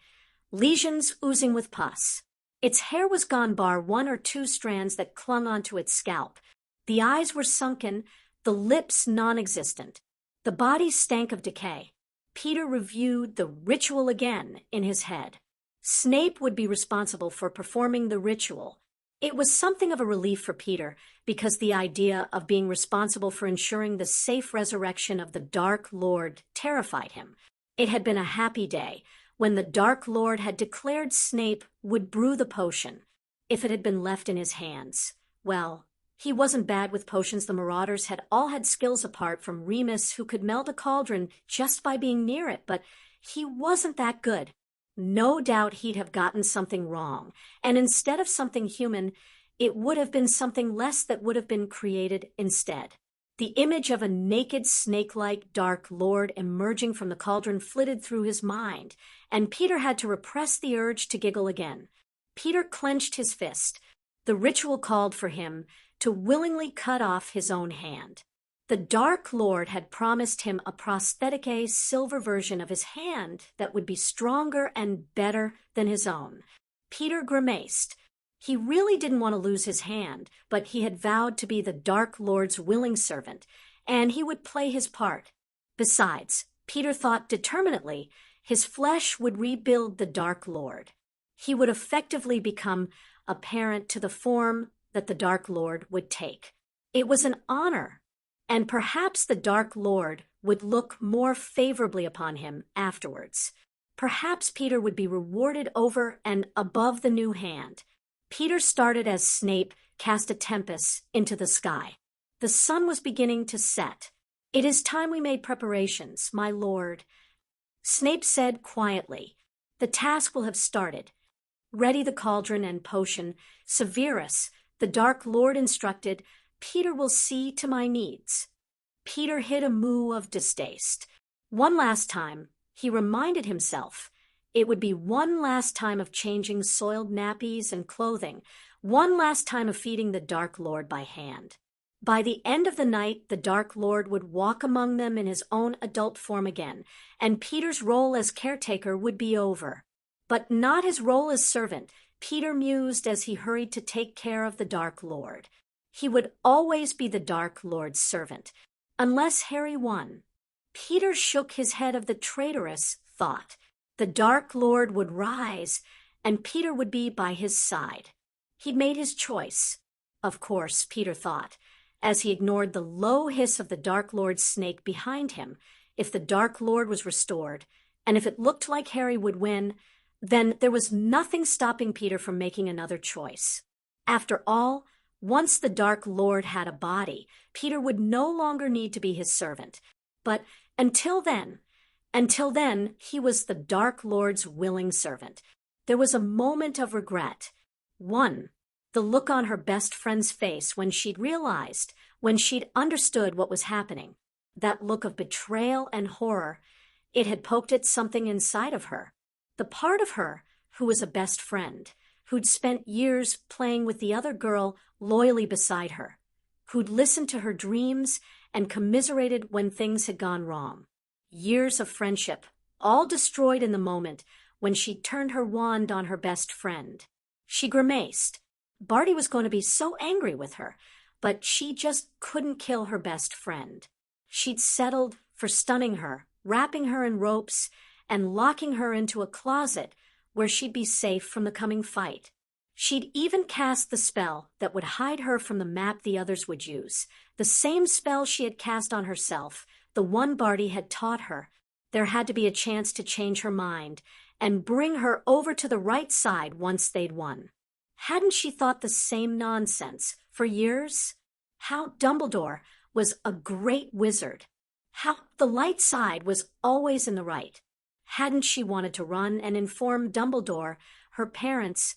Speaker 1: lesions oozing with pus. Its hair was gone bar one or two strands that clung onto its scalp. The eyes were sunken, the lips non-existent. The body stank of decay. Peter reviewed the ritual again in his head. Snape would be responsible for performing the ritual. It was something of a relief for Peter because the idea of being responsible for ensuring the safe resurrection of the Dark Lord terrified him. It had been a happy day when the Dark Lord had declared Snape would brew the potion. If it had been left in his hands, well, he wasn't bad with potions. The Marauders had all had skills apart from Remus, who could melt a cauldron just by being near it, but he wasn't that good. No doubt he'd have gotten something wrong, and instead of something human, it would have been something less that would have been created instead. The image of a naked, snake-like Dark Lord emerging from the cauldron flitted through his mind, and Peter had to repress the urge to giggle again. Peter clenched his fist. The ritual called for him to willingly cut off his own hand. The Dark Lord had promised him a prosthetic silver version of his hand that would be stronger and better than his own. Peter grimaced. He really didn't want to lose his hand, but he had vowed to be the Dark Lord's willing servant, and he would play his part. Besides, Peter thought determinedly, his flesh would rebuild the Dark Lord. He would effectively become a parent to the form that the Dark Lord would take. It was an honor, and perhaps the Dark Lord would look more favorably upon him afterwards. Perhaps Peter would be rewarded over and above the new hand. Peter started as Snape cast a tempest into the sky. The sun was beginning to set. "It is time we made preparations, my lord," Snape said quietly. "The task will have started. Ready the cauldron and potion. Severus, the Dark Lord instructed, Peter will see to my needs." Peter hid a moo of distaste. One last time, he reminded himself, it would be one last time of changing soiled nappies and clothing, one last time of feeding the Dark Lord by hand. By the end of the night, the Dark Lord would walk among them in his own adult form again, and Peter's role as caretaker would be over. But not his role as servant, Peter mused as he hurried to take care of the Dark Lord. He would always be the Dark Lord's servant, unless Harry won. Peter shook his head of the traitorous thought. The Dark Lord would rise, and Peter would be by his side. He'd made his choice. Of course, Peter thought, as he ignored the low hiss of the Dark Lord's snake behind him, if the Dark Lord was restored, and if it looked like Harry would win, then there was nothing stopping Peter from making another choice. After all, once the Dark Lord had a body, Peter would no longer need to be his servant. But until then, he was the Dark Lord's willing servant. There was a moment of regret. One, the look on her best friend's face when she'd realized, when she'd understood what was happening. That look of betrayal and horror. It had poked at something inside of her. The part of her who was a best friend, who'd spent years playing with the other girl loyally beside her, who'd listened to her dreams and commiserated when things had gone wrong. Years of friendship, all destroyed in the moment when she turned her wand on her best friend. She grimaced. Barty was going to be so angry with her, but she just couldn't kill her best friend. She'd settled for stunning her, wrapping her in ropes, and locking her into a closet where she'd be safe from the coming fight. She'd even cast the spell that would hide her from the map the others would use, the same spell she had cast on herself, the one Barty had taught her. There had to be a chance to change her mind and bring her over to the right side once they'd won. Hadn't she thought the same nonsense for years? How Dumbledore was a great wizard. How the light side was always in the right. Hadn't she wanted to run and inform Dumbledore, her parents,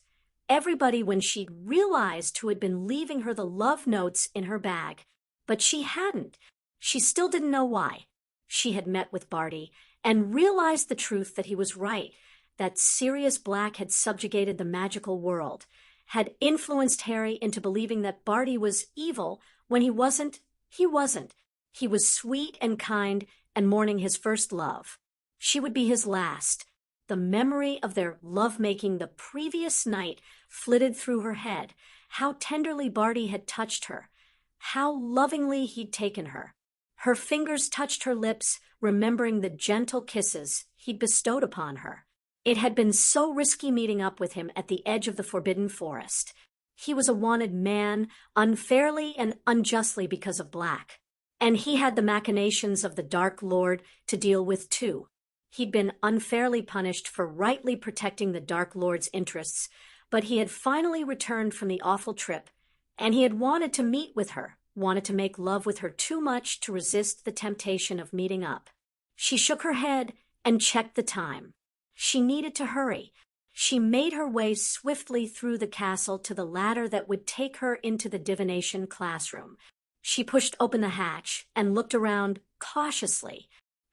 Speaker 1: everybody when she'd realized who had been leaving her the love notes in her bag? But she hadn't. She still didn't know why. She had met with Barty and realized the truth that he was right, that Sirius Black had subjugated the magical world, had influenced Harry into believing that Barty was evil when he wasn't. He wasn't. He was sweet and kind and mourning his first love. She would be his last. The memory of their lovemaking the previous night flitted through her head. How tenderly Barty had touched her. How lovingly he'd taken her. Her fingers touched her lips, remembering the gentle kisses he'd bestowed upon her. It had been so risky meeting up with him at the edge of the Forbidden Forest. He was a wanted man, unfairly and unjustly because of Black. And he had the machinations of the Dark Lord to deal with too. He'd been unfairly punished for rightly protecting the Dark Lord's interests, but he had finally returned from the awful trip, and he had wanted to meet with her, wanted to make love with her too much to resist the temptation of meeting up. She shook her head and checked the time. She needed to hurry. She made her way swiftly through the castle to the ladder that would take her into the divination classroom. She pushed open the hatch and looked around cautiously.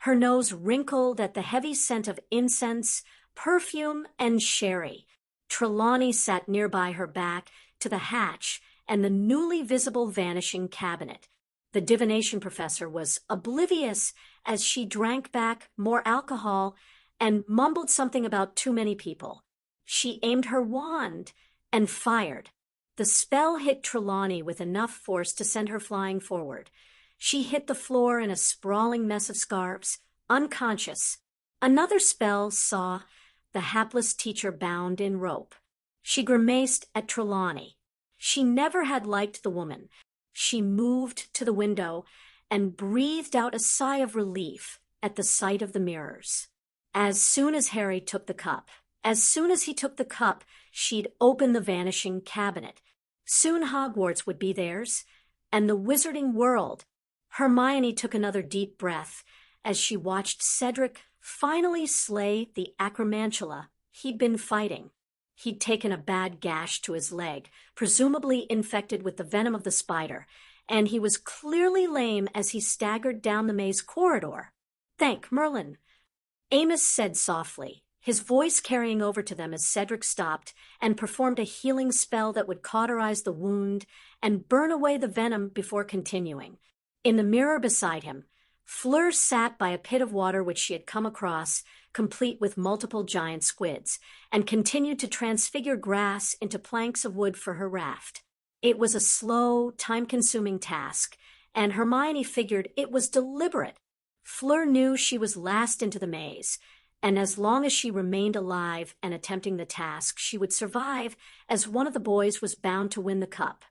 Speaker 1: Her nose wrinkled at the heavy scent of incense, perfume, and sherry. Trelawney sat nearby her back to the hatch and the newly visible vanishing cabinet. The divination professor was oblivious as she drank back more alcohol and mumbled something about too many people. She aimed her wand and fired. The spell hit Trelawney with enough force to send her flying forward. She hit the floor in a sprawling mess of scarves, unconscious. Another spell saw the hapless teacher bound in rope. She grimaced at Trelawney. She never had liked the woman. She moved to the window and breathed out a sigh of relief at the sight of the mirrors. As soon as Harry took the cup, she'd open the vanishing cabinet. Soon Hogwarts would be theirs, and the wizarding world. Hermione took another deep breath as she watched Cedric finally slay the acromantula he'd been fighting. He'd taken a bad gash to his leg, presumably infected with the venom of the spider, and he was clearly lame as he staggered down the maze corridor. "Thank Merlin," Amos said softly, his voice carrying over to them as Cedric stopped and performed a healing spell that would cauterize the wound and burn away the venom before continuing. In the mirror beside him, Fleur sat by a pit of water which she had come across, complete with multiple giant squids, and continued to transfigure grass into planks of wood for her raft. It was a slow, time-consuming task, and Hermione figured it was deliberate. Fleur knew she was last into the maze, and as long as she remained alive and attempting the task, she would survive, as one of the boys was bound to win the cup.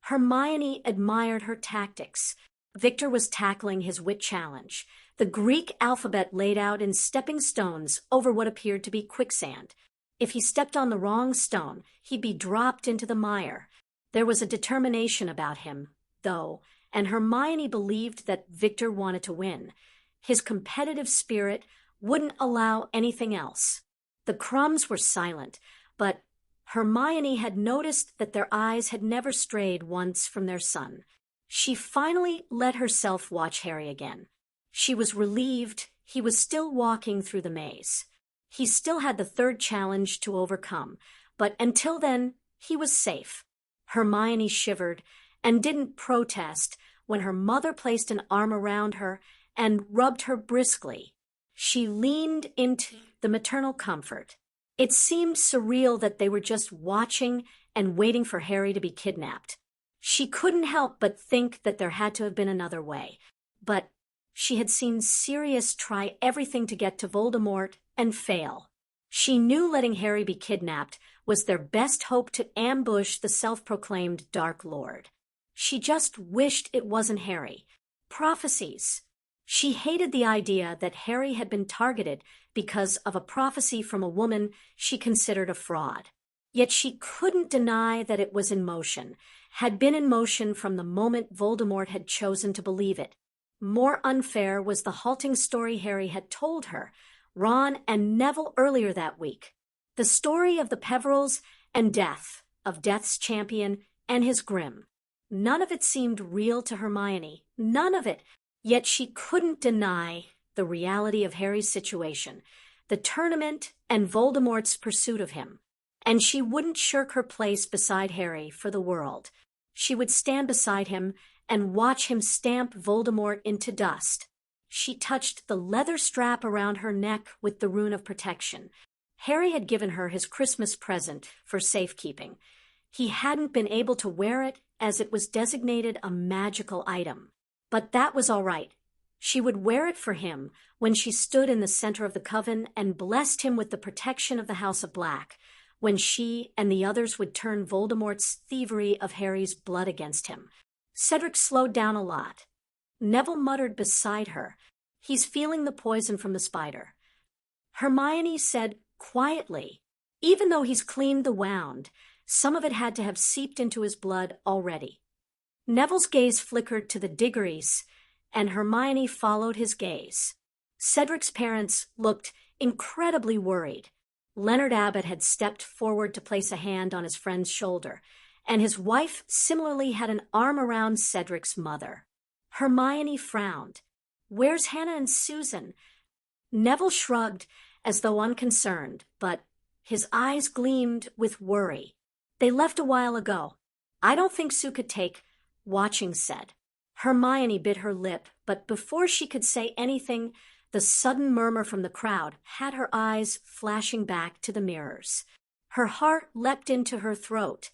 Speaker 1: Hermione admired her tactics. Victor was tackling his wit challenge, the Greek alphabet laid out in stepping stones over what appeared to be quicksand. If he stepped on the wrong stone, he'd be dropped into the mire. There was a determination about him, though, and Hermione believed that Victor wanted to win. His competitive spirit wouldn't allow anything else. The crumbs were silent, but Hermione had noticed that their eyes had never strayed once from their son. She finally let herself watch Harry again. She was relieved he was still walking through the maze. He still had the third challenge to overcome, but until then, he was safe. Hermione shivered and didn't protest when her mother placed an arm around her and rubbed her briskly. She leaned into the maternal comfort. It seemed surreal that they were just watching and waiting for Harry to be kidnapped. She couldn't help but think that there had to have been another way. But she had seen Sirius try everything to get to Voldemort and fail. She knew letting Harry be kidnapped was their best hope to ambush the self-proclaimed Dark Lord. She just wished it wasn't Harry. Prophecies. She hated the idea that Harry had been targeted because of a prophecy from a woman she considered a fraud. Yet she couldn't deny that it was in motion, had been in motion from the moment Voldemort had chosen to believe it. More unfair was the halting story Harry had told her, Ron and Neville earlier that week. The story of the Peverils and death, of Death's champion and his Grim. None of it seemed real to Hermione, none of it. Yet she couldn't deny the reality of Harry's situation, the tournament and Voldemort's pursuit of him. And she wouldn't shirk her place beside Harry for the world. She would stand beside him and watch him stamp Voldemort into dust. She touched the leather strap around her neck with the rune of protection. Harry had given her his Christmas present for safekeeping. He hadn't been able to wear it as it was designated a magical item. But that was all right. She would wear it for him when she stood in the center of the coven and blessed him with the protection of the House of Black, when she and the others would turn Voldemort's thievery of Harry's blood against him. Cedric slowed down a lot. Neville muttered beside her, "He's feeling the poison from the spider." Hermione said quietly, "Even though he's cleaned the wound, some of it had to have seeped into his blood already." Neville's gaze flickered to the Diggories, and Hermione followed his gaze. Cedric's parents looked incredibly worried. Leonard Abbott had stepped forward to place a hand on his friend's shoulder, and his wife similarly had an arm around Cedric's mother. Hermione frowned. "Where's Hannah and Susan?" Neville shrugged as though unconcerned, but his eyes gleamed with worry. "They left a while ago. I don't think Sue could take," Watching said. Hermione bit her lip, but before she could say anything, the sudden murmur from the crowd had her eyes flashing back to the mirrors. Her heart leapt into her throat.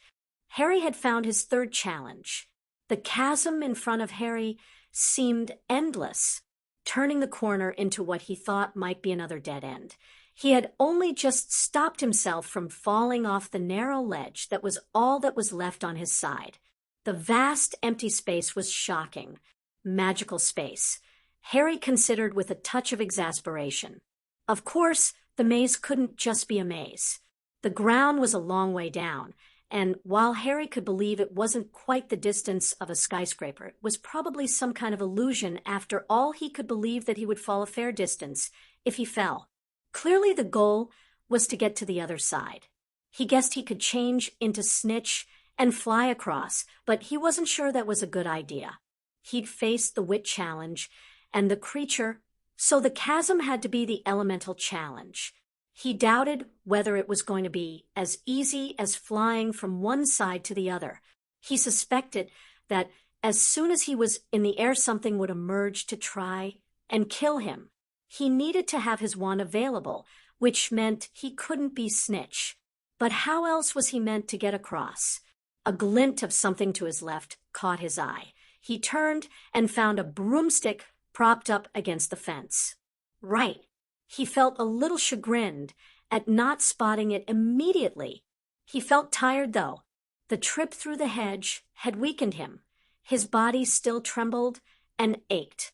Speaker 1: Harry had found his third challenge. The chasm in front of Harry seemed endless, turning the corner into what he thought might be another dead end. He had only just stopped himself from falling off the narrow ledge that was all that was left on his side. The vast empty space was shocking. Magical space. Harry considered with a touch of exasperation. Of course, the maze couldn't just be a maze. The ground was a long way down, and while Harry could believe it wasn't quite the distance of a skyscraper, it was probably some kind of illusion. After all, he could believe that he would fall a fair distance if he fell. Clearly the goal was to get to the other side. He guessed he could change into Snitch and fly across, but he wasn't sure that was a good idea. He'd faced the wit challenge and the creature, so the chasm had to be the elemental challenge. He doubted whether it was going to be as easy as flying from one side to the other. He suspected that as soon as he was in the air, something would emerge to try and kill him. He needed to have his wand available, which meant he couldn't be Snitch. But how else was he meant to get across? A glint of something to his left caught his eye. He turned and found a broomstick propped up against the fence. Right. He felt a little chagrined at not spotting it immediately. He felt tired, though. The trip through the hedge had weakened him. His body still trembled and ached.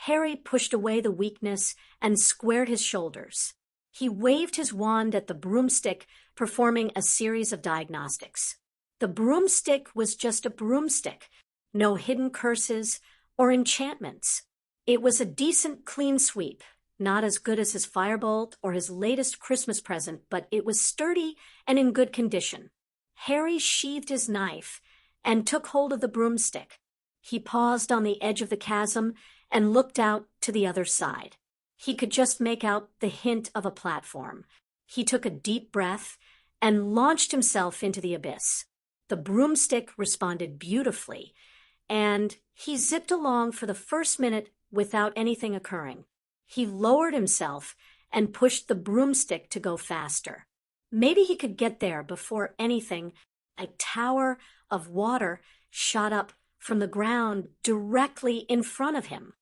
Speaker 1: Harry pushed away the weakness and squared his shoulders. He waved his wand at the broomstick, performing a series of diagnostics. The broomstick was just a broomstick. No hidden curses or enchantments. It was a decent clean sweep. Not as good as his firebolt or his latest Christmas present, but it was sturdy and in good condition. Harry sheathed his knife and took hold of the broomstick. He paused on the edge of the chasm and looked out to the other side. He could just make out the hint of a platform. He took a deep breath and launched himself into the abyss. The broomstick responded beautifully, and he zipped along for the first minute without anything occurring. He lowered himself and pushed the broomstick to go faster. Maybe he could get there before anything. A tower of water shot up from the ground directly in front of him.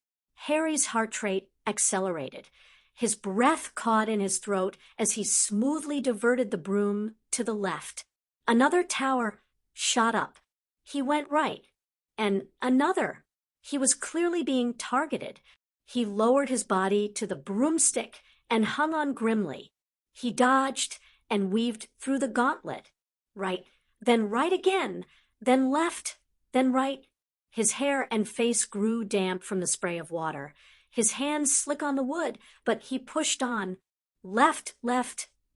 Speaker 1: Harry's heart rate accelerated. His breath caught in his throat as he smoothly diverted the broom to the left. Another tower shot up. He went right. And another. He was clearly being targeted. He lowered his body to the broomstick and hung on grimly. He dodged and weaved through the gauntlet. Right, then right again, then left, then right. His hair and face grew damp from the spray of water. His hands slick on the wood, but he pushed on. Left,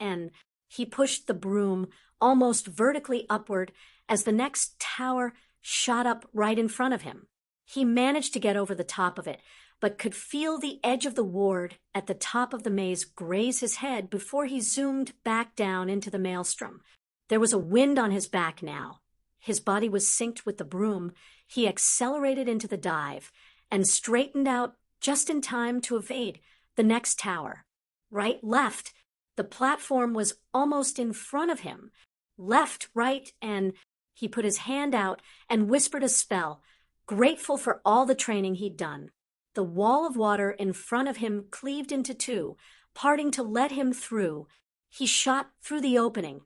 Speaker 1: and he pushed the broom almost vertically upward as the next tower shot up right in front of him. He managed to get over the top of it, but could feel the edge of the ward at the top of the maze graze his head before he zoomed back down into the maelstrom. There was a wind on his back now. His body was synced with the broom. He accelerated into the dive and straightened out just in time to evade the next tower. Right, left. The platform was almost in front of him. Left, right, and he put his hand out and whispered a spell, grateful for all the training he'd done. The wall of water in front of him cleaved into two, parting to let him through. He shot through the opening,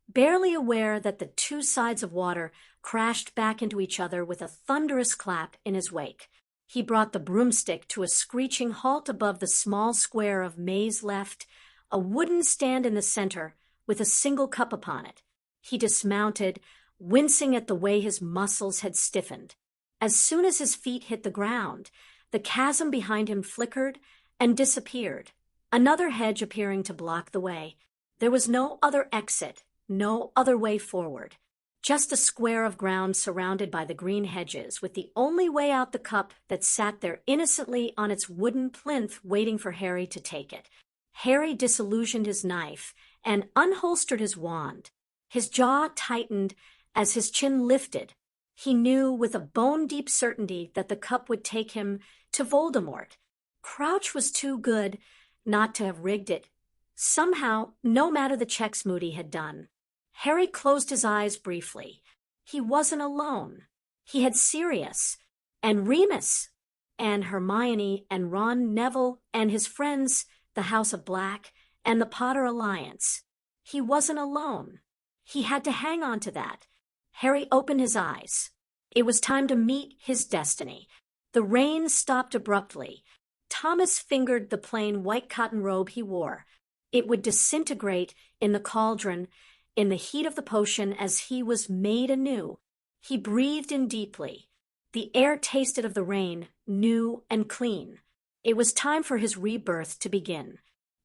Speaker 1: barely aware that the two sides of water crashed back into each other with a thunderous clap in his wake. He brought the broomstick to a screeching halt above the small square of maze left, a wooden stand in the center with a single cup upon it. He dismounted, wincing at the way his muscles had stiffened. As soon as his feet hit the ground, the chasm behind him flickered and disappeared, another hedge appearing to block the way. There was no other exit, no other way forward. Just a square of ground surrounded by the green hedges, with the only way out the cup that sat there innocently on its wooden plinth waiting for Harry to take it. Harry disillusioned his knife and unholstered his wand. His jaw tightened as his chin lifted. He knew with a bone-deep certainty that the cup would take him to Voldemort. Crouch was too good not to have rigged it. Somehow, no matter the checks Moody had done. Harry closed his eyes briefly. He wasn't alone. He had Sirius, and Remus, and Hermione, and Ron, Neville, and his friends, the House of Black, and the Potter Alliance. He wasn't alone. He had to hang on to that. Harry opened his eyes. It was time to meet his destiny. The rain stopped abruptly. Thomas fingered the plain white cotton robe he wore. It would disintegrate in the cauldron in the heat of the potion as he was made anew. He breathed in deeply. The air tasted of the rain, new and clean. It was time for his rebirth to begin.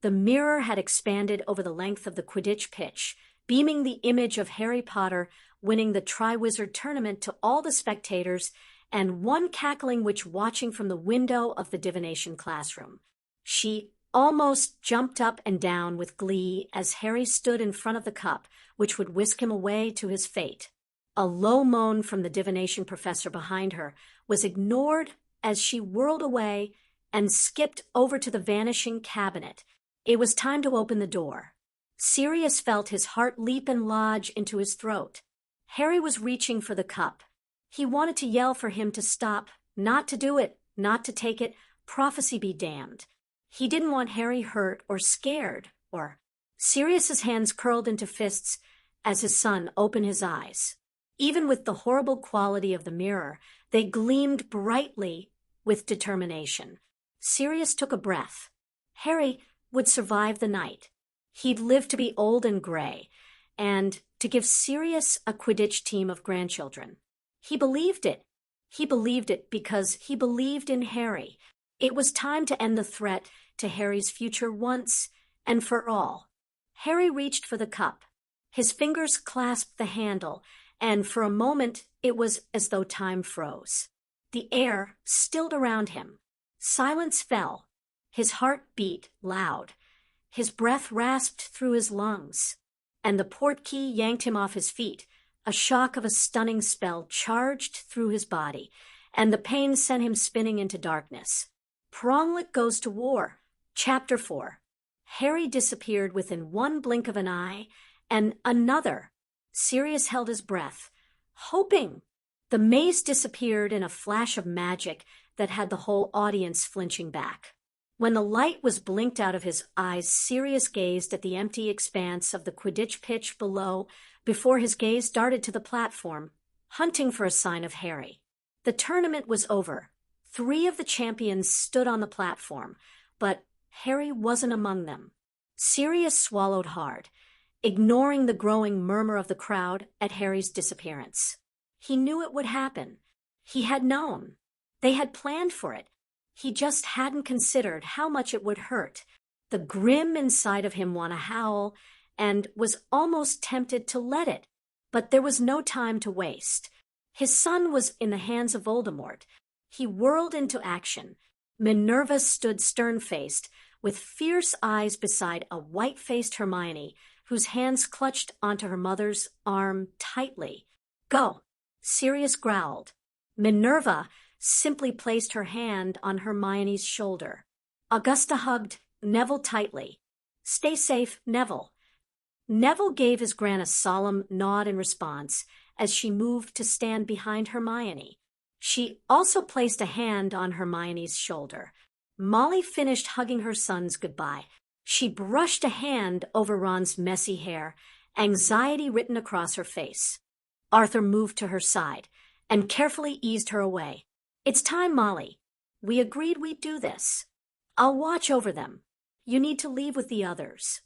Speaker 1: The mirror had expanded over the length of the Quidditch pitch, beaming the image of Harry Potter winning the Triwizard Tournament to all the spectators, and one cackling witch watching from the window of the divination classroom. She almost jumped up and down with glee as Harry stood in front of the cup, which would whisk him away to his fate. A low moan from the divination professor behind her was ignored as she whirled away and skipped over to the vanishing cabinet. It was time to open the door. Sirius felt his heart leap and lodge into his throat. Harry was reaching for the cup. He wanted to yell for him to stop, not to do it, not to take it, prophecy be damned. He didn't want Harry hurt or scared, or Sirius's hands curled into fists as his son opened his eyes. Even with the horrible quality of the mirror, they gleamed brightly with determination. Sirius took a breath. Harry would survive the night. He'd live to be old and gray, and to give Sirius a Quidditch team of grandchildren. He believed it. He believed it because he believed in Harry. It was time to end the threat to Harry's future once and for all. Harry reached for the cup. His fingers clasped the handle, and for a moment it was as though time froze. The air stilled around him. Silence fell. His heart beat loud. His breath rasped through his lungs. And the portkey yanked him off his feet. A shock of a stunning spell charged through his body, and the pain sent him spinning into darkness. Pronglet Goes to War, Chapter 4. Harry disappeared within one blink of an eye, and another. Sirius held his breath, hoping. The maze disappeared in a flash of magic that had the whole audience flinching back. When the light was blinked out of his eyes, Sirius gazed at the empty expanse of the Quidditch pitch below before his gaze darted to the platform, hunting for a sign of Harry. The tournament was over. 3 of the champions stood on the platform, but Harry wasn't among them. Sirius swallowed hard, ignoring the growing murmur of the crowd at Harry's disappearance. He knew it would happen. He had known. They had planned for it. He just hadn't considered how much it would hurt. The grim inside of him wanted to howl and was almost tempted to let it. But there was no time to waste. His son was in the hands of Voldemort. He whirled into action. Minerva stood stern-faced, with fierce eyes beside a white-faced Hermione, whose hands clutched onto her mother's arm tightly. "Go," Sirius growled. Minerva simply placed her hand on Hermione's shoulder. Augusta hugged Neville tightly. "Stay safe, Neville." Neville gave his gran a solemn nod in response as she moved to stand behind Hermione. She also placed a hand on Hermione's shoulder. Molly finished hugging her sons goodbye. She brushed a hand over Ron's messy hair, anxiety written across her face. Arthur moved to her side and carefully eased her away. "It's time, Molly. We agreed we'd do this. I'll watch over them. You need to leave with the others."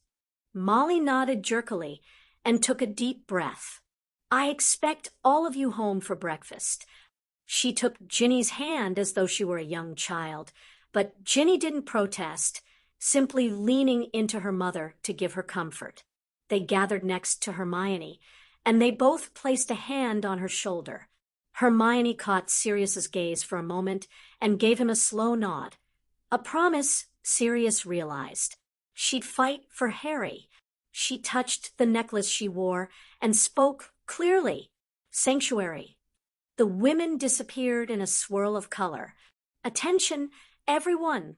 Speaker 1: Molly nodded jerkily and took a deep breath. "I expect all of you home for breakfast." She took Ginny's hand as though she were a young child, but Ginny didn't protest, simply leaning into her mother to give her comfort. They gathered next to Hermione, and they both placed a hand on her shoulder. Hermione caught Sirius's gaze for a moment and gave him a slow nod. A promise, Sirius realized. She'd fight for Harry. She touched the necklace she wore and spoke clearly. "Sanctuary." The women disappeared in a swirl of color. "Attention, everyone."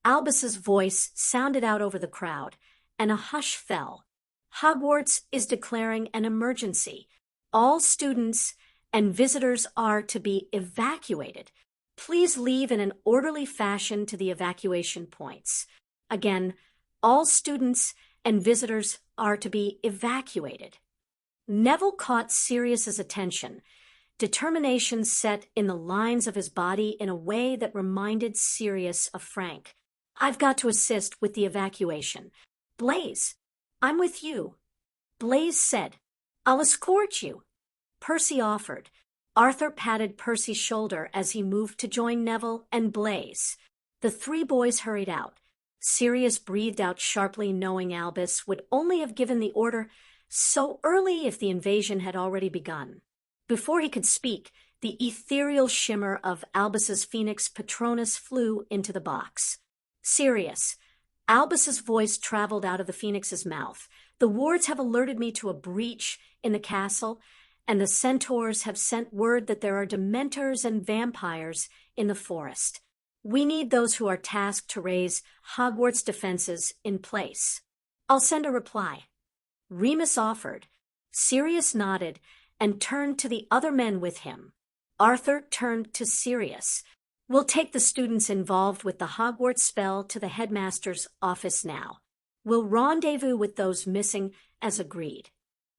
Speaker 1: Albus's voice sounded out over the crowd, and a hush fell. "Hogwarts is declaring an emergency. All students and visitors are to be evacuated. Please leave in an orderly fashion to the evacuation points." Again, all students and visitors are to be evacuated. Neville caught Sirius's attention, determination set in the lines of his body in a way that reminded Sirius of Frank. "I've got to assist with the evacuation. Blaze, I'm with you." Blaise said, "I'll escort you." Percy offered. Arthur patted Percy's shoulder as he moved to join Neville and Blaise. The three boys hurried out. Sirius breathed out sharply, knowing Albus would only have given the order so early if the invasion had already begun. Before he could speak, the ethereal shimmer of Albus's phoenix Patronus flew into the box. "Sirius." Albus's voice traveled out of the phoenix's mouth. "The wards have alerted me to a breach in the castle, and the centaurs have sent word that there are dementors and vampires in the forest. We need those who are tasked to raise Hogwarts defenses in place." "I'll send a reply." Remus offered. Sirius nodded and turned to the other men with him. Arthur turned to Sirius. "We'll take the students involved with the Hogwarts spell to the headmaster's office now. We'll rendezvous with those missing as agreed."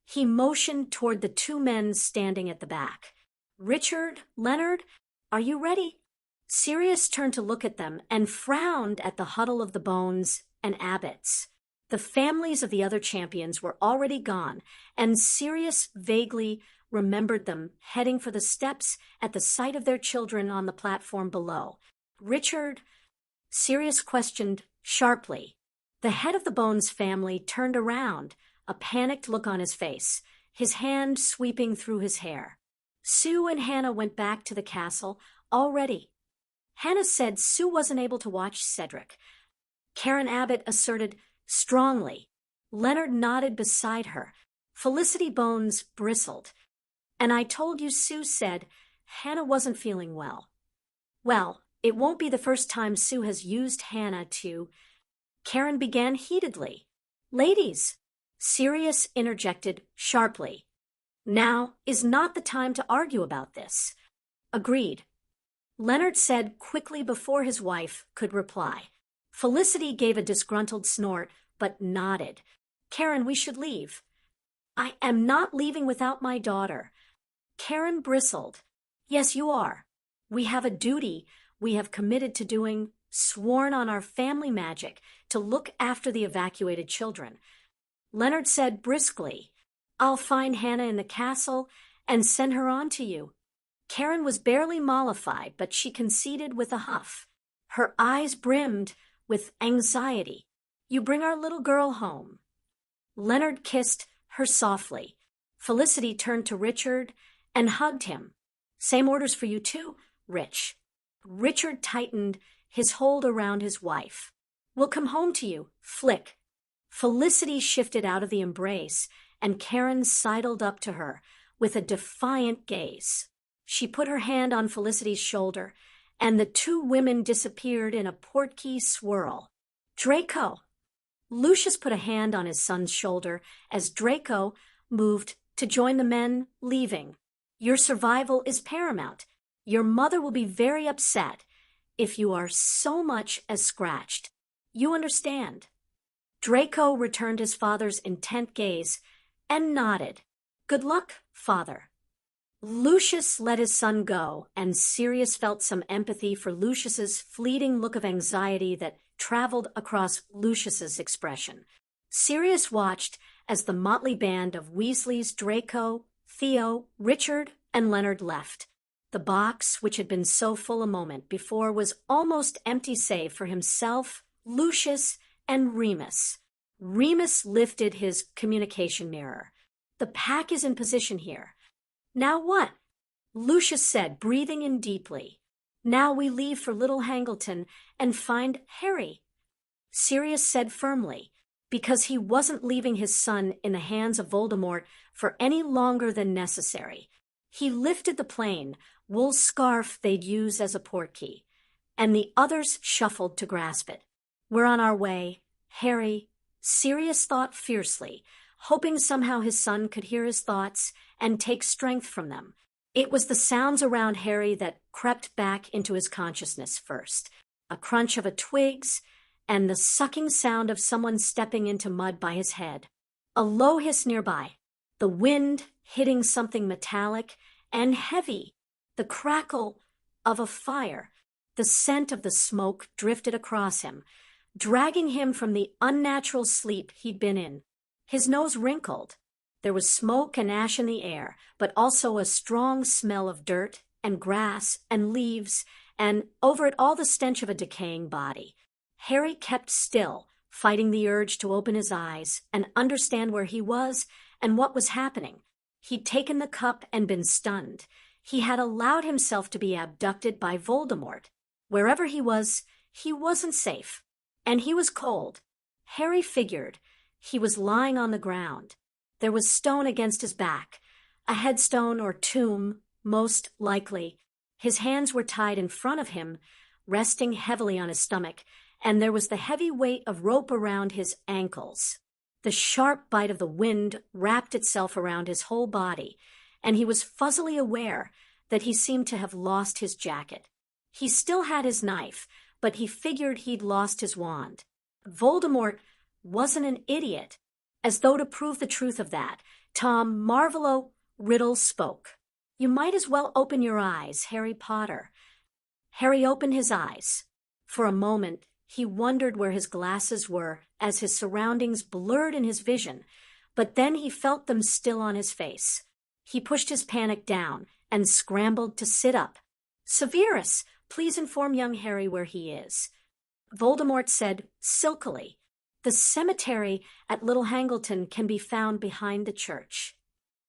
Speaker 1: He motioned toward the two men standing at the back. "Richard, Leonard, are you ready?" Sirius turned to look at them and frowned at the huddle of the Bones and Abbots. The families of the other champions were already gone, and Sirius vaguely remembered them heading for the steps at the sight of their children on the platform below. "Richard?" Sirius questioned sharply. The head of the Bones family turned around, a panicked look on his face, his hand sweeping through his hair. "Sue and Hannah went back to the castle already." Hannah said Sue wasn't able to watch Cedric. Karen Abbott asserted strongly. Leonard nodded beside her. Felicity Bones bristled. "And I told you Sue said Hannah wasn't feeling well." "Well, it won't be the first time Sue has used Hannah to—" Karen began heatedly. "Ladies," Sirius interjected sharply. "Now is not the time to argue about this." "Agreed," Leonard said quickly before his wife could reply. Felicity gave a disgruntled snort, but nodded. "Karen, we should leave." "I am not leaving without my daughter." Karen bristled. "Yes, you are. We have a duty we have committed to doing, sworn on our family magic, to look after the evacuated children." Leonard said briskly, "I'll find Hannah in the castle and send her on to you." Karen was barely mollified, but she conceded with a huff. Her eyes brimmed with anxiety. "You bring our little girl home." Leonard kissed her softly. Felicity turned to Richard and hugged him. "Same orders for you too, Rich." Richard tightened his hold around his wife. "We'll come home to you, Flick." Felicity shifted out of the embrace, and Karen sidled up to her with a defiant gaze. She put her hand on Felicity's shoulder, and the two women disappeared in a portkey swirl. "Draco!" Lucius put a hand on his son's shoulder as Draco moved to join the men leaving. "Your survival is paramount. Your mother will be very upset if you are so much as scratched. You understand?" Draco returned his father's intent gaze and nodded. "Good luck, father." Lucius let his son go, and Sirius felt some empathy for Lucius's fleeting look of anxiety that traveled across Lucius's expression. Sirius watched as the motley band of Weasleys, Draco, Theo, Richard, and Leonard left. The box, which had been so full a moment before, was almost empty save for himself, Lucius, and Remus. Remus lifted his communication mirror. "The pack is in position here." "Now what?" Lucius said, breathing in deeply. "Now we leave for Little Hangleton and find Harry." Sirius said firmly, because he wasn't leaving his son in the hands of Voldemort for any longer than necessary. He lifted the plain, wool scarf they'd use as a portkey, and the others shuffled to grasp it. "We're on our way, Harry," Sirius thought fiercely, hoping somehow his son could hear his thoughts and take strength from them. It was the sounds around Harry that crept back into his consciousness first. A crunch of twigs and the sucking sound of someone stepping into mud by his head. A low hiss nearby, the wind hitting something metallic and heavy, the crackle of a fire. The scent of the smoke drifted across him, dragging him from the unnatural sleep he'd been in. His nose wrinkled. There was smoke and ash in the air, but also a strong smell of dirt and grass and leaves, and over it all the stench of a decaying body. Harry kept still, fighting the urge to open his eyes and understand where he was and what was happening. He'd taken the cup and been stunned. He had allowed himself to be abducted by Voldemort. Wherever he wasn't safe. And he was cold. Harry figured. He was lying on the ground. There was stone against his back. A headstone or tomb, most likely. His hands were tied in front of him, resting heavily on his stomach, and there was the heavy weight of rope around his ankles. The sharp bite of the wind wrapped itself around his whole body, and he was fuzzily aware that he seemed to have lost his jacket. He still had his knife, but he figured he'd lost his wand. Voldemort wasn't an idiot. As though to prove the truth of that, Tom Marvolo Riddle spoke. "You might as well open your eyes, Harry Potter." Harry opened his eyes. For a moment, he wondered where his glasses were as his surroundings blurred in his vision, but then he felt them still on his face. He pushed his panic down and scrambled to sit up. "Sirius, please inform young Harry where he is." Voldemort said silkily, "The cemetery at Little Hangleton can be found behind the church."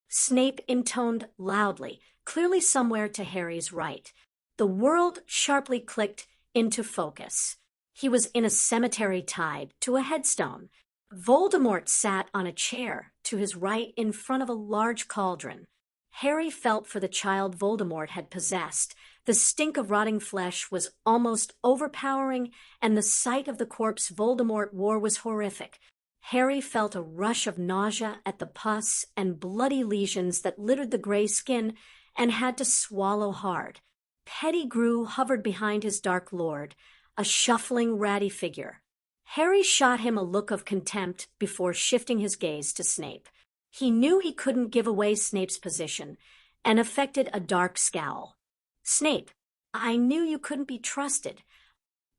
Speaker 1: Snape intoned loudly, clearly somewhere to Harry's right. The world sharply clicked into focus. He was in a cemetery tied to a headstone. Voldemort sat on a chair to his right in front of a large cauldron. Harry felt for the child Voldemort had possessed. The stink of rotting flesh was almost overpowering, and the sight of the corpse Voldemort wore was horrific. Harry felt a rush of nausea at the pus and bloody lesions that littered the gray skin and had to swallow hard. Pettigrew hovered behind his Dark Lord, a shuffling, ratty figure. Harry shot him a look of contempt before shifting his gaze to Snape. He knew he couldn't give away Snape's position and affected a dark scowl. "Snape, I knew you couldn't be trusted.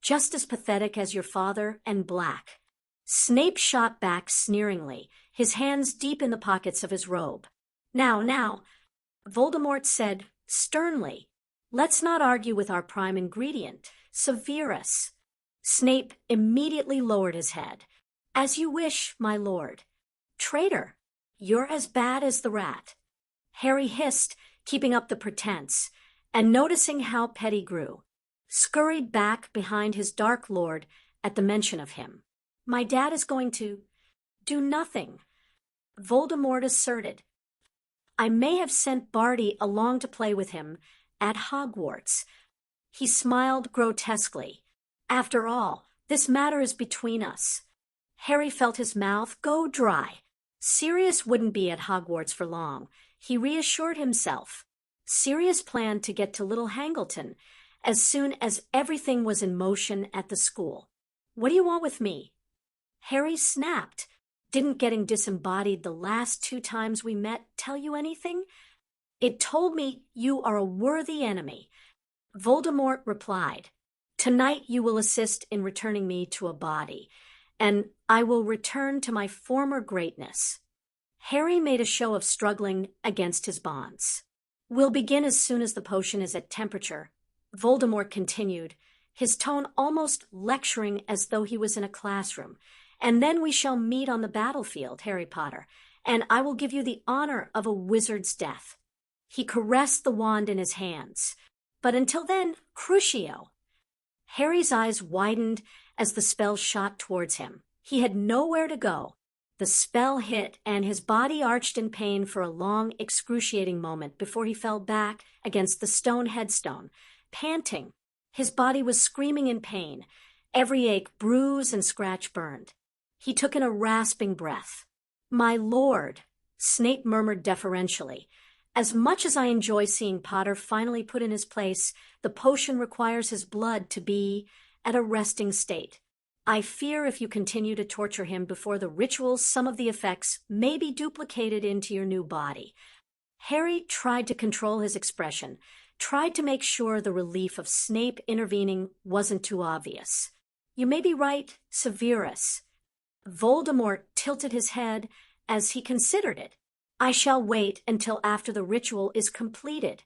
Speaker 1: Just as pathetic as your father and black." Snape shot back sneeringly, his hands deep in the pockets of his robe. Now, Voldemort said sternly, "Let's not argue with our prime ingredient, Sirius." Snape immediately lowered his head. "As you wish, my lord." "Traitor, you're as bad as the rat." Harry hissed, keeping up the pretense, and noticing how Pettigrew scurried back behind his Dark Lord at the mention of him. "My dad is going to do nothing," Voldemort asserted. "I may have sent Barty along to play with him at Hogwarts." He smiled grotesquely. "After all, this matter is between us." Harry felt his mouth go dry. Sirius wouldn't be at Hogwarts for long, he reassured himself. Sirius planned to get to Little Hangleton as soon as everything was in motion at the school. "What do you want with me?" Harry snapped. "Didn't getting disembodied the last 2 times we met tell you anything?" "It told me you are a worthy enemy." Voldemort replied, "Tonight you will assist in returning me to a body, and I will return to my former greatness." Harry made a show of struggling against his bonds. "We'll begin as soon as the potion is at temperature," Voldemort continued, his tone almost lecturing as though he was in a classroom. "And then we shall meet on the battlefield, Harry Potter, and I will give you the honor of a wizard's death." He caressed the wand in his hands. "But until then, Crucio." Harry's eyes widened as the spell shot towards him. He had nowhere to go. The spell hit, and his body arched in pain for a long, excruciating moment before he fell back against the stone headstone, panting. His body was screaming in pain, every ache, bruise, and scratch burned. He took in a rasping breath. "My lord," Snape murmured deferentially, "as much as I enjoy seeing Potter finally put in his place, the potion requires his blood to be at a resting state. I fear if you continue to torture him before the ritual, some of the effects may be duplicated into your new body." Harry tried to control his expression, tried to make sure the relief of Snape intervening wasn't too obvious. "You may be right, Sirius." Voldemort tilted his head as he considered it. I shall wait until after the ritual is completed.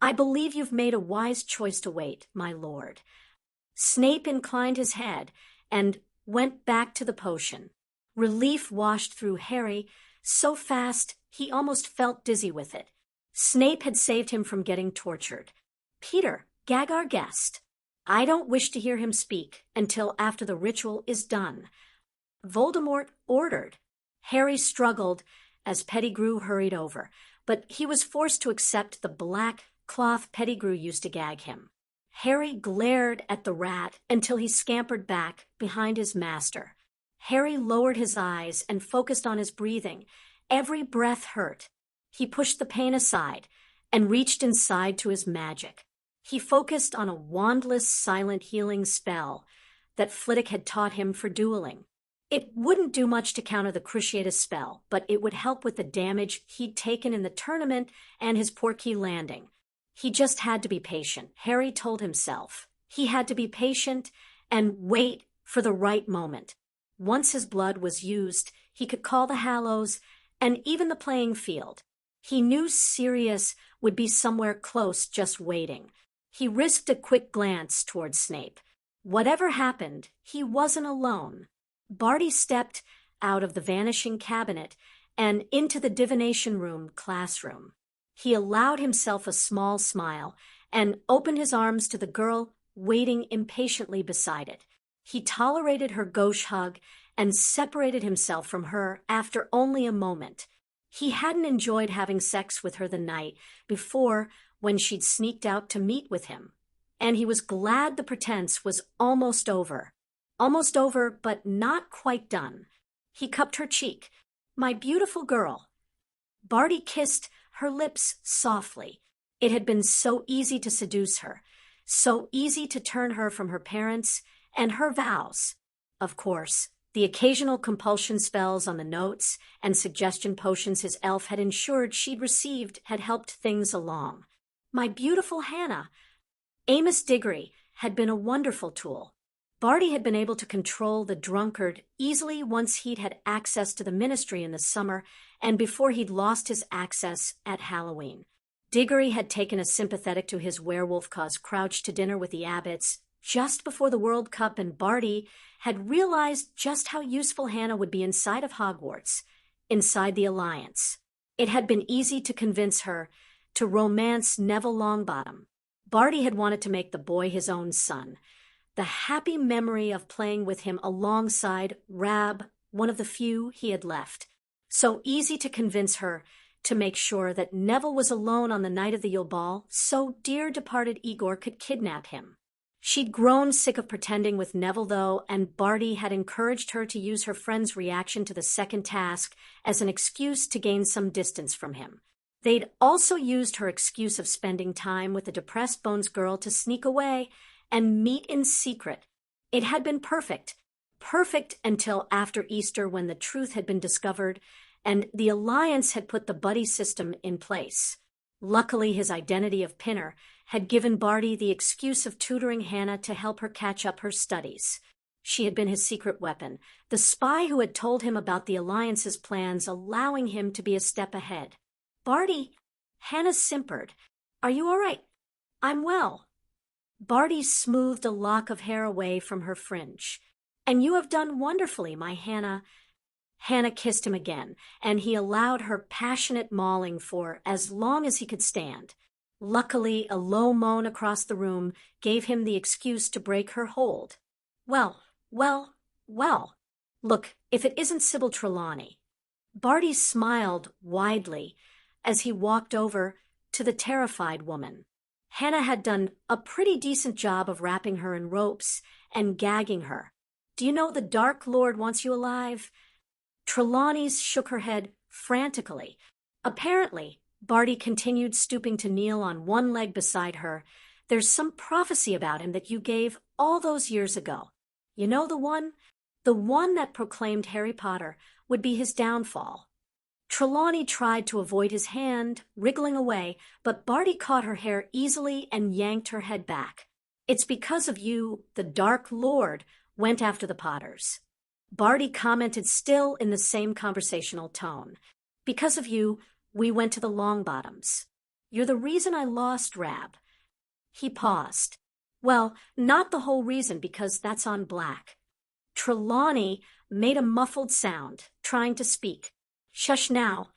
Speaker 1: I believe you've made a wise choice to wait, my lord. Snape inclined his head and went back to the potion. Relief washed through Harry so fast he almost felt dizzy with it. Snape had saved him from getting tortured. Peter, gag our guest. I don't wish to hear him speak until after the ritual is done. Voldemort ordered. Harry struggled as Pettigrew hurried over, but he was forced to accept the black cloth Pettigrew used to gag him. Harry glared at the rat until he scampered back behind his master. Harry lowered his eyes and focused on his breathing. Every breath hurt. He pushed the pain aside and reached inside to his magic. He focused on a wandless, silent healing spell that Flitwick had taught him for dueling. It wouldn't do much to counter the Cruciatus spell, but it would help with the damage he'd taken in the tournament and his Portkey landing. He just had to be patient, Harry told himself. He had to be patient and wait for the right moment. Once his blood was used, he could call the Hallows and even the playing field. He knew Sirius would be somewhere close just waiting. He risked a quick glance towards Snape. Whatever happened, he wasn't alone. Barty stepped out of the vanishing cabinet and into the divination room classroom. He allowed himself a small smile and opened his arms to the girl waiting impatiently beside it. He tolerated her gauche hug and separated himself from her after only a moment. He hadn't enjoyed having sex with her the night before when she'd sneaked out to meet with him, and he was glad the pretense was almost over. Almost over, but not quite done. He cupped her cheek. My beautiful girl. Barty kissed her lips softly. It had been so easy to seduce her, so easy to turn her from her parents and her vows. Of course, the occasional compulsion spells on the notes and suggestion potions his elf had ensured she'd received had helped things along. My beautiful Hannah. Amos Diggory had been a wonderful tool. Barty had been able to control the drunkard easily once he'd had access to the ministry in the summer and before he'd lost his access at Halloween. Diggory had taken a sympathetic to his werewolf cause crouch to dinner with the Abbotts just before the World Cup, and Barty had realized just how useful Hannah would be inside of Hogwarts, inside the Alliance. It had been easy to convince her to romance Neville Longbottom. Barty had wanted to make the boy his own son. The happy memory of playing with him alongside Rab, one of the few he had left. So easy to convince her to make sure that Neville was alone on the night of the Yule Ball so dear departed Igor could kidnap him. She'd grown sick of pretending with Neville, though, and Barty had encouraged her to use her friend's reaction to the second task as an excuse to gain some distance from him. They'd also used her excuse of spending time with the depressed Bones girl to sneak away and meet in secret. It had been perfect. Perfect until after Easter, when the truth had been discovered and the Alliance had put the buddy system in place. Luckily, his identity of Pinner had given Barty the excuse of tutoring Hannah to help her catch up her studies. She had been his secret weapon, the spy who had told him about the Alliance's plans, allowing him to be a step ahead. Barty, Hannah simpered. Are you all right? I'm well. Barty smoothed a lock of hair away from her fringe. And you have done wonderfully, my Hannah. Hannah kissed him again, and he allowed her passionate mauling for as long as he could stand. Luckily, a low moan across the room gave him the excuse to break her hold. Well. Look, if it isn't Sybil Trelawney. Barty smiled widely as he walked over to the terrified woman. Hannah had done a pretty decent job of wrapping her in ropes and gagging her. Do you know the Dark Lord wants you alive? Trelawney shook her head frantically. Apparently, Barty continued, stooping to kneel on one leg beside her. There's some prophecy about him that you gave all those years ago. You know the one? The one that proclaimed Harry Potter would be his downfall. Trelawney tried to avoid his hand, wriggling away, but Barty caught her hair easily and yanked her head back. It's because of you, the Dark Lord went after the Potters. Barty commented, still in the same conversational tone. Because of you, we went to the Longbottoms. You're the reason I lost Rab." He paused. "Well, not the whole reason, because that's on black." Trelawney made a muffled sound, trying to speak. "Shush now,"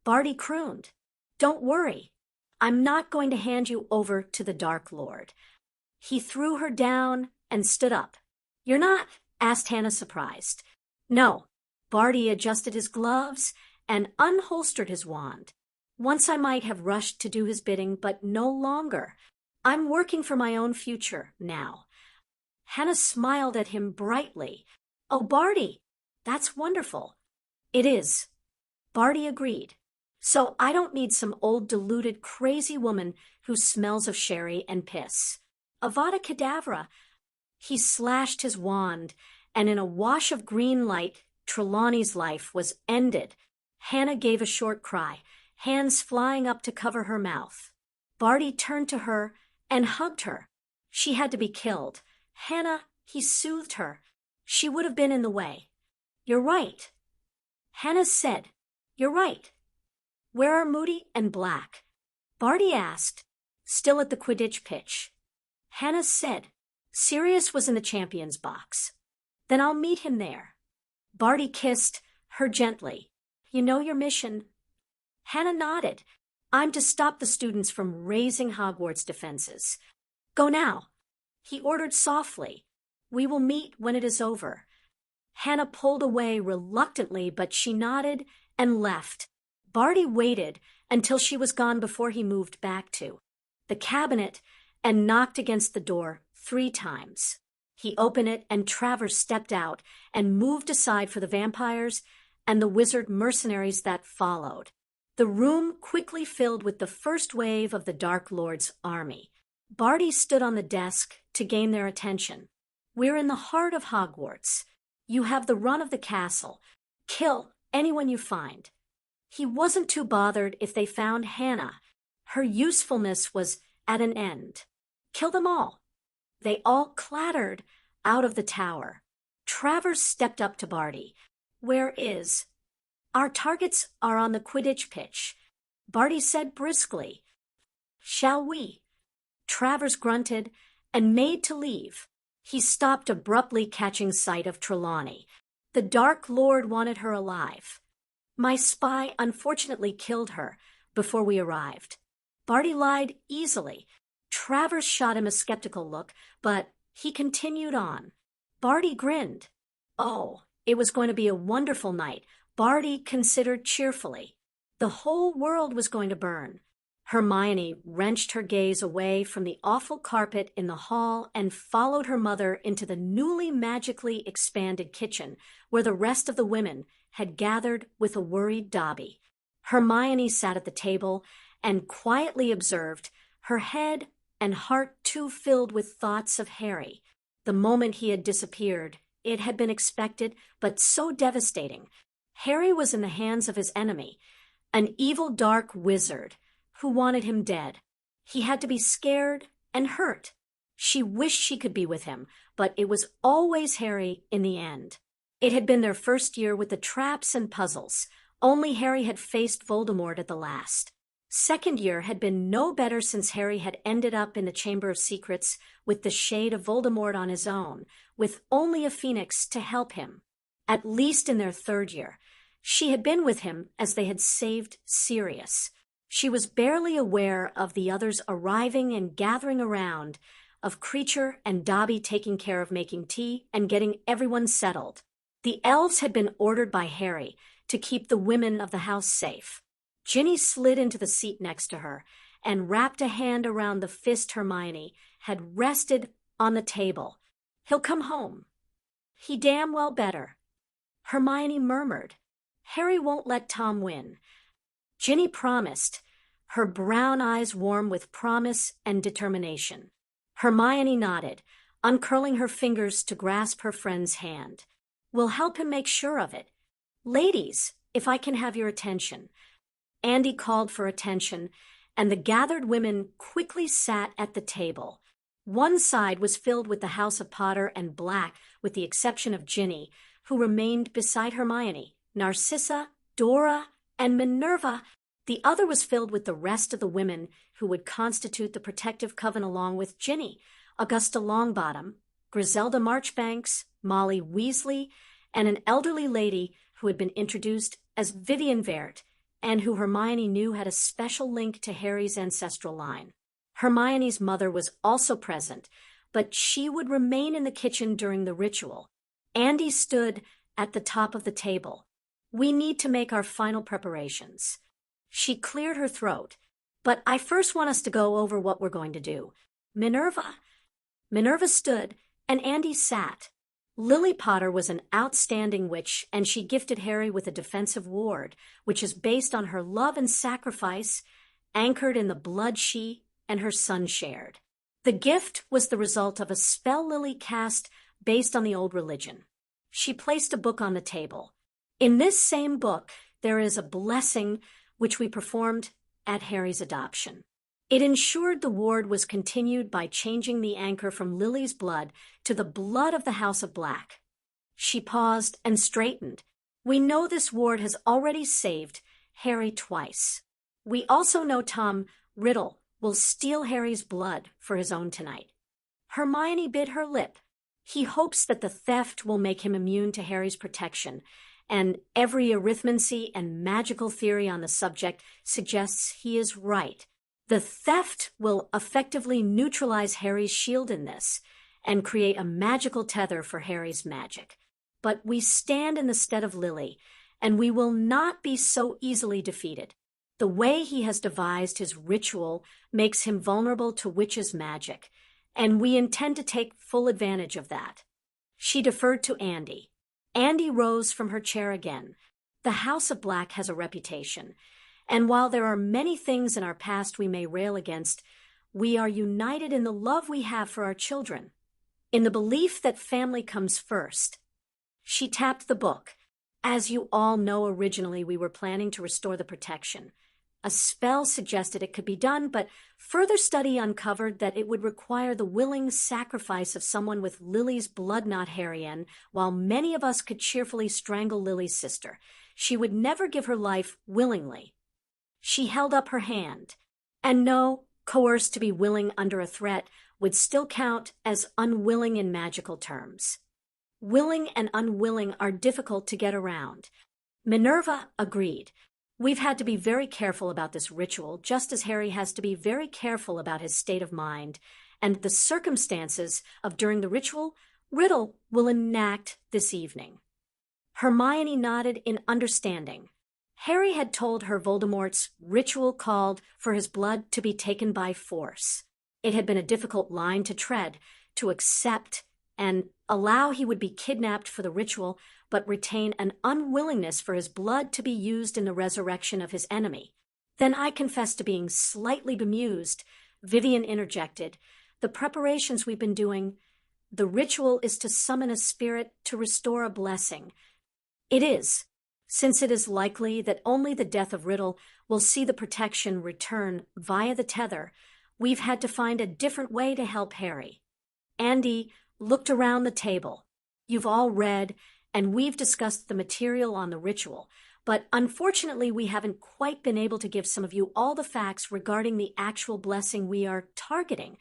Speaker 1: Barty crooned. "Don't worry. I'm not going to hand you over to the Dark Lord." He threw her down and stood up. "You're not?" asked Hannah, surprised. "No." Barty adjusted his gloves and unholstered his wand. "Once I might have rushed to do his bidding, but no longer. I'm working for my own future now." Hannah smiled at him brightly. "Oh, Barty, that's wonderful." "It is," Barty agreed. "So I don't need some old deluded crazy woman who smells of sherry and piss. Avada Kedavra." He slashed his wand, and in a wash of green light, Trelawney's life was ended. Hannah gave a short cry, hands flying up to cover her mouth. Barty turned to her and hugged her. She had to be killed. "Hannah," he soothed her. "She would have been in the way." "You're right." Hannah said, "You're right." "Where are Moody and Black?" Barty asked, still at the Quidditch pitch. Hannah said, "Sirius was in the champion's box." "Then I'll meet him there." Barty kissed her gently. "You know your mission." Hannah nodded. "I'm to stop the students from raising Hogwarts defenses." "Go now," he ordered softly. "We will meet when it is over." Hannah pulled away reluctantly, but she nodded and left. Barty waited until she was gone before he moved back to the cabinet and knocked against the door 3 times. He opened it, and Travers stepped out and moved aside for the vampires and the wizard mercenaries that followed. The room quickly filled with the first wave of the Dark Lord's army. Barty stood on the desk to gain their attention. "We're in the heart of Hogwarts. You have the run of the castle. Kill anyone you find." He wasn't too bothered if they found Hannah. Her usefulness was at an end. "Kill them all." They all clattered out of the tower. Travers stepped up to Barty. "Where is?" "Our targets are on the Quidditch pitch," Barty said briskly. "Shall we?" Travers grunted and made to leave. He stopped abruptly, catching sight of Trelawney. "The Dark Lord wanted her alive. My spy unfortunately killed her before we arrived." Barty lied easily. Travers shot him a skeptical look, but he continued on. Barty grinned. "Oh, it was going to be a wonderful night," Barty considered cheerfully. The whole world was going to burn. Hermione wrenched her gaze away from the awful carpet in the hall and followed her mother into the newly magically expanded kitchen, where the rest of the women had gathered with a worried Dobby. Hermione sat at the table and quietly observed, her head and heart too filled with thoughts of Harry. The moment he had disappeared, it had been expected, but so devastating. Harry was in the hands of his enemy, an evil dark wizard who wanted him dead. He had to be scared and hurt. She wished she could be with him, but it was always Harry in the end. It had been their first year with the traps and puzzles. Only Harry had faced Voldemort at the last. Second year had been no better since Harry had ended up in the Chamber of Secrets with the shade of Voldemort on his own, with only a phoenix to help him. At least in their third year, she had been with him as they had saved Sirius. She was barely aware of the others arriving and gathering around, of Creature and Dobby taking care of making tea and getting everyone settled. The elves had been ordered by Harry to keep the women of the house safe. Ginny slid into the seat next to her and wrapped a hand around the fist Hermione had rested on the table. "He'll come home." "He damn well better," Hermione murmured. "Harry won't let Tom win." Ginny promised, her brown eyes warm with promise and determination. Hermione nodded, uncurling her fingers to grasp her friend's hand. "We'll help him make sure of it. Ladies, if I can have your attention." Andy called for attention, and the gathered women quickly sat at the table. One side was filled with the House of Potter and Black, with the exception of Ginny, who remained beside Hermione, Narcissa, Dora, And Minerva, the other, was filled with the rest of the women who would constitute the protective coven, along with Ginny, Augusta Longbottom, Griselda Marchbanks, Molly Weasley, and an elderly lady who had been introduced as Vivian Vert, and who Hermione knew had a special link to Harry's ancestral line. Hermione's mother was also present, but she would remain in the kitchen during the ritual. Andy stood at the top of the table. "We need to make our final preparations." She cleared her throat. "But I first want us to go over what we're going to do. Minerva." Minerva stood, and Andy sat. Lily Potter was an outstanding witch, and she gifted Harry with a defensive ward, which is based on her love and sacrifice, anchored in the blood she and her son shared. The gift was the result of a spell Lily cast based on the old religion. She placed a book on the table. In this same book, there is a blessing which we performed at Harry's adoption. It ensured the ward was continued by changing the anchor from Lily's blood to the blood of the House of Black. She paused and straightened. "We know this ward has already saved Harry twice. We also know Tom Riddle will steal Harry's blood for his own tonight." Hermione bit her lip. "He hopes that the theft will make him immune to Harry's protection, and every arithmancy and magical theory on the subject suggests he is right. The theft will effectively neutralize Harry's shield in this, and create a magical tether for Harry's magic. But we stand in the stead of Lily, and we will not be so easily defeated. The way he has devised his ritual makes him vulnerable to witches' magic, and we intend to take full advantage of that." She deferred to Andy. Andy rose from her chair again. "The House of Black has a reputation, and while there are many things in our past we may rail against, we are united in the love we have for our children, in the belief that family comes first." She tapped the book. "As you all know, originally we were planning to restore the protection. A spell suggested it could be done, but further study uncovered that it would require the willing sacrifice of someone with Lily's blood knot Harry in. While many of us could cheerfully strangle Lily's sister, she would never give her life willingly." She held up her hand. "And no, coerced to be willing under a threat would still count as unwilling in magical terms. Willing and unwilling are difficult to get around." Minerva agreed. "We've had to be very careful about this ritual, just as Harry has to be very careful about his state of mind, and the circumstances of during the ritual, Riddle will enact this evening." Hermione nodded in understanding. Harry had told her Voldemort's ritual called for his blood to be taken by force. It had been a difficult line to tread, to accept and allow he would be kidnapped for the ritual, but retain an unwillingness for his blood to be used in the resurrection of his enemy. "Then I confess to being slightly bemused," Vivian interjected. "The preparations we've been doing, the ritual is to summon a spirit to restore a blessing." "It is. Since it is likely that only the death of Riddle will see the protection return via the tether, we've had to find a different way to help Harry." Andy looked around the table. "You've all read, and we've discussed the material on the ritual, but unfortunately we haven't quite been able to give some of you all the facts regarding the actual blessing we are targeting."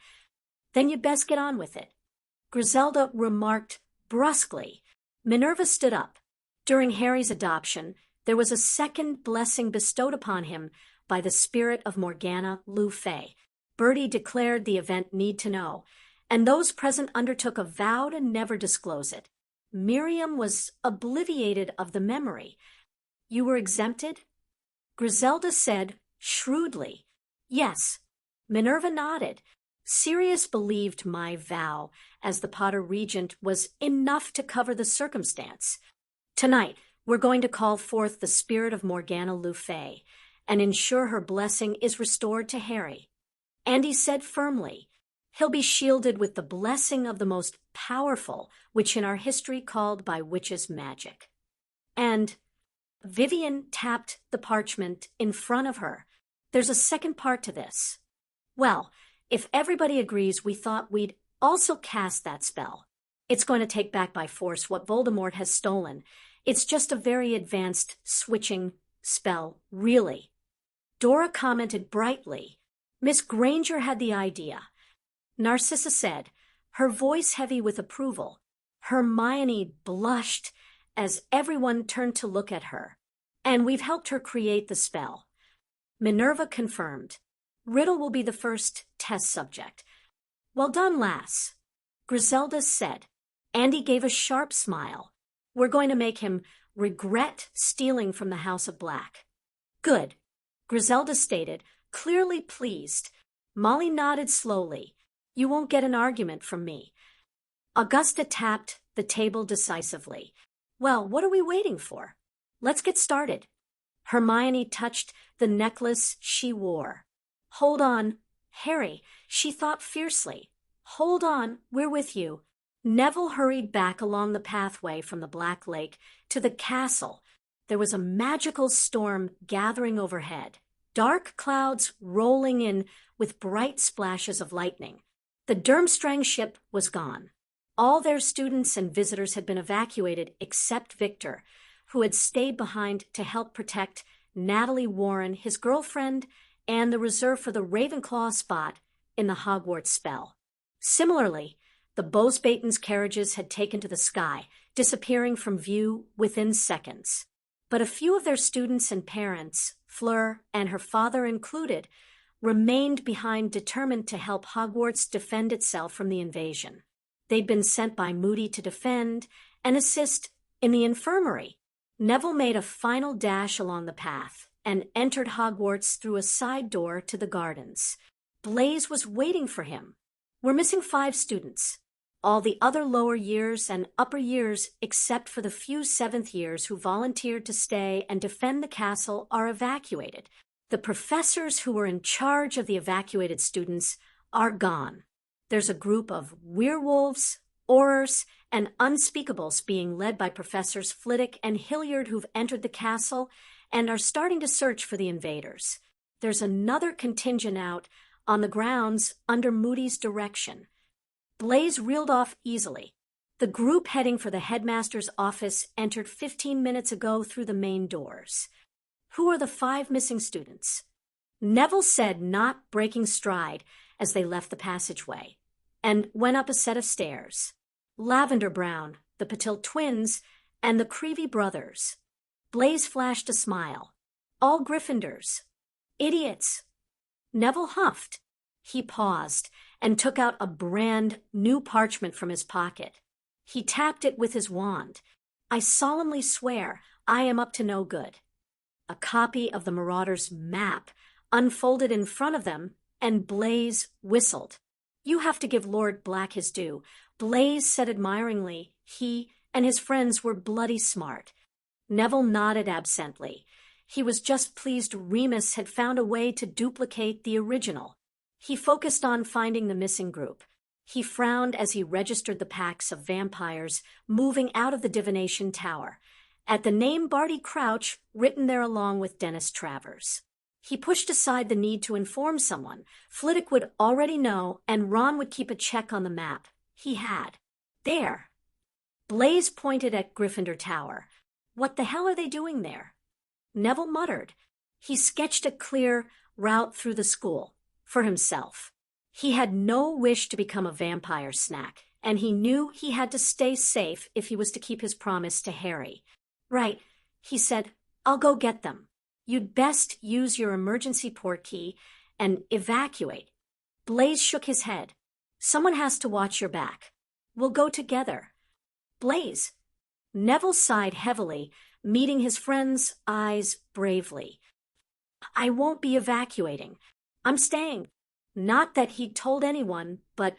Speaker 1: "Then you'd best get on with it," Griselda remarked brusquely. Minerva stood up. "During Harry's adoption, there was a second blessing bestowed upon him by the spirit of Morgana Le Fay. Barty declared the event need to know, and those present undertook a vow to never disclose it. Miriam was obliviated of the memory. You were exempted?" Griselda said shrewdly, "Yes." Minerva nodded. "Sirius believed my vow, as the Potter Regent, was enough to cover the circumstance. Tonight, we're going to call forth the spirit of Morgana Le Fay and ensure her blessing is restored to Harry." Andy said firmly, "He'll be shielded with the blessing of the most powerful witch in our history, called by witches' magic." And Vivian tapped the parchment in front of her. "There's a second part to this. Well, if everybody agrees, we thought we'd also cast that spell. It's going to take back by force what Voldemort has stolen. It's just a very advanced switching spell, really. Dora commented brightly. Miss Granger had the idea. Narcissa said, her voice heavy with approval. Hermione blushed as everyone turned to look at her. And we've helped her create the spell. Minerva confirmed. Riddle will be the first test subject. Well done, lass. Griselda said. Andy gave a sharp smile. We're going to make him regret stealing from the House of Black. Good. Griselda stated, clearly pleased. Molly nodded slowly. You won't get an argument from me. Augusta tapped the table decisively. Well, what are we waiting for? Let's get started. Hermione touched the necklace she wore. Hold on, Harry, she thought fiercely. Hold on, we're with you. Neville hurried back along the pathway from the Black Lake to the castle. There was a magical storm gathering overhead, dark clouds rolling in with bright splashes of lightning. The Durmstrang ship was gone. All their students and visitors had been evacuated except Victor, who had stayed behind to help protect Natalie Warren, his girlfriend, and the reserve for the Ravenclaw spot in the Hogwarts spell. Similarly, the Bosbaitons' carriages had taken to the sky, disappearing from view within seconds. But a few of their students and parents, Fleur and her father included, remained behind, determined to help Hogwarts defend itself from the invasion. They'd been sent by Moody to defend and assist in the infirmary. Neville made a final dash along the path and entered Hogwarts through a side door to the gardens. Blaise was waiting for him. We're missing 5 students. All the other lower years and upper years, except for the few 7th years who volunteered to stay and defend the castle, are evacuated. The professors who were in charge of the evacuated students are gone. There's a group of werewolves, aurors, and unspeakables being led by Professors Flitwick and Hilliard who've entered the castle and are starting to search for the invaders. There's another contingent out on the grounds under Moody's direction. Blaise reeled off easily. The group heading for the headmaster's office entered 15 minutes ago through the main doors. Who are the 5 missing students? Neville said, not breaking stride as they left the passageway, and went up a set of stairs. Lavender Brown, the Patil twins, and the Creevy brothers. Blaise flashed a smile. All Gryffindors. Idiots. Neville huffed. He paused and took out a brand new parchment from his pocket. He tapped it with his wand. I solemnly swear I am up to no good. A copy of the Marauders' map unfolded in front of them, and Blaise whistled. You have to give Lord Black his due. Blaise said admiringly he and his friends were bloody smart. Neville nodded absently. He was just pleased Remus had found a way to duplicate the original. He focused on finding the missing group. He frowned as he registered the packs of vampires moving out of the divination tower, at the name Barty Crouch written there along with Dennis Travers. He pushed aside the need to inform someone. Flitwick would already know, and Ron would keep a check on the map. He had. There. Blaise pointed at Gryffindor Tower. What the hell are they doing there? Neville muttered. He sketched a clear route through the school for himself. He had no wish to become a vampire snack, and he knew he had to stay safe if he was to keep his promise to Harry. Right, he said, I'll go get them. You'd best use your emergency port key and evacuate. Blaise shook his head. Someone has to watch your back. We'll go together. Blaise. Neville sighed heavily, meeting his friend's eyes bravely. I won't be evacuating. I'm staying. Not that he'd told anyone, but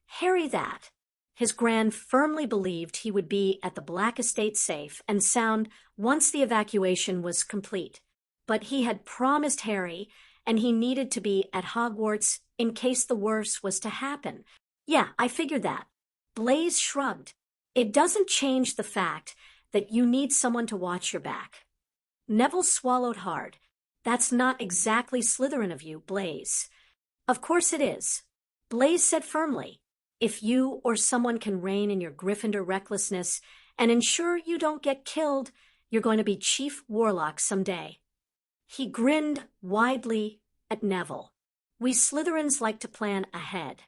Speaker 1: Harry that. His Gran firmly believed he would be at the Black Estate safe and sound once the evacuation was complete. But he had promised Harry, and he needed to be at Hogwarts in case the worst was to happen. Yeah, I figured that. Blaise shrugged. It doesn't change the fact that you need someone to watch your back. Neville swallowed hard. That's not exactly Slytherin of you, Blaise. Of course it is. Blaise said firmly. If you or someone can rein in your Gryffindor recklessness and ensure you don't get killed, you're going to be Chief Warlock someday. He grinned widely at Neville. We Slytherins like to plan ahead.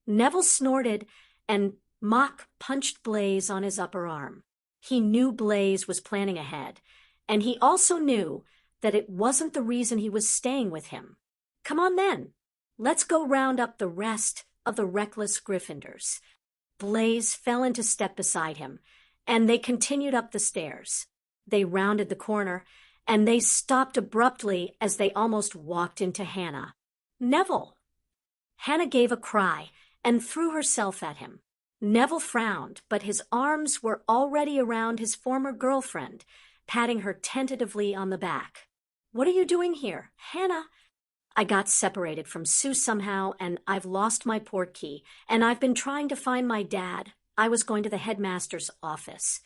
Speaker 1: Neville snorted and mock punched Blaise on his upper arm. He knew Blaise was planning ahead, and he also knew that it wasn't the reason he was staying with him. Come on then, let's go round up the rest of the reckless Gryffindors. Blaise fell into step beside him, and they continued up the stairs. They rounded the corner, and they stopped abruptly as they almost walked into Hannah. Neville! Hannah gave a cry and threw herself at him. Neville frowned, but his arms were already around his former girlfriend, patting her tentatively on the back. What are you doing here, Hannah? I got separated from Sue somehow, and I've lost my port key, and I've been trying to find my dad. I was going to the headmaster's office.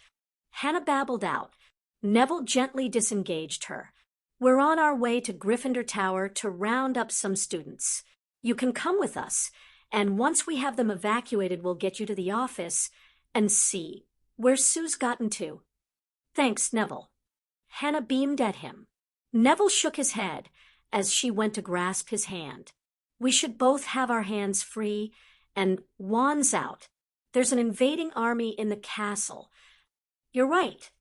Speaker 1: Hannah babbled out. Neville gently disengaged her. We're on our way to Gryffindor Tower to round up some students. You can come with us, and once we have them evacuated, we'll get you to the office and see where Sue's gotten to. Thanks, Neville. Hannah beamed at him. Neville shook his head as she went to grasp his hand. We should both have our hands free and wands out. There's an invading army in the castle. You're right.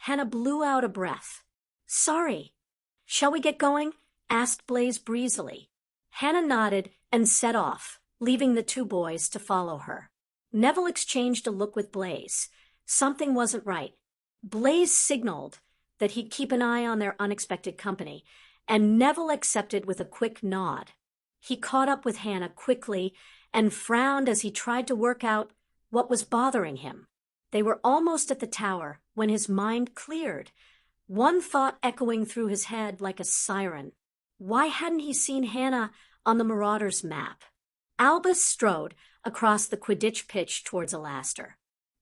Speaker 1: Hannah blew out a breath. Sorry. Shall we get going? Asked Blaise breezily. Hannah nodded and set off, leaving the two boys to follow her. Neville exchanged a look with Blaise. Something wasn't right. Blaise signaled that he'd keep an eye on their unexpected company, and Neville accepted with a quick nod. He caught up with Hannah quickly and frowned as he tried to work out what was bothering him. They were almost at the tower when his mind cleared, one thought echoing through his head like a siren. Why hadn't he seen Hannah on the Marauders map? Albus strode across the Quidditch pitch towards Alastor.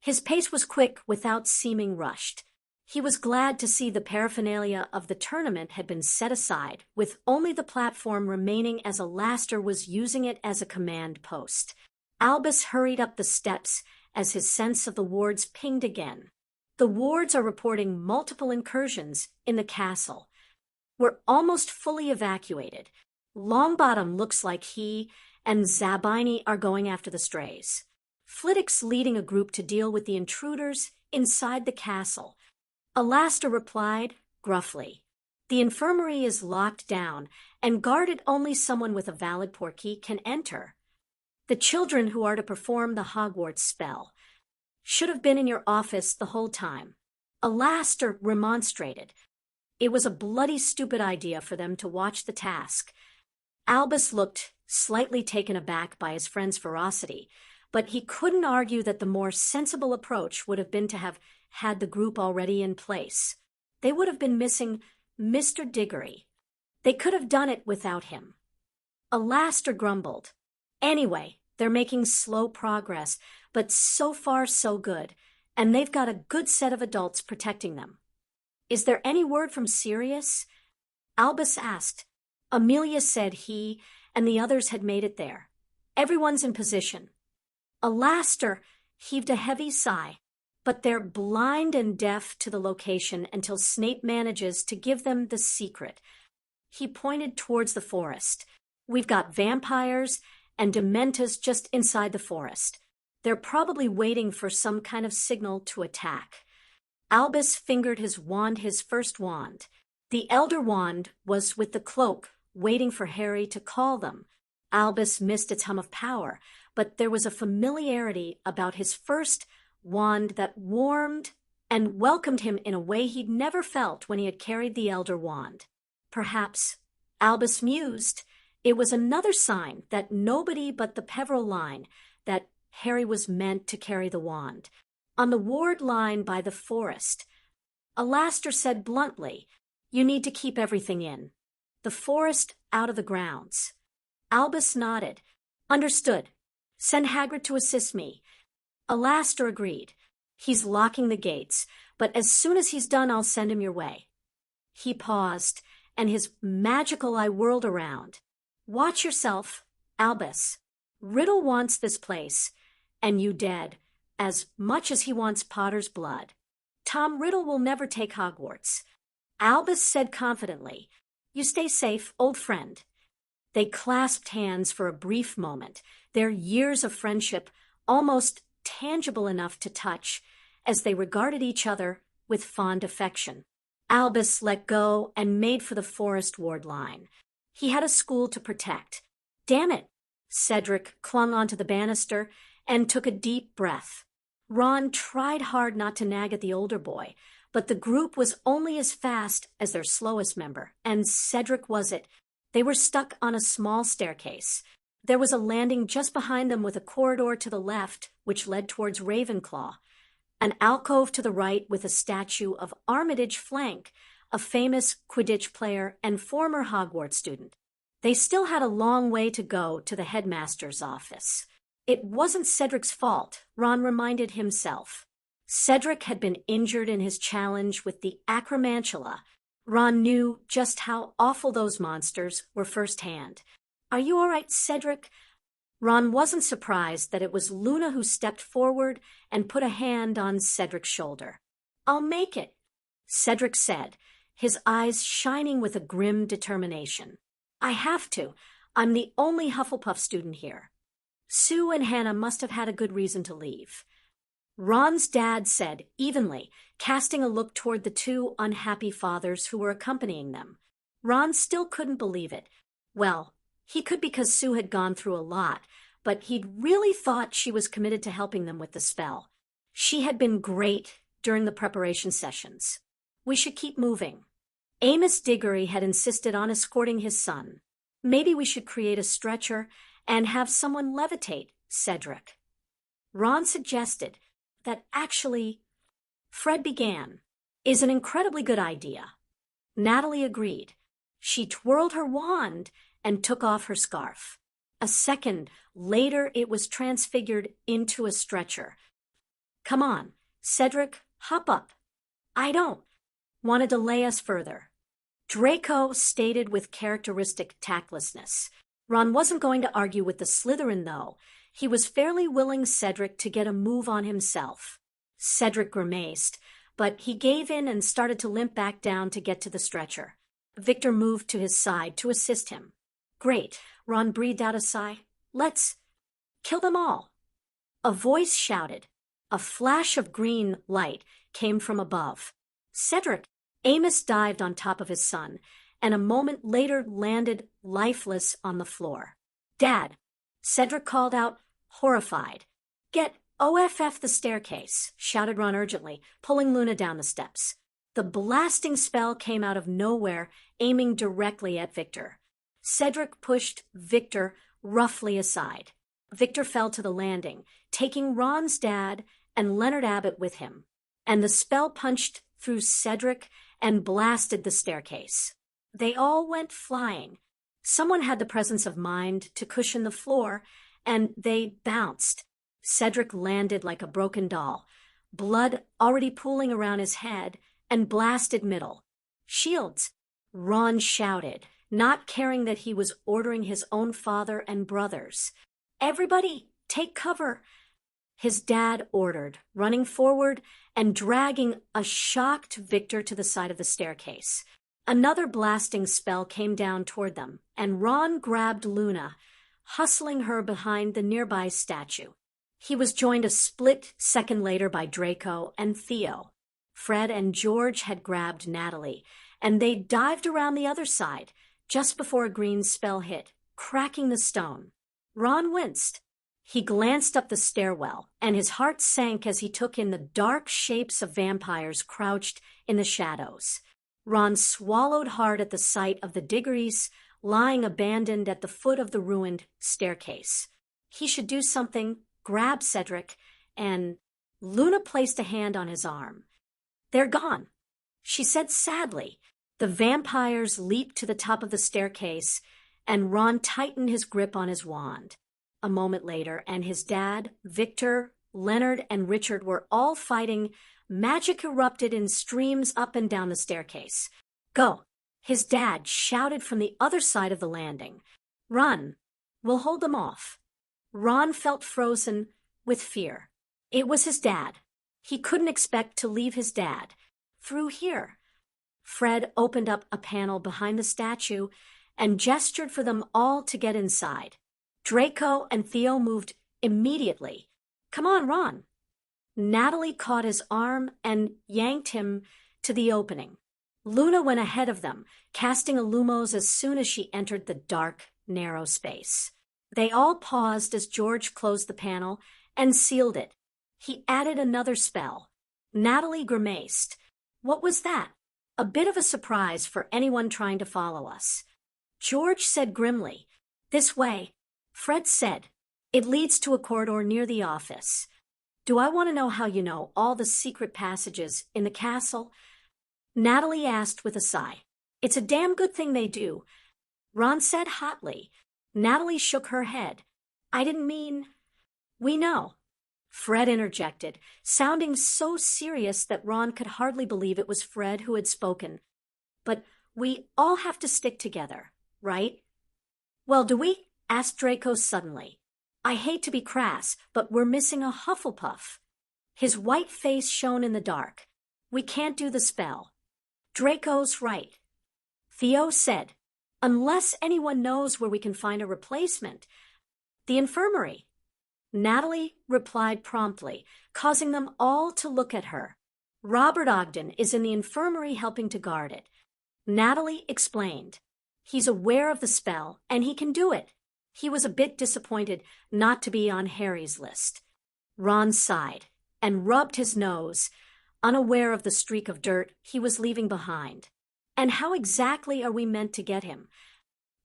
Speaker 1: His pace was quick without seeming rushed. He was glad to see the paraphernalia of the tournament had been set aside, with only the platform remaining as Alastor was using it as a command post. Albus hurried up the steps as his sense of the wards pinged again. The wards are reporting multiple incursions in the castle. We're almost fully evacuated. Longbottom looks like he and Zabini are going after the strays. Flitwick's leading a group to deal with the intruders inside the castle. Alastor replied gruffly. The infirmary is locked down and guarded. Only someone with a valid portkey can enter. The children who are to perform the Hogwarts spell should have been in your office the whole time. Alastor remonstrated. It was a bloody stupid idea for them to watch the task. Albus looked slightly taken aback by his friend's ferocity, but he couldn't argue that the more sensible approach would have been to have had the group already in place. They would have been missing Mr. Diggory. They could have done it without him. Alastor grumbled. Anyway, they're making slow progress, but so far so good, and they've got a good set of adults protecting them. Is there any word from Sirius? Albus asked. Amelia said he and the others had made it there. Everyone's in position. Alastor heaved a heavy sigh, but they're blind and deaf to the location until Snape manages to give them the secret. He pointed towards the forest. We've got vampires and Dementors just inside the forest. They're probably waiting for some kind of signal to attack. Albus fingered his wand, his first wand. The Elder Wand was with the cloak, waiting for Harry to call them. Albus missed its hum of power, but there was a familiarity about his first wand that warmed and welcomed him in a way he'd never felt when he had carried the Elder Wand. Perhaps, Albus mused, it was another sign that nobody but the Peveril line, that Harry was meant to carry the wand. On the ward line by the forest, Alastor said bluntly, you need to keep everything in. The forest out of the grounds. Albus nodded. Understood. Send Hagrid to assist me. Alastor agreed. He's locking the gates, but as soon as he's done, I'll send him your way. He paused, and his magical eye whirled around. Watch yourself, Albus. Riddle wants this place, and you dead, as much as he wants Potter's blood. Tom Riddle will never take Hogwarts. Albus said confidently, "You stay safe, old friend." They clasped hands for a brief moment, their years of friendship almost tangible enough to touch, as they regarded each other with fond affection. Albus let go and made for the forest ward line. He had a school to protect. Damn it! Cedric clung onto the banister and took a deep breath. Ron tried hard not to nag at the older boy, but the group was only as fast as their slowest member, and Cedric was it. They were stuck on a small staircase. There was a landing just behind them with a corridor to the left, which led towards Ravenclaw. An alcove to the right with a statue of Armitage Flank, a famous Quidditch player and former Hogwarts student. They still had a long way to go to the headmaster's office. It wasn't Cedric's fault, Ron reminded himself. Cedric had been injured in his challenge with the acromantula. Ron knew just how awful those monsters were firsthand. "Are you all right, Cedric?" Ron wasn't surprised that it was Luna who stepped forward and put a hand on Cedric's shoulder. "I'll make it," Cedric said, his eyes shining with a grim determination. "I have to. I'm the only Hufflepuff student here. Sue and Hannah must have had a good reason to leave." Ron's dad said evenly, casting a look toward the two unhappy fathers who were accompanying them. Ron still couldn't believe it. Well, he could because Sue had gone through a lot, but he'd really thought she was committed to helping them with the spell. She had been great during the preparation sessions. "We should keep moving." Amos Diggory had insisted on escorting his son. "Maybe we should create a stretcher and have someone levitate Cedric." Ron suggested that actually, Fred began, "is an incredibly good idea." Natalie agreed. She twirled her wand and took off her scarf. A second later, it was transfigured into a stretcher. "Come on, Cedric, hop up." "I don't want to delay us further," Draco stated with characteristic tactlessness. Ron wasn't going to argue with the Slytherin, though. He was fairly willing Cedric to get a move on himself. Cedric grimaced, but he gave in and started to limp back down to get to the stretcher. Victor moved to his side to assist him. "Great," Ron breathed out a sigh. "Let's kill them all." A voice shouted. A flash of green light came from above. "Cedric!" Amos dived on top of his son, and a moment later landed lifeless on the floor. "Dad!" Cedric called out, horrified. "Get OFF the staircase," shouted Ron urgently, pulling Luna down the steps. The blasting spell came out of nowhere, aiming directly at Victor. Cedric pushed Victor roughly aside. Victor fell to the landing, taking Ron's dad and Leonard Abbott with him, and the spell punched through Cedric and blasted the staircase. They all went flying. Someone had the presence of mind to cushion the floor, and they bounced. Cedric landed like a broken doll, blood already pooling around his head, and blasted middle. "Shields!" Ron shouted, not caring that he was ordering his own father and brothers. "Everybody, take cover!" His dad ordered, running forward and dragging a shocked Victor to the side of the staircase. Another blasting spell came down toward them, and Ron grabbed Luna, hustling her behind the nearby statue. He was joined a split second later by Draco and Theo. Fred and George had grabbed Natalie, and they dived around the other side just before a green spell hit, cracking the stone. Ron winced. He glanced up the stairwell, and his heart sank as he took in the dark shapes of vampires crouched in the shadows. Ron swallowed hard at the sight of the Diggorys lying abandoned at the foot of the ruined staircase. He should do something, grab Cedric, and Luna placed a hand on his arm. "They're gone," she said sadly. The vampires leaped to the top of the staircase, and Ron tightened his grip on his wand. A moment later, and his dad, Victor, Leonard, and Richard were all fighting. Magic erupted in streams up and down the staircase. "Go!" his dad shouted from the other side of the landing. "Run! We'll hold them off." Ron felt frozen with fear. It was his dad. He couldn't expect to leave his dad. Through here. Fred opened up a panel behind the statue and gestured for them all to get inside. Draco and Theo moved immediately. "Come on, Ron." Natalie caught his arm and yanked him to the opening. Luna went ahead of them, casting a lumos as soon as she entered the dark, narrow space. They all paused as George closed the panel and sealed it. He added another spell. Natalie grimaced. "What was that?" A bit of a surprise for anyone trying to follow us. George said grimly, "This way." Fred said, "It leads to a corridor near the office." "Do I want to know how you know all the secret passages in the castle?" Natalie asked with a sigh. "It's a damn good thing they do," Ron said hotly. Natalie shook her head. "I didn't mean—" "We know," Fred interjected, sounding so serious that Ron could hardly believe it was Fred who had spoken. "But we all have to stick together, right?" "Well, do we?" asked Draco suddenly. "I hate to be crass, but we're missing a Hufflepuff." His white face shone in the dark. "We can't do the spell." "Draco's right," Theo said. "Unless anyone knows where we can find a replacement." "The infirmary," Natalie replied promptly, causing them all to look at her. "Robert Ogden is in the infirmary helping to guard it." Natalie explained. "He's aware of the spell, and he can do it." He was a bit disappointed not to be on Harry's list. Ron sighed and rubbed his nose, unaware of the streak of dirt he was leaving behind. "And how exactly are we meant to get him?"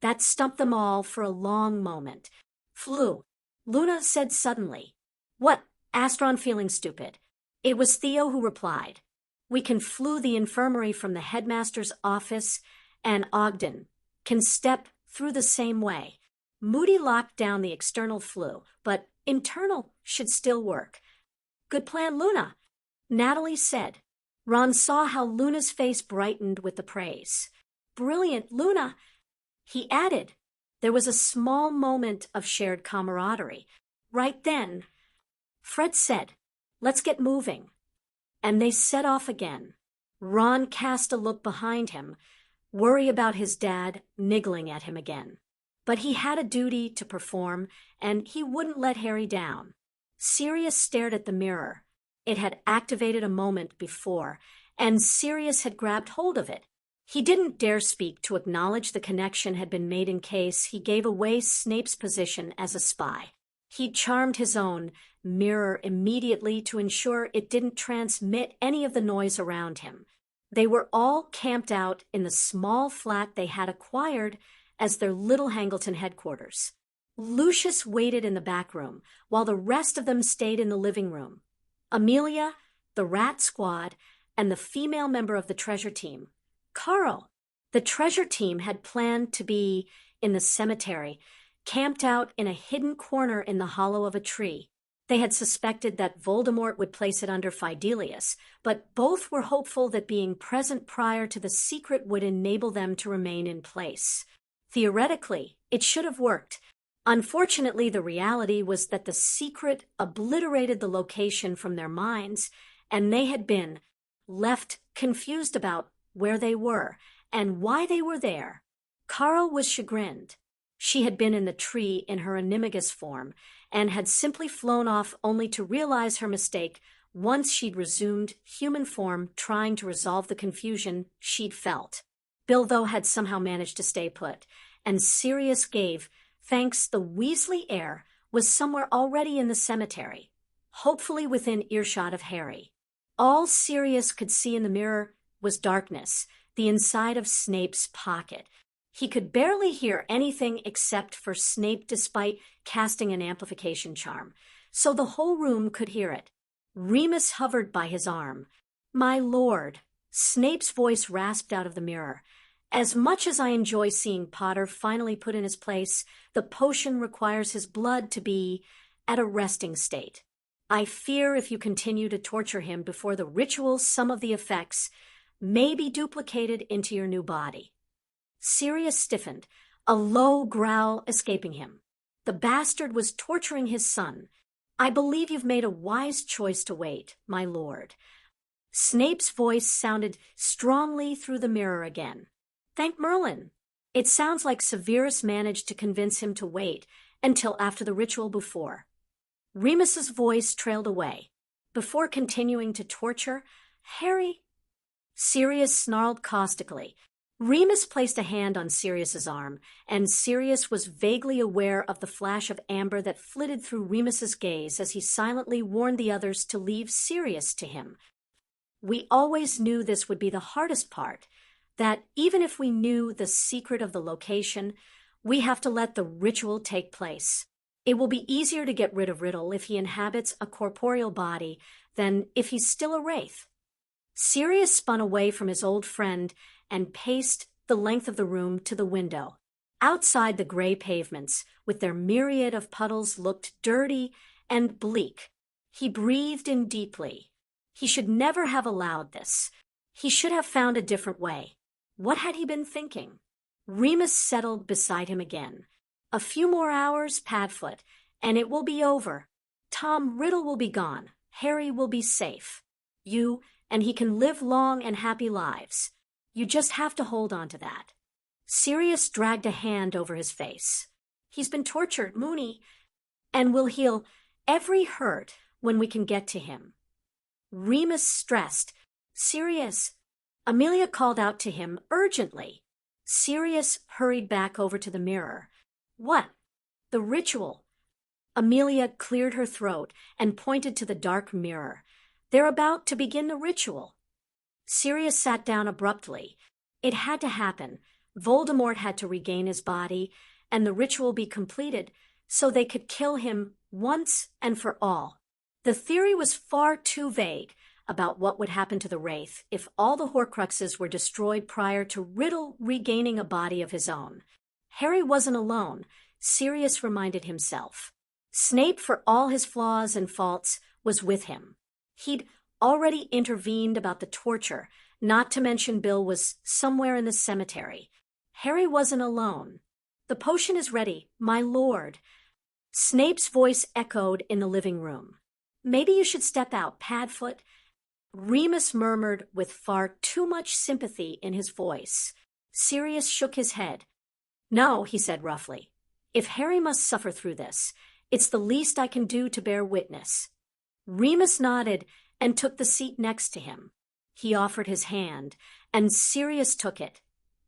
Speaker 1: That stumped them all for a long moment. "Flu," Luna said suddenly. "What?" asked Ron, feeling stupid. It was Theo who replied. "We can flu the infirmary from the headmaster's office, and Ogden can step through the same way." Moody locked down the external flu, but internal should still work. "Good plan, Luna," Natalie said. Ron saw how Luna's face brightened with the praise. "Brilliant, Luna," he added. There was a small moment of shared camaraderie. Right then, Fred said, "Let's get moving." And they set off again. Ron cast a look behind him, worry about his dad niggling at him again. But he had a duty to perform, and he wouldn't let Harry down. Sirius stared at the mirror. It had activated a moment before, and Sirius had grabbed hold of it. He didn't dare speak to acknowledge the connection had been made in case he gave away Snape's position as a spy. He charmed his own mirror immediately to ensure it didn't transmit any of the noise around him. They were all camped out in the small flat they had acquired as their little Hangleton headquarters. Lucius waited in the back room, while the rest of them stayed in the living room. Amelia, the rat squad, and the female member of the treasure team, Carl. The treasure team had planned to be in the cemetery, camped out in a hidden corner in the hollow of a tree. They had suspected that Voldemort would place it under Fidelius, but both were hopeful that being present prior to the secret would enable them to remain in place. Theoretically, it should have worked. Unfortunately, the reality was that the secret obliterated the location from their minds, and they had been left confused about where they were and why they were there. Carl was chagrined. She had been in the tree in her animagus form and had simply flown off only to realize her mistake once she'd resumed human form, trying to resolve the confusion she'd felt. Bilbo had somehow managed to stay put, and Sirius gave, thanks the Weasley heir, was somewhere already in the cemetery, hopefully within earshot of Harry. All Sirius could see in the mirror was darkness, the inside of Snape's pocket. He could barely hear anything except for Snape despite casting an amplification charm, so the whole room could hear it. Remus hovered by his arm. "My lord," Snape's voice rasped out of the mirror. "As much as I enjoy seeing Potter finally put in his place, the potion requires his blood to be at a resting state. I fear if you continue to torture him before the ritual, some of the effects may be duplicated into your new body." Sirius stiffened, a low growl escaping him. The bastard was torturing his son. "I believe you've made a wise choice to wait, my lord." Snape's voice sounded strongly through the mirror again. Thank Merlin. It sounds like Severus managed to convince him to wait until after the ritual before. Remus's voice trailed away. Before continuing to torture, Harry... Sirius snarled caustically. Remus placed a hand on Sirius's arm, and Sirius was vaguely aware of the flash of amber that flitted through Remus's gaze as he silently warned the others to leave Sirius to him. We always knew this would be the hardest part, that even if we knew the secret of the location, we have to let the ritual take place. It will be easier to get rid of Riddle if he inhabits a corporeal body than if he's still a wraith. Sirius spun away from his old friend and paced the length of the room to the window. Outside, the gray pavements, with their myriad of puddles, looked dirty and bleak. He breathed in deeply. He should never have allowed this. He should have found a different way. What had he been thinking? Remus settled beside him again. A few more hours, Padfoot, and it will be over. Tom Riddle will be gone. Harry will be safe. You and he can live long and happy lives. You just have to hold on to that. Sirius dragged a hand over his face. He's been tortured, Moony, and we'll heal every hurt when we can get to him. Remus stressed. Sirius. Amelia called out to him urgently. Sirius hurried back over to the mirror. What? The ritual. Amelia cleared her throat and pointed to the dark mirror. They're about to begin the ritual. Sirius sat down abruptly. It had to happen. Voldemort had to regain his body, and the ritual be completed so they could kill him once and for all. The theory was far too vague about what would happen to the Wraith if all the Horcruxes were destroyed prior to Riddle regaining a body of his own. Harry wasn't alone, Sirius reminded himself. Snape, for all his flaws and faults, was with him. He'd already intervened about the torture, not to mention Bill was somewhere in the cemetery. Harry wasn't alone. The potion is ready, my lord. Snape's voice echoed in the living room. Maybe you should step out, Padfoot. Remus murmured with far too much sympathy in his voice. Sirius shook his head. No, he said roughly. If Harry must suffer through this, it's the least I can do to bear witness. Remus nodded and took the seat next to him. He offered his hand, and Sirius took it,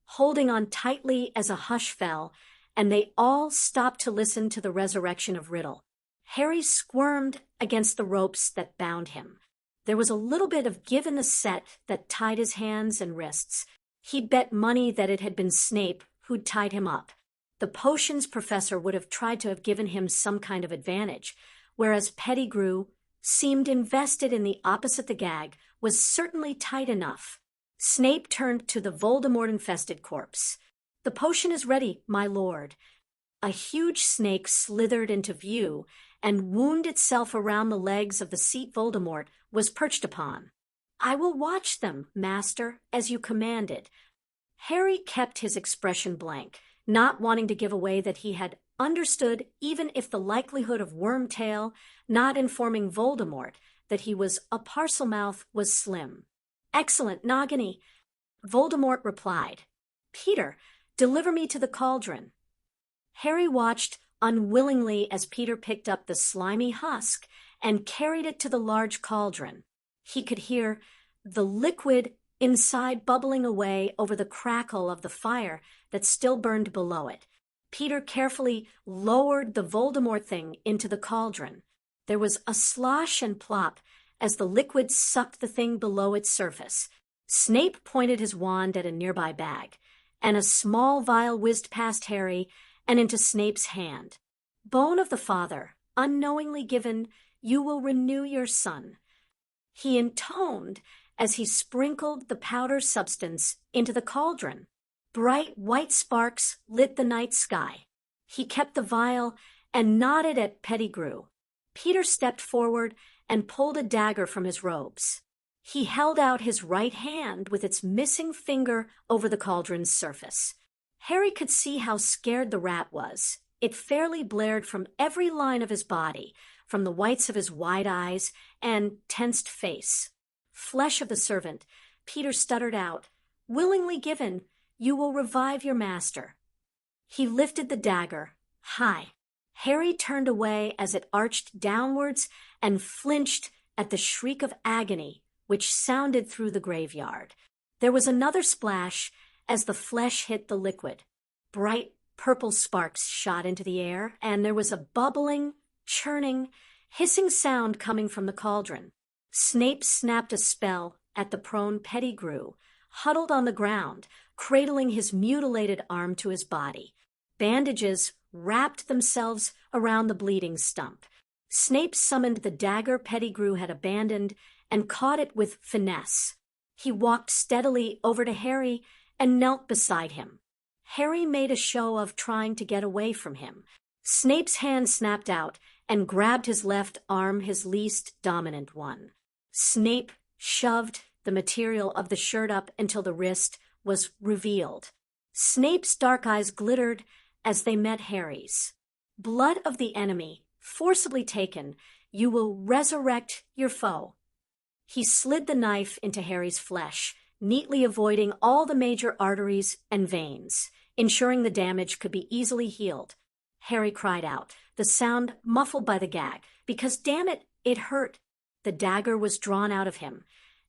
Speaker 1: holding on tightly as a hush fell, and they all stopped to listen to the resurrection of Riddle. Harry squirmed against the ropes that bound him. There was a little bit of give in the set that tied his hands and wrists. He'd bet money that it had been Snape who'd tied him up. The potions professor would have tried to have given him some kind of advantage, whereas Pettigrew seemed invested in the opposite. The gag was certainly tight enough. Snape turned to the Voldemort-infested corpse. The potion is ready, my lord. A huge snake slithered into view and wound itself around the legs of the seat Voldemort was perched upon. I will watch them, master, as you commanded. Harry kept his expression blank, not wanting to give away that he had understood, even if the likelihood of Wormtail not informing Voldemort that he was a Parselmouth was slim. Excellent, Nagini, Voldemort replied. Peter, deliver me to the cauldron. Harry watched unwillingly as Peter picked up the slimy husk and carried it to the large cauldron. He could hear the liquid inside bubbling away over the crackle of the fire that still burned below it. Peter carefully lowered the Voldemort thing into the cauldron. There was a slosh and plop as the liquid sucked the thing below its surface. Snape pointed his wand at a nearby bag, and a small vial whizzed past Harry and into Snape's hand. Bone of the father, unknowingly given, you will renew your son. He intoned as he sprinkled the powder substance into the cauldron. Bright white sparks lit the night sky. He kept the vial and nodded at Pettigrew. Peter stepped forward and pulled a dagger from his robes. He held out his right hand with its missing finger over the cauldron's surface. Harry could see how scared the rat was. It fairly blared from every line of his body, from the whites of his wide eyes and tensed face. flesh of the servant, Peter stuttered out, "Willingly given, you will revive your master." He lifted the dagger, high. Harry turned away as it arched downwards and flinched at the shriek of agony which sounded through the graveyard. There was another splash as the flesh hit the liquid. Bright purple sparks shot into the air, and there was a bubbling, churning, hissing sound coming from the cauldron. Snape snapped a spell at the prone Pettigrew, huddled on the ground, cradling his mutilated arm to his body. Bandages wrapped themselves around the bleeding stump. Snape summoned the dagger Pettigrew had abandoned and caught it with finesse. He walked steadily over to Harry and knelt beside him. Harry made a show of trying to get away from him. Snape's hand snapped out and grabbed his left arm, his least dominant one. Snape shoved the material of the shirt up until the wrist was revealed. Snape's dark eyes glittered as they met Harry's. "Blood of the enemy, forcibly taken, you will resurrect your foe." He slid the knife into Harry's flesh, neatly avoiding all the major arteries and veins, ensuring the damage could be easily healed. Harry cried out, the sound muffled by the gag, because damn it, it hurt. The dagger was drawn out of him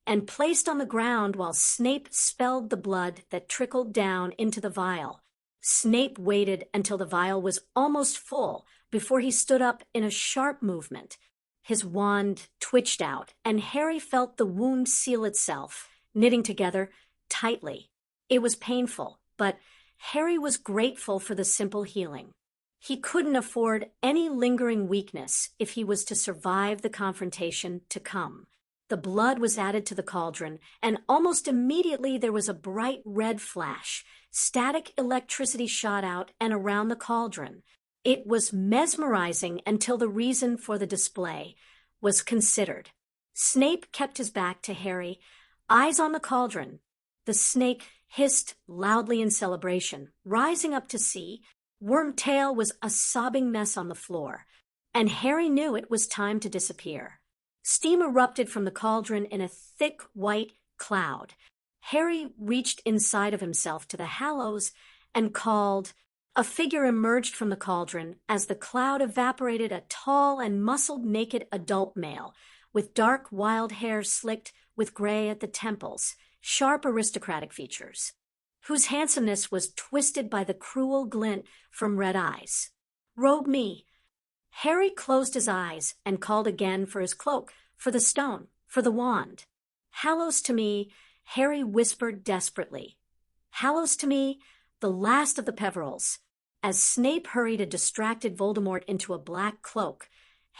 Speaker 1: and placed on the ground while Snape spelled the blood that trickled down into the vial. Snape waited until the vial was almost full before he stood up in a sharp movement. His wand twitched out, and Harry felt the wound seal itself, knitting together tightly. It was painful, but Harry was grateful for the simple healing. He couldn't afford any lingering weakness if he was to survive the confrontation to come. The blood was added to the cauldron, and almost immediately there was a bright red flash. Static electricity shot out and around the cauldron. It was mesmerizing until the reason for the display was considered. Snape kept his back to Harry, eyes on the cauldron. The snake hissed loudly in celebration, rising up to see. Wormtail was a sobbing mess on the floor, and Harry knew it was time to disappear. Steam erupted from the cauldron in a thick white cloud. Harry reached inside of himself to the hallows and called. A figure emerged from the cauldron as the cloud evaporated, a tall and muscled naked adult male, with dark wild hair slicked with gray at the temples, sharp aristocratic features, whose handsomeness was twisted by the cruel glint from red eyes. "Robe me." Harry closed his eyes and called again for his cloak, for the stone, for the wand. "Hallows to me," Harry whispered desperately. "Hallows to me, the last of the Peverils." As Snape hurried a distracted Voldemort into a black cloak,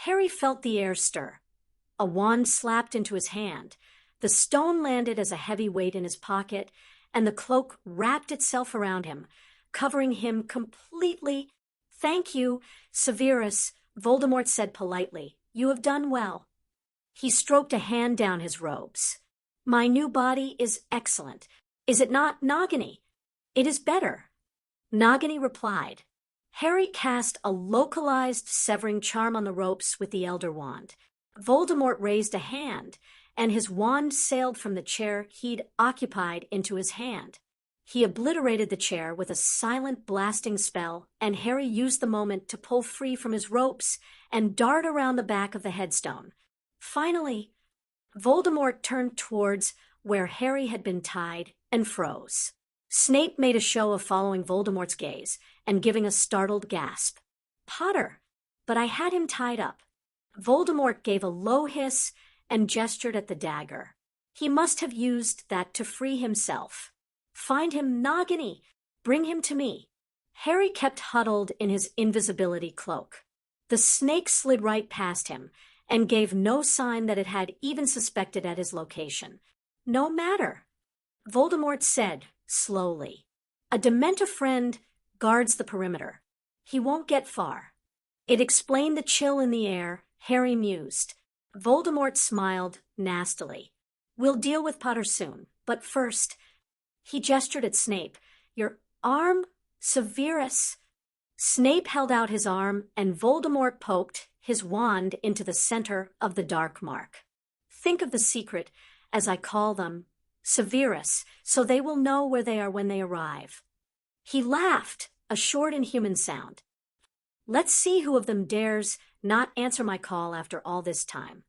Speaker 1: Harry felt the air stir. A wand slapped into his hand. The stone landed as a heavy weight in his pocket, and the cloak wrapped itself around him, covering him completely. "Thank you, Severus," Voldemort said politely. "You have done well." He stroked a hand down his robes. "My new body is excellent. Is it not, Nagini?" "It is better," Nagini replied. Harry cast a localized severing charm on the ropes with the Elder Wand. Voldemort raised a hand, and his wand sailed from the chair he'd occupied into his hand. He obliterated the chair with a silent blasting spell, and Harry used the moment to pull free from his ropes and dart around the back of the headstone. Finally, Voldemort turned towards where Harry had been tied and froze. Snape made a show of following Voldemort's gaze and giving a startled gasp. "Potter, but I had him tied up." Voldemort gave a low hiss and gestured at the dagger. He must have used that to free himself. "Find him, Nagini. Bring him to me." Harry kept huddled in his invisibility cloak. The snake slid right past him and gave no sign that it had even suspected at his location. "No matter," Voldemort said slowly. "A Dementor friend guards the perimeter. He won't get far." It explained the chill in the air, Harry mused. Voldemort smiled nastily. "We'll deal with Potter soon, but first," he gestured at Snape. "Your arm, Severus." Snape held out his arm, and Voldemort poked his wand into the center of the dark mark. "Think of the secret as I call them, Severus, so they will know where they are when they arrive." He laughed, a short and human sound. "Let's see who of them dares not answer my call after all this time."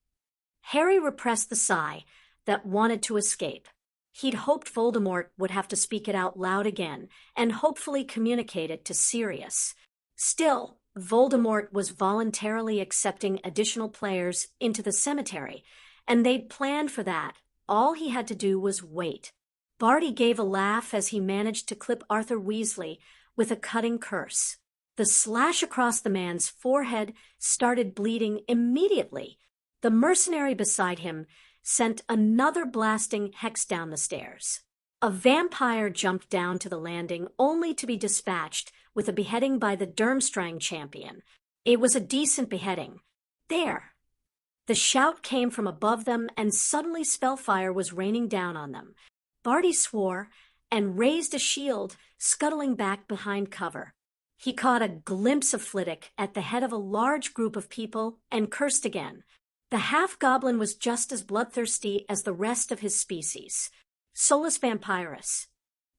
Speaker 1: Harry repressed the sigh that wanted to escape. He'd hoped Voldemort would have to speak it out loud again and hopefully communicate it to Sirius. Still, Voldemort was voluntarily accepting additional players into the cemetery, and they'd planned for that. All he had to do was wait. Barty gave a laugh as he managed to clip Arthur Weasley with a cutting curse. The slash across the man's forehead started bleeding immediately. The mercenary beside him sent another blasting hex down the stairs. A vampire jumped down to the landing only to be dispatched with a beheading by the Durmstrang champion. It was a decent beheading. There! The shout came from above them, and suddenly spellfire was raining down on them. Barty swore and raised a shield, scuttling back behind cover. He caught a glimpse of Flitwick at the head of a large group of people and cursed again. The half-goblin was just as bloodthirsty as the rest of his species. Solus Vampirus.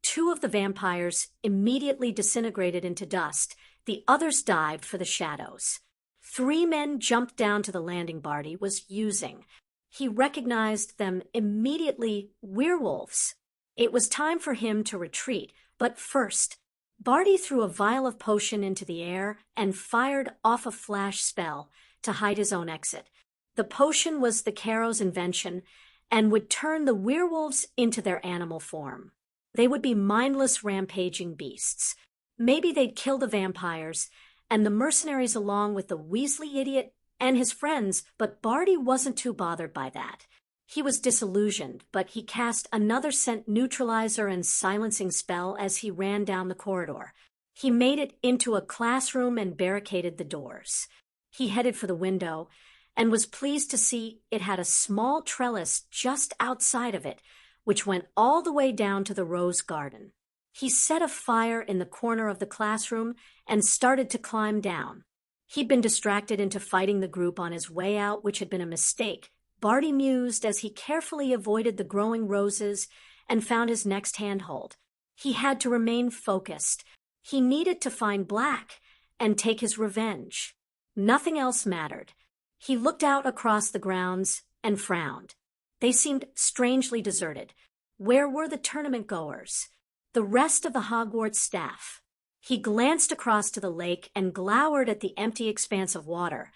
Speaker 1: Two of the vampires immediately disintegrated into dust. The others dived for the shadows. 3 men jumped down to the landing Barty was using. He recognized them immediately. Werewolves. It was time for him to retreat, but first, Barty threw a vial of potion into the air and fired off a flash spell to hide his own exit. The potion was the Caro's invention and would turn the werewolves into their animal form. They would be mindless, rampaging beasts. Maybe they'd kill the vampires and the mercenaries along with the Weasley idiot and his friends, but Barty wasn't too bothered by that. He was disillusioned, but he cast another scent neutralizer and silencing spell as he ran down the corridor. He made it into a classroom and barricaded the doors. He headed for the window and was pleased to see it had a small trellis just outside of it, which went all the way down to the rose garden. He set a fire in the corner of the classroom and started to climb down. He'd been distracted into fighting the group on his way out, which had been a mistake. Barty mused as he carefully avoided the growing roses and found his next handhold. He had to remain focused. He needed to find Black and take his revenge. Nothing else mattered. He looked out across the grounds and frowned. They seemed strangely deserted. Where were the tournament goers? The rest of the Hogwarts staff? He glanced across to the lake and glowered at the empty expanse of water.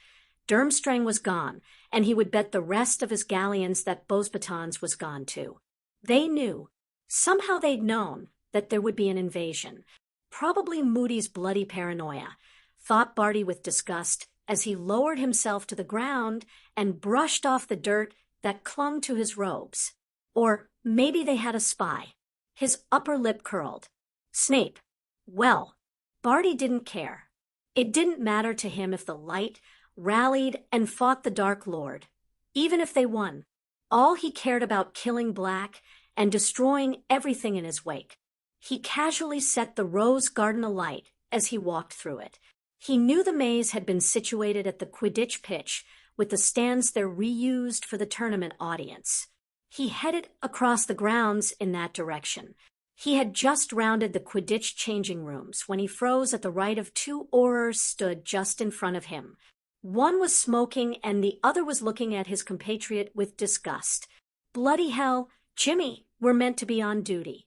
Speaker 1: Durmstrang was gone, and he would bet the rest of his galleons that Beauxbatons was gone too. They knew. Somehow they'd known that there would be an invasion. Probably Moody's bloody paranoia, thought Barty with disgust as he lowered himself to the ground and brushed off the dirt that clung to his robes. Or maybe they had a spy. His upper lip curled. Snape. Well, Barty didn't care. It didn't matter to him if the light rallied and fought the Dark Lord. Even if they won, all he cared about killing Black and destroying everything in his wake. He casually set the rose garden alight as he walked through it. He knew the maze had been situated at the Quidditch pitch, with the stands there reused for the tournament audience. He headed across the grounds in that direction. He had just rounded the Quidditch changing rooms when he froze at the right of 2 Aurors stood just in front of him. One was smoking and the other was looking at his compatriot with disgust. Bloody hell, Jimmy, we're meant to be on duty.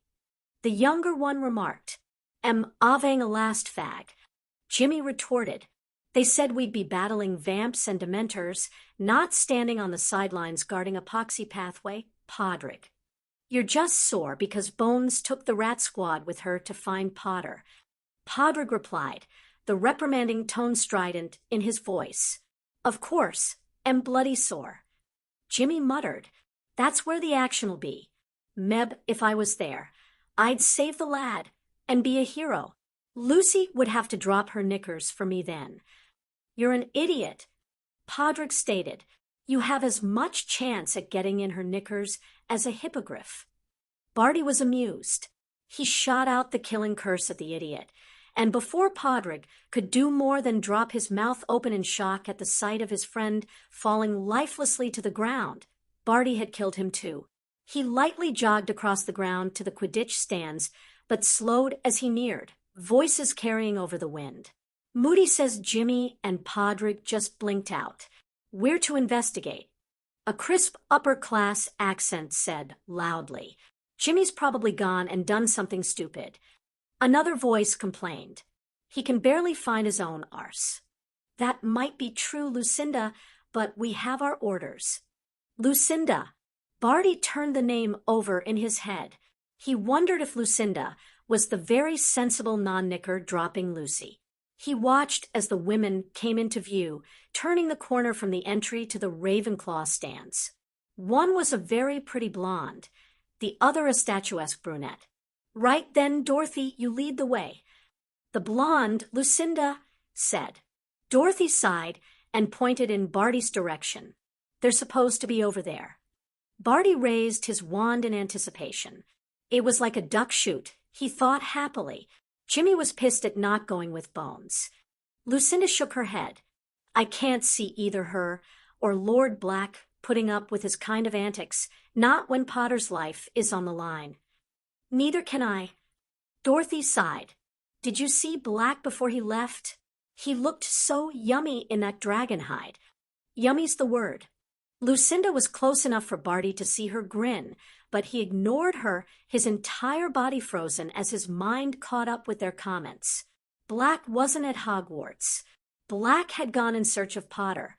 Speaker 1: The younger one remarked, Am avang a last fag. Jimmy retorted, They said we'd be battling vamps and dementors, not standing on the sidelines guarding a poxy pathway. Podrick. You're just sore because Bones took the rat squad with her to find Potter. Podrick replied, the reprimanding tone strident in his voice. Of course, am bloody sore. Jimmy muttered, That's where the action'll be. Meb, if I was there, I'd save the lad and be a hero. Lucy would have to drop her knickers for me then. You're an idiot, Podrick stated. You have as much chance at getting in her knickers as a hippogriff. Barty was amused. He shot out the killing curse at the idiot, and before Podrick could do more than drop his mouth open in shock at the sight of his friend falling lifelessly to the ground, Barty had killed him too. He lightly jogged across the ground to the Quidditch stands, but slowed as he neared, voices carrying over the wind. Moody says Jimmy and Podrick just blinked out. We're to investigate. A crisp upper-class accent said loudly, Jimmy's probably gone and done something stupid. Another voice complained, he can barely find his own arse. That might be true, Lucinda, but we have our orders. Lucinda. Barty turned the name over in his head. He wondered if Lucinda was the very sensible non-knicker dropping Lucy. He watched as the women came into view, turning the corner from the entry to the Ravenclaw stands. One was a very pretty blonde, the other a statuesque brunette. Right then, Dorothy, you lead the way. The blonde, Lucinda, said. Dorothy sighed and pointed in Barty's direction. They're supposed to be over there. Barty raised his wand in anticipation. It was like a duck shoot, he thought happily. Jimmy was pissed at not going with Bones. Lucinda shook her head. I can't see either her or Lord Black putting up with his kind of antics, not when Potter's life is on the line. Neither can I. Dorothy sighed. Did you see Black before he left? He looked so yummy in that dragon hide. Yummy's the word. Lucinda was close enough for Barty to see her grin, but he ignored her, his entire body frozen as his mind caught up with their comments. Black wasn't at Hogwarts. Black had gone in search of Potter.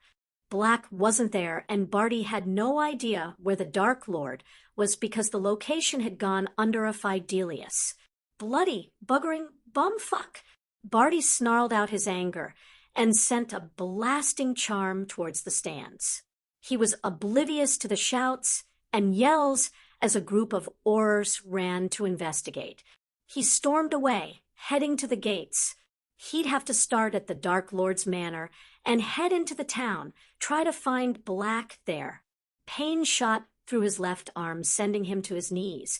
Speaker 1: Black wasn't there, and Barty had no idea where the Dark Lord was because the location had gone under a Fidelius. Bloody, buggering bumfuck! Barty snarled out his anger and sent a blasting charm towards the stands. He was oblivious to the shouts and yells as a group of Aurors ran to investigate. He stormed away, heading to the gates. He'd have to start at the Dark Lord's manor and head into the town, try to find Black there. Pain shot through his left arm, sending him to his knees,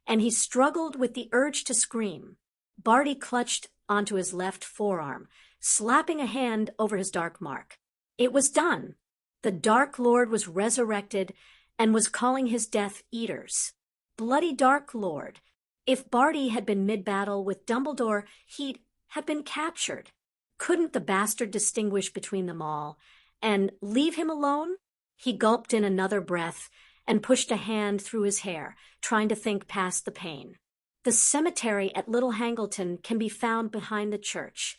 Speaker 1: and he struggled with the urge to scream. Barty clutched onto his left forearm, slapping a hand over his dark mark. It was done. The Dark Lord was resurrected and was calling his Death Eaters. Bloody Dark Lord. If Barty had been mid-battle with Dumbledore, he'd have been captured. Couldn't the bastard distinguish between them all? And leave him alone? He gulped in another breath and pushed a hand through his hair, trying to think past the pain. The cemetery at Little Hangleton can be found behind the church.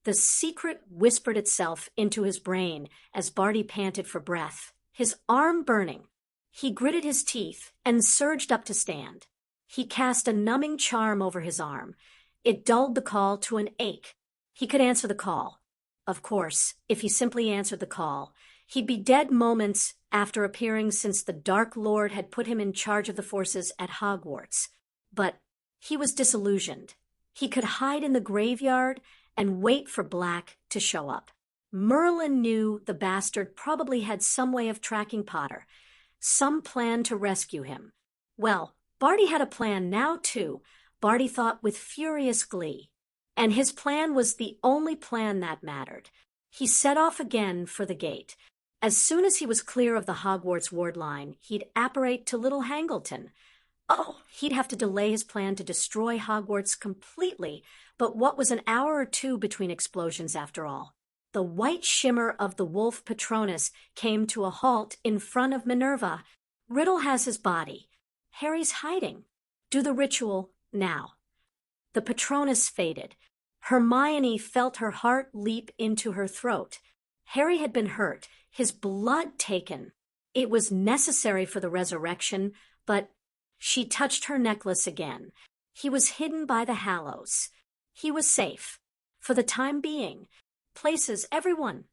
Speaker 1: The secret whispered itself into his brain as Barty panted for breath, his arm burning. He gritted his teeth and surged up to stand. He cast a numbing charm over his arm. It dulled the call to an ache. He could answer the call. Of course, if he simply answered the call, he'd be dead moments after appearing since the Dark Lord had put him in charge of the forces at Hogwarts. But he was disillusioned. He could hide in the graveyard and wait for Black to show up. Merlin knew the bastard probably had some way of tracking Potter, some plan to rescue him. Well, Barty had a plan now, too, Barty thought with furious glee. And his plan was the only plan that mattered. He set off again for the gate. As soon as he was clear of the Hogwarts ward line, he'd apparate to Little Hangleton. Oh, he'd have to delay his plan to destroy Hogwarts completely, but what was an hour or two between explosions after all? The white shimmer of the wolf Patronus came to a halt in front of Minerva. Riddle has his body. Harry's hiding. Do the ritual now. The Patronus faded. Hermione felt her heart leap into her throat. Harry had been hurt, his blood taken. It was necessary for the resurrection, but she touched her necklace again. He was hidden by the Hallows. He was safe. For the time being. Places, everyone.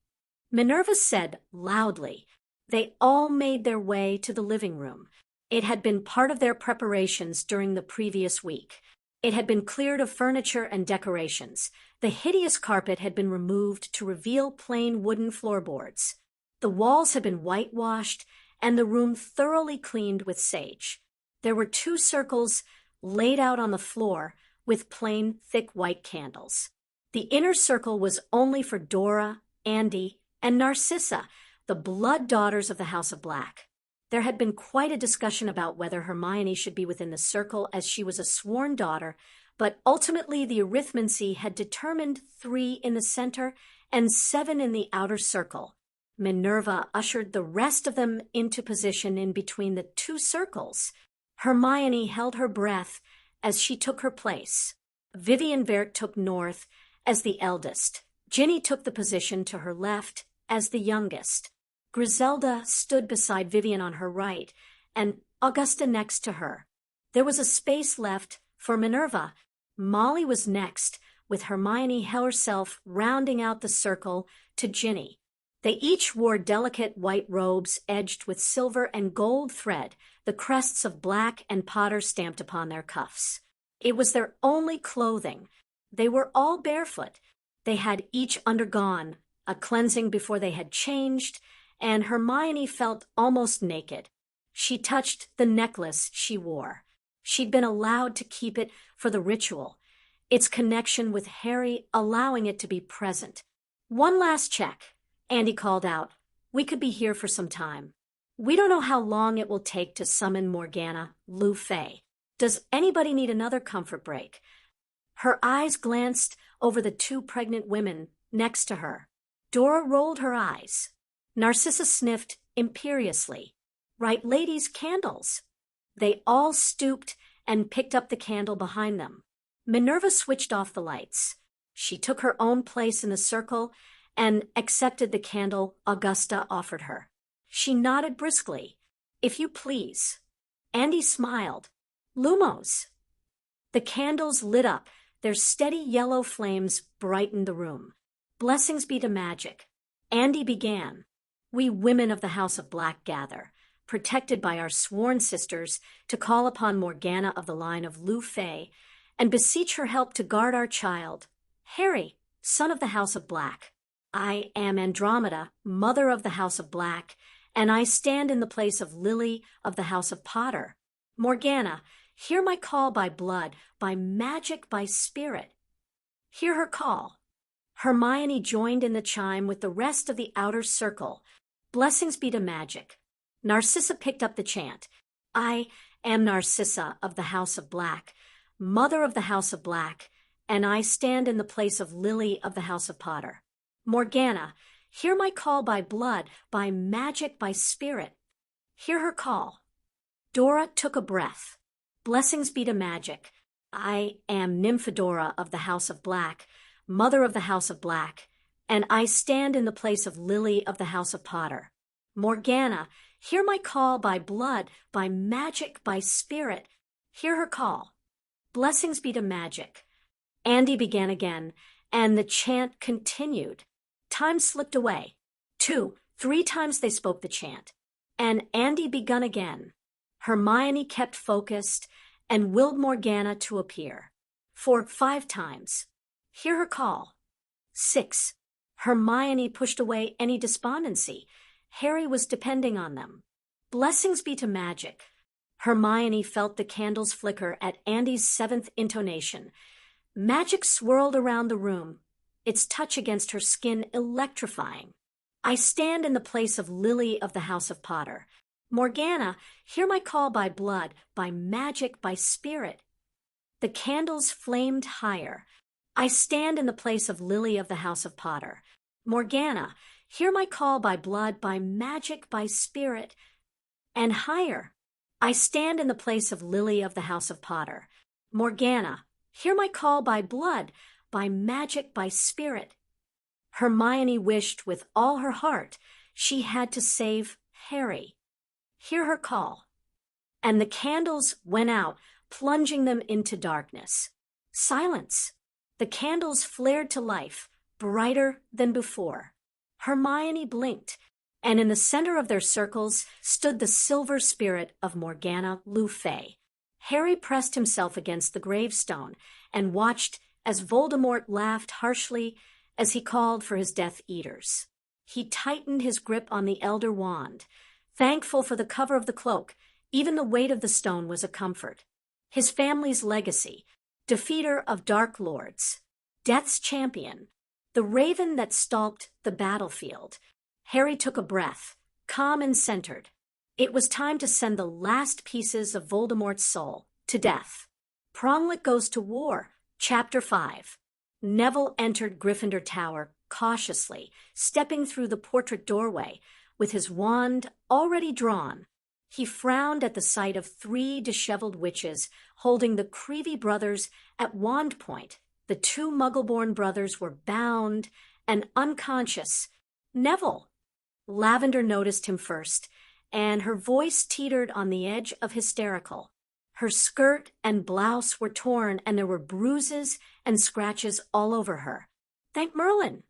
Speaker 1: Minerva said loudly. They all made their way to the living room. It had been part of their preparations during the previous week. It had been cleared of furniture and decorations. The hideous carpet had been removed to reveal plain wooden floorboards. The walls had been whitewashed and the room thoroughly cleaned with sage. There were 2 circles laid out on the floor with plain, thick white candles. The inner circle was only for Dora, Andy, and Narcissa, the blood daughters of the House of Black. There had been quite a discussion about whether Hermione should be within the circle as she was a sworn daughter, but ultimately the arithmancy had determined 3 in the center and 7 in the outer circle. Minerva ushered the rest of them into position in between the 2 circles. Hermione held her breath as she took her place. Vivian Vert took north as the eldest. Ginny took the position to her left as the youngest. Griselda stood beside Vivian on her right, and Augusta next to her. There was a space left for Minerva. Molly was next, with Hermione herself rounding out the circle to Ginny. They each wore delicate white robes edged with silver and gold thread, the crests of Black and Potter stamped upon their cuffs. It was their only clothing. They were all barefoot. They had each undergone a cleansing before they had changed, and Hermione felt almost naked. She touched the necklace she wore. She'd been allowed to keep it for the ritual, its connection with Harry allowing it to be present. "One last check," Andy called out. "We could be here for some time. We don't know how long it will take to summon Morgana, Lou Fay. Does anybody need another comfort break?" Her eyes glanced over the 2 pregnant women next to her. Dora rolled her eyes. Narcissa sniffed imperiously. "Right, ladies, candles." They all stooped and picked up the candle behind them. Minerva switched off the lights. She took her own place in the circle and accepted the candle Augusta offered her. She nodded briskly. "If you please." Andy smiled. "Lumos." The candles lit up. Their steady yellow flames brightened the room. "Blessings be to magic." Andy began. "We women of the House of Black gather, protected by our sworn sisters, to call upon Morgana of the line of Lou Fay and beseech her help to guard our child, Harry, son of the House of Black. I am Andromeda, mother of the House of Black, and I stand in the place of Lily of the House of Potter. Morgana, hear my call by blood, by magic, by spirit. Hear her call." Hermione joined in the chime with the rest of the outer circle. "Blessings be to magic." Narcissa picked up the chant. "I am Narcissa of the House of Black, mother of the House of Black, and I stand in the place of Lily of the House of Potter. Morgana, hear my call by blood, by magic, by spirit. Hear her call." Dora took a breath. "Blessings be to magic. I am Nymphadora of the House of Black, mother of the House of Black, and I stand in the place of Lily of the House of Potter. Morgana, hear my call by blood, by magic, by spirit. Hear her call. Blessings be to magic." Andy began again, and the chant continued. Time slipped away. 2, 3 times they spoke the chant, and Andy begun again. Hermione kept focused and willed Morgana to appear. 4, 5 times. Hear her call. 6. Hermione pushed away any despondency. Harry was depending on them. Blessings be to magic. Hermione felt the candles flicker at Andy's 7th intonation. Magic swirled around the room, its touch against her skin electrifying. "I stand in the place of Lily of the House of Potter. Morgana, hear my call by blood, by magic, by spirit." The candles flamed higher. "I stand in the place of Lily of the House of Potter. Morgana, hear my call by blood, by magic, by spirit." And higher. "I stand in the place of Lily of the House of Potter. Morgana, hear my call by blood, by magic, by spirit." Hermione wished with all her heart she had to save Harry. Hear her call. And the candles went out, plunging them into darkness. Silence. The candles flared to life, brighter than before. Hermione blinked, and in the center of their circles stood the silver spirit of Morgana Le Fay. Harry pressed himself against the gravestone and watched as Voldemort laughed harshly as he called for his Death Eaters. He tightened his grip on the Elder Wand. Thankful for the cover of the cloak, even the weight of the stone was a comfort. His family's legacy, defeater of Dark Lords, Death's champion, the raven that stalked the battlefield. Harry took a breath, calm and centered. It was time to send the last pieces of Voldemort's soul to death. Pronglet Goes to War, Chapter 5. Neville entered Gryffindor Tower cautiously, stepping through the portrait doorway with his wand already drawn. He frowned at the sight of 3 disheveled witches holding the Creevey brothers at wand point. The 2 Muggle-born brothers were bound and unconscious. Neville! Lavender noticed him first, and her voice teetered on the edge of hysterical. Her skirt and blouse were torn, and there were bruises and scratches all over her. Thank Merlin!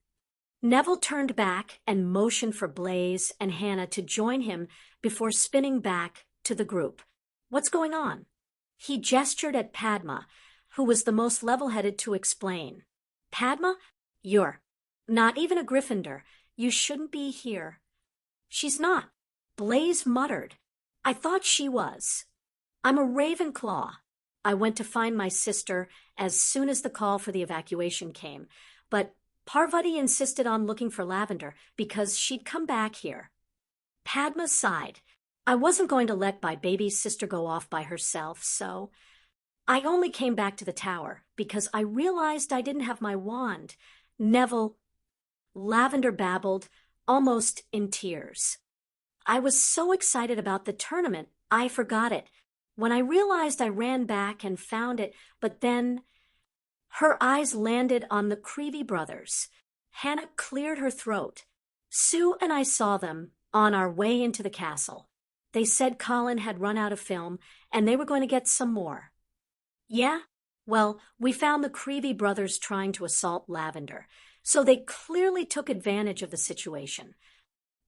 Speaker 1: Neville turned back and motioned for Blaise and Hannah to join him before spinning back to the group. What's going on? He gestured at Padma, who was the most level-headed, to explain. Padma, you're not even a Gryffindor. You shouldn't be here. She's not. Blaise muttered. I thought she was. I'm a Ravenclaw. I went to find my sister as soon as the call for the evacuation came, but Parvati insisted on looking for Lavender because she'd come back here. Padma sighed. I wasn't going to let my baby sister go off by herself, so I only came back to the tower because I realized I didn't have my wand. Neville, Lavender babbled, almost in tears. I was so excited about the tournament, I forgot it. When I realized, I ran back and found it, but then her eyes landed on the Creevey brothers. Hannah cleared her throat. Sue and I saw them on our way into the castle. They said Colin had run out of film, and they were going to get some more. Yeah? Well, we found the Creevey brothers trying to assault Lavender, so they clearly took advantage of the situation.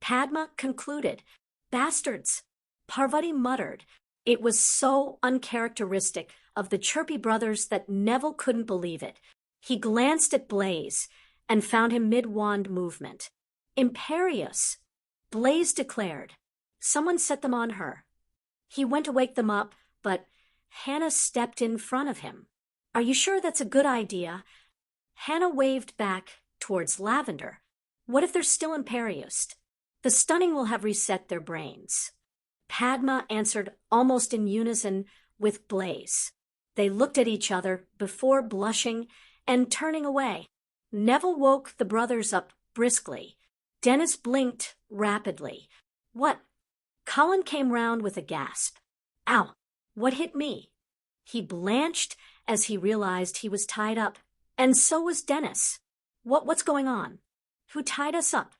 Speaker 1: Padma concluded. Bastards! Parvati muttered. It was so uncharacteristic of the Chirpy brothers that Neville couldn't believe it. He glanced at Blaise and found him mid-wand movement. Imperious! Blaise declared. Someone set them on her. He went to wake them up, but Hannah stepped in front of him. Are you sure that's a good idea? Hannah waved back towards Lavender. What if they're still Imperious? The stunning will have reset their brains. Padma answered almost in unison with Blaise. They looked at each other before blushing and turning away. Neville woke the brothers up briskly. Dennis blinked rapidly. What? Colin came round with a gasp. Ow! What hit me? He blanched as he realized he was tied up, and so was Dennis. What's going on? Who tied us up?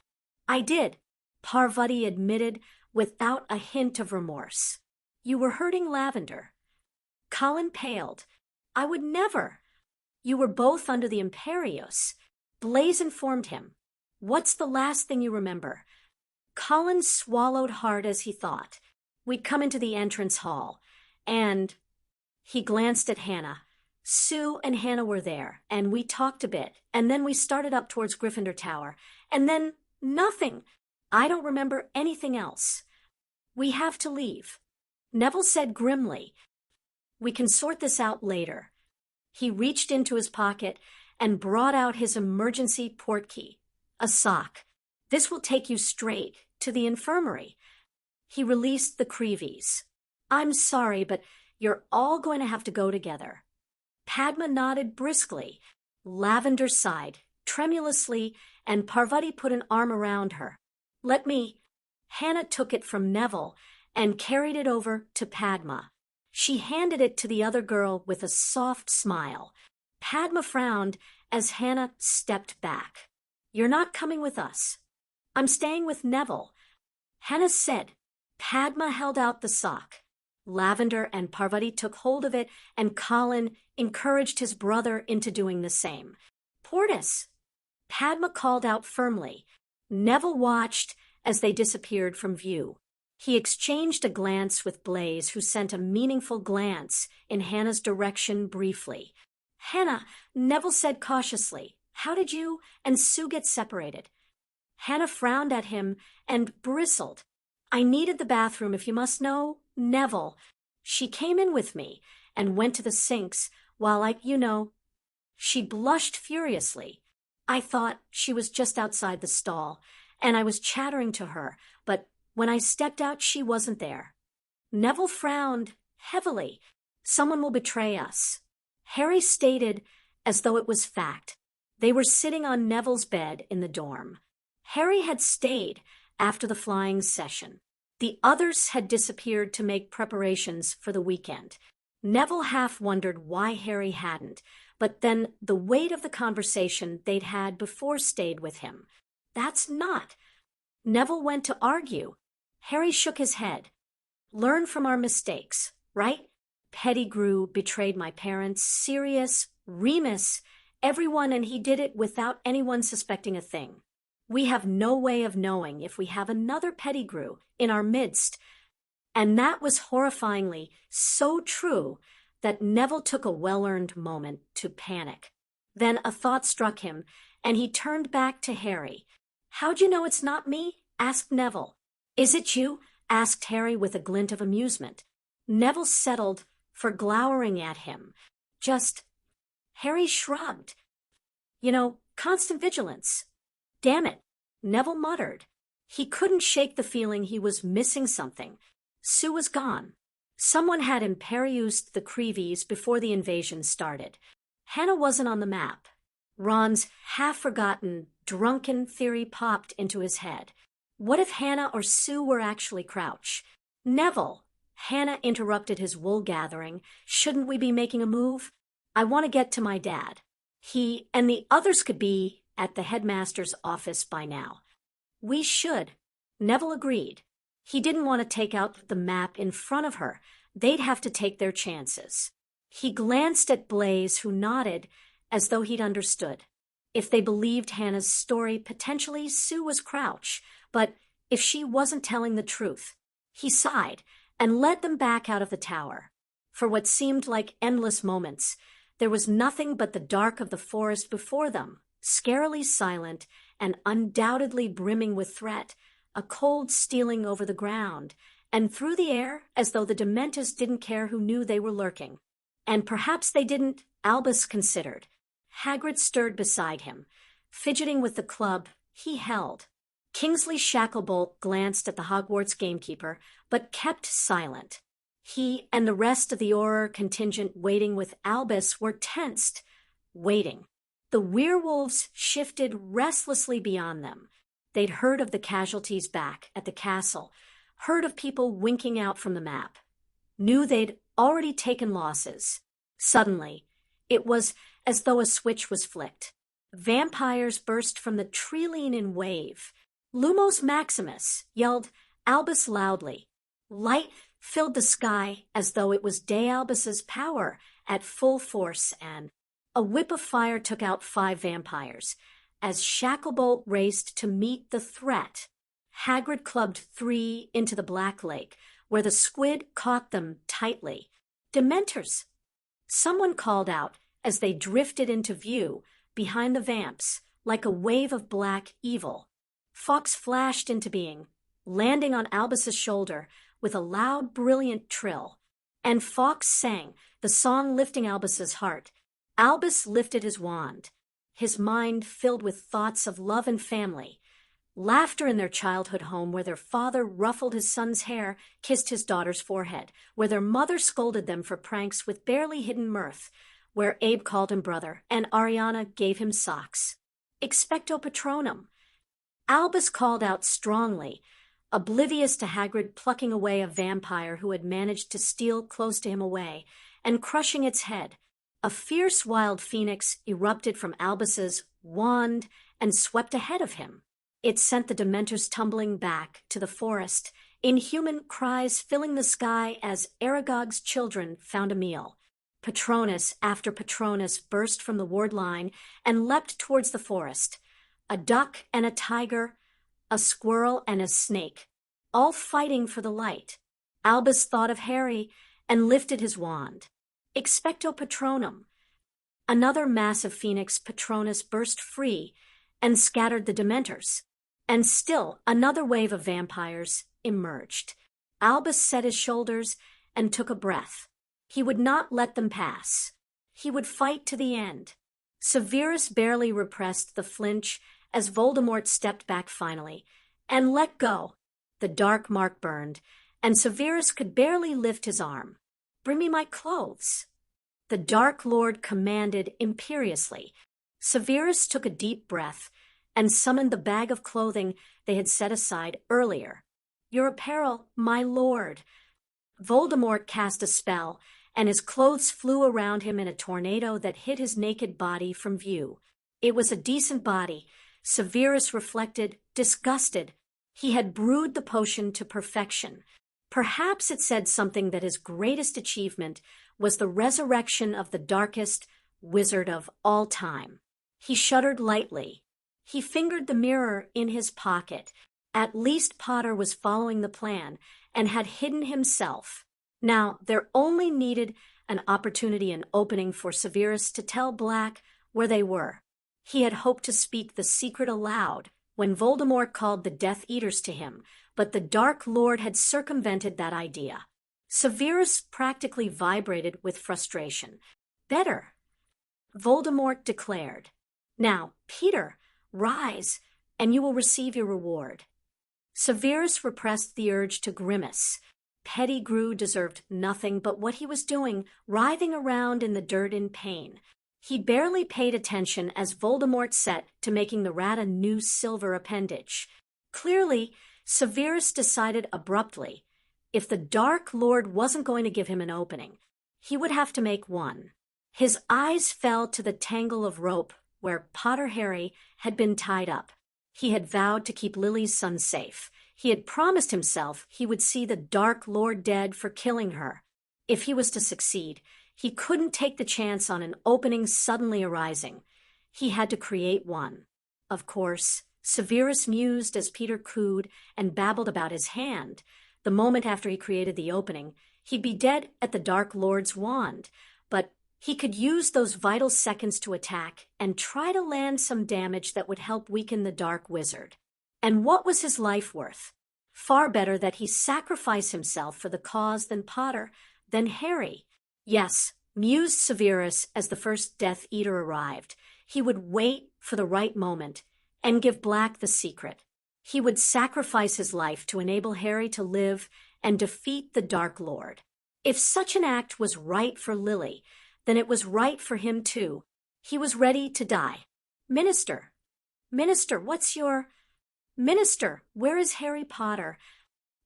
Speaker 1: I did, Parvati admitted without a hint of remorse. You were hurting Lavender. Colin paled. I would never. You were both under the Imperious. Blaise informed him. What's the last thing you remember? Colin swallowed hard as he thought. We'd come into the entrance hall, and he glanced at Hannah. Sue and Hannah were there, and we talked a bit, and then we started up towards Gryffindor Tower, and then nothing. I don't remember anything else. We have to leave. Neville said grimly. We can sort this out later. He reached into his pocket and brought out his emergency portkey, a sock. This will take you straight to the infirmary. He released the Creeveys. I'm sorry, but you're all going to have to go together. Padma nodded briskly. Lavender sighed tremulously, and Parvati put an arm around her. Let me. Hannah took it from Neville and carried it over to Padma. She handed it to the other girl with a soft smile. Padma frowned as Hannah stepped back. You're not coming with us. I'm staying with Neville. Hannah said. Padma held out the sock. Lavender and Parvati took hold of it, and Colin encouraged his brother into doing the same. Portis! Padma called out firmly. Neville watched as they disappeared from view. He exchanged a glance with Blaise, who sent a meaningful glance in Hannah's direction briefly. Hannah, Neville said cautiously, how did you and Sue get separated? Hannah frowned at him and bristled. I needed the bathroom, if you must know, Neville. She came in with me and went to the sinks while She blushed furiously. I thought she was just outside the stall, and I was chattering to her, but When I stepped out, she wasn't there. Neville frowned heavily. Someone will betray us. Harry stated as though it was fact. They were sitting on Neville's bed in the dorm. Harry had stayed after the flying session. The others had disappeared to make preparations for the weekend. Neville half wondered why Harry hadn't, but then the weight of the conversation they'd had before stayed with him. That's not. Neville went to argue. Harry shook his head. Learn from our mistakes, right? Pettigrew betrayed my parents, Sirius, Remus, everyone, and he did it without anyone suspecting a thing. We have no way of knowing if we have another Pettigrew in our midst. And that was horrifyingly so true that Neville took a well-earned moment to panic. Then a thought struck him, and he turned back to Harry. How'd you know it's not me? Asked Neville. Is it you? Asked Harry with a glint of amusement. Neville settled for glowering at him. Harry shrugged. Constant vigilance. Damn it, Neville muttered. He couldn't shake the feeling he was missing something. Sue was gone. Someone had imperiused the Creevies before the invasion started. Hannah wasn't on the map. Ron's half-forgotten, drunken theory popped into his head. What if Hannah or Sue were actually Crouch? Neville, Hannah interrupted his wool gathering. Shouldn't we be making a move? I want to get to my dad. He and the others could be at the headmaster's office by now. We should. Neville agreed. He didn't want to take out the map in front of her. They'd have to take their chances. He glanced at Blaze, who nodded as though he'd understood. If they believed Hannah's story, potentially Sue was Crouch. But if she wasn't telling the truth, he sighed and led them back out of the tower. For what seemed like endless moments, there was nothing but the dark of the forest before them, scarily silent and undoubtedly brimming with threat, a cold stealing over the ground, and through the air as though the Dementors didn't care who knew they were lurking. And perhaps they didn't, Albus considered. Hagrid stirred beside him, fidgeting with the club he held. Kingsley Shacklebolt glanced at the Hogwarts gamekeeper, but kept silent. He and the rest of the Auror contingent waiting with Albus were tensed, waiting. The werewolves shifted restlessly beyond them. They'd heard of the casualties back at the castle, heard of people winking out from the map, knew they'd already taken losses. Suddenly, it was as though a switch was flicked. Vampires burst from the Trilene in wave. Lumos Maximus, yelled Albus loudly. Light filled the sky as though it was Day Albus's power at full force, and a whip of fire took out 5 vampires. As Shacklebolt raced to meet the threat, Hagrid clubbed 3 into the Black Lake, where the squid caught them tightly. Dementors! Someone called out as they drifted into view behind the vamps, like a wave of black evil. Fawkes flashed into being, landing on Albus's shoulder with a loud, brilliant trill. And Fawkes sang, the song lifting Albus's heart. Albus lifted his wand, his mind filled with thoughts of love and family. Laughter in their childhood home, where their father ruffled his son's hair, kissed his daughter's forehead, where their mother scolded them for pranks with barely hidden mirth, where Abe called him brother and Ariana gave him socks. Expecto Patronum. Albus called out strongly, oblivious to Hagrid plucking away a vampire who had managed to steal close to him away, and crushing its head. A fierce wild phoenix erupted from Albus's wand and swept ahead of him. It sent the Dementors tumbling back to the forest, inhuman cries filling the sky as Aragog's children found a meal. Patronus after Patronus burst from the ward line and leapt towards the forest. A duck and a tiger, a squirrel and a snake, all fighting for the light. Albus thought of Harry and lifted his wand. Expecto Patronum. Another massive phoenix, Patronus, burst free and scattered the Dementors. And still another wave of vampires emerged. Albus set his shoulders and took a breath. He would not let them pass. He would fight to the end. Severus barely repressed the flinch as Voldemort stepped back finally and let go. The dark mark burned, and Severus could barely lift his arm. "Bring me my clothes." The Dark Lord commanded imperiously. Severus took a deep breath and summoned the bag of clothing they had set aside earlier. "Your apparel, my lord." Voldemort cast a spell, and his clothes flew around him in a tornado that hid his naked body from view. It was a decent body, Severus reflected, disgusted. He had brewed the potion to perfection. Perhaps it said something that his greatest achievement was the resurrection of the darkest wizard of all time. He shuddered lightly. He fingered the mirror in his pocket. At least Potter was following the plan and had hidden himself. Now, there only needed an opportunity and opening for Severus to tell Black where they were. He had hoped to speak the secret aloud when Voldemort called the Death Eaters to him, but the Dark Lord had circumvented that idea. Severus practically vibrated with frustration. "Better," Voldemort declared. "Now, Peter, rise, and you will receive your reward." Severus repressed the urge to grimace. Pettigrew deserved nothing but what he was doing, writhing around in the dirt in pain. He barely paid attention as Voldemort set to making the rat a new silver appendage. Clearly, Severus decided abruptly, if the Dark Lord wasn't going to give him an opening, he would have to make one. His eyes fell to the tangle of rope where Potter Harry had been tied up. He had vowed to keep Lily's son safe. He had promised himself he would see the Dark Lord dead for killing her. If he was to succeed, he couldn't take the chance on an opening suddenly arising. He had to create one. Of course, Severus mused as Peter cooed and babbled about his hand. The moment after he created the opening, he'd be dead at the Dark Lord's wand. But he could use those vital seconds to attack and try to land some damage that would help weaken the Dark Wizard. And what was his life worth? Far better that he sacrifice himself for the cause than Potter, than Harry. Yes, mused Severus as the first Death Eater arrived. He would wait for the right moment and give Black the secret. He would sacrifice his life to enable Harry to live and defeat the Dark Lord. If such an act was right for Lily, then it was right for him too. He was ready to die. Minister, what's your... Minister, where is Harry Potter?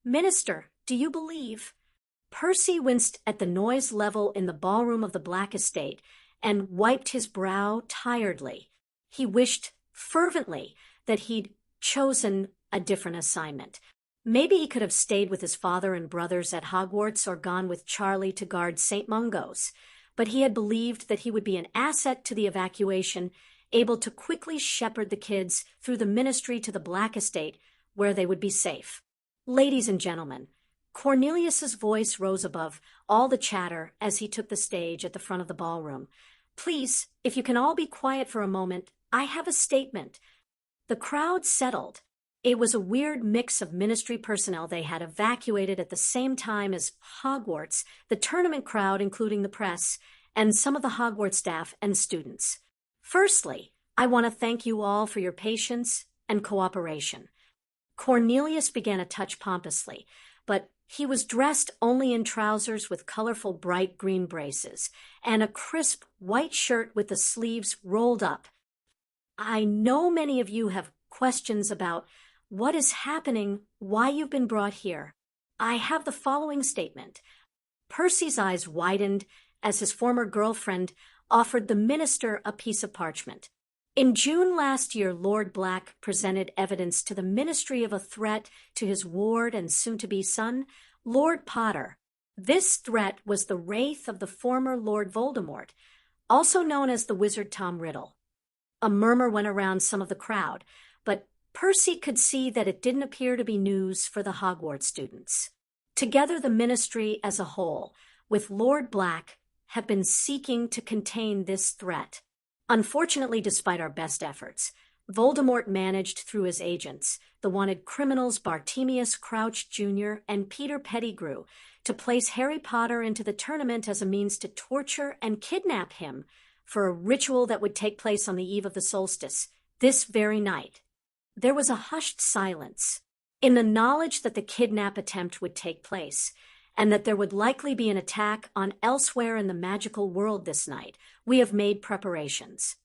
Speaker 1: Minister, do you believe? Percy winced at the noise level in the ballroom of the Black Estate and wiped his brow tiredly. He wished fervently that he'd chosen a different assignment. Maybe he could have stayed with his father and brothers at Hogwarts or gone with Charlie to guard St. Mungo's. But he had believed that he would be an asset to the evacuation, able to quickly shepherd the kids through the ministry to the Black Estate, where they would be safe. Ladies and gentlemen, Cornelius's voice rose above all the chatter as he took the stage at the front of the ballroom. Please, if you can all be quiet for a moment, I have a statement. The crowd settled. It was a weird mix of ministry personnel they had evacuated at the same time as Hogwarts, the tournament crowd including the press, and some of the Hogwarts staff and students. Firstly, I want to thank you all for your patience and cooperation. Cornelius began a touch pompously, but he was dressed only in trousers with colorful bright green braces and a crisp white shirt with the sleeves rolled up. I know many of you have questions about what is happening, why you've been brought here. I have the following statement. Percy's eyes widened as his former girlfriend offered the minister a piece of parchment. In June last year, Lord Black presented evidence to the ministry of a threat to his ward and soon-to-be son, Lord Potter. This threat was the wraith of the former Lord Voldemort, also known as the Wizard Tom Riddle. A murmur went around some of the crowd, but Percy could see that it didn't appear to be news for the Hogwarts students. Together, the ministry as a whole, with Lord Black, have been seeking to contain this threat. Unfortunately, despite our best efforts, Voldemort managed through his agents, the wanted criminals Bartemius Crouch Jr. and Peter Pettigrew, to place Harry Potter into the tournament as a means to torture and kidnap him for a ritual that would take place on the eve of the solstice, this very night. There was a hushed silence. In the knowledge that the kidnap attempt would take place, and that there would likely be an attack on elsewhere in the magical world this night, we have made preparations.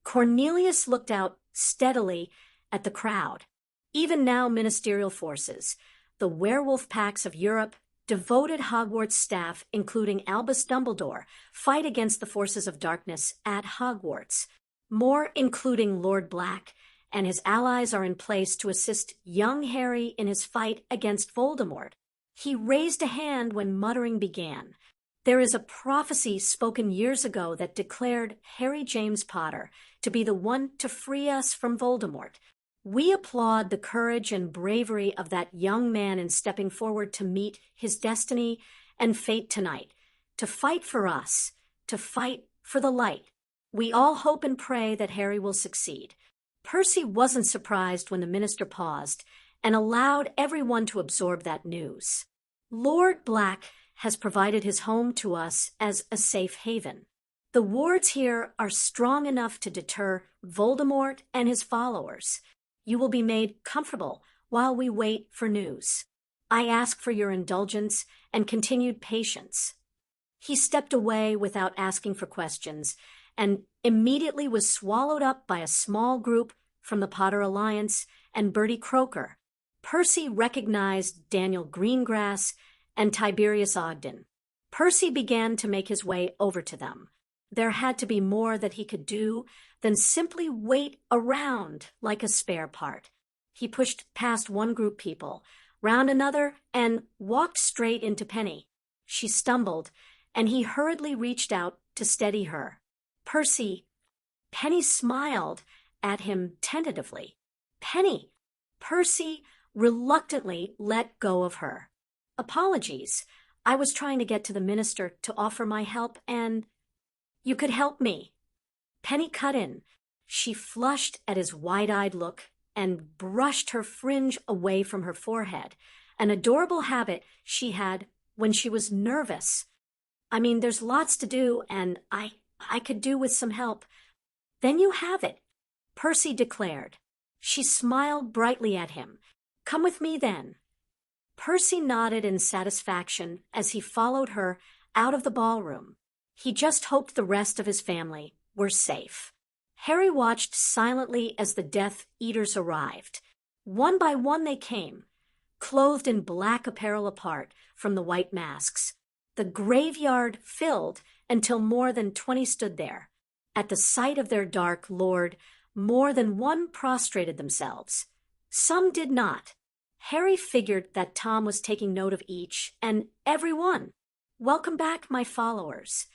Speaker 1: Cornelius looked out steadily at the crowd. Even now, ministerial forces, the werewolf packs of Europe, devoted Hogwarts staff, including Albus Dumbledore, fight against the forces of darkness at Hogwarts. More, including Lord Black, and his allies are in place to assist young Harry in his fight against Voldemort. He raised a hand when muttering began. There is a prophecy spoken years ago that declared Harry James Potter to be the one to free us from Voldemort. We applaud the courage and bravery of that young man in stepping forward to meet his destiny and fate tonight, to fight for us, to fight for the light. We all hope and pray that Harry will succeed. Percy wasn't surprised when the minister paused and allowed everyone to absorb that news. Lord Black has provided his home to us as a safe haven. The wards here are strong enough to deter Voldemort and his followers. You will be made comfortable while we wait for news. I ask for your indulgence and continued patience. He stepped away without asking for questions and immediately was swallowed up by a small group from the Potter Alliance and Bertie Croker. Percy recognized Daniel Greengrass and Tiberius Ogden. Percy began to make his way over to them. There had to be more that he could do than simply wait around like a spare part. He pushed past one group people, round another, and walked straight into Penny. She stumbled, and he hurriedly reached out to steady her. Percy. Penny smiled at him tentatively. Penny. Percy reluctantly let go of her. Apologies. I was trying to get to the minister to offer my help, and you could help me. Penny cut in. She flushed at his wide-eyed look and brushed her fringe away from her forehead, an adorable habit she had when she was nervous. I mean, there's lots to do, and I could do with some help. Then you have it, Percy declared. She smiled brightly at him. Come with me, then. Percy nodded in satisfaction as he followed her out of the ballroom. He just hoped the rest of his family were safe. Harry watched silently as the Death Eaters arrived. One by one they came, clothed in black apparel apart from the white masks. The graveyard filled until more than 20 stood there. At the sight of their dark lord, more than one prostrated themselves. Some did not. Harry figured that Tom was taking note of each and every one. Welcome back, my followers.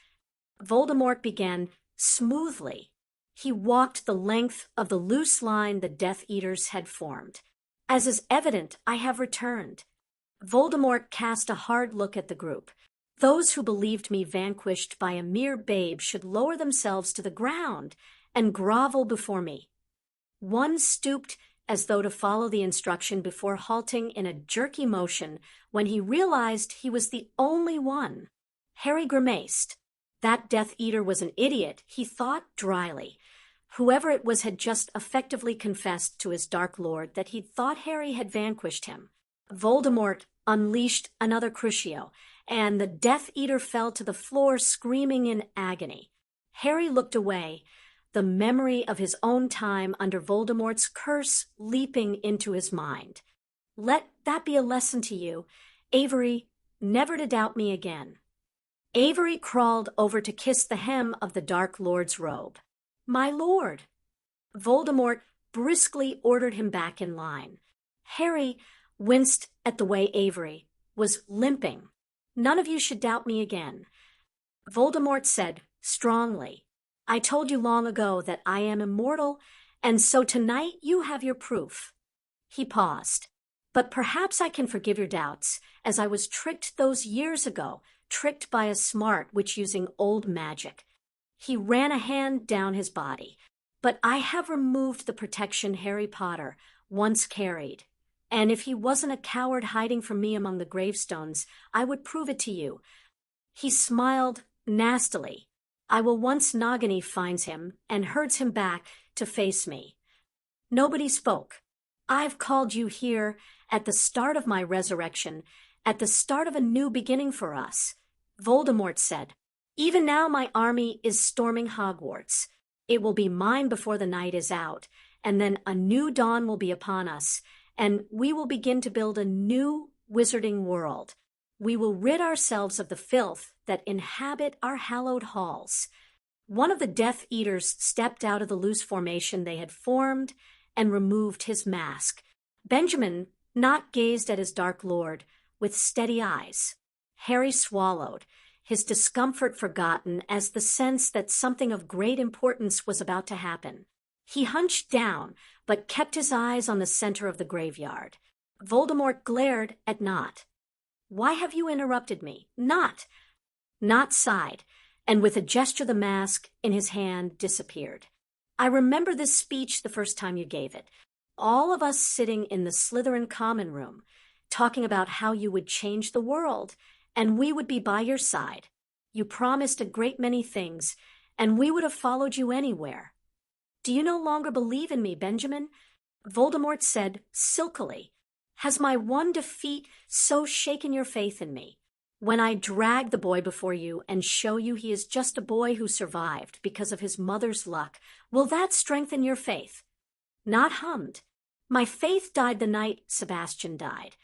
Speaker 1: Voldemort began smoothly. He walked the length of the loose line the Death Eaters had formed. As is evident, I have returned. Voldemort cast a hard look at the group. Those who believed me vanquished by a mere babe should lower themselves to the ground and grovel before me. One stooped as though to follow the instruction before halting in a jerky motion when he realized he was the only one. Harry grimaced. That Death Eater was an idiot, he thought dryly. Whoever it was had just effectively confessed to his Dark Lord that he'd thought Harry had vanquished him. Voldemort unleashed another Crucio, and the Death Eater fell to the floor screaming in agony. Harry looked away, the memory of his own time under Voldemort's curse leaping into his mind. Let that be a lesson to you, Avery, never to doubt me again. Avery crawled over to kiss the hem of the Dark Lord's robe. My lord! Voldemort briskly ordered him back in line. Harry winced at the way Avery was limping. None of you should doubt me again. Voldemort said strongly, I told you long ago that I am immortal, and so tonight you have your proof. He paused. But perhaps I can forgive your doubts, as I was tricked those years ago, tricked by a smart witch using old magic. He ran a hand down his body. But I have removed the protection Harry Potter once carried. And if he wasn't a coward hiding from me among the gravestones, I would prove it to you. He smiled nastily. I will once Nagini finds him and herds him back to face me. Nobody spoke. I've called you here at the start of my resurrection, at the start of a new beginning for us. Voldemort said, even now my army is storming Hogwarts. It will be mine before the night is out, and then a new dawn will be upon us, and we will begin to build a new wizarding world. We will rid ourselves of the filth that inhabit our hallowed halls. One of the Death Eaters stepped out of the loose formation they had formed and removed his mask. Benjamin not gazed at his dark lord with steady eyes. Harry swallowed, his discomfort forgotten as the sense that something of great importance was about to happen. He hunched down, but kept his eyes on the center of the graveyard. Voldemort glared at Nott. Why have you interrupted me? Nott! Nott sighed, and with a gesture the mask in his hand disappeared. I remember this speech the first time you gave it. All of us sitting in the Slytherin common room, talking about how you would change the world, and we would be by your side. You promised a great many things, and we would have followed you anywhere. Do you no longer believe in me, Benjamin? Voldemort said silkily. Has my one defeat so shaken your faith in me? When I drag the boy before you and show you he is just a boy who survived because of his mother's luck, will that strengthen your faith? Nott hummed. My faith died the night Sebastian died.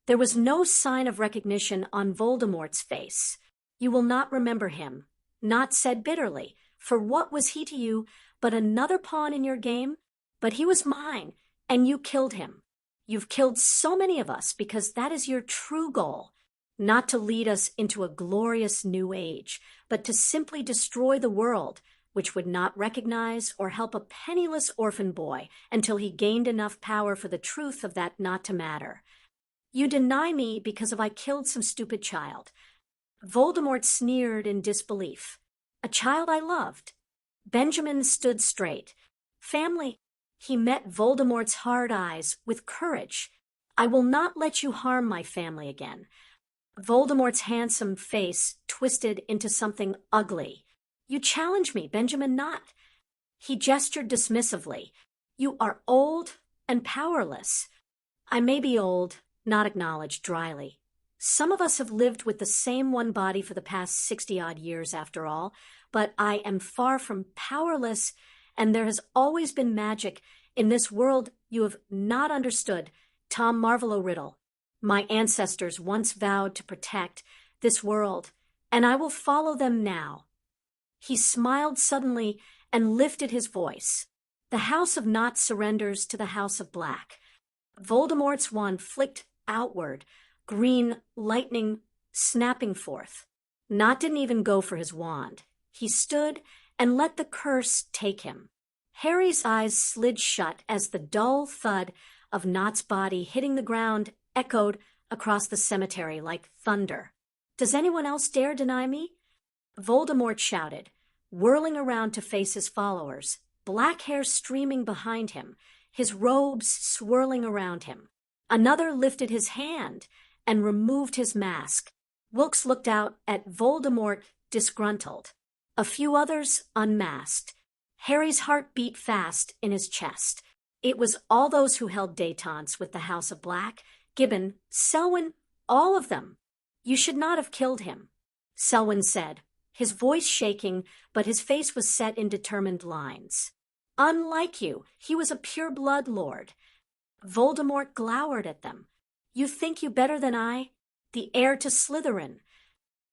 Speaker 1: There was no sign of recognition on Voldemort's face. You will not remember him, Nott said bitterly, for what was he to you but another pawn in your game? But he was mine, and you killed him. You've killed so many of us because that is your true goal. Not to lead us into a glorious new age, but to simply destroy the world, which would not recognize or help a penniless orphan boy until he gained enough power for the truth of that not to matter. You deny me because I killed some stupid child. Voldemort sneered in disbelief. A child I loved. Benjamin stood straight. Family. He met Voldemort's hard eyes with courage. I will not let you harm my family again. Voldemort's handsome face twisted into something ugly. You challenge me, Benjamin Nott. He gestured dismissively. You are old and powerless. I may be old, Nott acknowledged dryly. Some of us have lived with the same one body for the past 60-odd years, after all, but I am far from powerless, and there has always been magic in this world you have not understood. Tom Marvolo Riddle. My ancestors once vowed to protect this world, and I will follow them now. He smiled suddenly and lifted his voice. The House of Nott surrenders to the House of Black. Voldemort's wand flicked outward, green lightning snapping forth. Nott didn't even go for his wand. He stood and let the curse take him. Harry's eyes slid shut as the dull thud of Nott's body hitting the ground echoed across the cemetery like thunder. Does anyone else dare deny me? Voldemort shouted, whirling around to face his followers, black hair streaming behind him, his robes swirling around him. Another lifted his hand and removed his mask. Wilkes looked out at Voldemort disgruntled. A few others unmasked. Harry's heart beat fast in his chest. It was all those who held détente with the House of Black, Gibbon, Selwyn, all of them. You should not have killed him, Selwyn said, his voice shaking, but his face was set in determined lines. Unlike you, he was a pure-blood lord. Voldemort glowered at them. You think you better than I? The heir to Slytherin.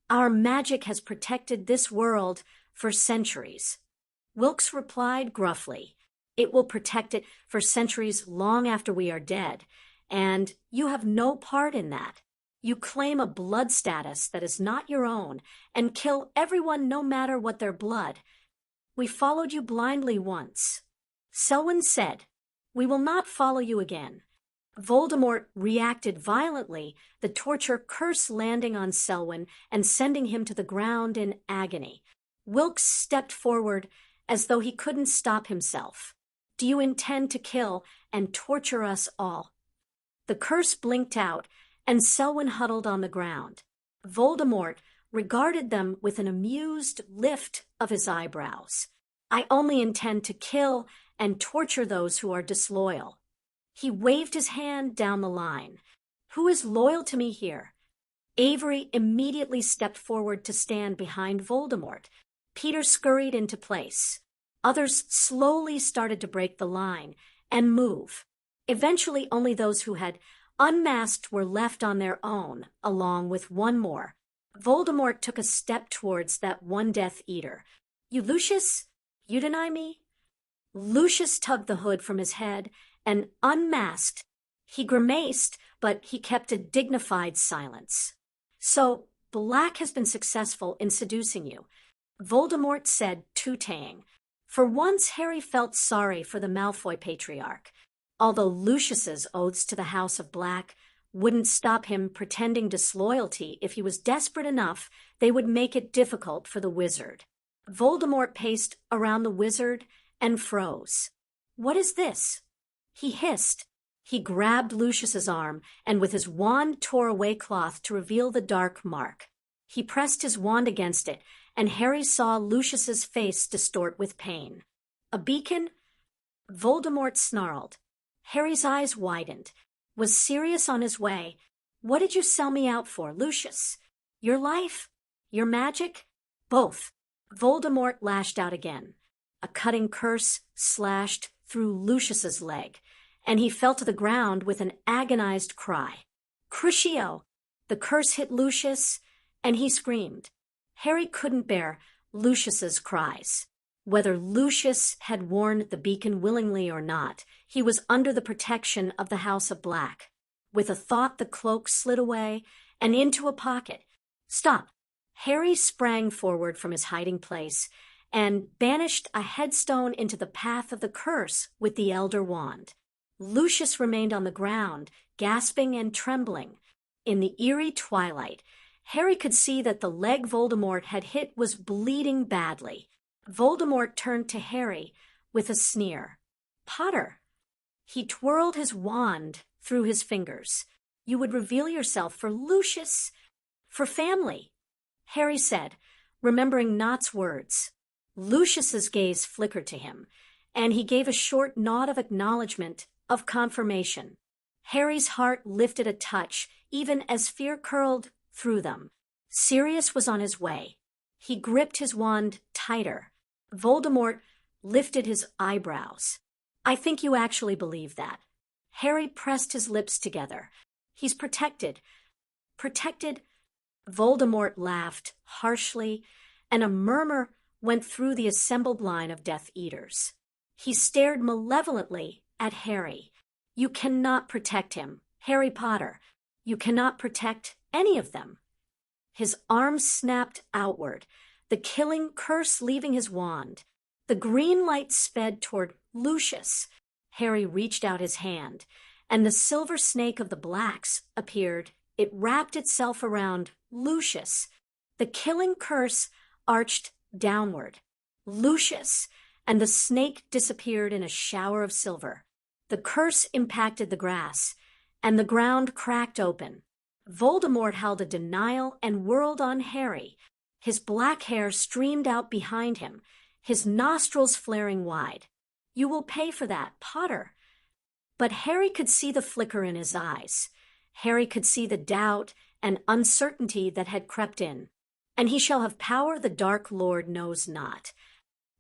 Speaker 1: Our magic has protected this world for centuries. Wilkes replied gruffly, It will protect it for centuries long after we are dead, and you have no part in that. You claim a blood status that is not your own and kill everyone no matter what their blood. We followed you blindly once. Selwyn said, We will not follow you again. Voldemort reacted violently, the torture curse landing on Selwyn and sending him to the ground in agony. Wilkes stepped forward as though he couldn't stop himself. Do you intend to kill and torture us all? The curse blinked out, and Selwyn huddled on the ground. Voldemort regarded them with an amused lift of his eyebrows. I only intend to kill and torture those who are disloyal. He waved his hand down the line. "Who is loyal to me here?" Avery immediately stepped forward to stand behind Voldemort. Peter scurried into place. Others slowly started to break the line and move. Eventually, only those who had unmasked were left on their own, along with one more. Voldemort took a step towards that one Death Eater. "You, Lucius? You deny me?" Lucius tugged the hood from his head and unmasked. He grimaced, but he kept a dignified silence. "So, Black has been successful in seducing you," Voldemort said, tootaying. For once, Harry felt sorry for the Malfoy patriarch. Although Lucius's oaths to the House of Black wouldn't stop him pretending disloyalty, if he was desperate enough, they would make it difficult for the wizard. Voldemort paced around the wizard and froze. "What is this?" he hissed. He grabbed Lucius's arm and with his wand tore away cloth to reveal the dark mark. He pressed his wand against it, and Harry saw Lucius's face distort with pain. "A beacon?" Voldemort snarled. Harry's eyes widened. Was Sirius on his way? "What did you sell me out for, Lucius? Your life? Your magic?" "Both." Voldemort lashed out again. A cutting curse slashed through Lucius's leg, and he fell to the ground with an agonized cry. "Crucio!" The curse hit Lucius, and he screamed. Harry couldn't bear Lucius's cries. Whether Lucius had worn the beacon willingly or not, he was under the protection of the House of Black. With a thought, the cloak slid away and into a pocket. "Stop!" Harry sprang forward from his hiding place and banished a headstone into the path of the curse with the Elder Wand. Lucius remained on the ground, gasping and trembling. In the eerie twilight, Harry could see that the leg Voldemort had hit was bleeding badly. Voldemort turned to Harry with a sneer. "Potter." He twirled his wand through his fingers. "You would reveal yourself for Lucius, for family," Harry said, remembering Nott's words. Lucius's gaze flickered to him, and he gave a short nod of acknowledgement, of confirmation. Harry's heart lifted a touch, even as fear curled through them. Sirius was on his way. He gripped his wand tighter. Voldemort lifted his eyebrows. "I think you actually believe that." Harry pressed his lips together. "He's protected." "Protected?" Voldemort laughed harshly, and a murmur went through the assembled line of Death Eaters. He stared malevolently at Harry. "You cannot protect him, Harry Potter. You cannot protect any of them." His arms snapped outward, the killing curse leaving his wand. The green light sped toward Lucius. Harry reached out his hand, and the silver snake of the Blacks appeared. It wrapped itself around Lucius. The killing curse arched downward. Lucius, and the snake disappeared in a shower of silver. The curse impacted the grass, and the ground cracked open. Voldemort held a denial and whirled on Harry. His black hair streamed out behind him, his nostrils flaring wide. "You will pay for that, Potter." But Harry could see the flicker in his eyes. Harry could see the doubt and uncertainty that had crept in. "And he shall have power the Dark Lord knows not."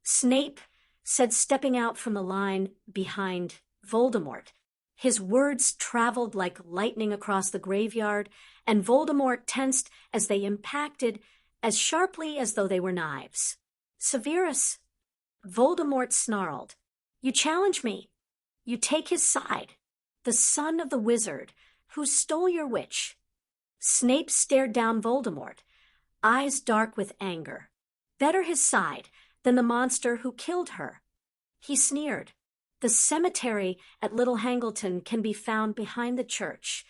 Speaker 1: Snape said, stepping out from the line behind Voldemort. His words traveled like lightning across the graveyard, and Voldemort tensed as they impacted as sharply as though they were knives. "Severus," Voldemort snarled, "you challenge me. You take his side, the son of the wizard who stole your witch." Snape stared down Voldemort, eyes dark with anger. Better his side than the monster who killed her. He sneered. "The cemetery at Little Hangleton can be found behind the church."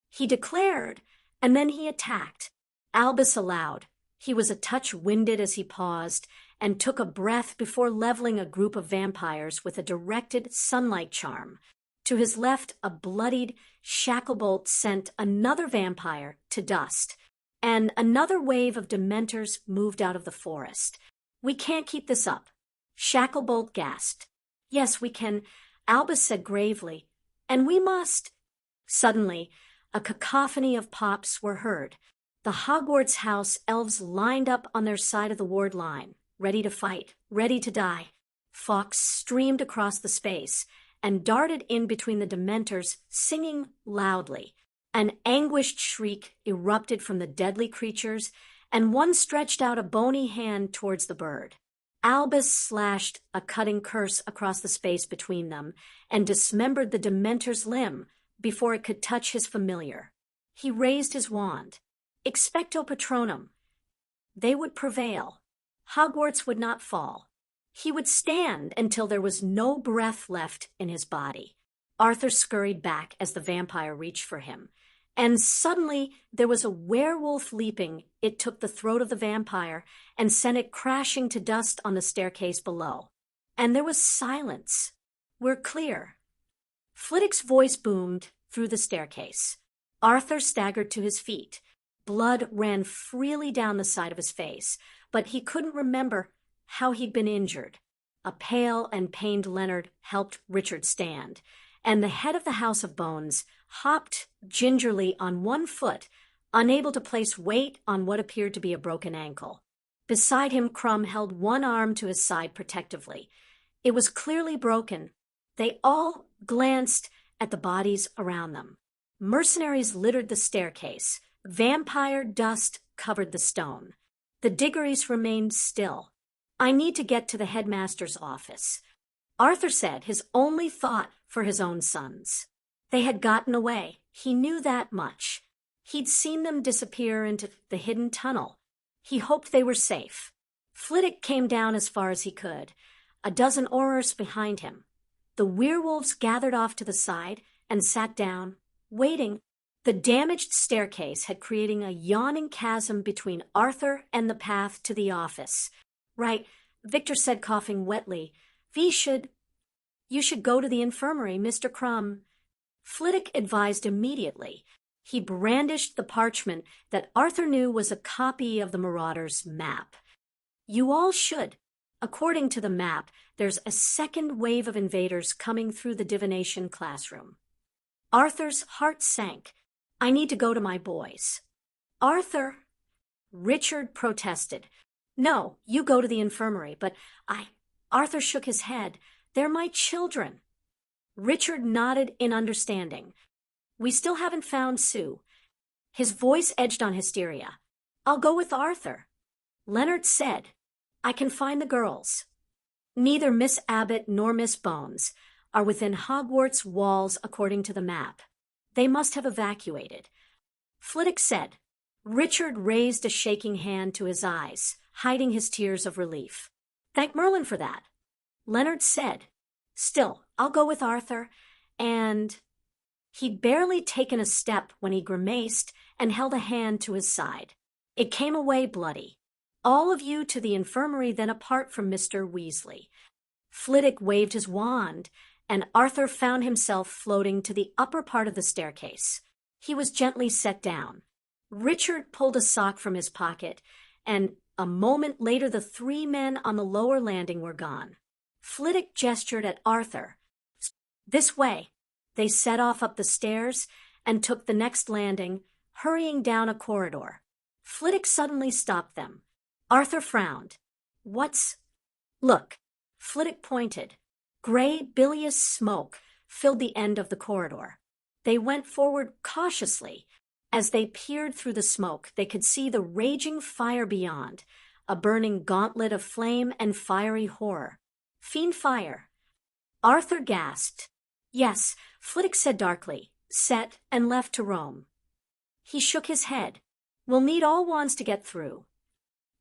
Speaker 1: He declared, and then he attacked. Albus allowed. He was a touch winded as he paused and took a breath before leveling a group of vampires with a directed sunlight charm. To his left, a bloodied shacklebolt sent another vampire to dust, and another wave of dementors moved out of the forest. "We can't keep this up," Shacklebolt gasped. "Yes, we can," Albus said gravely. And we must. Suddenly, a cacophony of pops were heard. The Hogwarts house elves lined up on their side of the ward line, ready to fight, ready to die. Fawkes streamed across the space and darted in between the Dementors, singing loudly. An anguished shriek erupted from the deadly creatures, and one stretched out a bony hand towards the bird. Albus slashed a cutting curse across the space between them and dismembered the Dementor's limb before it could touch his familiar. He raised his wand. Expecto Patronum. They would prevail. Hogwarts would not fall. He would stand until there was no breath left in his body. Arthur scurried back as the vampire reached for him, and suddenly there was a werewolf leaping. It took the throat of the vampire and sent it crashing to dust on the staircase below. And there was silence. "We're clear." Flitwick's voice boomed through the staircase. Arthur staggered to his feet. Blood ran freely down the side of his face, but he couldn't remember how he'd been injured. A pale and pained Leonard helped Richard stand, and the head of the House of Bones hopped gingerly on one foot, unable to place weight on what appeared to be a broken ankle. Beside him, Crumb held one arm to his side protectively. It was clearly broken. They all glanced at the bodies around them. Mercenaries littered the staircase. Vampire dust covered the stone. The Diggories remained still. "I need to get to the headmaster's office," Arthur said, his only thought for his own sons. They had gotten away. He knew that much. He'd seen them disappear into the hidden tunnel. He hoped they were safe. Flitwick came down as far as he could, a dozen Aurors behind him. The werewolves gathered off to the side and sat down, waiting. The damaged staircase had created a yawning chasm between Arthur and the path to the office. "Right," Victor said, coughing wetly. "You should go to the infirmary, Mr. Crumb." Flitwick advised immediately. He brandished the parchment that Arthur knew was a copy of the Marauders' map. "You all should. According to the map, there's a second wave of invaders coming through the divination classroom." Arthur's heart sank. "I need to go to my boys." "Arthur," Richard protested. "No, you go to the infirmary, but Arthur shook his head. "They're my children." Richard nodded in understanding. "We still haven't found Sue." His voice edged on hysteria. "I'll go with Arthur." Leonard said, "I can find the girls." Neither Miss Abbott nor Miss Bones are within Hogwarts walls according to the map. They must have evacuated. Flitwick said. Richard raised a shaking hand to his eyes, hiding his tears of relief. "Thank Merlin for that." Leonard said, "Still, I'll go with Arthur," and he'd barely taken a step when he grimaced and held a hand to his side. It came away bloody. "All of you to the infirmary, then apart from Mr. Weasley." Flitwick waved his wand, and Arthur found himself floating to the upper part of the staircase. He was gently set down. Richard pulled a sock from his pocket, and a moment later the three men on the lower landing were gone. Flitwick gestured at Arthur. "This way." They set off up the stairs and took the next landing, hurrying down a corridor. Flitwick suddenly stopped them. Arthur frowned. "Look." Flitwick pointed. Gray, bilious smoke filled the end of the corridor. They went forward cautiously. As they peered through the smoke, they could see the raging fire beyond, a burning gauntlet of flame and fiery horror. Fiend fire. Arthur gasped. "Yes," Flitwick said darkly, set and left to roam. He shook his head. "We'll need all wands to get through."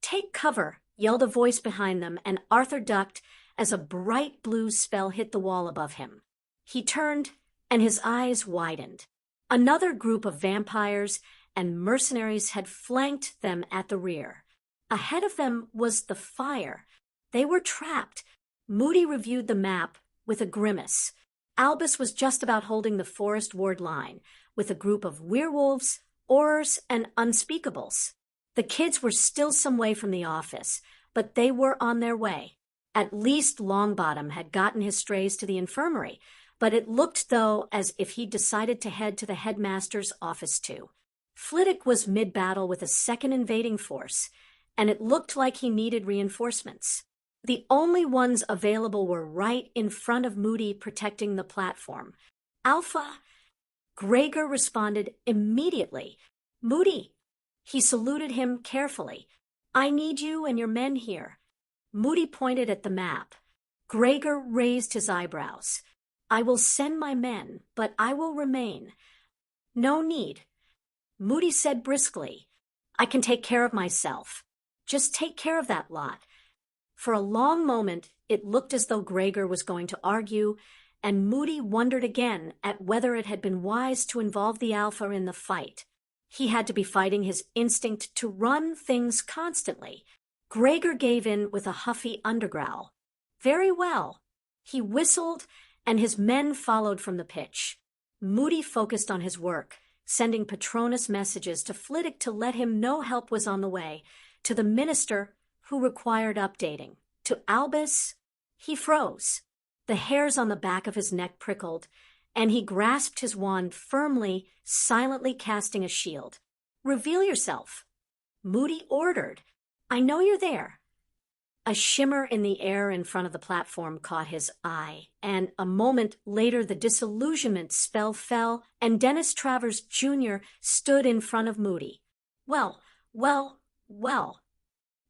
Speaker 1: "Take cover," yelled a voice behind them, and Arthur ducked as a bright blue spell hit the wall above him. He turned, and his eyes widened. Another group of vampires and mercenaries had flanked them at the rear. Ahead of them was the fire. They were trapped. Moody reviewed the map with a grimace. Albus was just about holding the forest ward line, with a group of werewolves, aurors, and unspeakables. The kids were still some way from the office, but they were on their way. At least Longbottom had gotten his strays to the infirmary, but it looked, though, as if he'd decided to head to the headmaster's office too. Flitwick was mid-battle with a second invading force, and it looked like he needed reinforcements. The only ones available were right in front of Moody, protecting the platform. Alpha! Gregor responded immediately. Moody! He saluted him carefully. I need you and your men here. Moody pointed at the map. Gregor raised his eyebrows. I will send my men, but I will remain. No need. Moody said briskly. I can take care of myself. Just take care of that lot. For a long moment, it looked as though Gregor was going to argue, and Moody wondered again at whether it had been wise to involve the Alpha in the fight. He had to be fighting his instinct to run things constantly. Gregor gave in with a huffy undergrowl. Very well. He whistled, and his men followed from the pitch. Moody focused on his work, sending Patronus messages to Flitwick to let him know help was on the way, to the minister, who required updating, to Albus. He froze. The hairs on the back of his neck prickled, and he grasped his wand firmly, silently casting a shield. Reveal yourself. Moody ordered. I know you're there. A shimmer in the air in front of the platform caught his eye, and a moment later the disillusionment spell fell, and Dennis Travers Jr. stood in front of Moody. Well.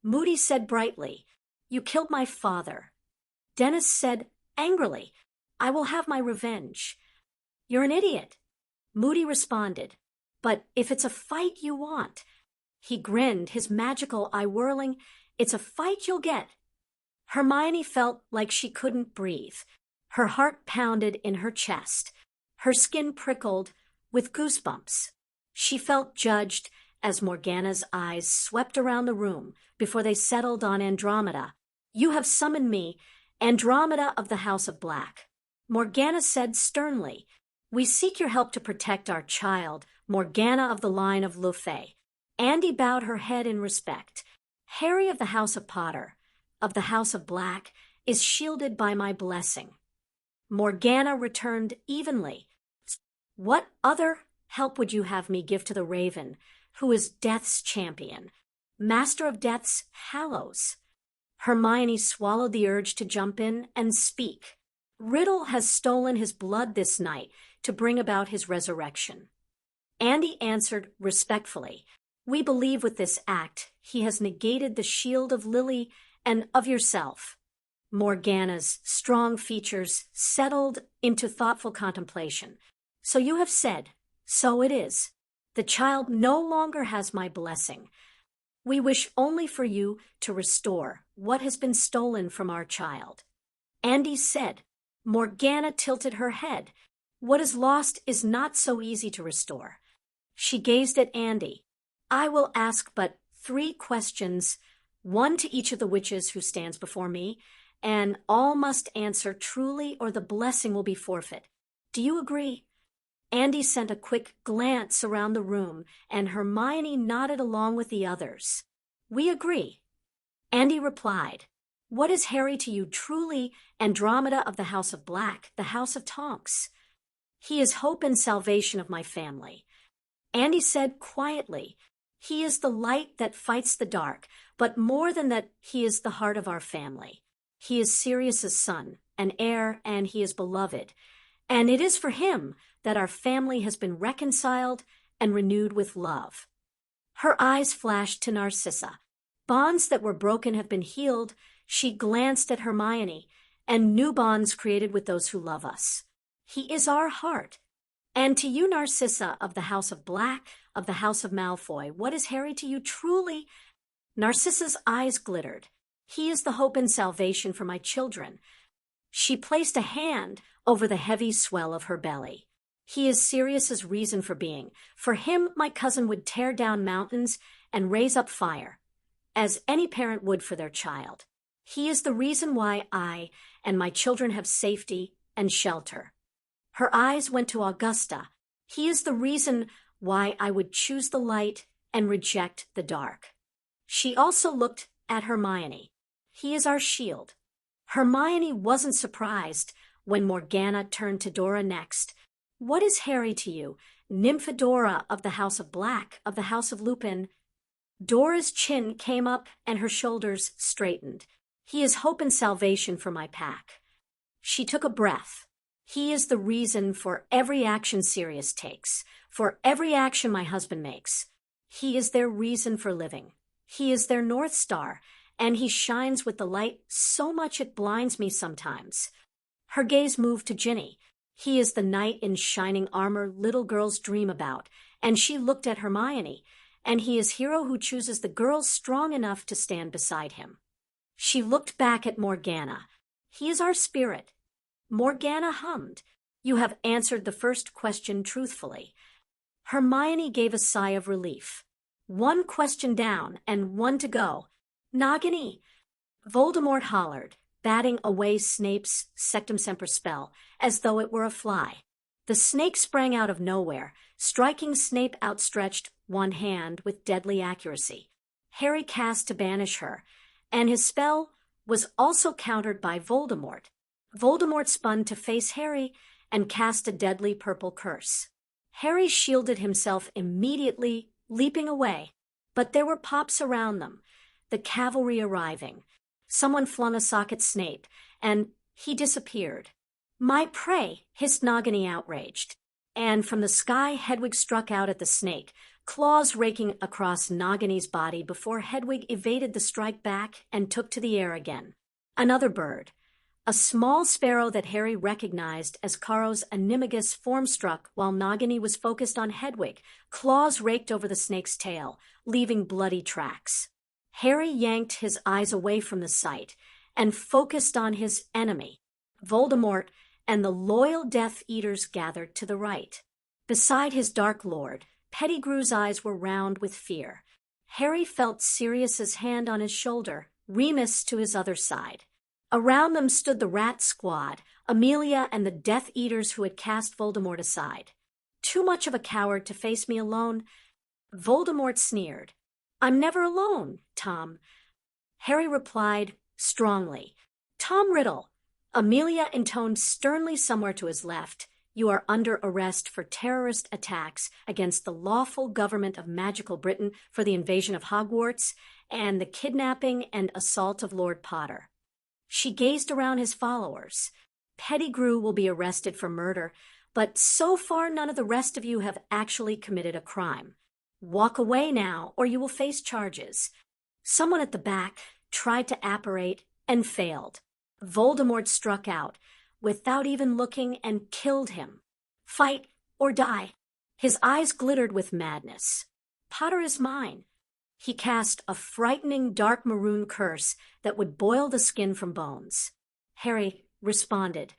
Speaker 1: Moody said brightly, You killed my father. Dennis said angrily, I will have my revenge. You're an idiot. Moody responded, But if it's a fight you want. He grinned, his magical eye whirling. It's a fight you'll get. Hermione felt like she couldn't breathe. Her heart pounded in her chest. Her skin prickled with goosebumps. She felt judged as Morgana's eyes swept around the room before they settled on Andromeda. You have summoned me, Andromeda of the House of Black. Morgana said sternly, We seek your help to protect our child, Morgana of the line of Lufay. Andy bowed her head in respect. Harry of the House of Potter, of the House of Black, is shielded by my blessing. Morgana returned evenly. What other help would you have me give to the Raven, who is Death's champion, Master of Death's Hallows? Hermione swallowed the urge to jump in and speak. Riddle has stolen his blood this night to bring about his resurrection. Andy answered respectfully, We believe with this act he has negated the shield of Lily and of yourself. Morgana's strong features settled into thoughtful contemplation. So you have said, so it is. The child no longer has my blessing. We wish only for you to restore what has been stolen from our child. Andy said. Morgana tilted her head. What is lost is not so easy to restore. She gazed at Andy. I will ask but 3 questions, one to each of the witches who stands before me, and all must answer truly or the blessing will be forfeit. Do you agree? Andy sent a quick glance around the room, and Hermione nodded along with the others. We agree. Andy replied, What is Harry to you truly, Andromeda of the House of Black, the House of Tonks? He is hope and salvation of my family. Andy said quietly, He is the light that fights the dark, but more than that, he is the heart of our family. He is Sirius's son, an heir, and he is beloved. And it is for him that our family has been reconciled and renewed with love. Her eyes flashed to Narcissa. Bonds that were broken have been healed. She glanced at Hermione, and new bonds created with those who love us. He is our heart. And to you, Narcissa, of the House of Black, of the House of Malfoy, what is Harry to you truly? Narcissa's eyes glittered. He is the hope and salvation for my children. She placed a hand over the heavy swell of her belly. He is Sirius's reason for being. For him, my cousin would tear down mountains and raise up fire, as any parent would for their child. He is the reason why I and my children have safety and shelter. Her eyes went to Augusta. He is the reason why I would choose the light and reject the dark. She also looked at Hermione. He is our shield. Hermione wasn't surprised when Morgana turned to Dora next. "What is Harry to you, Nymphadora of the House of Black, of the House of Lupin?" Dora's chin came up and her shoulders straightened. "He is hope and salvation for my pack." She took a breath. "He is the reason for every action Sirius takes, for every action my husband makes. He is their reason for living. He is their North Star, and he shines with the light so much it blinds me sometimes." Her gaze moved to Ginny. "He is the knight in shining armor little girls dream about," and she looked at Hermione. "And he is hero who chooses the girls strong enough to stand beside him." She looked back at Morgana. "He is our spirit." Morgana hummed. "You have answered the first question truthfully." Hermione gave a sigh of relief. "One question down and one to go. Nagini!" Voldemort hollered, batting away Snape's Sectum Semper spell as though it were a fly. The snake sprang out of nowhere, striking Snape outstretched one hand with deadly accuracy. Harry cast to banish her, and his spell was also countered by Voldemort. Voldemort spun to face Harry and cast a deadly purple curse. Harry shielded himself immediately, leaping away. But there were pops around them, the cavalry arriving. Someone flung a sock at Snape, and he disappeared. "My prey!" hissed Nagini, outraged. And from the sky Hedwig struck out at the snake, claws raking across Nagini's body before Hedwig evaded the strike back and took to the air again. Another bird. A small sparrow that Harry recognized as Caro's animagus form struck while Nagini was focused on Hedwig. Claws raked over the snake's tail, leaving bloody tracks. Harry yanked his eyes away from the sight and focused on his enemy. Voldemort and the loyal Death Eaters gathered to the right. Beside his Dark Lord, Pettigrew's eyes were round with fear. Harry felt Sirius's hand on his shoulder, Remus to his other side. Around them stood the Rat Squad, Amelia and the Death Eaters who had cast Voldemort aside. "Too much of a coward to face me alone?" Voldemort sneered. "I'm never alone, Tom." Harry replied strongly. "Tom Riddle." Amelia intoned sternly somewhere to his left. "You are under arrest for terrorist attacks against the lawful government of magical Britain, for the invasion of Hogwarts and the kidnapping and assault of Lord Potter." She gazed around his followers. "Pettigrew will be arrested for murder, but so far none of the rest of you have actually committed a crime. Walk away now, or you will face charges." Someone at the back tried to apparate and failed. Voldemort struck out, without even looking, and killed him. "Fight or die." His eyes glittered with madness. "Potter is mine." He cast a frightening dark maroon curse that would boil the skin from bones. Harry responded,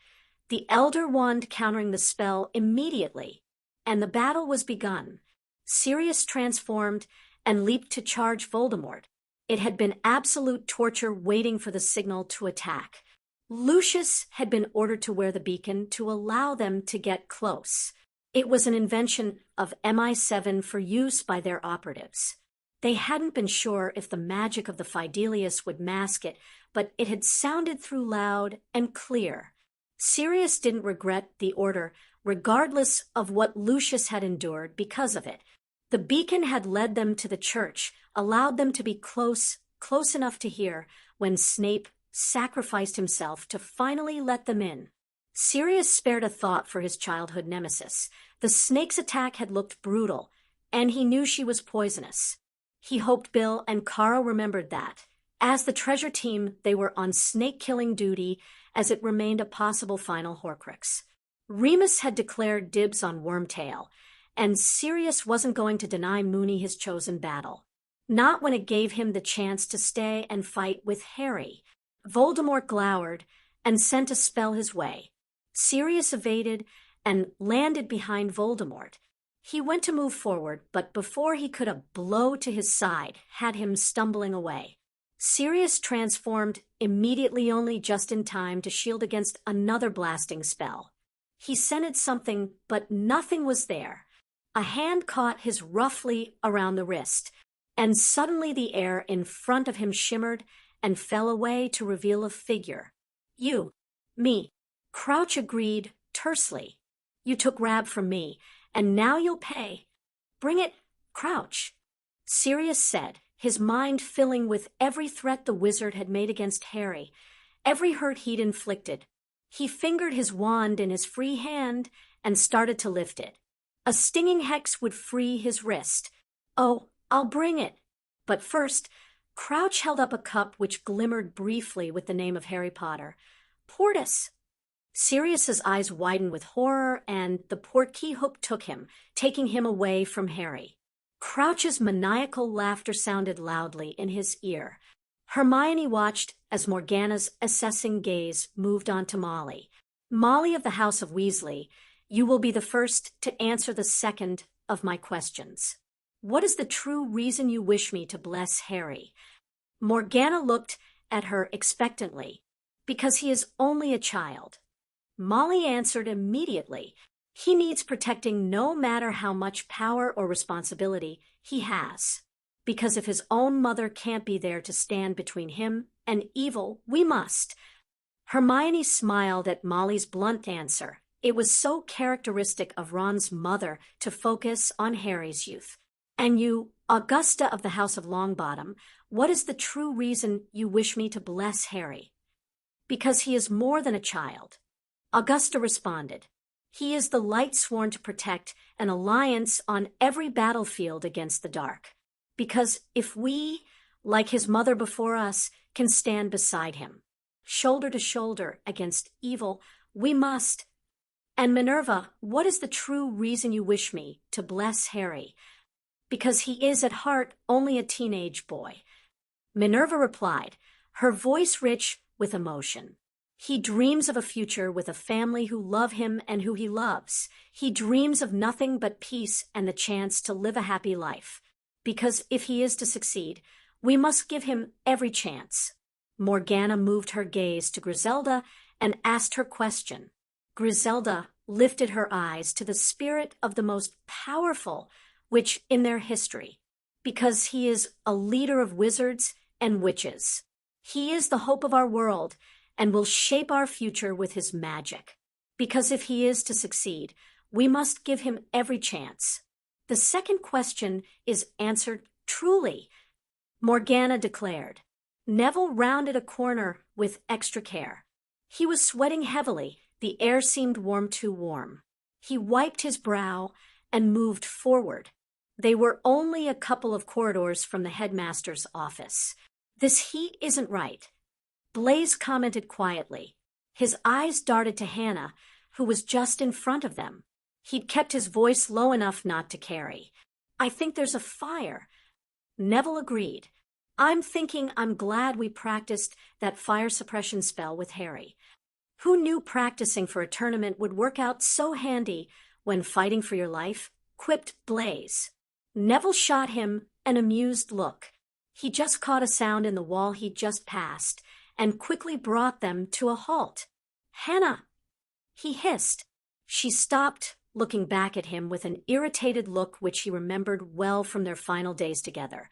Speaker 1: the Elder Wand countering the spell immediately, and the battle was begun. Sirius transformed and leaped to charge Voldemort. It had been absolute torture waiting for the signal to attack. Lucius had been ordered to wear the beacon to allow them to get close. It was an invention of MI7 for use by their operatives. They hadn't been sure if the magic of the Fidelius would mask it, but it had sounded through loud and clear. Sirius didn't regret the order, regardless of what Lucius had endured because of it. The beacon had led them to the church, allowed them to be close enough to hear, when Snape sacrificed himself to finally let them in. Sirius spared a thought for his childhood nemesis. The snake's attack had looked brutal, and he knew she was poisonous. He hoped Bill and Caro remembered that. As the treasure team, they were on snake-killing duty, as it remained a possible final Horcrux. Remus had declared dibs on Wormtail, and Sirius wasn't going to deny Moony his chosen battle. Not when it gave him the chance to stay and fight with Harry. Voldemort glowered and sent a spell his way. Sirius evaded and landed behind Voldemort. He went to move forward, but before he could, a blow to his side had him stumbling away. Sirius transformed immediately, only just in time to shield against another blasting spell. He scented something, but nothing was there. A hand caught his roughly around the wrist, and suddenly the air in front of him shimmered and fell away to reveal a figure. "You, me," Crouch agreed tersely. You took Rab from me, and now you'll pay. Bring it, Crouch, Sirius said, his mind filling with every threat the wizard had made against Harry, every hurt he'd inflicted. He fingered his wand in his free hand and started to lift it. A stinging hex would free his wrist. Oh, I'll bring it. But first, Crouch held up a cup which glimmered briefly with the name of Harry Potter. Portus. Sirius's eyes widened with horror, and the portkey hook took him, taking him away from Harry. Crouch's maniacal laughter sounded loudly in his ear. Hermione watched as Morgana's assessing gaze moved on to Molly. Molly of the House of Weasley, you will be the first to answer the second of my questions. What is the true reason you wish me to bless Harry? Morgana looked at her expectantly. Because he is only a child. Molly answered immediately. He needs protecting no matter how much power or responsibility he has. Because if his own mother can't be there to stand between him and evil, we must. Hermione smiled at Molly's blunt answer. It was so characteristic of Ron's mother to focus on Harry's youth. And you, Augusta of the House of Longbottom, what is the true reason you wish me to bless Harry? Because he is more than a child. Augusta responded. He is the light sworn to protect an alliance on every battlefield against the dark. Because if we, like his mother before us, can stand beside him, shoulder to shoulder against evil, we must. And Minerva, what is the true reason you wish me to bless Harry? Because he is at heart only a teenage boy. Minerva replied, her voice rich with emotion. He dreams of a future with a family who love him and who he loves. He dreams of nothing but peace and the chance to live a happy life. Because if he is to succeed, we must give him every chance. Morgana moved her gaze to Griselda and asked her question. Griselda lifted her eyes to the spirit of the most powerful witch in their history. Because he is a leader of wizards and witches. He is the hope of our world and will shape our future with his magic. Because if he is to succeed, we must give him every chance. The second question is answered truly, Morgana declared. Neville rounded a corner with extra care. He was sweating heavily. The air seemed too warm. He wiped his brow and moved forward. They were only a couple of corridors from the headmaster's office. This heat isn't right, Blaise commented quietly. His eyes darted to Hannah, who was just in front of them. He'd kept his voice low enough not to carry. I think there's a fire. Neville agreed. I'm glad we practiced that fire suppression spell with Harry. Who knew practicing for a tournament would work out so handy when fighting for your life? Quipped Blaise. Neville shot him an amused look. He just caught a sound in the wall he'd just passed and quickly brought them to a halt. Hannah! He hissed. She stopped, looking back at him with an irritated look which he remembered well from their final days together.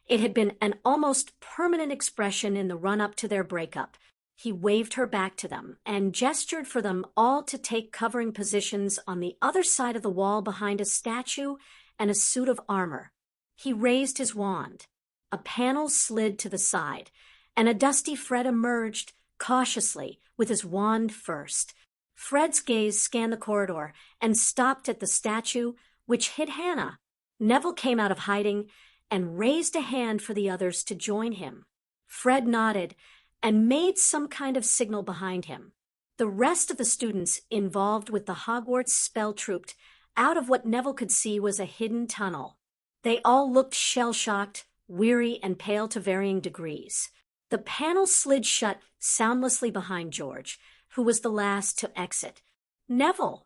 Speaker 1: It had been an almost permanent expression in the run-up to their breakup. He waved her back to them and gestured for them all to take covering positions on the other side of the wall behind a statue and a suit of armor. He raised his wand. A panel slid to the side, and a dusty Fred emerged cautiously with his wand first. Fred's gaze scanned the corridor and stopped at the statue, which hid Hannah. Neville came out of hiding and raised a hand for the others to join him. Fred nodded and made some kind of signal behind him. The rest of the students involved with the Hogwarts spell trooped out of what Neville could see was a hidden tunnel. They all looked shell-shocked, weary, and pale to varying degrees. The panel slid shut soundlessly behind George, who was the last to exit. Neville!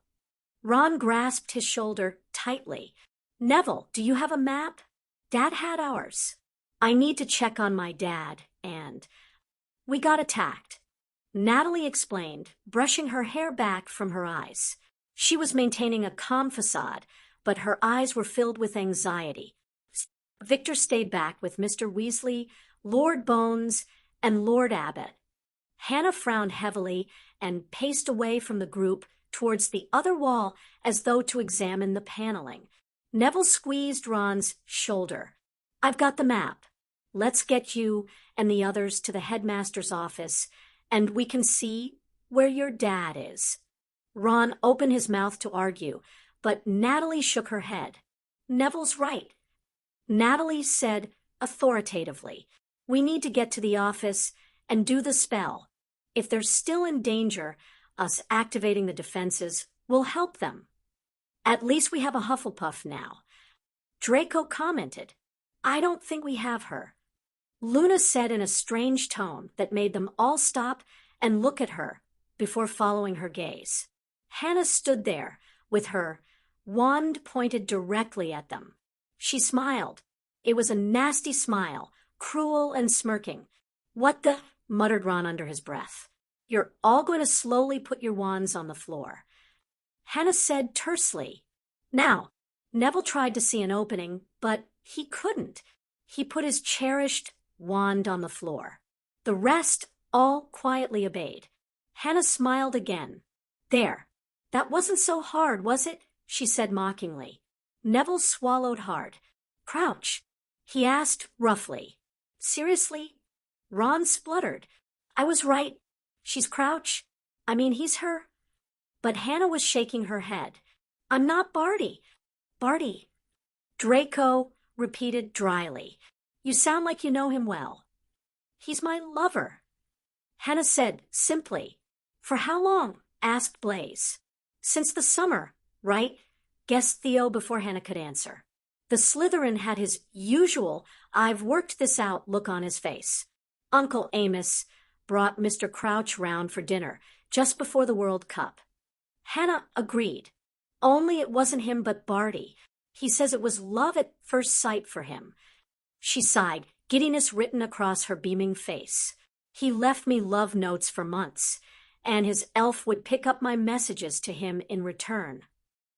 Speaker 1: Ron grasped his shoulder tightly. Neville, do you have a map? Dad had ours. I need to check on my dad, and we got attacked. Natalie explained, brushing her hair back from her eyes. She was maintaining a calm facade, but her eyes were filled with anxiety. Victor stayed back with Mr. Weasley, Lord Bones, and Lord Abbot. Hannah frowned heavily and paced away from the group towards the other wall as though to examine the paneling. Neville squeezed Ron's shoulder. "I've got the map. Let's get you and the others to the headmaster's office, and we can see where your dad is." Ron opened his mouth to argue, but Natalie shook her head. "Neville's right." Natalie said authoritatively, "We need to get to the office and do the spell. If they're still in danger, us activating the defenses will help them. At least we have a Hufflepuff now." Draco commented, "I don't think we have her." Luna said in a strange tone that made them all stop and look at her before following her gaze. Hannah stood there with her wand pointed directly at them. She smiled. It was a nasty smile, cruel and smirking. "What the?" muttered Ron under his breath. "You're all going to slowly put your wands on the floor." Hannah said tersely. Now, Neville tried to see an opening, but he couldn't. He put his cherished wand on the floor. The rest all quietly obeyed. Hannah smiled again. "There. That wasn't so hard, was it?" she said mockingly. Neville swallowed hard. "Crouch?" he asked roughly. "Seriously?" Ron spluttered. "I was right. She's Crouch. I mean, he's her." But Hannah was shaking her head. "I'm not Barty." "Barty." Draco repeated dryly. "You sound like you know him well." "He's my lover." Hannah said simply. "For how long?" asked Blaze. "Since the summer, right?" guessed Theo before Hannah could answer. The Slytherin had his usual "I've worked this out" look on his face. Uncle Amos brought Mr. Crouch round for dinner just before the World Cup. Hannah agreed. Only it wasn't him but Barty. He says it was love at first sight for him. She sighed, giddiness written across her beaming face. "He left me love notes for months, and his elf would pick up my messages to him in return."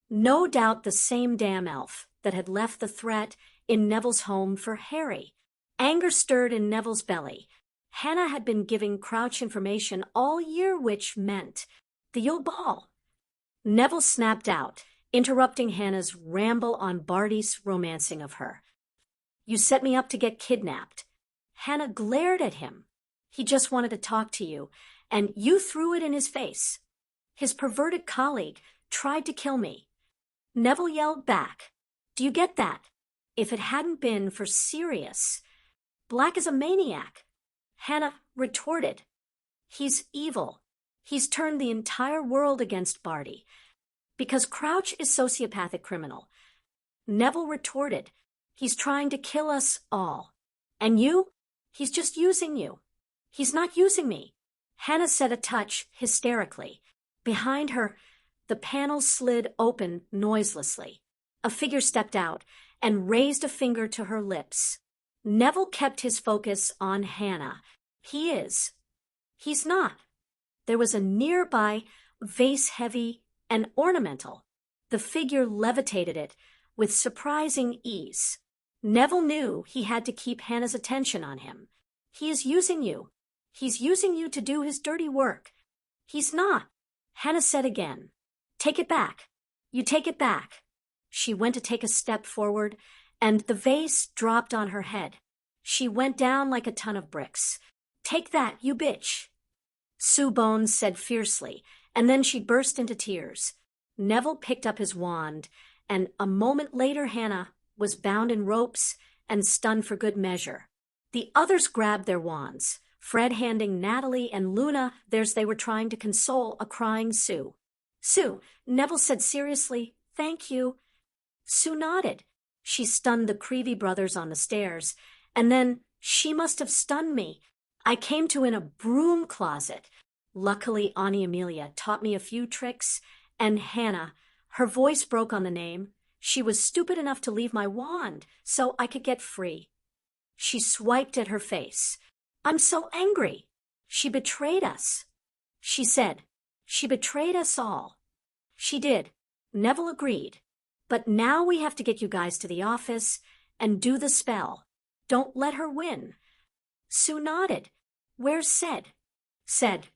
Speaker 1: No doubt the same damn elf that had left the threat in Neville's home for Harry. Anger stirred in Neville's belly. Hannah had been giving Crouch information all year, which meant the Yule Ball. Neville snapped out, interrupting Hannah's ramble on Barty's romancing of her. "You set me up to get kidnapped." Hannah glared at him. "He just wanted to talk to you, and you threw it in his face. His perverted colleague tried to kill me." Neville yelled back. "Do you get that? If it hadn't been for Sirius, Black is a maniac." Hannah retorted. "He's evil. He's turned the entire world against Barty. Because Crouch is sociopathic criminal." Neville retorted. "He's trying to kill us all. And you? He's just using you." "He's not using me." Hannah said a touch hysterically. Behind her, the panels slid open noiselessly. A figure stepped out and raised a finger to her lips. Neville kept his focus on Hannah. "He is." "He's not." There was a nearby vase, heavy and ornamental. The figure levitated it with surprising ease. Neville knew he had to keep Hannah's attention on him. "He is using you. He's using you to do his dirty work." "He's not," Hannah said again. "Take it back. You take it back." She went to take a step forward, and the vase dropped on her head. She went down like a ton of bricks. "Take that, you bitch," Sue Bones said fiercely, and then she burst into tears. Neville picked up his wand, and a moment later Hannah was bound in ropes and stunned for good measure. The others grabbed their wands, Fred handing Natalie and Luna theirs. They were trying to console a crying Sue. "Sue," Neville said seriously, "thank you." Sue nodded. She stunned the Creevy brothers on the stairs, and then she must have stunned me. I came to in a broom closet. Luckily, Auntie Amelia taught me a few tricks, and Hannah, her voice broke on the name. She was stupid enough to leave my wand so I could get free. She swiped at her face. "I'm so angry. She betrayed us." She said, "She betrayed us all." "She did," Neville agreed. "But now we have to get you guys to the office and do the spell. Don't let her win." Sue nodded. "Where's Ced?" "Ced."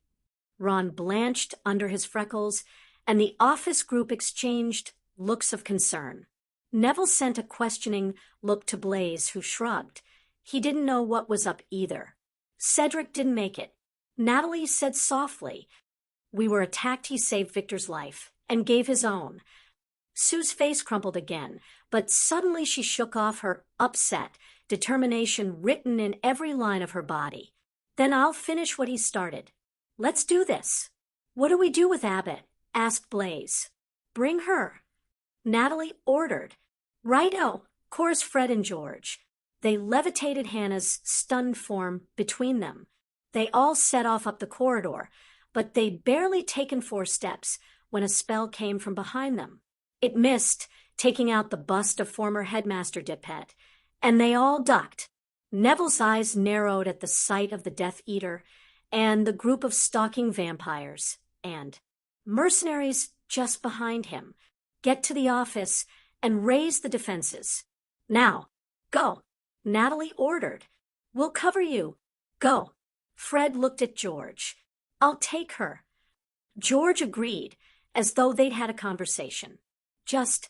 Speaker 1: Ron blanched under his freckles, and the office group exchanged looks of concern. Neville sent a questioning look to Blaise, who shrugged. He didn't know what was up either. Cedric didn't make it. Natalie said softly, "We were attacked. He saved Victor's life and gave his own." Sue's face crumpled again, but suddenly she shook off her upset, determination written in every line of her body. "Then I'll finish what he started. Let's do this." "What do we do with Abbott?" asked Blaise. "Bring her," Natalie ordered. "Righto," chorused Fred and George. They levitated Hannah's stunned form between them. They all set off up the corridor, but they'd barely taken 4 steps when a spell came from behind them. It missed, taking out the bust of former headmaster Dippet, and they all ducked. Neville's eyes narrowed at the sight of the Death Eater and the group of stalking vampires, and mercenaries just behind him. Get to the office and raise the defenses. "Now, go," Natalie ordered. "We'll cover you. Go." Fred looked at George. "I'll take her." George agreed, as though they'd had a conversation. "Just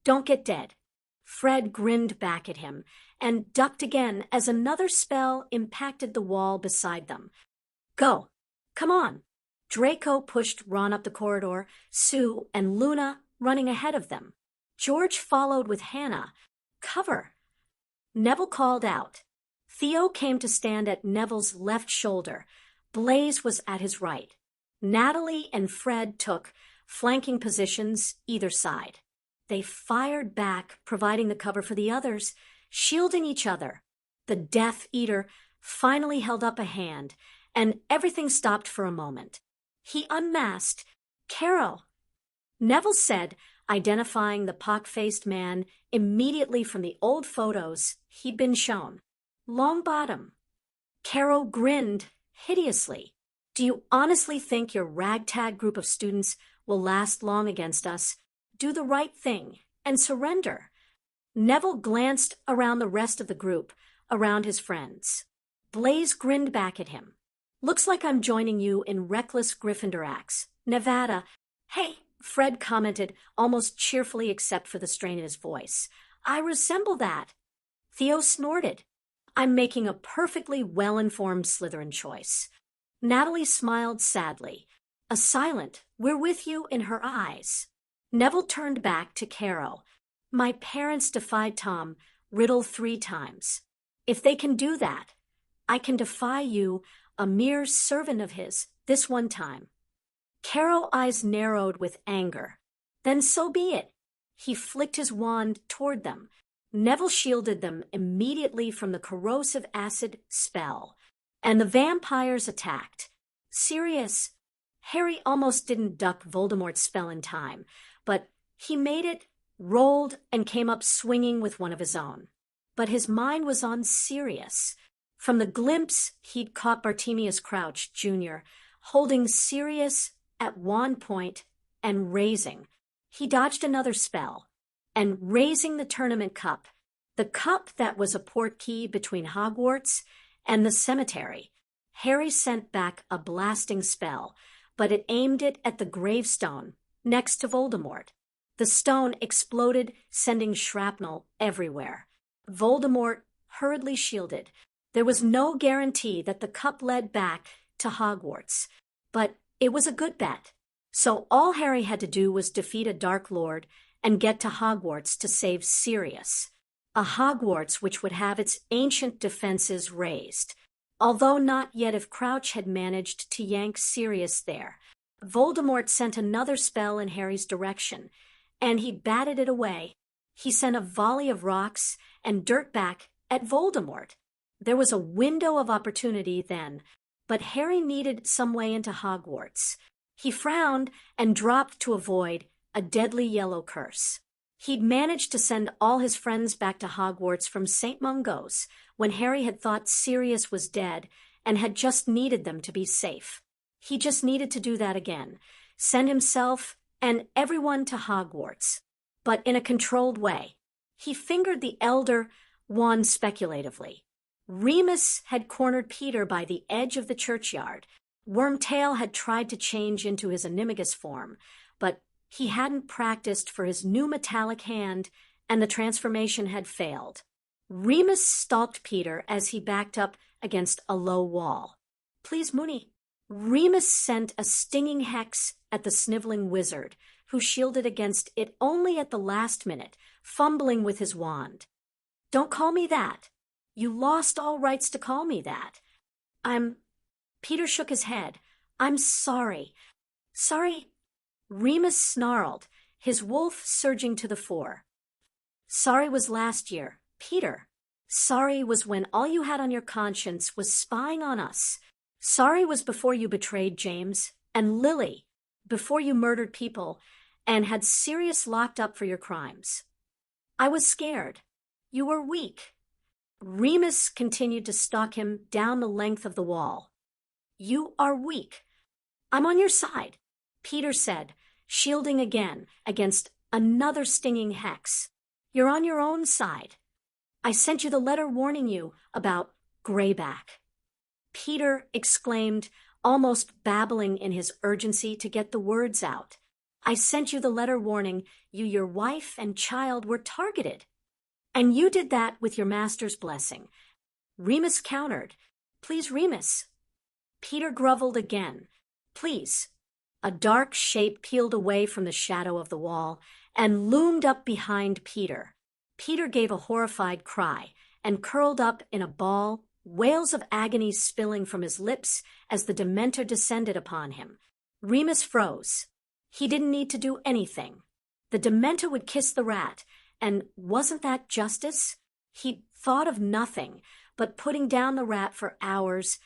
Speaker 1: don't get dead." Fred grinned back at him and ducked again as another spell impacted the wall beside them. "Go. Come on." Draco pushed Ron up the corridor, Sue and Luna running ahead of them. George followed with Hannah. "Cover." Neville called out. Theo came to stand at Neville's left shoulder. Blaise was at his right. Natalie and Fred took flanking positions either side. They fired back, providing the cover for the others, shielding each other. The Death Eater finally held up a hand, and everything stopped for a moment. He unmasked. "Carol," Neville said, identifying the pock-faced man immediately from the old photos he'd been shown. "Longbottom." Carol grinned hideously. "Do you honestly think your ragtag group of students will last long against us? Do the right thing and surrender." Neville glanced around the rest of the group, around his friends. Blaise grinned back at him. "Looks like I'm joining you in reckless Gryffindor acts. Nevada." "Hey," Fred commented almost cheerfully except for the strain in his voice. "I resemble that." Theo snorted. "I'm making a perfectly well-informed Slytherin choice." Natalie smiled sadly. A silent "we're with you" in her eyes. Neville turned back to Caro. "My parents defied Tom Riddle 3 times. If they can do that, I can defy you, a mere servant of his, this one time." Caro's eyes narrowed with anger. "Then so be it." He flicked his wand toward them. Neville shielded them immediately from the corrosive acid spell, and the vampires attacked. Sirius. Harry almost didn't duck Voldemort's spell in time, but he made it, rolled, and came up swinging with one of his own. But his mind was on Sirius. From the glimpse he'd caught Bartemius Crouch, Jr., holding Sirius at wand point and raising. He dodged another spell, and raising the tournament cup, the cup that was a portkey between Hogwarts and the cemetery. Harry sent back a blasting spell, but it aimed it at the gravestone next to Voldemort. The stone exploded, sending shrapnel everywhere. Voldemort hurriedly shielded. There was no guarantee that the cup led back to Hogwarts, but it was a good bet. So all Harry had to do was defeat a Dark Lord and get to Hogwarts to save Sirius. A Hogwarts which would have its ancient defenses raised, although not yet if Crouch had managed to yank Sirius there. Voldemort sent another spell in Harry's direction, and he batted it away. He sent a volley of rocks and dirt back at Voldemort. There was a window of opportunity then, but Harry needed some way into Hogwarts. He frowned and dropped to avoid a deadly yellow curse. He'd managed to send all his friends back to Hogwarts from St. Mungo's when Harry had thought Sirius was dead and had just needed them to be safe. He just needed to do that again, send himself and everyone to Hogwarts, but in a controlled way. He fingered the Elder Wand speculatively. Remus had cornered Peter by the edge of the churchyard. Wormtail had tried to change into his animagus form, but he hadn't practiced for his new metallic hand, and the transformation had failed. Remus stalked Peter as he backed up against a low wall. "Please, Mooney." Remus sent a stinging hex at the sniveling wizard, who shielded against it only at the last minute, fumbling with his wand. "Don't call me that. You lost all rights to call me that. Peter shook his head. "I'm sorry." "Sorry?" Remus snarled, his wolf surging to the fore. "Sorry was last year, Peter. Sorry was when all you had on your conscience was spying on us. Sorry was before you betrayed James and Lily, before you murdered people and had Sirius locked up for your crimes. I was scared. You were weak." Remus continued to stalk him down the length of the wall. "You are weak. I'm on your side," Peter said, shielding again against another stinging hex. "You're on your own side. I sent you the letter warning you about Greyback." Peter exclaimed, almost babbling in his urgency to get the words out. "I sent you the letter warning you, your wife and child were targeted. And you did that with your master's blessing." Remus countered. "Please, Remus." Peter groveled again. "Please." A dark shape peeled away from the shadow of the wall and loomed up behind Peter. Peter gave a horrified cry and curled up in a ball, wails of agony spilling from his lips as the Dementor descended upon him. Remus froze. He didn't need to do anything. The Dementor would kiss the rat, and wasn't that justice? He'd thought of nothing but putting down the rat for hours,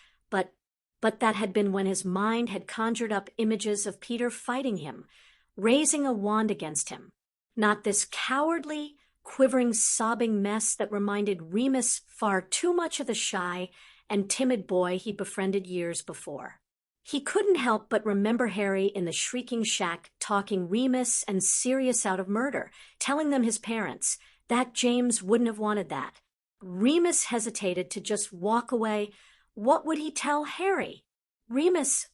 Speaker 1: but that had been when his mind had conjured up images of Peter fighting him, raising a wand against him. Not this cowardly, quivering, sobbing mess that reminded Remus far too much of the shy and timid boy he befriended years before. He couldn't help but remember Harry in the shrieking shack talking Remus and Sirius out of murder, telling them his parents that James wouldn't have wanted that. Remus hesitated to just walk away. What would he tell Harry? "Remus!"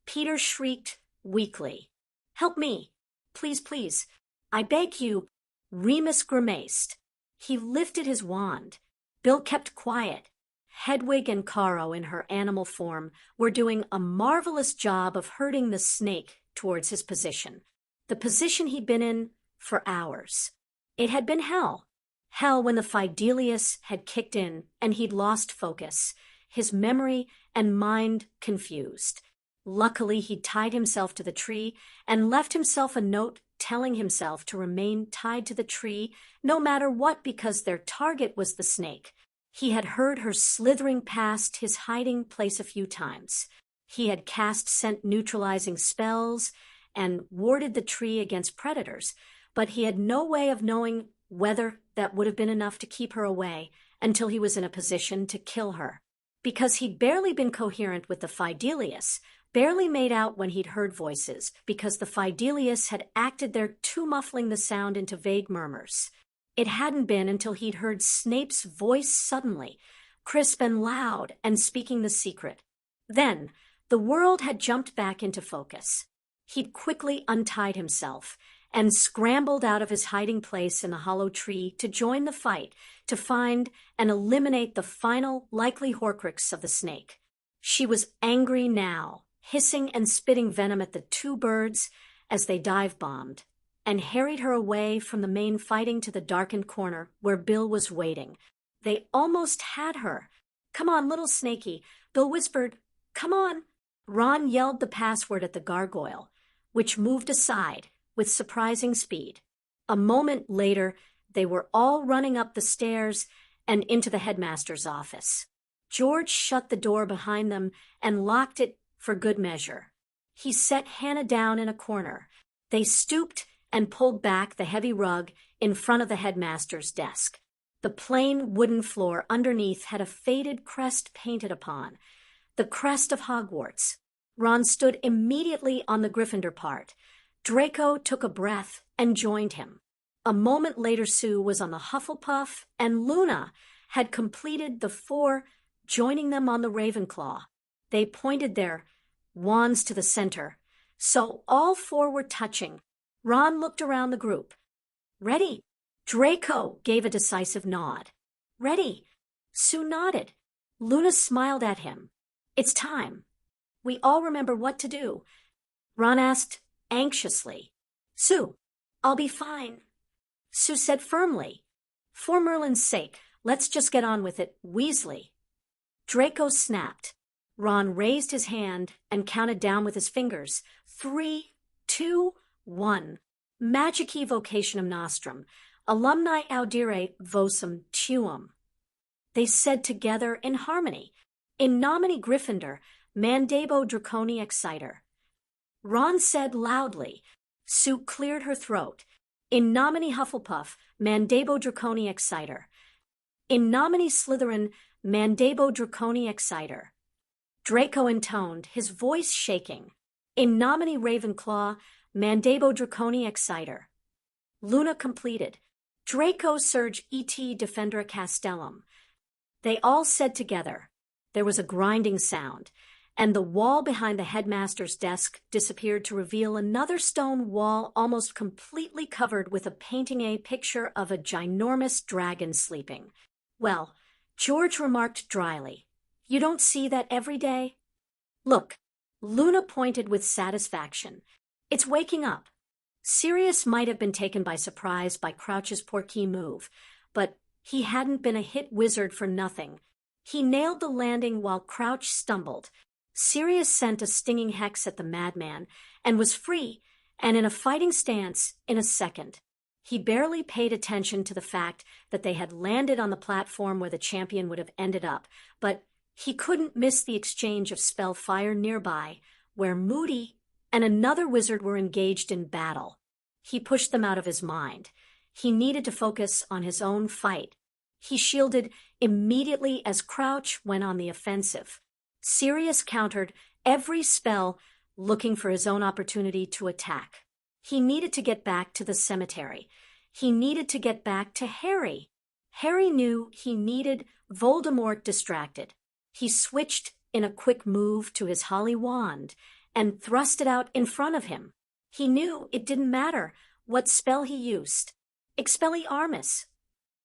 Speaker 1: Peter shrieked weakly. "Help me! Please, please! I beg you!" Remus grimaced. He lifted his wand. Bill kept quiet. Hedwig and Caro, in her animal form, were doing a marvelous job of herding the snake towards his position. The position he'd been in for hours. It had been hell. Hell when the Fidelius had kicked in and he'd lost focus, his memory and mind confused. Luckily, he'd tied himself to the tree and left himself a note telling himself to remain tied to the tree no matter what because their target was the snake. He had heard her slithering past his hiding place a few times. He had cast scent neutralizing spells and warded the tree against predators, but he had no way of knowing whether that would have been enough to keep her away until he was in a position to kill her. Because he'd barely been coherent with the Fidelius, barely made out when he'd heard voices, because the Fidelius had acted there too muffling the sound into vague murmurs. It hadn't been until he'd heard Snape's voice suddenly, crisp and loud, and speaking the secret. Then, the world had jumped back into focus. He'd quickly untied himself and scrambled out of his hiding place in the hollow tree to join the fight, to find and eliminate the final likely Horcrux of the snake. She was angry now, hissing and spitting venom at the two birds as they dive-bombed, and harried her away from the main fighting to the darkened corner where Bill was waiting. They almost had her. "Come on, little snaky," Bill whispered. "Come on." Ron yelled the password at the gargoyle, which moved aside with surprising speed. A moment later, they were all running up the stairs and into the headmaster's office. George shut the door behind them and locked it for good measure. He set Hannah down in a corner. They stooped and pulled back the heavy rug in front of the headmaster's desk. The plain wooden floor underneath had a faded crest painted upon, the crest of Hogwarts. Ron stood immediately on the Gryffindor part. Draco took a breath and joined him. A moment later, Sue was on the Hufflepuff, and Luna had completed the four, joining them on the Ravenclaw. They pointed their wands to the center. So all four were touching. Ron looked around the group. Ready? Draco gave a decisive nod. Ready? Sue nodded. Luna smiled at him. It's time. We all remember what to do. Ron asked anxiously. Sue, I'll be fine. Sue said firmly. For Merlin's sake, let's just get on with it, Weasley. Draco snapped. Ron raised his hand and counted down with his fingers. 3, 2, 1. Magici vocationum nostrum, alumni audire vocem tuum. They said together in harmony. In nomine Gryffindor, mandebo draconi exciter. Ron said loudly. Sue cleared her throat. In nomine Hufflepuff, mandebo draconi exciter. In nomine Slytherin, mandebo draconi exciter. Draco intoned, his voice shaking. In nomine Ravenclaw, mandebo draconi exciter. Luna completed. Draco surge et defendere castellum. They all said together. There was a grinding sound, and the wall behind the headmaster's desk disappeared to reveal another stone wall almost completely covered with a painting, a picture of a ginormous dragon sleeping. Well, George remarked dryly, you don't see that every day? Look, Luna pointed with satisfaction. It's waking up. Sirius might have been taken by surprise by Crouch's portkey move, but he hadn't been a hit wizard for nothing. He nailed the landing while Crouch stumbled. Sirius sent a stinging hex at the madman and was free and in a fighting stance in a second. He barely paid attention to the fact that they had landed on the platform where the champion would have ended up, but he couldn't miss the exchange of spell fire nearby, where Moody and another wizard were engaged in battle. He pushed them out of his mind. He needed to focus on his own fight. He shielded immediately as Crouch went on the offensive. Sirius countered every spell, looking for his own opportunity to attack. He needed to get back to the cemetery. He needed to get back to Harry. Harry knew he needed Voldemort distracted. He switched in a quick move to his holly wand and thrust it out in front of him. He knew it didn't matter what spell he used. Expelliarmus.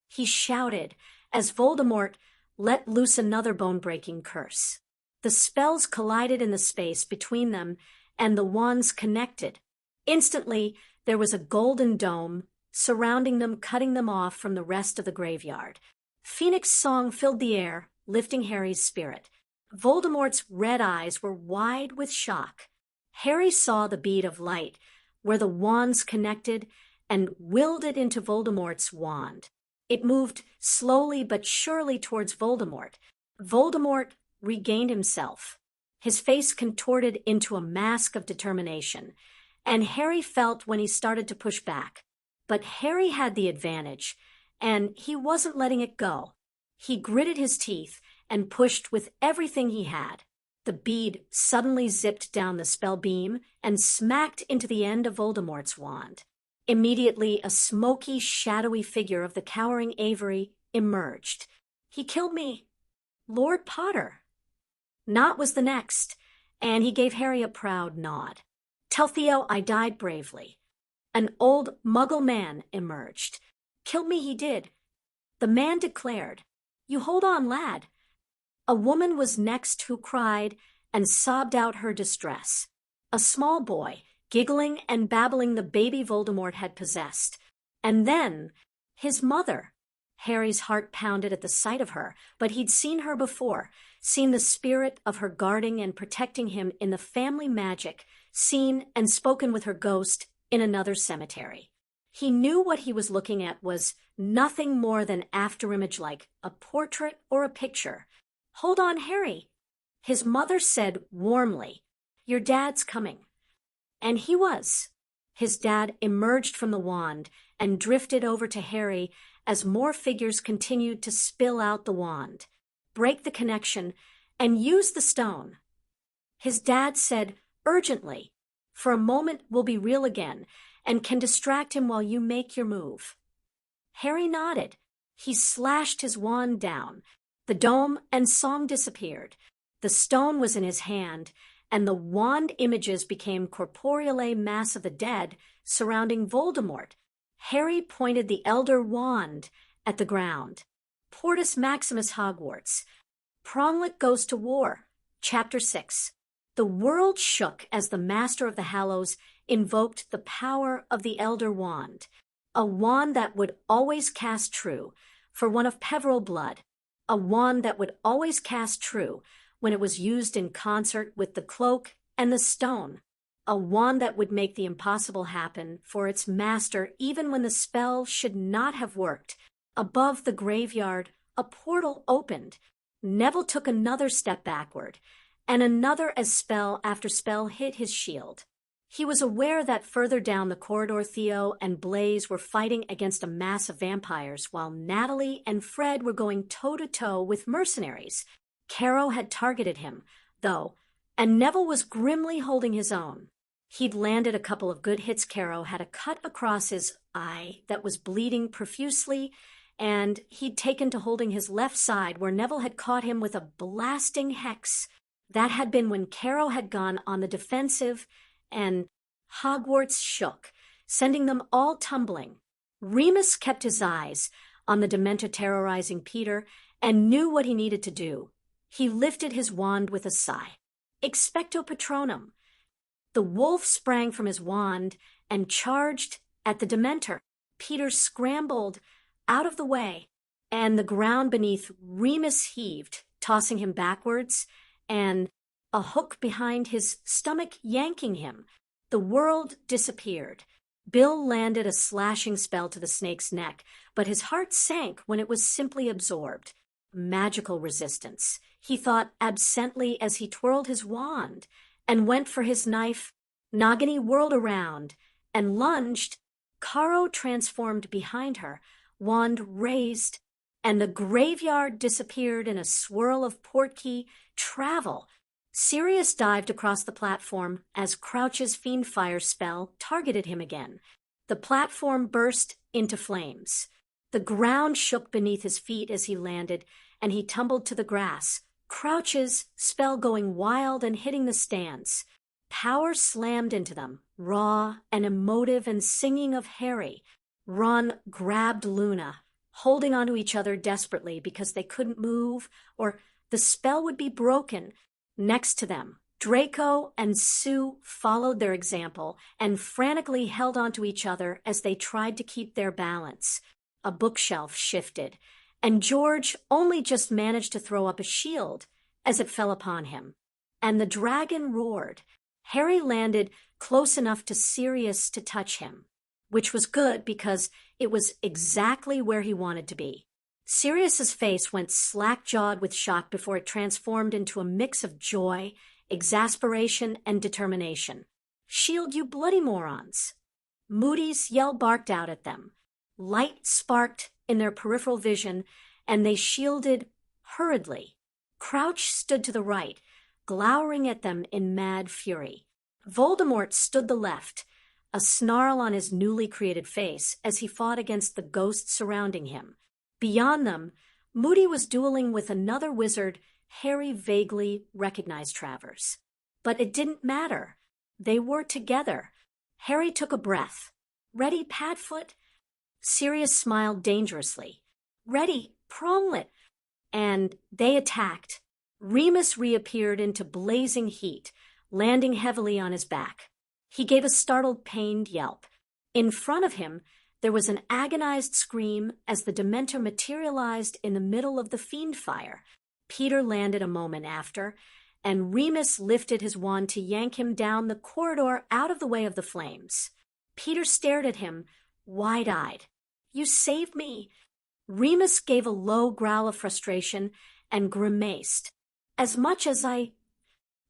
Speaker 1: He shouted as Voldemort let loose another bone-breaking curse. The spells collided in the space between them, and the wands connected. Instantly, there was a golden dome surrounding them, cutting them off from the rest of the graveyard. Phoenix song filled the air, lifting Harry's spirit. Voldemort's red eyes were wide with shock. Harry saw the bead of light, where the wands connected, and willed it into Voldemort's wand. It moved slowly but surely towards Voldemort. Voldemort regained himself. His face contorted into a mask of determination, and Harry felt when he started to push back. But Harry had the advantage, and he wasn't letting it go. He gritted his teeth and pushed with everything he had. The bead suddenly zipped down the spell beam and smacked into the end of Voldemort's wand. Immediately, a smoky, shadowy figure of the cowering Avery emerged. He killed me. Lord Potter. Not was the next, and he gave Harry a proud nod. Tell Theo I died bravely. An old muggle man emerged. Killed me he did. The man declared, You hold on, lad. A woman was next who cried and sobbed out her distress. A small boy, giggling and babbling the baby Voldemort had possessed. And then, his mother. Harry's heart pounded at the sight of her, but he'd seen her before, seen the spirit of her guarding and protecting him in the family magic, seen and spoken with her ghost in another cemetery. He knew what he was looking at was nothing more than afterimage, like a portrait or a picture. Hold on, Harry. His mother said warmly, Your dad's coming. And he was. His dad emerged from the wand and drifted over to Harry as more figures continued to spill out the wand, break the connection, and use the stone. His dad said urgently, For a moment we'll be real again and can distract him while you make your move. Harry nodded. He slashed his wand down. The dome and song disappeared. The stone was in his hand, and the wand images became corporeal mass of the dead surrounding Voldemort. Harry pointed the Elder Wand at the ground. Portus Maximus Hogwarts. Pronglet Goes to War. Chapter 6. The world shook as the Master of the Hallows invoked the power of the Elder Wand, a wand that would always cast true for one of Peveril blood, a wand that would always cast true when it was used in concert with the cloak and the stone, a wand that would make the impossible happen for its master even when the spell should not have worked. Above the graveyard, a portal opened. Neville took another step backward, and another as spell after spell hit his shield. He was aware that further down the corridor Theo and Blaise were fighting against a mass of vampires, while Natalie and Fred were going toe-to-toe with mercenaries. Caro had targeted him, though, and Neville was grimly holding his own. He'd landed a couple of good hits. Caro had a cut across his eye that was bleeding profusely, and he'd taken to holding his left side where Neville had caught him with a blasting hex. That had been when Caro had gone on the defensive, and Hogwarts shook, sending them all tumbling. Remus kept his eyes on the Dementor terrorizing Peter and knew what he needed to do. He lifted his wand with a sigh. Expecto Patronum. The wolf sprang from his wand and charged at the Dementor. Peter scrambled out of the way, and the ground beneath Remus heaved, tossing him backwards, and a hook behind his stomach yanking him. The world disappeared. Bill landed a slashing spell to the snake's neck, but his heart sank when it was simply absorbed. Magical resistance, he thought absently as he twirled his wand and went for his knife. Nagini whirled around and lunged. Caro transformed behind her, wand raised, and the graveyard disappeared in a swirl of portkey travel. Sirius dived across the platform as Crouch's Fiendfire spell targeted him again. The platform burst into flames. The ground shook beneath his feet as he landed, and he tumbled to the grass, Crouch's spell going wild and hitting the stands. Power slammed into them, raw and emotive and singing of Harry. Ron grabbed Luna, holding onto each other desperately because they couldn't move or the spell would be broken. Next to them, Draco and Sue followed their example and frantically held onto each other as they tried to keep their balance. A bookshelf shifted, and George only just managed to throw up a shield as it fell upon him. And the dragon roared. Harry landed close enough to Sirius to touch him, which was good because it was exactly where he wanted to be. Sirius's face went slack-jawed with shock before it transformed into a mix of joy, exasperation, and determination. "Shield, you bloody morons!" Moody's yell barked out at them. Light sparked in their peripheral vision, and they shielded hurriedly. Crouch stood to the right, glowering at them in mad fury. Voldemort stood the left, a snarl on his newly created face as he fought against the ghosts surrounding him. Beyond them, Moody was dueling with another wizard Harry vaguely recognized. Travers. But it didn't matter. They were together. Harry took a breath. "Ready, Padfoot?" Sirius smiled dangerously. "Ready, Pronglet." And they attacked. Remus reappeared into blazing heat, landing heavily on his back. He gave a startled, pained yelp. In front of him, there was an agonized scream as the Dementor materialized in the middle of the Fiendfire. Peter landed a moment after, and Remus lifted his wand to yank him down the corridor out of the way of the flames. Peter stared at him, wide-eyed. "You saved me." Remus gave a low growl of frustration and grimaced. "As much as I—"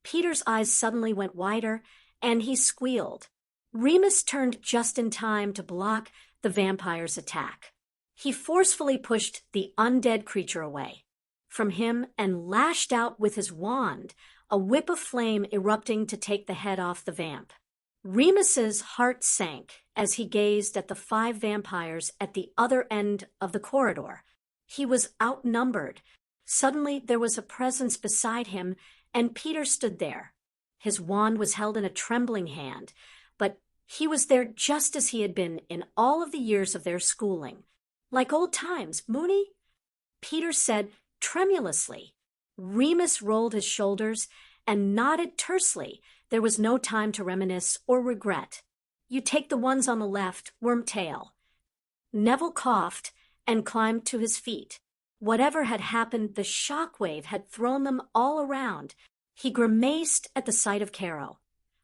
Speaker 1: Peter's eyes suddenly went wider, and he squealed. Remus turned just in time to block the vampire's attack. He forcefully pushed the undead creature away from him and lashed out with his wand, a whip of flame erupting to take the head off the vamp. Remus's heart sank as he gazed at the 5 vampires at the other end of the corridor. He was outnumbered. Suddenly there was a presence beside him, and Peter stood there. His wand was held in a trembling hand, but he was there just as he had been in all of the years of their schooling. Like old times, Moony? Peter said tremulously. Remus rolled his shoulders and nodded tersely. There was no time to reminisce or regret. You take the ones on the left, Wormtail. Neville coughed and climbed to his feet. Whatever had happened, the shockwave had thrown them all around. He grimaced at the sight of Caro.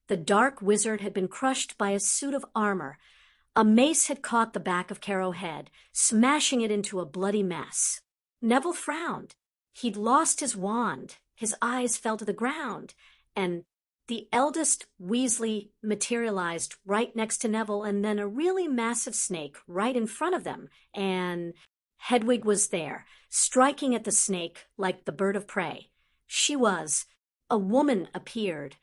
Speaker 1: The dark wizard had been crushed by a suit of armor. A mace had caught the back of Caro's head, smashing it into a bloody mess. Neville frowned. He'd lost his wand. His eyes fell to the ground, and the eldest Weasley materialized right next to Neville, and then a really massive snake right in front of them, and Hedwig was there, striking at the snake like the bird of prey. She was. A woman appeared,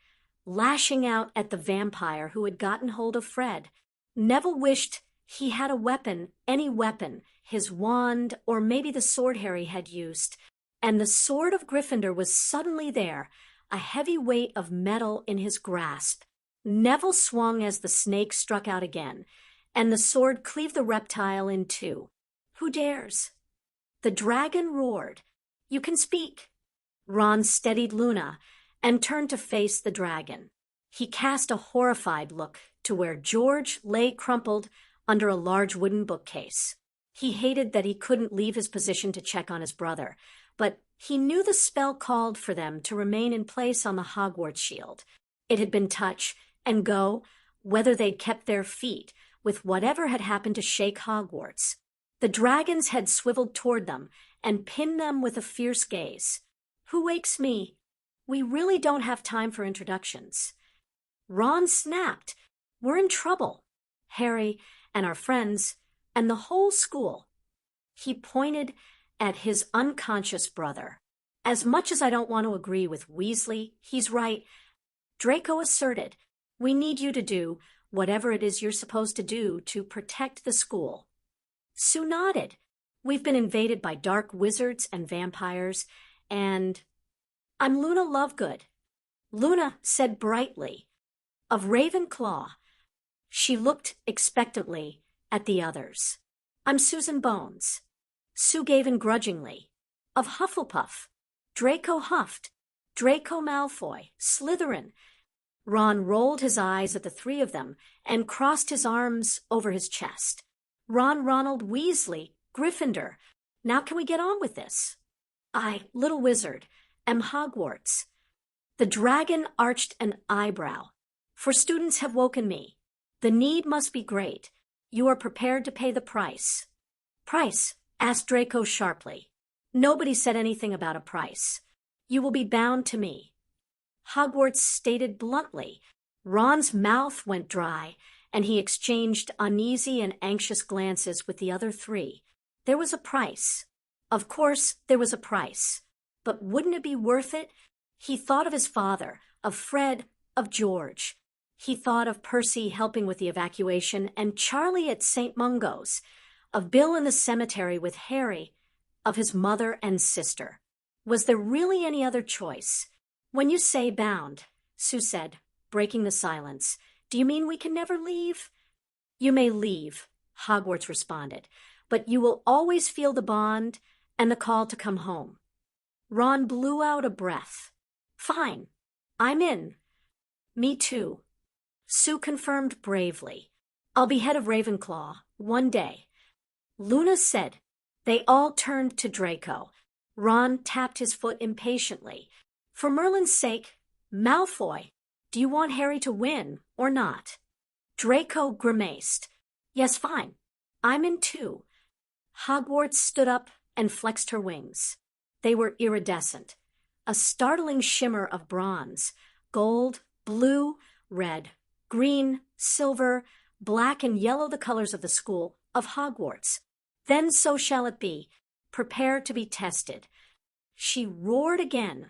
Speaker 1: lashing out at the vampire who had gotten hold of Fred. Neville wished he had a weapon, any weapon, his wand, or maybe the sword Harry had used. And the sword of Gryffindor was suddenly there, a heavy weight of metal in his grasp. Neville swung as the snake struck out again, and the sword cleaved the reptile in two. Who dares? The dragon roared. You can speak. Ron steadied Luna and turned to face the dragon. He cast a horrified look to where George lay crumpled under a large wooden bookcase. He hated that he couldn't leave his position to check on his brother, but he knew the spell called for them to remain in place on the Hogwarts shield. It had been touch and go, whether they'd kept their feet, with whatever had happened to shake Hogwarts. The dragon's head swiveled toward them and pinned them with a fierce gaze. Who wakes me? We really don't have time for introductions. Ron snapped. We're in trouble. Harry and our friends and the whole school. He pointed at his unconscious brother. As much as I don't want to agree with Weasley, he's right. Draco asserted, we need you to do whatever it is you're supposed to do to protect the school. Sue nodded. We've been invaded by dark wizards and vampires, and I'm Luna Lovegood. Luna said brightly. Of Ravenclaw. She looked expectantly at the others. I'm Susan Bones. Sue gave in grudgingly. Of Hufflepuff. Draco huffed. Draco Malfoy. Slytherin. Ron rolled his eyes at the three of them and crossed his arms over his chest. Ron Ronald Weasley, Gryffindor. Now can we get on with this? I, little wizard, am Hogwarts. The dragon arched an eyebrow. For students have woken me. The need must be great. You are prepared to pay the price. Price? Asked Draco sharply. Nobody said anything about a price. You will be bound to me. Hogwarts stated bluntly. Ron's mouth went dry, and he exchanged uneasy and anxious glances with the other three. There was a price. Of course, there was a price. But wouldn't it be worth it? He thought of his father, of Fred, of George. He thought of Percy helping with the evacuation and Charlie at St. Mungo's, of Bill in the cemetery with Harry, of his mother and sister. Was there really any other choice? When you say bound, Sue said, breaking the silence, do you mean we can never leave? You may leave, Hogwarts responded, but you will always feel the bond and the call to come home. Ron blew out a breath. Fine, I'm in. Me too. Sue confirmed bravely. I'll be head of Ravenclaw one day. Luna said. They all turned to Draco. Ron tapped his foot impatiently. For Merlin's sake, Malfoy, do you want Harry to win or not? Draco grimaced. Yes, fine. I'm in too. Hogwarts stood up and flexed her wings. They were iridescent. A startling shimmer of bronze, gold, blue, red, green, silver, black and yellow, the colors of the school of Hogwarts. Then so shall it be. Prepare to be tested. She roared again.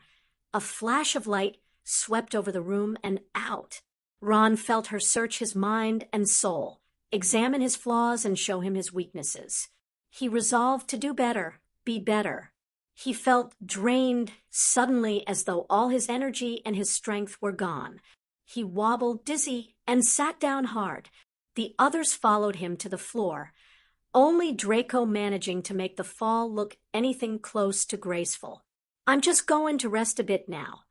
Speaker 1: A flash of light swept over the room and out. Ron felt her search his mind and soul, examine his flaws and show him his weaknesses. He resolved to do better, be better. He felt drained suddenly, as though all his energy and his strength were gone. He wobbled dizzy and sat down hard. The others followed him to the floor, only Draco managing to make the fall look anything close to graceful. "I'm just going to rest a bit now,"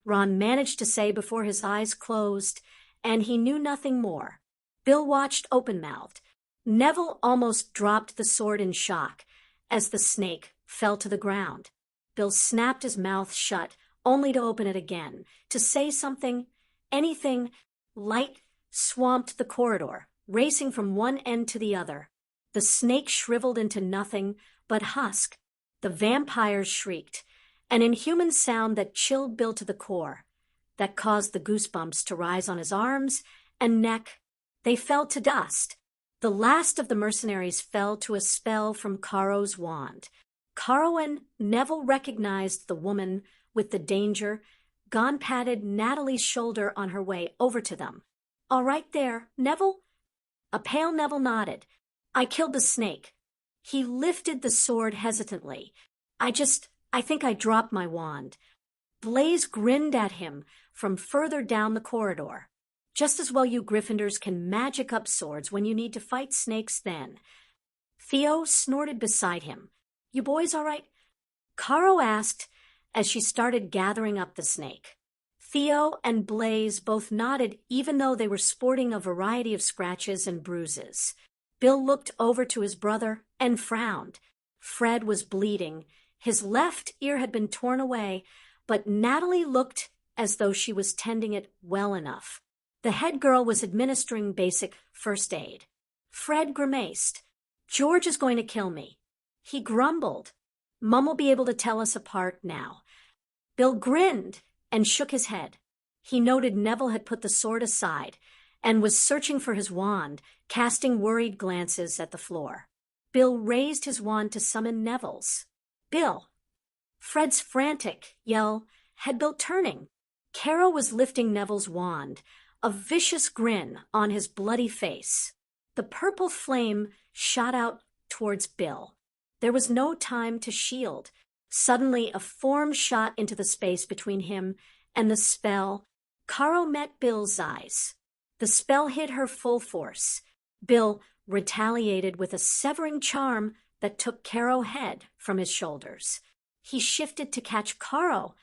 Speaker 1: Ron managed to say before his eyes closed, and he knew nothing more. Bill watched open-mouthed. Neville almost dropped the sword in shock as the snake fell to the ground. Bill snapped his mouth shut, only to open it again, to say something, anything. Light swamped the corridor, racing from one end to the other. The snake shriveled into nothing but husk. The vampires shrieked, an inhuman sound that chilled Bill to the core, that caused the goosebumps to rise on his arms and neck. They fell to dust. The last of the mercenaries fell to a spell from Caro's wand. Caro and Neville recognized the woman with the danger. Gon patted Natalie's shoulder on her way over to them. "All right there, Neville?" A pale Neville nodded. "I killed the snake." He lifted the sword hesitantly. I think I dropped my wand." Blaze grinned at him from further down the corridor. "Just as well you Gryffindors can magic up swords when you need to fight snakes then." Theo snorted beside him. "You boys all right?" Caro asked as she started gathering up the snake. Theo and Blaze both nodded, even though they were sporting a variety of scratches and bruises. Bill looked over to his brother and frowned. Fred was bleeding. His left ear had been torn away, but Natalie looked as though she was tending it well enough. The head girl was administering basic first aid. Fred grimaced. "George is going to kill me." He grumbled. "Mum will be able to tell us apart now." Bill grinned and shook his head. He noted Neville had put the sword aside and was searching for his wand, casting worried glances at the floor. Bill raised his wand to summon Neville's. "Bill!" Fred's frantic yell had Bill turning. Caro was lifting Neville's wand, a vicious grin on his bloody face. The purple flame shot out towards Bill. There was no time to shield. Suddenly, a form shot into the space between him and the spell. Caro met Bill's eyes. The spell hit her full force. Bill retaliated with a severing charm that took Caro's head from his shoulders. He shifted to catch Caro.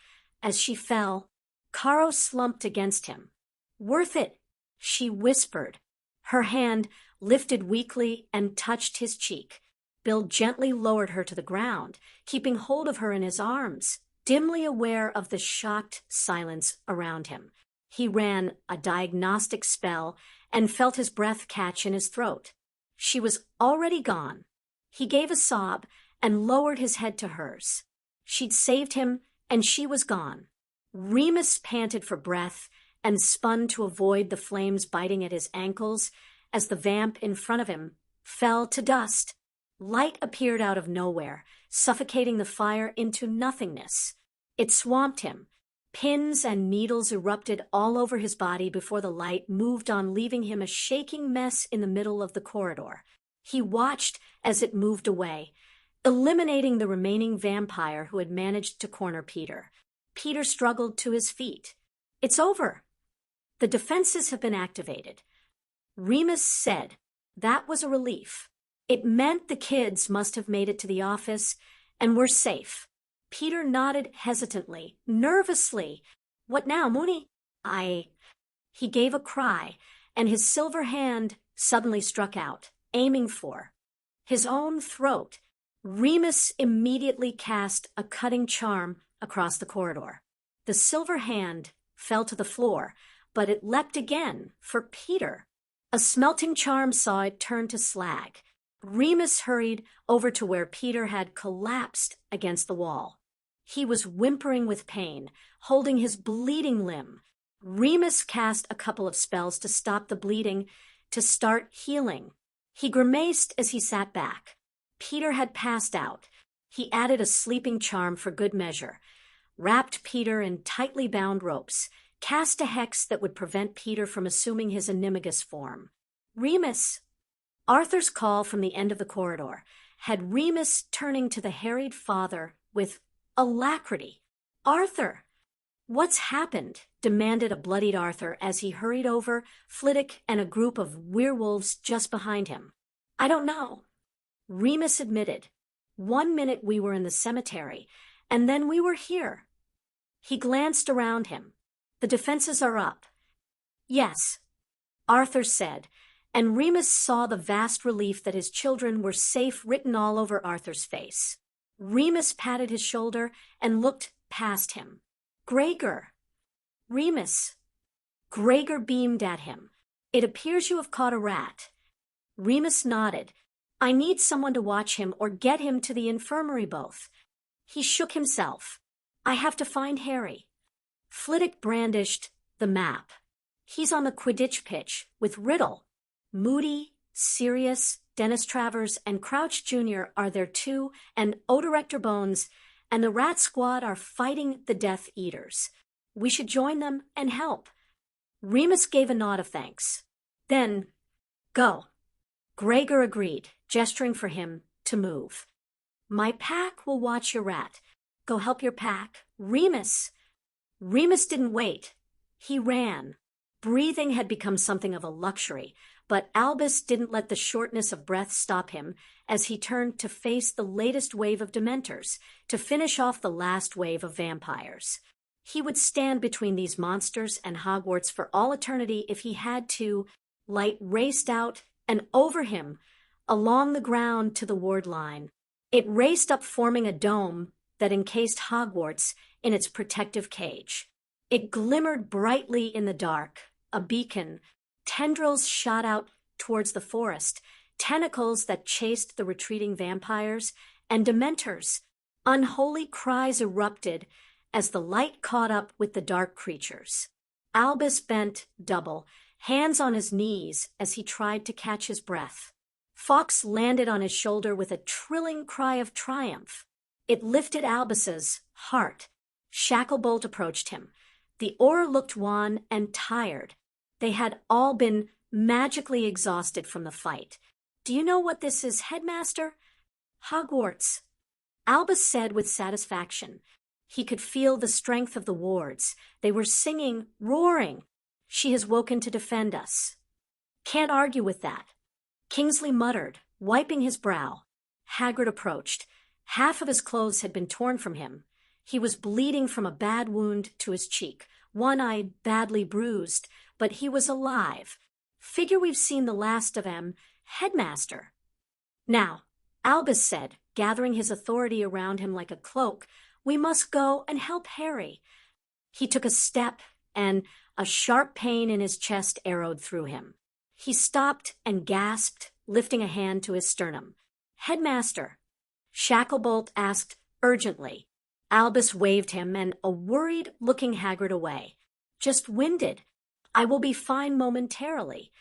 Speaker 1: As she fell, Caro slumped against him. "Worth it," she whispered. Her hand lifted weakly and touched his cheek. Bill gently lowered her to the ground, keeping hold of her in his arms, dimly aware of the shocked silence around him. He ran a diagnostic spell and felt his breath catch in his throat. She was already gone. He gave a sob and lowered his head to hers. She'd saved him, and she was gone. Remus panted for breath and spun to avoid the flames biting at his ankles as the vamp in front of him fell to dust. Light appeared out of nowhere, suffocating the fire into nothingness. It swamped him. Pins and needles erupted all over his body before the light moved on, leaving him a shaking mess in the middle of the corridor. He watched as it moved away, eliminating the remaining vampire who had managed to corner Peter. Peter struggled to his feet. "It's over. The defenses have been activated." Remus said. That was a relief. It meant the kids must have made it to the office and were safe. Peter nodded hesitantly, nervously. "What now, Mooney?" He gave a cry, and his silver hand suddenly struck out, aiming for his own throat. Remus immediately cast a cutting charm across the corridor. The silver hand fell to the floor, but it leapt again for Peter. A smelting charm saw it turn to slag. Remus hurried over to where Peter had collapsed against the wall. He was whimpering with pain, holding his bleeding limb. Remus cast a couple of spells to stop the bleeding, to start healing. He grimaced as he sat back. Peter had passed out. He added a sleeping charm for good measure, wrapped Peter in tightly bound ropes, cast a hex that would prevent Peter from assuming his animagus form. "Remus!" Arthur's call from the end of the corridor had Remus turning to the harried father with alacrity. "Arthur!" "What's happened?" demanded a bloodied Arthur as he hurried over Flitwick and a group of werewolves just behind him. "I don't know," Remus admitted. "1 minute we were in the cemetery, and then we were here." He glanced around him. "The defenses are up." "Yes," Arthur said, and Remus saw the vast relief that his children were safe written all over Arthur's face. Remus patted his shoulder and looked past him. "Gregor!" "Remus!" Gregor beamed at him. "It appears you have caught a rat." Remus nodded. "I need someone to watch him or get him to the infirmary both." He shook himself. "I have to find Harry." Flitwick brandished the map. "He's on the Quidditch pitch with Riddle. Moody, Sirius, Dennis Travers, and Crouch Jr. are there too, and Odorector Bones, and the Rat Squad are fighting the Death Eaters. We should join them and help." Remus gave a nod of thanks. "Then, go." Gregor agreed, gesturing for him to move. "My pack will watch your rat. Go help your pack. Remus!" Remus didn't wait. He ran. Breathing had become something of a luxury, but Albus didn't let the shortness of breath stop him as he turned to face the latest wave of Dementors, to finish off the last wave of vampires. He would stand between these monsters and Hogwarts for all eternity if he had to. Light raced out and over him, along the ground to the ward line. It raced up, forming a dome that encased Hogwarts in its protective cage. It glimmered brightly in the dark, a beacon. Tendrils shot out towards the forest, tentacles that chased the retreating vampires, and Dementors. Unholy cries erupted as the light caught up with the dark creatures. Albus bent double, hands on his knees as he tried to catch his breath. Fawkes landed on his shoulder with a trilling cry of triumph. It lifted Albus's heart. Shacklebolt approached him. The Auror looked wan and tired. They had all been magically exhausted from the fight. "Do you know what this is, Headmaster?" "Hogwarts," Albus said with satisfaction. He could feel the strength of the wards. They were singing, roaring. "She has woken to defend us." "Can't argue with that," Kingsley muttered, wiping his brow. Hagrid approached. Half of his clothes had been torn from him. He was bleeding from a bad wound to his cheek, one eye badly bruised, but he was alive. "Figure we've seen the last of him, Headmaster." "Now," Albus said, gathering his authority around him like a cloak, "we must go and help Harry." He took a step, and a sharp pain in his chest arrowed through him. He stopped and gasped, lifting a hand to his sternum. "Headmaster," Shacklebolt asked urgently. Albus waved him and a worried-looking Hagrid away. "Just winded. I will be fine momentarily."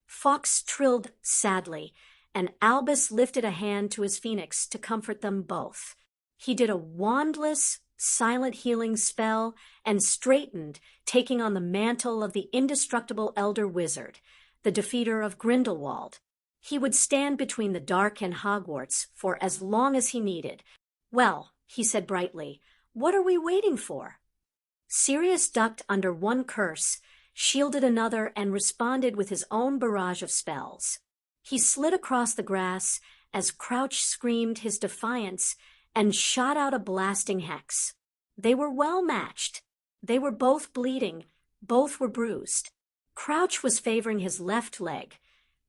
Speaker 1: Fawkes trilled sadly, and Albus lifted a hand to his phoenix to comfort them both. He did a wandless, silent healing spell and straightened, taking on the mantle of the indestructible Elder Wizard, the defeater of Grindelwald. He would stand between the dark and Hogwarts for as long as he needed. "Well," he said brightly, "what are we waiting for?" Sirius ducked under one curse, shielded another, and responded with his own barrage of spells. He slid across the grass as Crouch screamed his defiance and shot out a blasting hex. They were well matched. They were both bleeding, both were bruised. Crouch was favoring his left leg.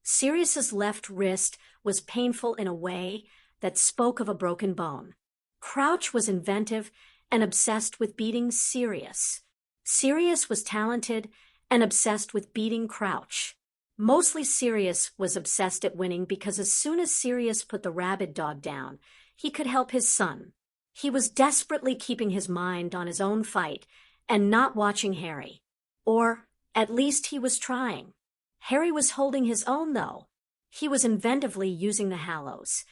Speaker 1: Sirius's left wrist was painful in a way that spoke of a broken bone. Crouch was inventive and obsessed with beating Sirius. Sirius was talented and obsessed with beating Crouch. Mostly Sirius was obsessed at winning because as soon as Sirius put the rabid dog down, he could help his son. He was desperately keeping his mind on his own fight and not watching Harry. Or, at least he was trying. Harry was holding his own, though. He was inventively using the Hallows,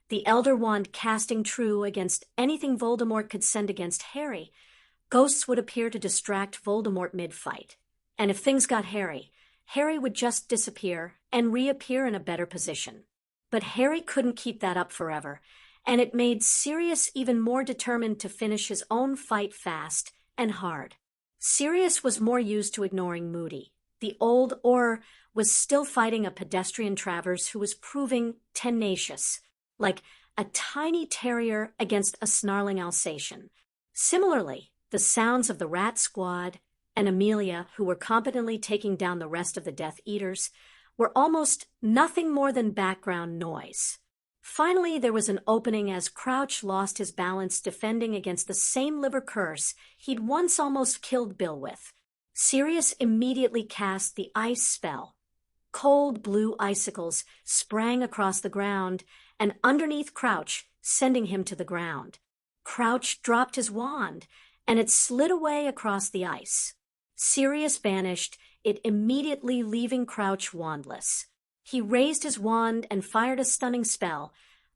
Speaker 1: the Elder Wand casting true against anything Voldemort could send against Harry. Ghosts would appear to distract Voldemort mid-fight. And if things got hairy, Harry would just disappear and reappear in a better position. But Harry couldn't keep that up forever, and it made Sirius even more determined to finish his own fight fast and hard. Sirius was more used to ignoring Moody. The old Auror was still fighting a pedestrian Travers who was proving tenacious, like a tiny terrier against a snarling Alsatian. Similarly, the sounds of the Rat Squad and Amelia, who were competently taking down the rest of the Death Eaters, were almost nothing more than background noise. Finally, there was an opening as Crouch lost his balance defending against the same liver curse he'd once almost killed Bill with. Sirius immediately cast the ice spell. Cold blue icicles sprang across the ground and underneath Crouch, sending him to the ground. Crouch dropped his wand, and it slid away across the ice. Sirius vanished, it immediately leaving Crouch wandless. He raised his wand and fired a stunning spell,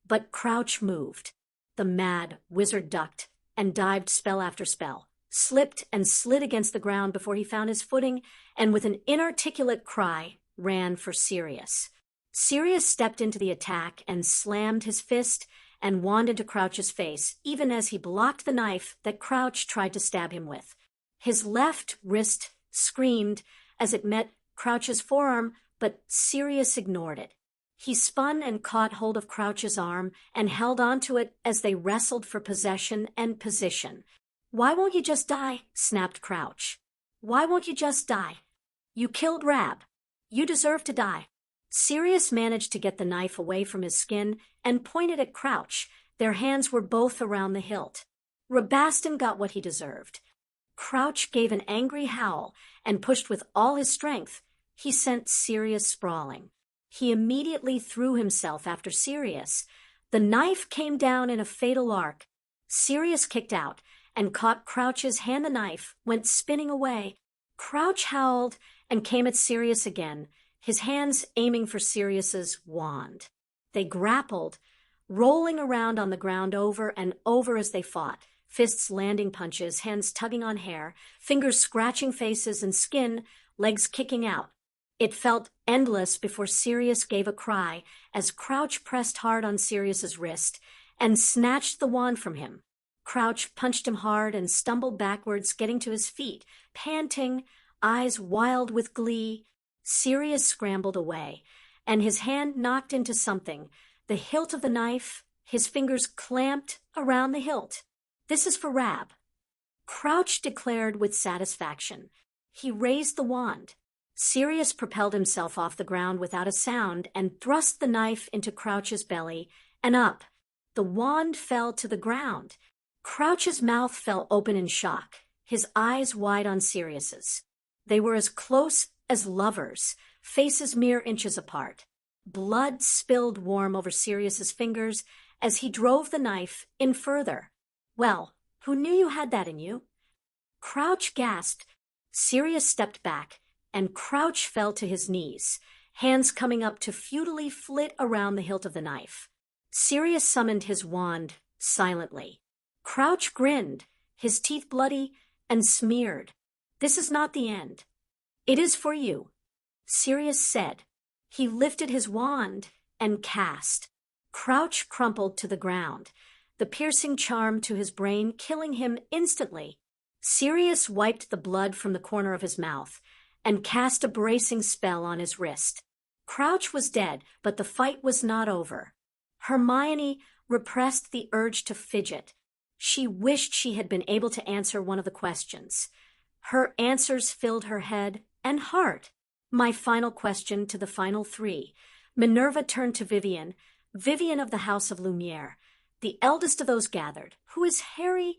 Speaker 1: but Crouch moved. The mad wizard ducked and dived spell after spell, slipped and slid against the ground before he found his footing, and with an inarticulate cry, ran for Sirius. Sirius stepped into the attack and slammed his fist and wand into Crouch's face, even as he blocked the knife that Crouch tried to stab him with. His left wrist screamed as it met Crouch's forearm, but Sirius ignored it. He spun and caught hold of Crouch's arm and held onto it as they wrestled for possession and position. "Why won't you just die?" snapped Crouch. "Why won't you just die? You killed Rab. You deserve to die." Sirius managed to get the knife away from his skin and pointed at Crouch. Their hands were both around the hilt. Rabaston got what he deserved. Crouch gave an angry howl and pushed with all his strength. He sent Sirius sprawling. He immediately threw himself after Sirius. The knife came down in a fatal arc. Sirius kicked out and caught Crouch's hand. The knife went spinning away. Crouch howled and came at Sirius again, his hands aiming for Sirius's wand. They grappled, rolling around on the ground over and over as they fought, fists landing punches, hands tugging on hair, fingers scratching faces and skin, legs kicking out. It felt endless before Sirius gave a cry as Crouch pressed hard on Sirius's wrist and snatched the wand from him. Crouch punched him hard and stumbled backwards, getting to his feet, panting, eyes wild with glee. Sirius scrambled away, and his hand knocked into something, the hilt of the knife, his fingers clamped around the hilt. "This is for Rab," Crouch declared with satisfaction. He raised the wand. Sirius propelled himself off the ground without a sound and thrust the knife into Crouch's belly and up. The wand fell to the ground. Crouch's mouth fell open in shock, his eyes wide on Sirius's. They were as close as lovers, faces mere inches apart. Blood spilled warm over Sirius's fingers as he drove the knife in further. "Well, who knew you had that in you?" Crouch gasped. Sirius stepped back, and Crouch fell to his knees, hands coming up to futilely flit around the hilt of the knife. Sirius summoned his wand silently. Crouch grinned, his teeth bloody and smeared. "This is not the end. It is for you," Sirius said. He lifted his wand and cast. Crouch crumpled to the ground, the piercing charm to his brain killing him instantly. Sirius wiped the blood from the corner of his mouth and cast a bracing spell on his wrist. Crouch was dead, but the fight was not over. Hermione repressed the urge to fidget. She wished she had been able to answer one of the questions. Her answers filled her head and heart. "My final question to the final three." Minerva turned to Vivian, Vivian of the House of Lumiere, the eldest of those gathered. "Who is Harry?"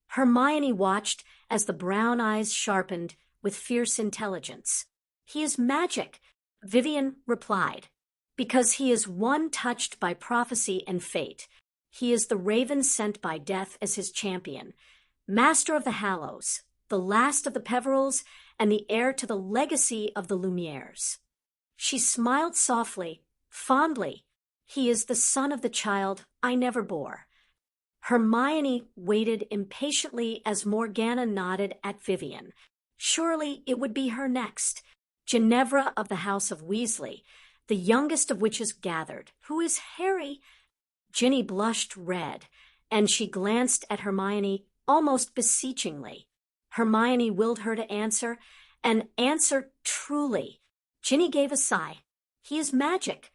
Speaker 1: Hermione watched as the brown eyes sharpened with fierce intelligence. "He is magic," Vivian replied, "because he is one touched by prophecy and fate. He is the raven sent by death as his champion, master of the Hallows, the last of the Peverils, and the heir to the legacy of the Lumieres." She smiled softly, fondly. "He is the son of the child I never bore." Hermione waited impatiently as Morgana nodded at Vivian. Surely it would be her next. Ginevra of the House of Weasley, the youngest of witches gathered. "Who is Harry?" Ginny blushed red, and she glanced at Hermione almost beseechingly. Hermione willed her to answer, and answer truly. Ginny gave a sigh. He is magic.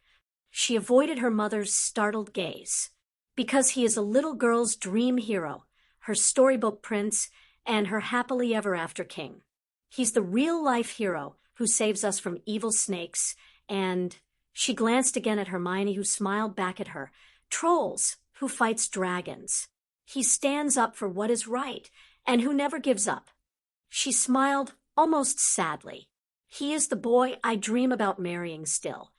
Speaker 1: She avoided her mother's startled gaze. Because he is a little girl's dream hero, her storybook prince, and her happily ever after king. He's the real-life hero who saves us from evil snakes, and she glanced again at Hermione, who smiled back at her. Trolls, who fights dragons. He stands up for what is right, and who never gives up. She smiled almost sadly. He is the boy I dream about marrying still.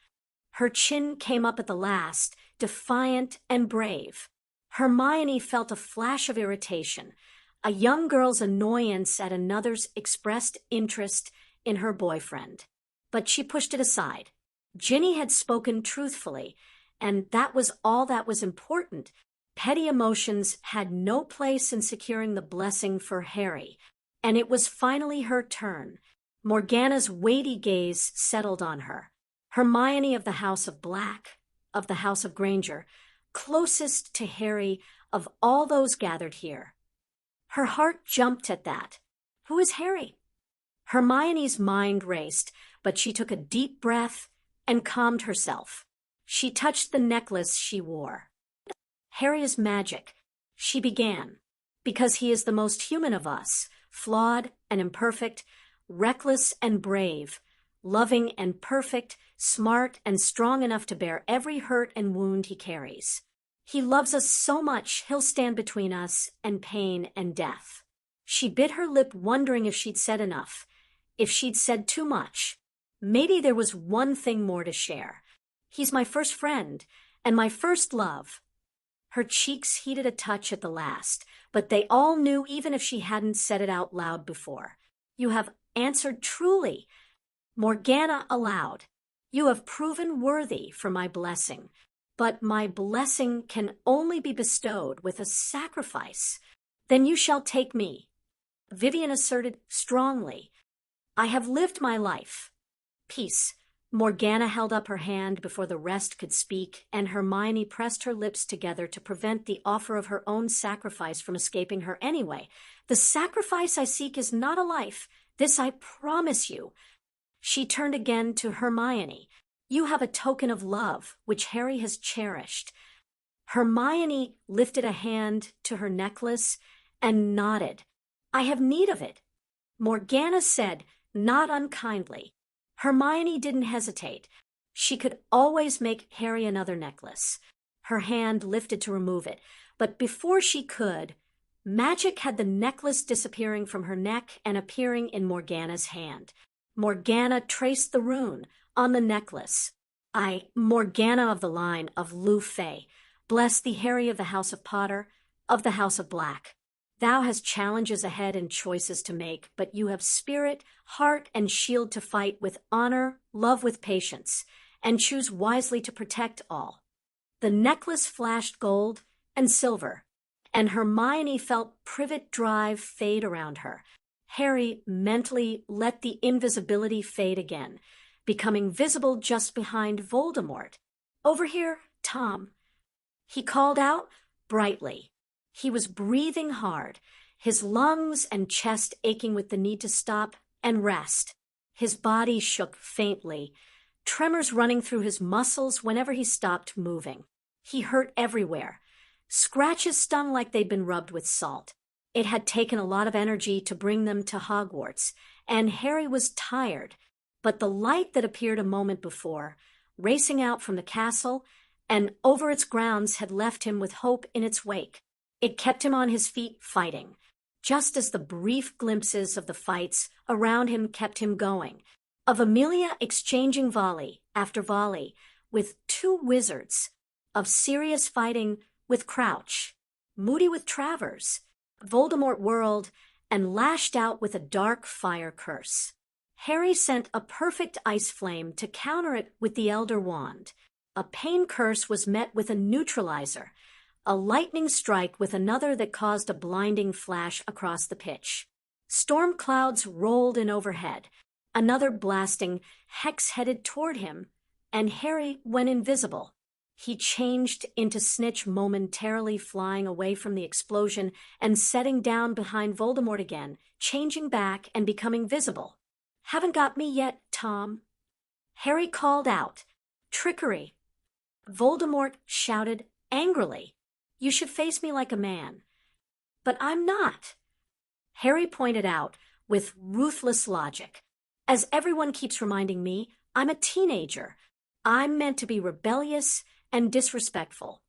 Speaker 1: Her chin came up at the last, defiant and brave. Hermione felt a flash of irritation, a young girl's annoyance at another's expressed interest in her boyfriend. But she pushed it aside. Ginny had spoken truthfully, and that was all that was important. Petty emotions had no place in securing the blessing for Harry, and it was finally her turn. Morgana's weighty gaze settled on her. Hermione of the House of Black, of the House of Granger, closest to Harry of all those gathered here. Her heart jumped at that. Who is Harry? Hermione's mind raced, but she took a deep breath and calmed herself. She touched the necklace she wore. Harry is magic, she began, because he is the most human of us, flawed and imperfect, reckless and brave, loving and perfect, smart and strong enough to bear every hurt and wound he carries. He loves us so much he'll stand between us and pain and death. She bit her lip, wondering if she'd said enough, if she'd said too much. Maybe there was one thing more to share. He's my first friend and my first love. Her cheeks heated a touch at the last, but they all knew, even if she hadn't said it out loud before. You have answered truly. Morgana aloud. You have proven worthy for my blessing, but my blessing can only be bestowed with a sacrifice. Then you shall take me. Vivian asserted strongly. I have lived my life. Peace. Morgana held up her hand before the rest could speak, and Hermione pressed her lips together to prevent the offer of her own sacrifice from escaping her anyway. The sacrifice I seek is not a life. This I promise you. She turned again to Hermione. You have a token of love, which Harry has cherished. Hermione lifted a hand to her necklace and nodded. I have need of it. Morgana said, not unkindly. Hermione didn't hesitate. She could always make Harry another necklace. Her hand lifted to remove it, but before she could, magic had the necklace disappearing from her neck and appearing in Morgana's hand. Morgana traced the rune on the necklace. Morgana of the line of Lou Fay, bless thee, Harry of the House of Potter, of the House of Black. Thou hast challenges ahead and choices to make, but you have spirit, heart, and shield to fight with honor, love with patience, and choose wisely to protect all. The necklace flashed gold and silver, and Hermione felt privet drive fade around her. Harry mentally let the invisibility fade again, becoming visible just behind Voldemort. Over here, Tom. He called out brightly. He was breathing hard, his lungs and chest aching with the need to stop and rest. His body shook faintly, tremors running through his muscles whenever he stopped moving. He hurt everywhere. Scratches stung like they'd been rubbed with salt. It had taken a lot of energy to bring them to Hogwarts, and Harry was tired. But the light that appeared a moment before, racing out from the castle and over its grounds, had left him with hope in its wake. It kept him on his feet fighting, just as the brief glimpses of the fights around him kept him going, of Amelia exchanging volley after volley with two wizards, of Sirius fighting with Crouch, Moody with Travers. Voldemort whirled and lashed out with a dark fire curse. Harry sent a perfect ice flame to counter it with the Elder Wand. A pain curse was met with a neutralizer, a lightning strike with another that caused a blinding flash across the pitch. Storm clouds rolled in overhead, another blasting hex headed toward him, and Harry went invisible. He changed into Snitch, momentarily flying away from the explosion and setting down behind Voldemort again, changing back and becoming visible. "Haven't got me yet, Tom." Harry called out. "Trickery." Voldemort shouted angrily. "You should face me like a man." "But I'm not," Harry pointed out with ruthless logic. "As everyone keeps reminding me, I'm a teenager. I'm meant to be rebellious and disrespectful."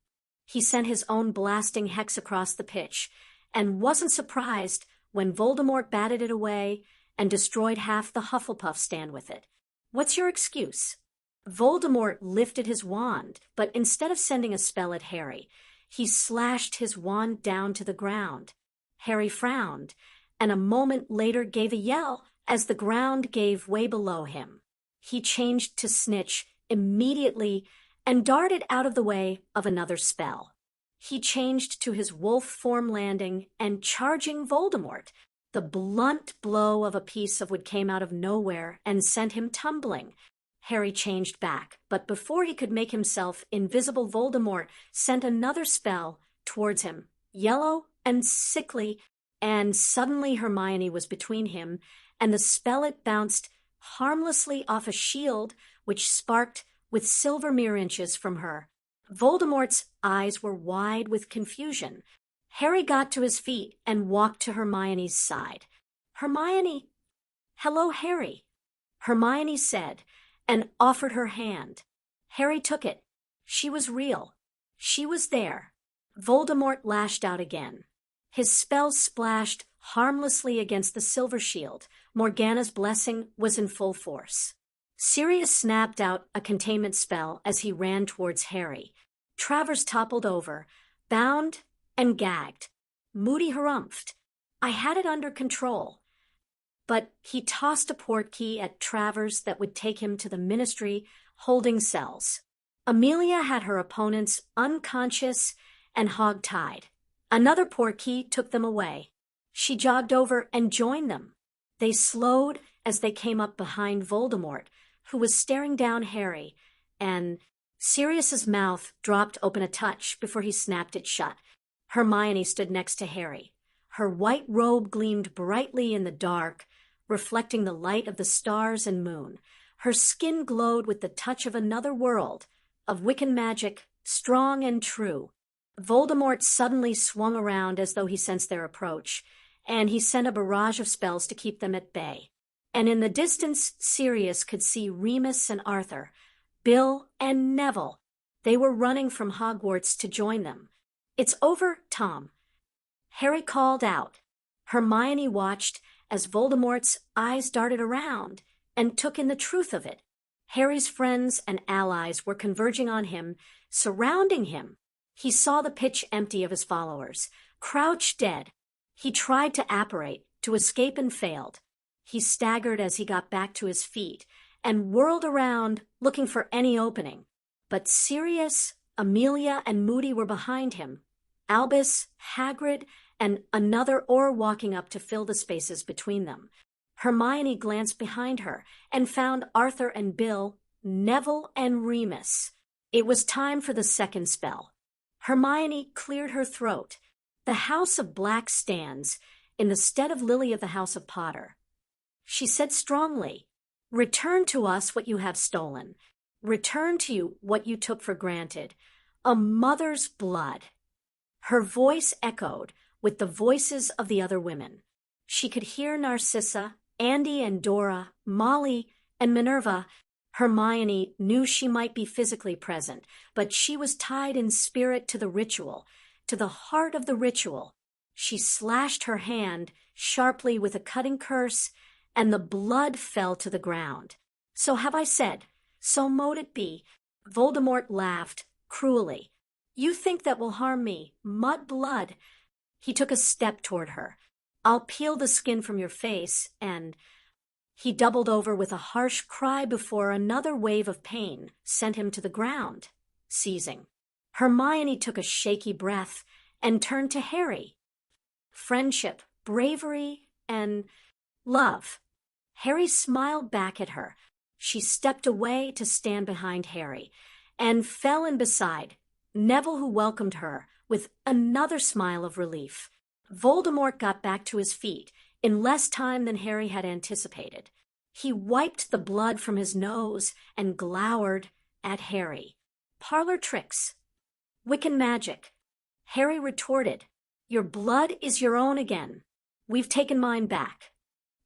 Speaker 1: He sent his own blasting hex across the pitch, and wasn't surprised when Voldemort batted it away and destroyed half the Hufflepuff stand with it. "What's your excuse?" Voldemort lifted his wand, but instead of sending a spell at Harry, he slashed his wand down to the ground. Harry frowned, and a moment later gave a yell as the ground gave way below him. He changed to Snitch immediately and darted out of the way of another spell. He changed to his wolf form, landing and charging Voldemort. The blunt blow of a piece of wood came out of nowhere and sent him tumbling. Harry changed back, but before he could make himself invisible, Voldemort sent another spell towards him, yellow and sickly, and suddenly Hermione was between him, and the spell it bounced harmlessly off a shield which sparked with silver mirror inches from her. Voldemort's eyes were wide with confusion. Harry got to his feet and walked to Hermione's side. "Hermione." "Hello, Harry," Hermione said, and offered her hand. Harry took it. She was real. She was there. Voldemort lashed out again. His spell splashed harmlessly against the silver shield. Morgana's blessing was in full force. Sirius snapped out a containment spell as he ran towards Harry. Travers toppled over, bound and gagged. Moody harumphed. "I had it under control." But he tossed a portkey at Travers that would take him to the Ministry holding cells. Amelia had her opponents unconscious and hog-tied. Another portkey took them away. She jogged over and joined them. They slowed as they came up behind Voldemort, who was staring down Harry, and Sirius's mouth dropped open a touch before he snapped it shut. Hermione stood next to Harry. Her white robe gleamed brightly in the dark, reflecting the light of the stars and moon. Her skin glowed with the touch of another world, of Wiccan magic, strong and true. Voldemort suddenly swung around as though he sensed their approach, and he sent a barrage of spells to keep them at bay. And in the distance, Sirius could see Remus and Arthur, Bill and Neville. They were running from Hogwarts to join them. "It's over, Tom," Harry called out. Hermione watched as Voldemort's eyes darted around and took in the truth of it. Harry's friends and allies were converging on him, surrounding him. He saw the pitch empty of his followers, crouched dead. He tried to apparate, to escape, and failed. He staggered as he got back to his feet and whirled around looking for any opening. But Sirius, Amelia, and Moody were behind him. Albus, Hagrid, and another Auror walking up to fill the spaces between them. Hermione glanced behind her and found Arthur and Bill, Neville and Remus. It was time for the second spell. Hermione cleared her throat. "The House of Black stands in the stead of Lily of the House of Potter," she said strongly. "Return to us what you have stolen. Return to you what you took for granted. A mother's blood." Her voice echoed with the voices of the other women. She could hear Narcissa, Andy and Dora, Molly and Minerva. Hermione knew she might be physically present, but she was tied in spirit to the ritual, to the heart of the ritual. She slashed her hand sharply with a cutting curse, and the blood fell to the ground. "So have I said. So mote it be." Voldemort laughed cruelly. "You think that will harm me, mud blood." He took a step toward her. "I'll peel the skin from your face," and he doubled over with a harsh cry before another wave of pain sent him to the ground, seizing. Hermione took a shaky breath and turned to Harry. "Friendship, bravery, and love." Harry smiled back at her. She stepped away to stand behind Harry, and fell in beside Neville, who welcomed her with another smile of relief. Voldemort got back to his feet in less time than Harry had anticipated. He wiped the blood from his nose and glowered at Harry. "Parlor tricks. Wiccan magic." Harry retorted, "Your blood is your own again. We've taken mine back."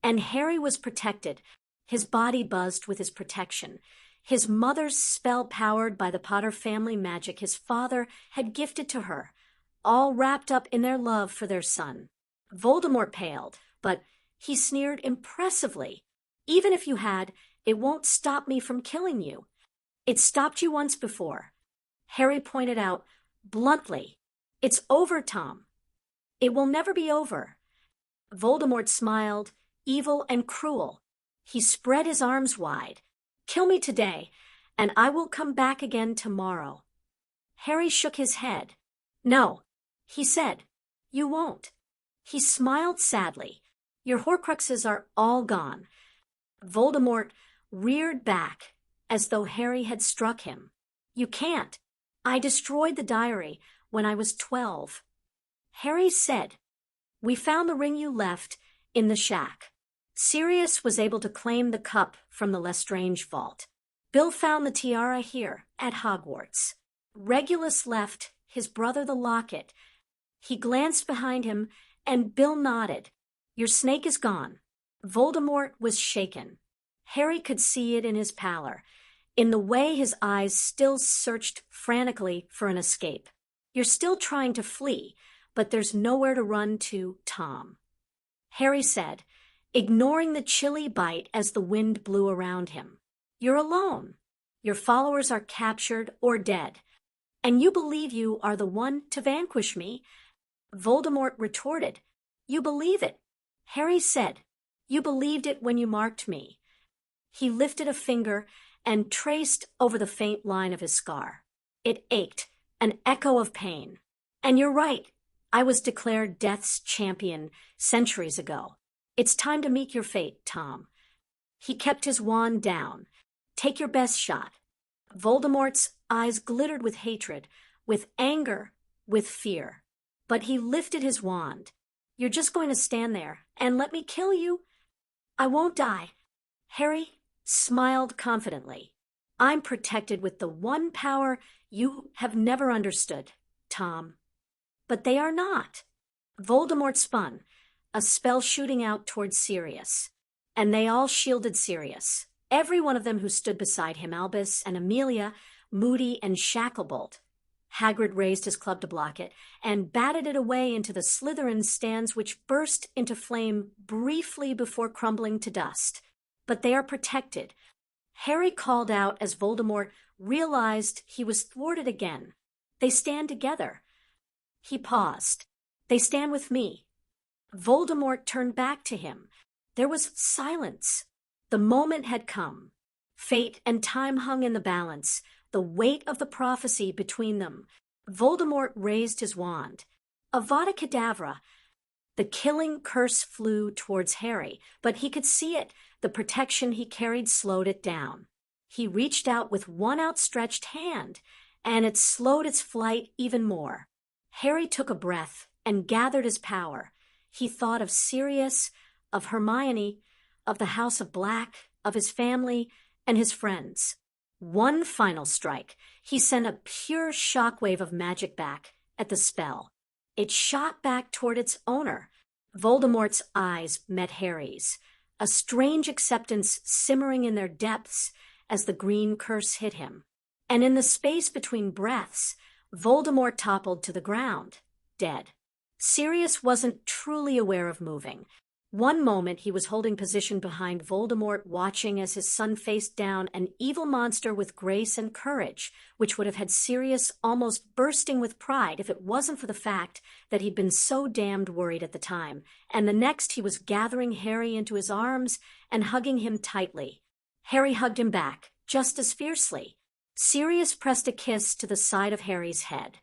Speaker 1: And Harry was protected. His body buzzed with his protection. His mother's spell powered by the Potter family magic his father had gifted to her, all wrapped up in their love for their son. Voldemort paled, but he sneered impressively. "Even if you had, it won't stop me from killing you. It stopped you once before." Harry pointed out bluntly, "It's over, Tom." "It will never be over." Voldemort smiled, evil and cruel. He spread his arms wide. "Kill me today, and I will come back again tomorrow." Harry shook his head. "No," he said, "you won't." He smiled sadly. "Your Horcruxes are all gone." Voldemort reared back as though Harry had struck him. "You can't. I destroyed the diary when I was 12. Harry said, "We found the ring you left in the shack. Sirius was able to claim the cup from the Lestrange vault. Bill found the tiara here at Hogwarts. Regulus left his brother the locket." He glanced behind him, and Bill nodded. "Your snake is gone." Voldemort was shaken. Harry could see it in his pallor, in the way his eyes still searched frantically for an escape. "You're still trying to flee, but there's nowhere to run to, Tom," Harry said, ignoring the chilly bite as the wind blew around him. "You're alone. Your followers are captured or dead. And you believe you are the one to vanquish me?" Voldemort retorted. "You believe it," Harry said. "You believed it when you marked me." He lifted a finger and traced over the faint line of his scar. It ached, an echo of pain. "And you're right. I was declared Death's champion centuries ago. It's time to meet your fate, Tom." He kept his wand down. "Take your best shot." Voldemort's eyes glittered with hatred, with anger, with fear. But he lifted his wand. "You're just going to stand there and let me kill you?" "I won't die." Harry smiled confidently. "I'm protected with the one power you have never understood, Tom." "But they are not." Voldemort spun, a spell shooting out towards Sirius. And they all shielded Sirius. Every one of them who stood beside him, Albus and Amelia, Moody and Shacklebolt. Hagrid raised his club to block it and batted it away into the Slytherin stands, which burst into flame briefly before crumbling to dust. "But they are protected." Harry called out as Voldemort realized he was thwarted again. "They stand together." He paused. "They stand with me." Voldemort turned back to him. There was silence. The moment had come. Fate and time hung in the balance, the weight of the prophecy between them. Voldemort raised his wand. Avada Kedavra. The killing curse flew towards Harry, but he could see it. The protection he carried slowed it down. He reached out with one outstretched hand, and it slowed its flight even more. Harry took a breath and gathered his power. He thought of Sirius, of Hermione, of the House of Black, of his family, and his friends. One final strike. He sent a pure shockwave of magic back at the spell. It shot back toward its owner. Voldemort's eyes met Harry's, a strange acceptance simmering in their depths as the green curse hit him. And in the space between breaths, Voldemort toppled to the ground, dead. Sirius wasn't truly aware of moving. One moment he was holding position behind Voldemort, watching as his son faced down an evil monster with grace and courage, which would have had Sirius almost bursting with pride if it wasn't for the fact that he'd been so damned worried at the time. And the next he was gathering Harry into his arms and hugging him tightly. Harry hugged him back, just as fiercely. Sirius pressed a kiss to the side of Harry's head.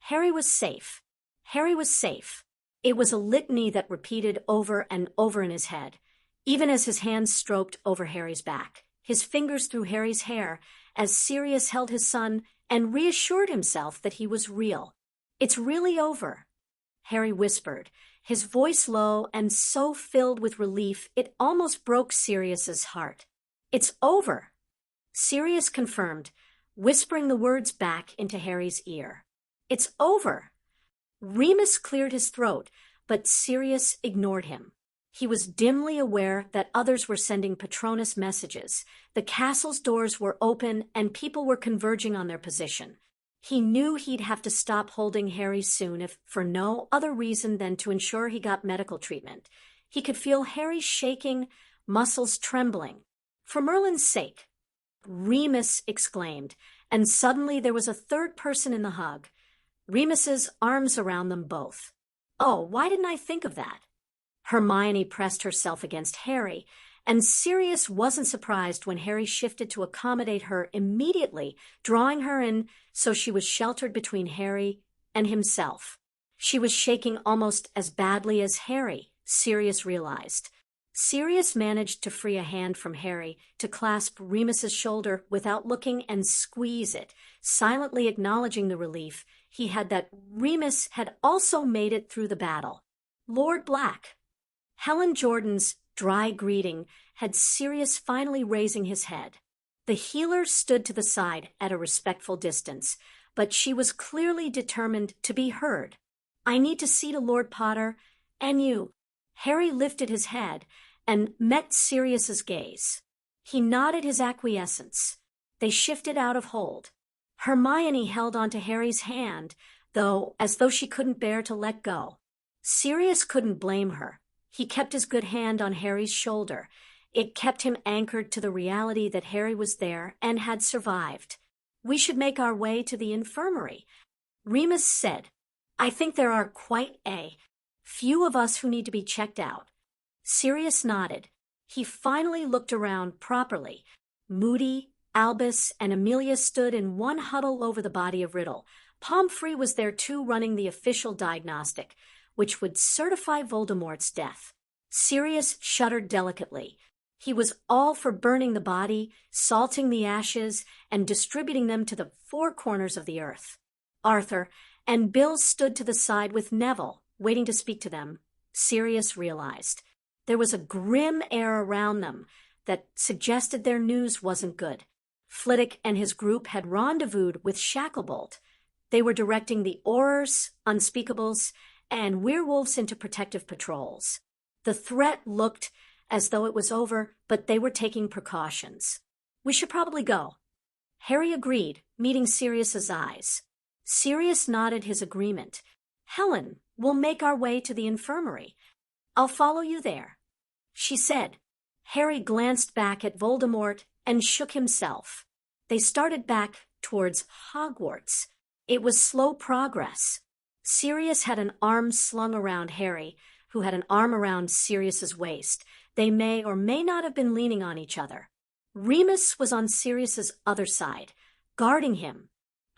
Speaker 1: Harry was safe. Harry was safe. It was a litany that repeated over and over in his head, even as his hands stroked over Harry's back, his fingers through Harry's hair, as Sirius held his son and reassured himself that he was real. "It's really over," Harry whispered, his voice low and so filled with relief it almost broke Sirius's heart. "It's over," Sirius confirmed, whispering the words back into Harry's ear. "It's over." Remus cleared his throat, but Sirius ignored him. He was dimly aware that others were sending Patronus messages. The castle's doors were open and people were converging on their position. He knew he'd have to stop holding Harry soon, if for no other reason than to ensure he got medical treatment. He could feel Harry shaking, muscles trembling. "For Merlin's sake," Remus exclaimed, and suddenly there was a third person in the hug. Remus's arms around them both. "Oh, why didn't I think of that?" Hermione pressed herself against Harry, and Sirius wasn't surprised when Harry shifted to accommodate her immediately, drawing her in so she was sheltered between Harry and himself. She was shaking almost as badly as Harry, Sirius realized. Sirius managed to free a hand from Harry to clasp Remus's shoulder without looking and squeeze it, silently acknowledging the relief he had that Remus had also made it through the battle. "Lord Black." Helen Jordan's dry greeting had Sirius finally raising his head. The healer stood to the side at a respectful distance, but she was clearly determined to be heard. "I need to see to Lord Potter, and you." Harry lifted his head and met Sirius's gaze. He nodded his acquiescence. They shifted out of hold. Hermione held onto Harry's hand, though as though she couldn't bear to let go. Sirius couldn't blame her. He kept his good hand on Harry's shoulder. It kept him anchored to the reality that Harry was there and had survived. "We should make our way to the infirmary," Remus said. "I think there are quite a few of us who need to be checked out." Sirius nodded. He finally looked around properly. Moody, Albus, and Amelia stood in one huddle over the body of Riddle. Pomfrey was there too, running the official diagnostic, which would certify Voldemort's death. Sirius shuddered delicately. He was all for burning the body, salting the ashes, and distributing them to the four corners of the earth. Arthur and Bill stood to the side with Neville, waiting to speak to them. Sirius realized. There was a grim air around them that suggested their news wasn't good. Flitwick and his group had rendezvoused with Shacklebolt. They were directing the Aurors, Unspeakables, and Werewolves into protective patrols. The threat looked as though it was over, but they were taking precautions. "We should probably go." Harry agreed, meeting Sirius's eyes. Sirius nodded his agreement. "Helen, we'll make our way to the infirmary. I'll follow you there," she said. Harry glanced back at Voldemort and shook himself. They started back towards Hogwarts. It was slow progress. Sirius had an arm slung around Harry, who had an arm around Sirius's waist. They may or may not have been leaning on each other. Remus was on Sirius's other side, guarding him.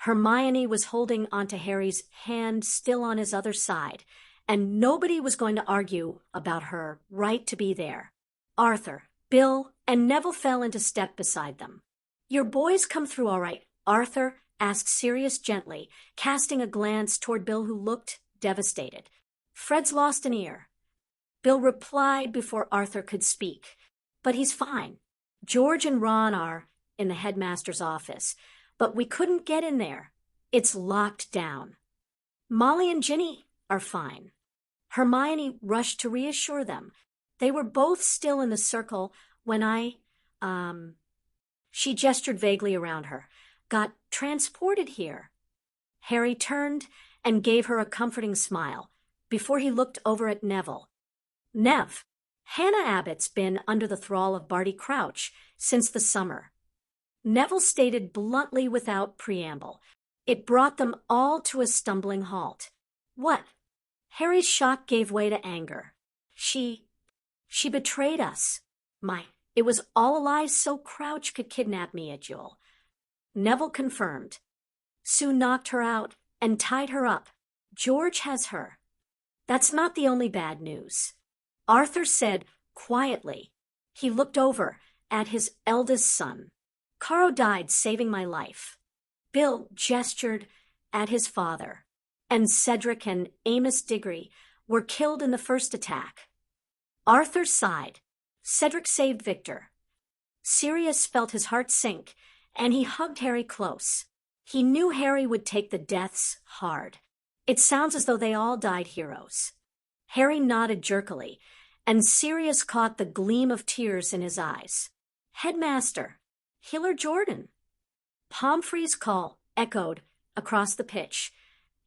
Speaker 1: Hermione was holding onto Harry's hand, still on his other side, and nobody was going to argue about her right to be there. Arthur, Bill, and Neville fell into step beside them. "Your boys come through all right, Arthur?" asked Sirius gently, casting a glance toward Bill, who looked devastated. "Fred's lost an ear." Bill replied before Arthur could speak. "But he's fine. George and Ron are in the headmaster's office, but we couldn't get in there. It's locked down. Molly and Ginny are fine." Hermione rushed to reassure them. "They were both still in the circle when she gestured vaguely around her, "got transported here." Harry turned and gave her a comforting smile before he looked over at Neville. "Nev, Hannah Abbott's been under the thrall of Barty Crouch since the summer." Neville stated bluntly without preamble. It brought them all to a stumbling halt. "What?" Harry's shock gave way to anger. She betrayed us. It was all a lie so Crouch could kidnap me at Duel." Neville confirmed. "Sue knocked her out and tied her up. George has her." "That's not the only bad news," Arthur said quietly. He looked over at his eldest son. "Caro died saving my life." Bill gestured at his father, and Cedric and Amos Diggory were killed in the first attack. Arthur sighed. Cedric saved Victor. Sirius felt his heart sink, and he hugged Harry close. He knew Harry would take the deaths hard. It sounds as though they all died heroes. Harry nodded jerkily, and Sirius caught the gleam of tears in his eyes. Headmaster, Healer Jordan. Pomfrey's call echoed across the pitch,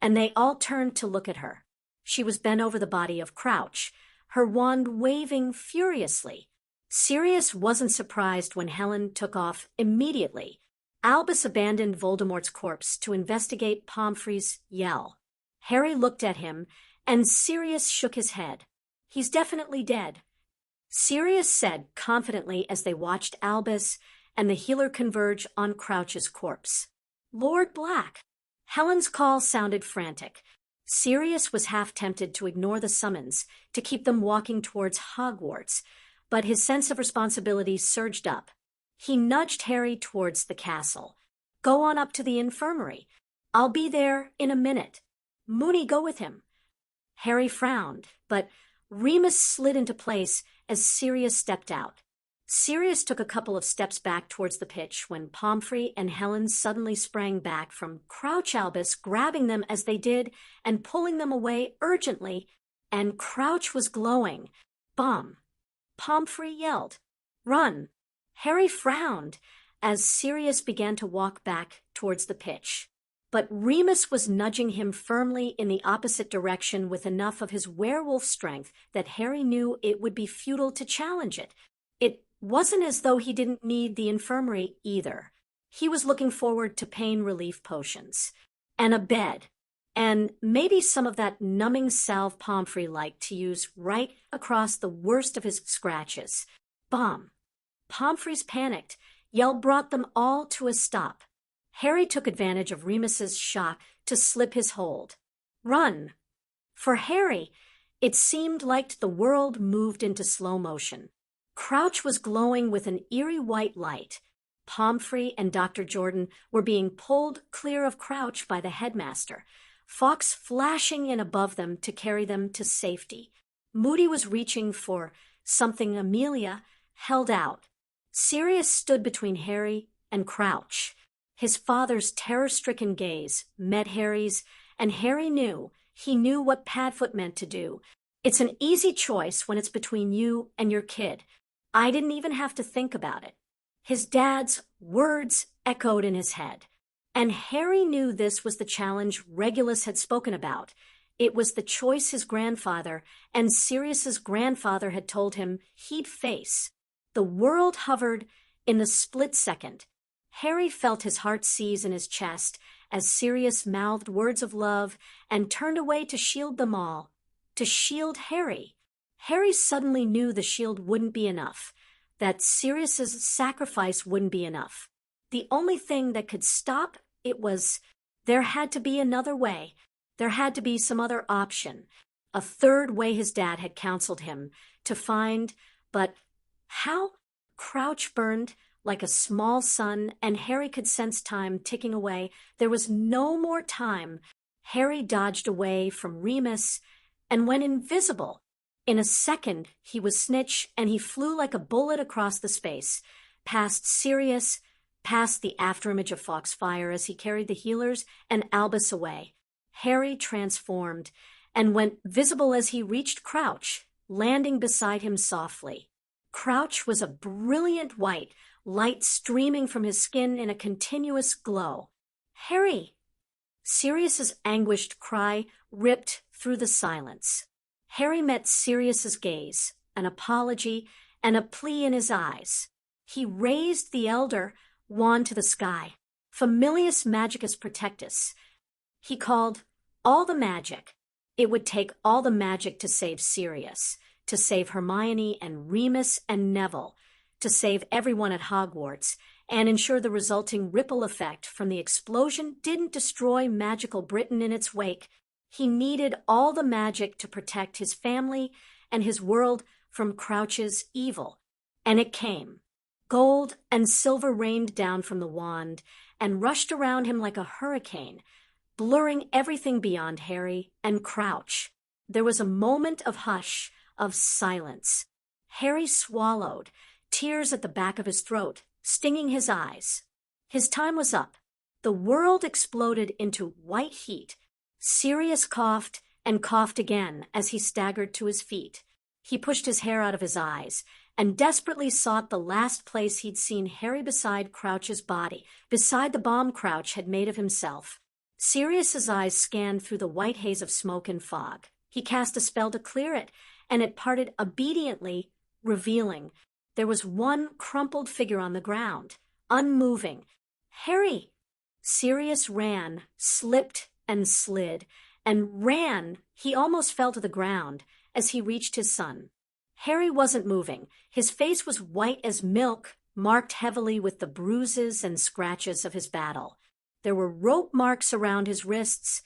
Speaker 1: and they all turned to look at her. She was bent over the body of Crouch, her wand waving furiously. Sirius wasn't surprised when Helen took off immediately. Albus abandoned Voldemort's corpse to investigate Pomfrey's yell. Harry looked at him, and Sirius shook his head. He's definitely dead. Sirius said confidently as they watched Albus and the healer converge on Crouch's corpse. Lord Black. Helen's call sounded frantic. Sirius was half tempted to ignore the summons, to keep them walking towards Hogwarts, but his sense of responsibility surged up. He nudged Harry towards the castle. Go on up to the infirmary. I'll be there in a minute. Moony, go with him. Harry frowned, but Remus slid into place as Sirius stepped out. Sirius took a couple of steps back towards the pitch when Pomfrey and Helen suddenly sprang back from Crouch Albus, grabbing them as they did and pulling them away urgently, and Crouch was glowing. Bomb! Pomfrey yelled. Run! Harry frowned as Sirius began to walk back towards the pitch. But Remus was nudging him firmly in the opposite direction with enough of his werewolf strength that Harry knew it would be futile to challenge it. It wasn't as though he didn't need the infirmary either. He was looking forward to pain relief potions, and a bed, and maybe some of that numbing salve Pomfrey liked to use right across the worst of his scratches. Bomb! Pomfrey's panicked yell brought them all to a stop. Harry took advantage of Remus's shock to slip his hold. Run! For Harry, it seemed like the world moved into slow motion. Crouch was glowing with an eerie white light. Pomfrey and Dr. Jordan were being pulled clear of Crouch by the headmaster, Fawkes flashing in above them to carry them to safety. Moody was reaching for something Amelia held out. Sirius stood between Harry and Crouch. His father's terror-stricken gaze met Harry's, and Harry knew what Padfoot meant to do. It's an easy choice when it's between you and your kid. I didn't even have to think about it. His dad's words echoed in his head. And Harry knew this was the challenge Regulus had spoken about. It was the choice his grandfather and Sirius's grandfather had told him he'd face. The world hovered in the split second. Harry felt his heart seize in his chest as Sirius mouthed words of love and turned away to shield them all, to shield Harry. Harry suddenly knew the shield wouldn't be enough, that Sirius's sacrifice wouldn't be enough. The only thing that could stop it was there had to be another way. There had to be some other option, a third way his dad had counseled him to find, but how? Crouch burned like a small sun, and Harry could sense time ticking away. There was no more time. Harry dodged away from Remus and went invisible. In a second, he was Snitch, and he flew like a bullet across the space, past Sirius, past the afterimage of Foxfire as he carried the healers and Albus away. Harry transformed and went visible as he reached Crouch, landing beside him softly. Crouch was a brilliant white, light streaming from his skin in a continuous glow. Harry! Sirius's anguished cry ripped through the silence. Harry met Sirius's gaze, an apology, and a plea in his eyes. He raised the elder wand to the sky. Familius Magicus Protectus. He called all the magic. It would take all the magic to save Sirius, to save Hermione and Remus and Neville, to save everyone at Hogwarts, and ensure the resulting ripple effect from the explosion didn't destroy magical Britain in its wake. He needed all the magic to protect his family and his world from Crouch's evil. And it came. Gold and silver rained down from the wand and rushed around him like a hurricane, blurring everything beyond Harry and Crouch. There was a moment of hush, of silence. Harry swallowed, tears at the back of his throat, stinging his eyes. His time was up. The world exploded into white heat. Sirius coughed and coughed again as he staggered to his feet. He pushed his hair out of his eyes and desperately sought the last place he'd seen Harry beside Crouch's body, beside the bomb Crouch had made of himself. Sirius's eyes scanned through the white haze of smoke and fog. He cast a spell to clear it, and it parted obediently, revealing there was one crumpled figure on the ground, unmoving. Harry! Sirius ran, slipped and slid, and ran. He almost fell to the ground as he reached his son. Harry wasn't moving. His face was white as milk, marked heavily with the bruises and scratches of his battle. There were rope marks around his wrists,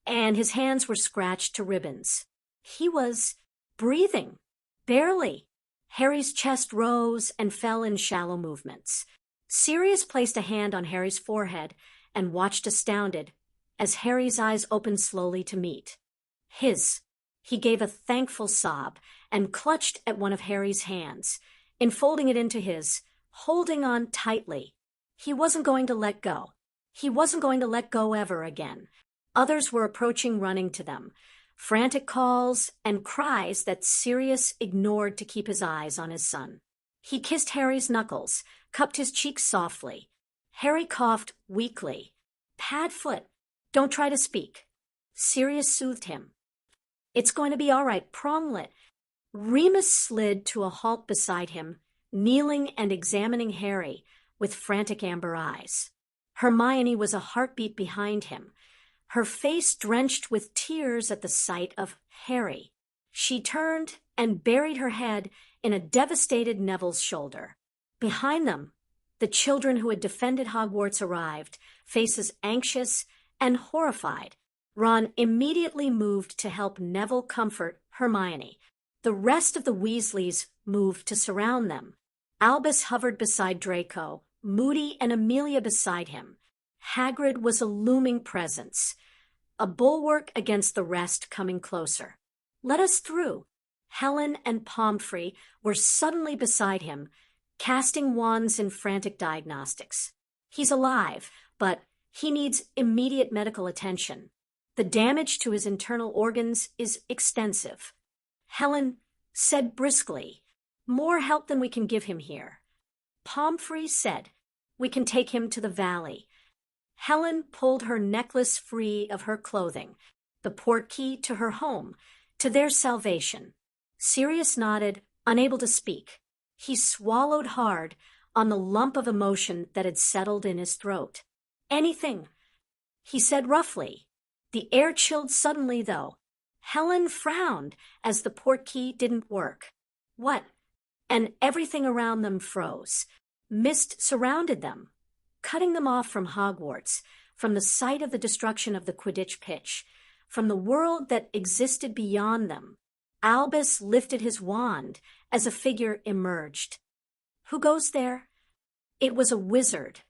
Speaker 1: and his hands were scratched to ribbons. He was breathing, barely. Harry's chest rose and fell in shallow movements. Sirius placed a hand on Harry's forehead and watched astounded as Harry's eyes opened slowly to meet his. He gave a thankful sob and clutched at one of Harry's hands, enfolding it into his, holding on tightly. He wasn't going to let go. He wasn't going to let go ever again. Others were approaching, running to them. Frantic calls and cries that Sirius ignored to keep his eyes on his son. He kissed Harry's knuckles, cupped his cheeks softly. Harry coughed weakly. Padfoot, don't try to speak. Sirius soothed him. It's going to be all right, Pronglet. Remus slid to a halt beside him, kneeling and examining Harry with frantic amber eyes. Hermione was a heartbeat behind him, her face drenched with tears at the sight of Harry. She turned and buried her head in a devastated Neville's shoulder. Behind them, the children who had defended Hogwarts arrived, faces anxious and horrified. Ron immediately moved to help Neville comfort Hermione. The rest of the Weasleys moved to surround them. Albus hovered beside Draco, Moody and Amelia beside him. Hagrid was a looming presence, a bulwark against the rest coming closer. Let us through. Helen and Pomfrey were suddenly beside him, casting wands in frantic diagnostics. He's alive, but he needs immediate medical attention. The damage to his internal organs is extensive. Helen said briskly, "More help than we can give him here." Pomfrey said, "We can take him to the valley." Helen pulled her necklace free of her clothing, the portkey to her home, to their salvation. Sirius nodded, unable to speak. He swallowed hard on the lump of emotion that had settled in his throat. "Anything," he said roughly. The air chilled suddenly, though. Helen frowned as the portkey didn't work. "What?" And everything around them froze. Mist surrounded them, cutting them off from Hogwarts, from the site of the destruction of the Quidditch pitch, from the world that existed beyond them. Albus lifted his wand as a figure emerged. "Who goes there?" It was a wizard.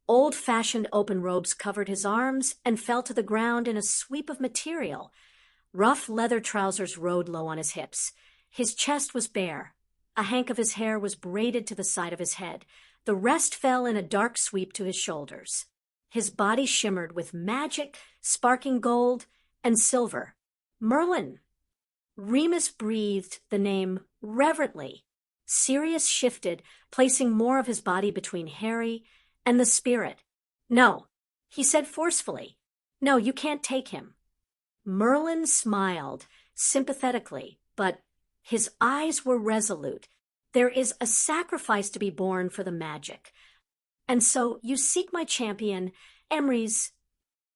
Speaker 1: Old-fashioned open robes covered his arms and fell to the ground in a sweep of material. Rough leather trousers rode low on his hips. His chest was bare. A hank of his hair was braided to the side of his head. The rest fell in a dark sweep to his shoulders. His body shimmered with magic, sparking gold and silver. "Merlin!" Remus breathed the name reverently. Sirius shifted, placing more of his body between Harry and the spirit. "No," he said forcefully. "No, you can't take him." Merlin smiled sympathetically, but his eyes were resolute. "There is a sacrifice to be borne for the magic. And so you seek my champion, Emery's."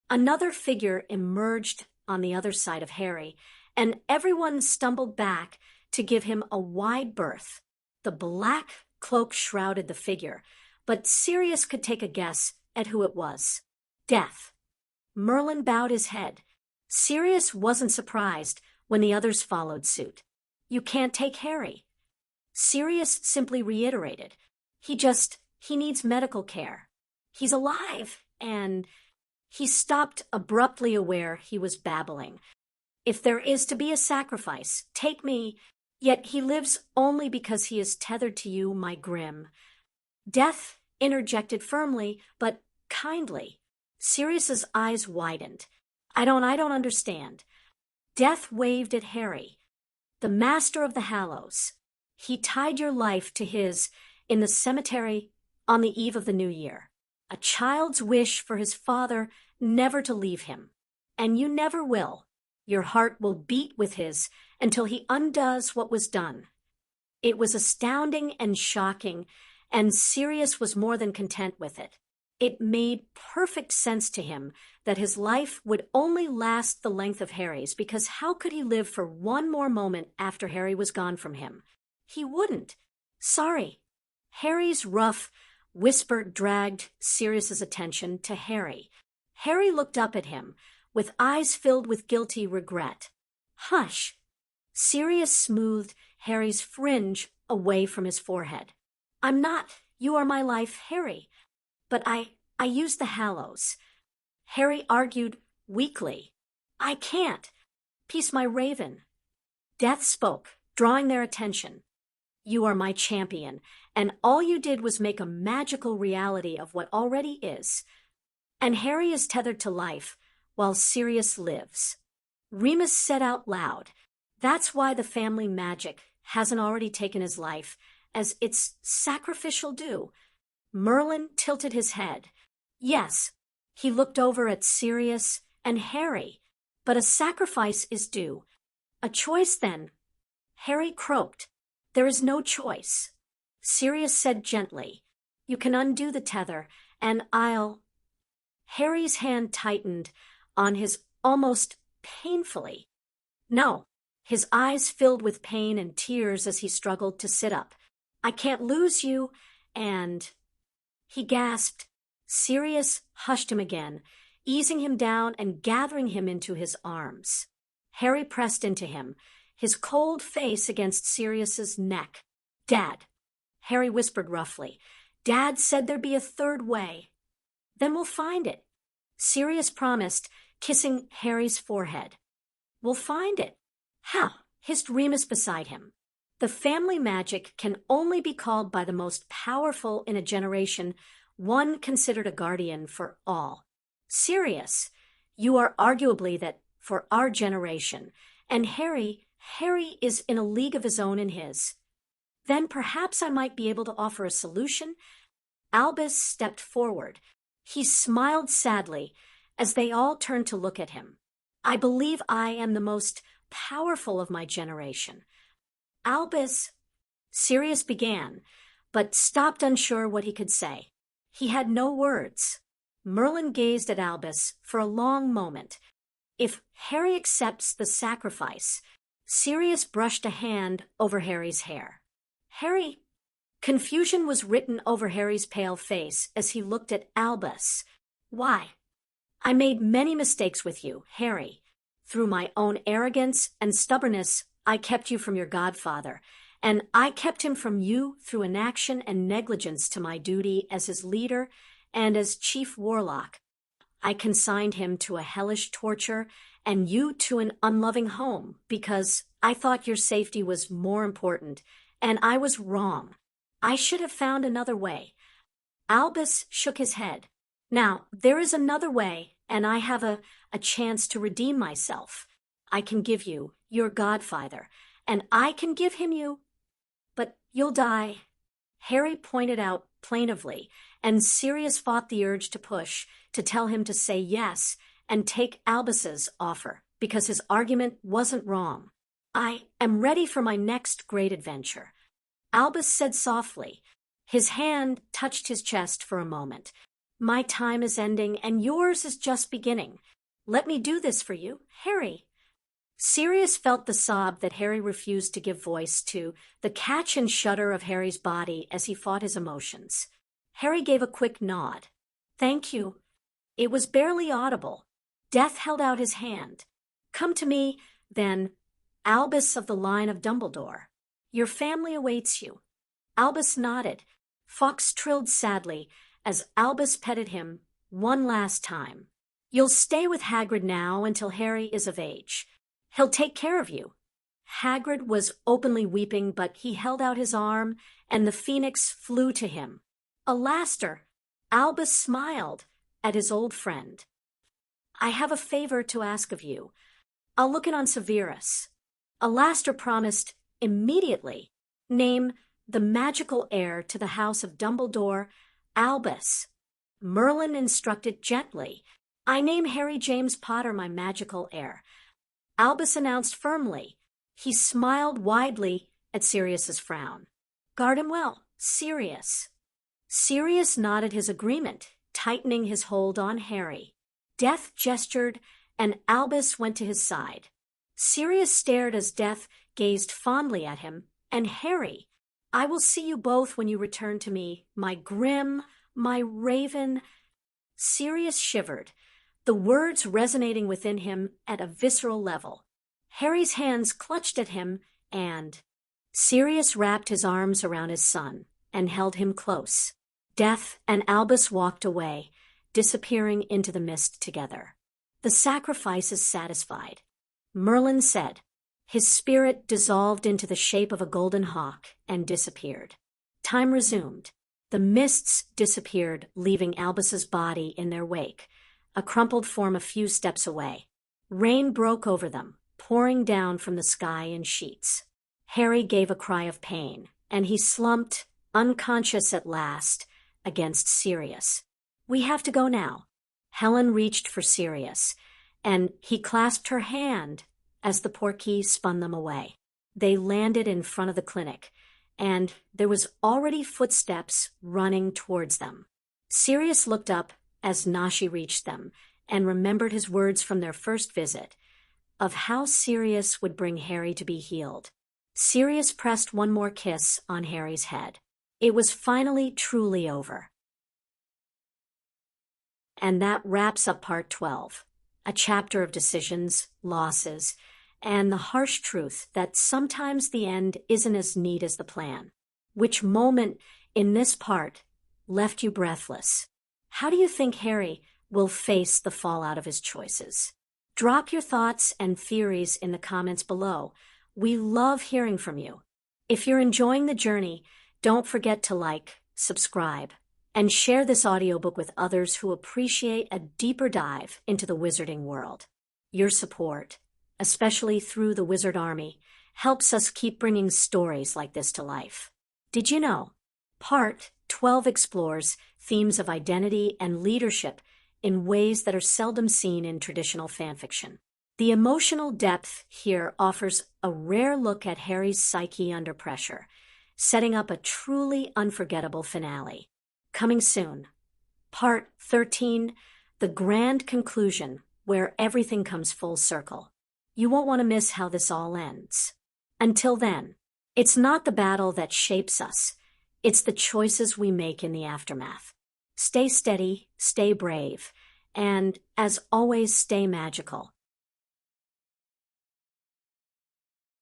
Speaker 1: Another figure emerged on the other side of Harry, and everyone stumbled back to give him a wide berth. The black cloak shrouded the figure, but Sirius could take a guess at who it was. Death. Merlin bowed his head. Sirius wasn't surprised when the others followed suit. "You can't take Harry." Sirius simply reiterated, He needs medical care. He's alive. And he stopped abruptly, aware he was babbling. If there is to be a sacrifice, take me. Yet he lives only because he is tethered to you, my Grim. Death interjected firmly, but kindly. Sirius's eyes widened. I don't understand. Death waved at Harry. The master of the Hallows. He tied your life to his in the cemetery on the eve of the new year. A child's wish for his father never to leave him. And you never will. Your heart will beat with his until he undoes what was done. It was astounding and shocking, and Sirius was more than content with it. It made perfect sense to him that his life would only last the length of Harry's, because how could he live for one more moment after Harry was gone from him? He wouldn't. Sorry. Harry's rough whisper dragged Sirius's attention to Harry. Harry looked up at him, with eyes filled with guilty regret. Hush. Sirius smoothed Harry's fringe away from his forehead. I'm not. You are my life, Harry. But I use the Hallows. Harry argued weakly. I can't. Peace, my raven. Death spoke, drawing their attention. You are my champion, and all you did was make a magical reality of what already is. And Harry is tethered to life, while Sirius lives. Remus said out loud, that's why the family magic hasn't already taken his life, as its sacrificial due. Merlin tilted his head. Yes, he looked over at Sirius and Harry, but a sacrifice is due. A choice, then. Harry croaked. There is no choice. Sirius said gently, you can undo the tether, and I'll... Harry's hand tightened on his almost painfully. No. His eyes filled with pain and tears as he struggled to sit up. I can't lose you, and... He gasped. Sirius hushed him again, easing him down and gathering him into his arms. Harry pressed into him, his cold face against Sirius's neck. Dad. Harry whispered roughly. Dad said there'd be a third way. Then we'll find it. Sirius promised, kissing Harry's forehead. We'll find it. How? Hissed Remus beside him. The family magic can only be called by the most powerful in a generation, one considered a guardian for all. Sirius, you are arguably that for our generation, and Harry is in a league of his own in his. Then perhaps I might be able to offer a solution. Albus stepped forward. He smiled sadly as they all turned to look at him. I believe I am the most powerful of my generation. Albus, Sirius began, but stopped unsure what he could say. He had no words. Merlin gazed at Albus for a long moment. If Harry accepts the sacrifice, Sirius brushed a hand over Harry's hair. Harry... Confusion was written over Harry's pale face as he looked at Albus. Why? I made many mistakes with you, Harry. Through my own arrogance and stubbornness, I kept you from your godfather, and I kept him from you through inaction and negligence to my duty as his leader and as chief warlock. I consigned him to a hellish torture and you to an unloving home because I thought your safety was more important, and I was wrong. I should have found another way. Albus shook his head. Now, there is another way, and I have a chance to redeem myself. I can give you your godfather, and I can give him you. But you'll die. Harry pointed out plaintively, and Sirius fought the urge to push, to tell him to say yes and take Albus's offer, because his argument wasn't wrong. I am ready for my next great adventure. Albus said softly. His hand touched his chest for a moment. My time is ending, and yours is just beginning. Let me do this for you, Harry. Sirius felt the sob that Harry refused to give voice to, the catch and shudder of Harry's body as he fought his emotions. Harry gave a quick nod. Thank you. It was barely audible. Death held out his hand. Come to me, then, Albus of the line of Dumbledore. Your family awaits you. Albus nodded. Fox trilled sadly as Albus petted him one last time. You'll stay with Hagrid now until Harry is of age. He'll take care of you. Hagrid was openly weeping, but he held out his arm, and the phoenix flew to him. Alastor! Albus smiled at his old friend. I have a favor to ask of you. I'll look in on Severus. Alastor promised immediately. Name the magical heir to the house of Dumbledore, Albus. Merlin instructed gently. I name Harry James Potter my magical heir. Albus announced firmly. He smiled widely at Sirius's frown. Guard him well, Sirius. Sirius nodded his agreement, tightening his hold on Harry. Death gestured, and Albus went to his side. Sirius stared as Death gazed fondly at him, and Harry, I will see you both when you return to me, my Grim, my Raven. Sirius shivered, the words resonating within him at a visceral level. Harry's hands clutched at him, and Sirius wrapped his arms around his son and held him close. Death and Albus walked away, disappearing into the mist together. The sacrifice is satisfied, Merlin said. His spirit dissolved into the shape of a golden hawk and disappeared. Time resumed. The mists disappeared, leaving Albus's body in their wake, a crumpled form a few steps away. Rain broke over them, pouring down from the sky in sheets. Harry gave a cry of pain, and he slumped, unconscious at last, against Sirius. We have to go now. Helen reached for Sirius, and he clasped her hand as the Portkey spun them away. They landed in front of the clinic, and there was already footsteps running towards them. Sirius looked up as Nashi reached them and remembered his words from their first visit, of how Sirius would bring Harry to be healed. Sirius pressed one more kiss on Harry's head. It was finally truly over. And that wraps up part 12, a chapter of decisions, losses, and the harsh truth that sometimes the end isn't as neat as the plan. Which moment in this part left you breathless? How do you think Harry will face the fallout of his choices? Drop your thoughts and theories in the comments below. We love hearing from you. If you're enjoying the journey, don't forget to like, subscribe, and share this audiobook with others who appreciate a deeper dive into the wizarding world. Your support, especially through the Wizard Army, helps us keep bringing stories like this to life. Did you know? Part 12 explores themes of identity and leadership in ways that are seldom seen in traditional fanfiction. The emotional depth here offers a rare look at Harry's psyche under pressure, setting up a truly unforgettable finale. Coming soon, Part 13, the grand conclusion where everything comes full circle. You won't want to miss how this all ends. Until then, it's not the battle that shapes us, it's the choices we make in the aftermath. Stay steady, stay brave, and as always, stay magical.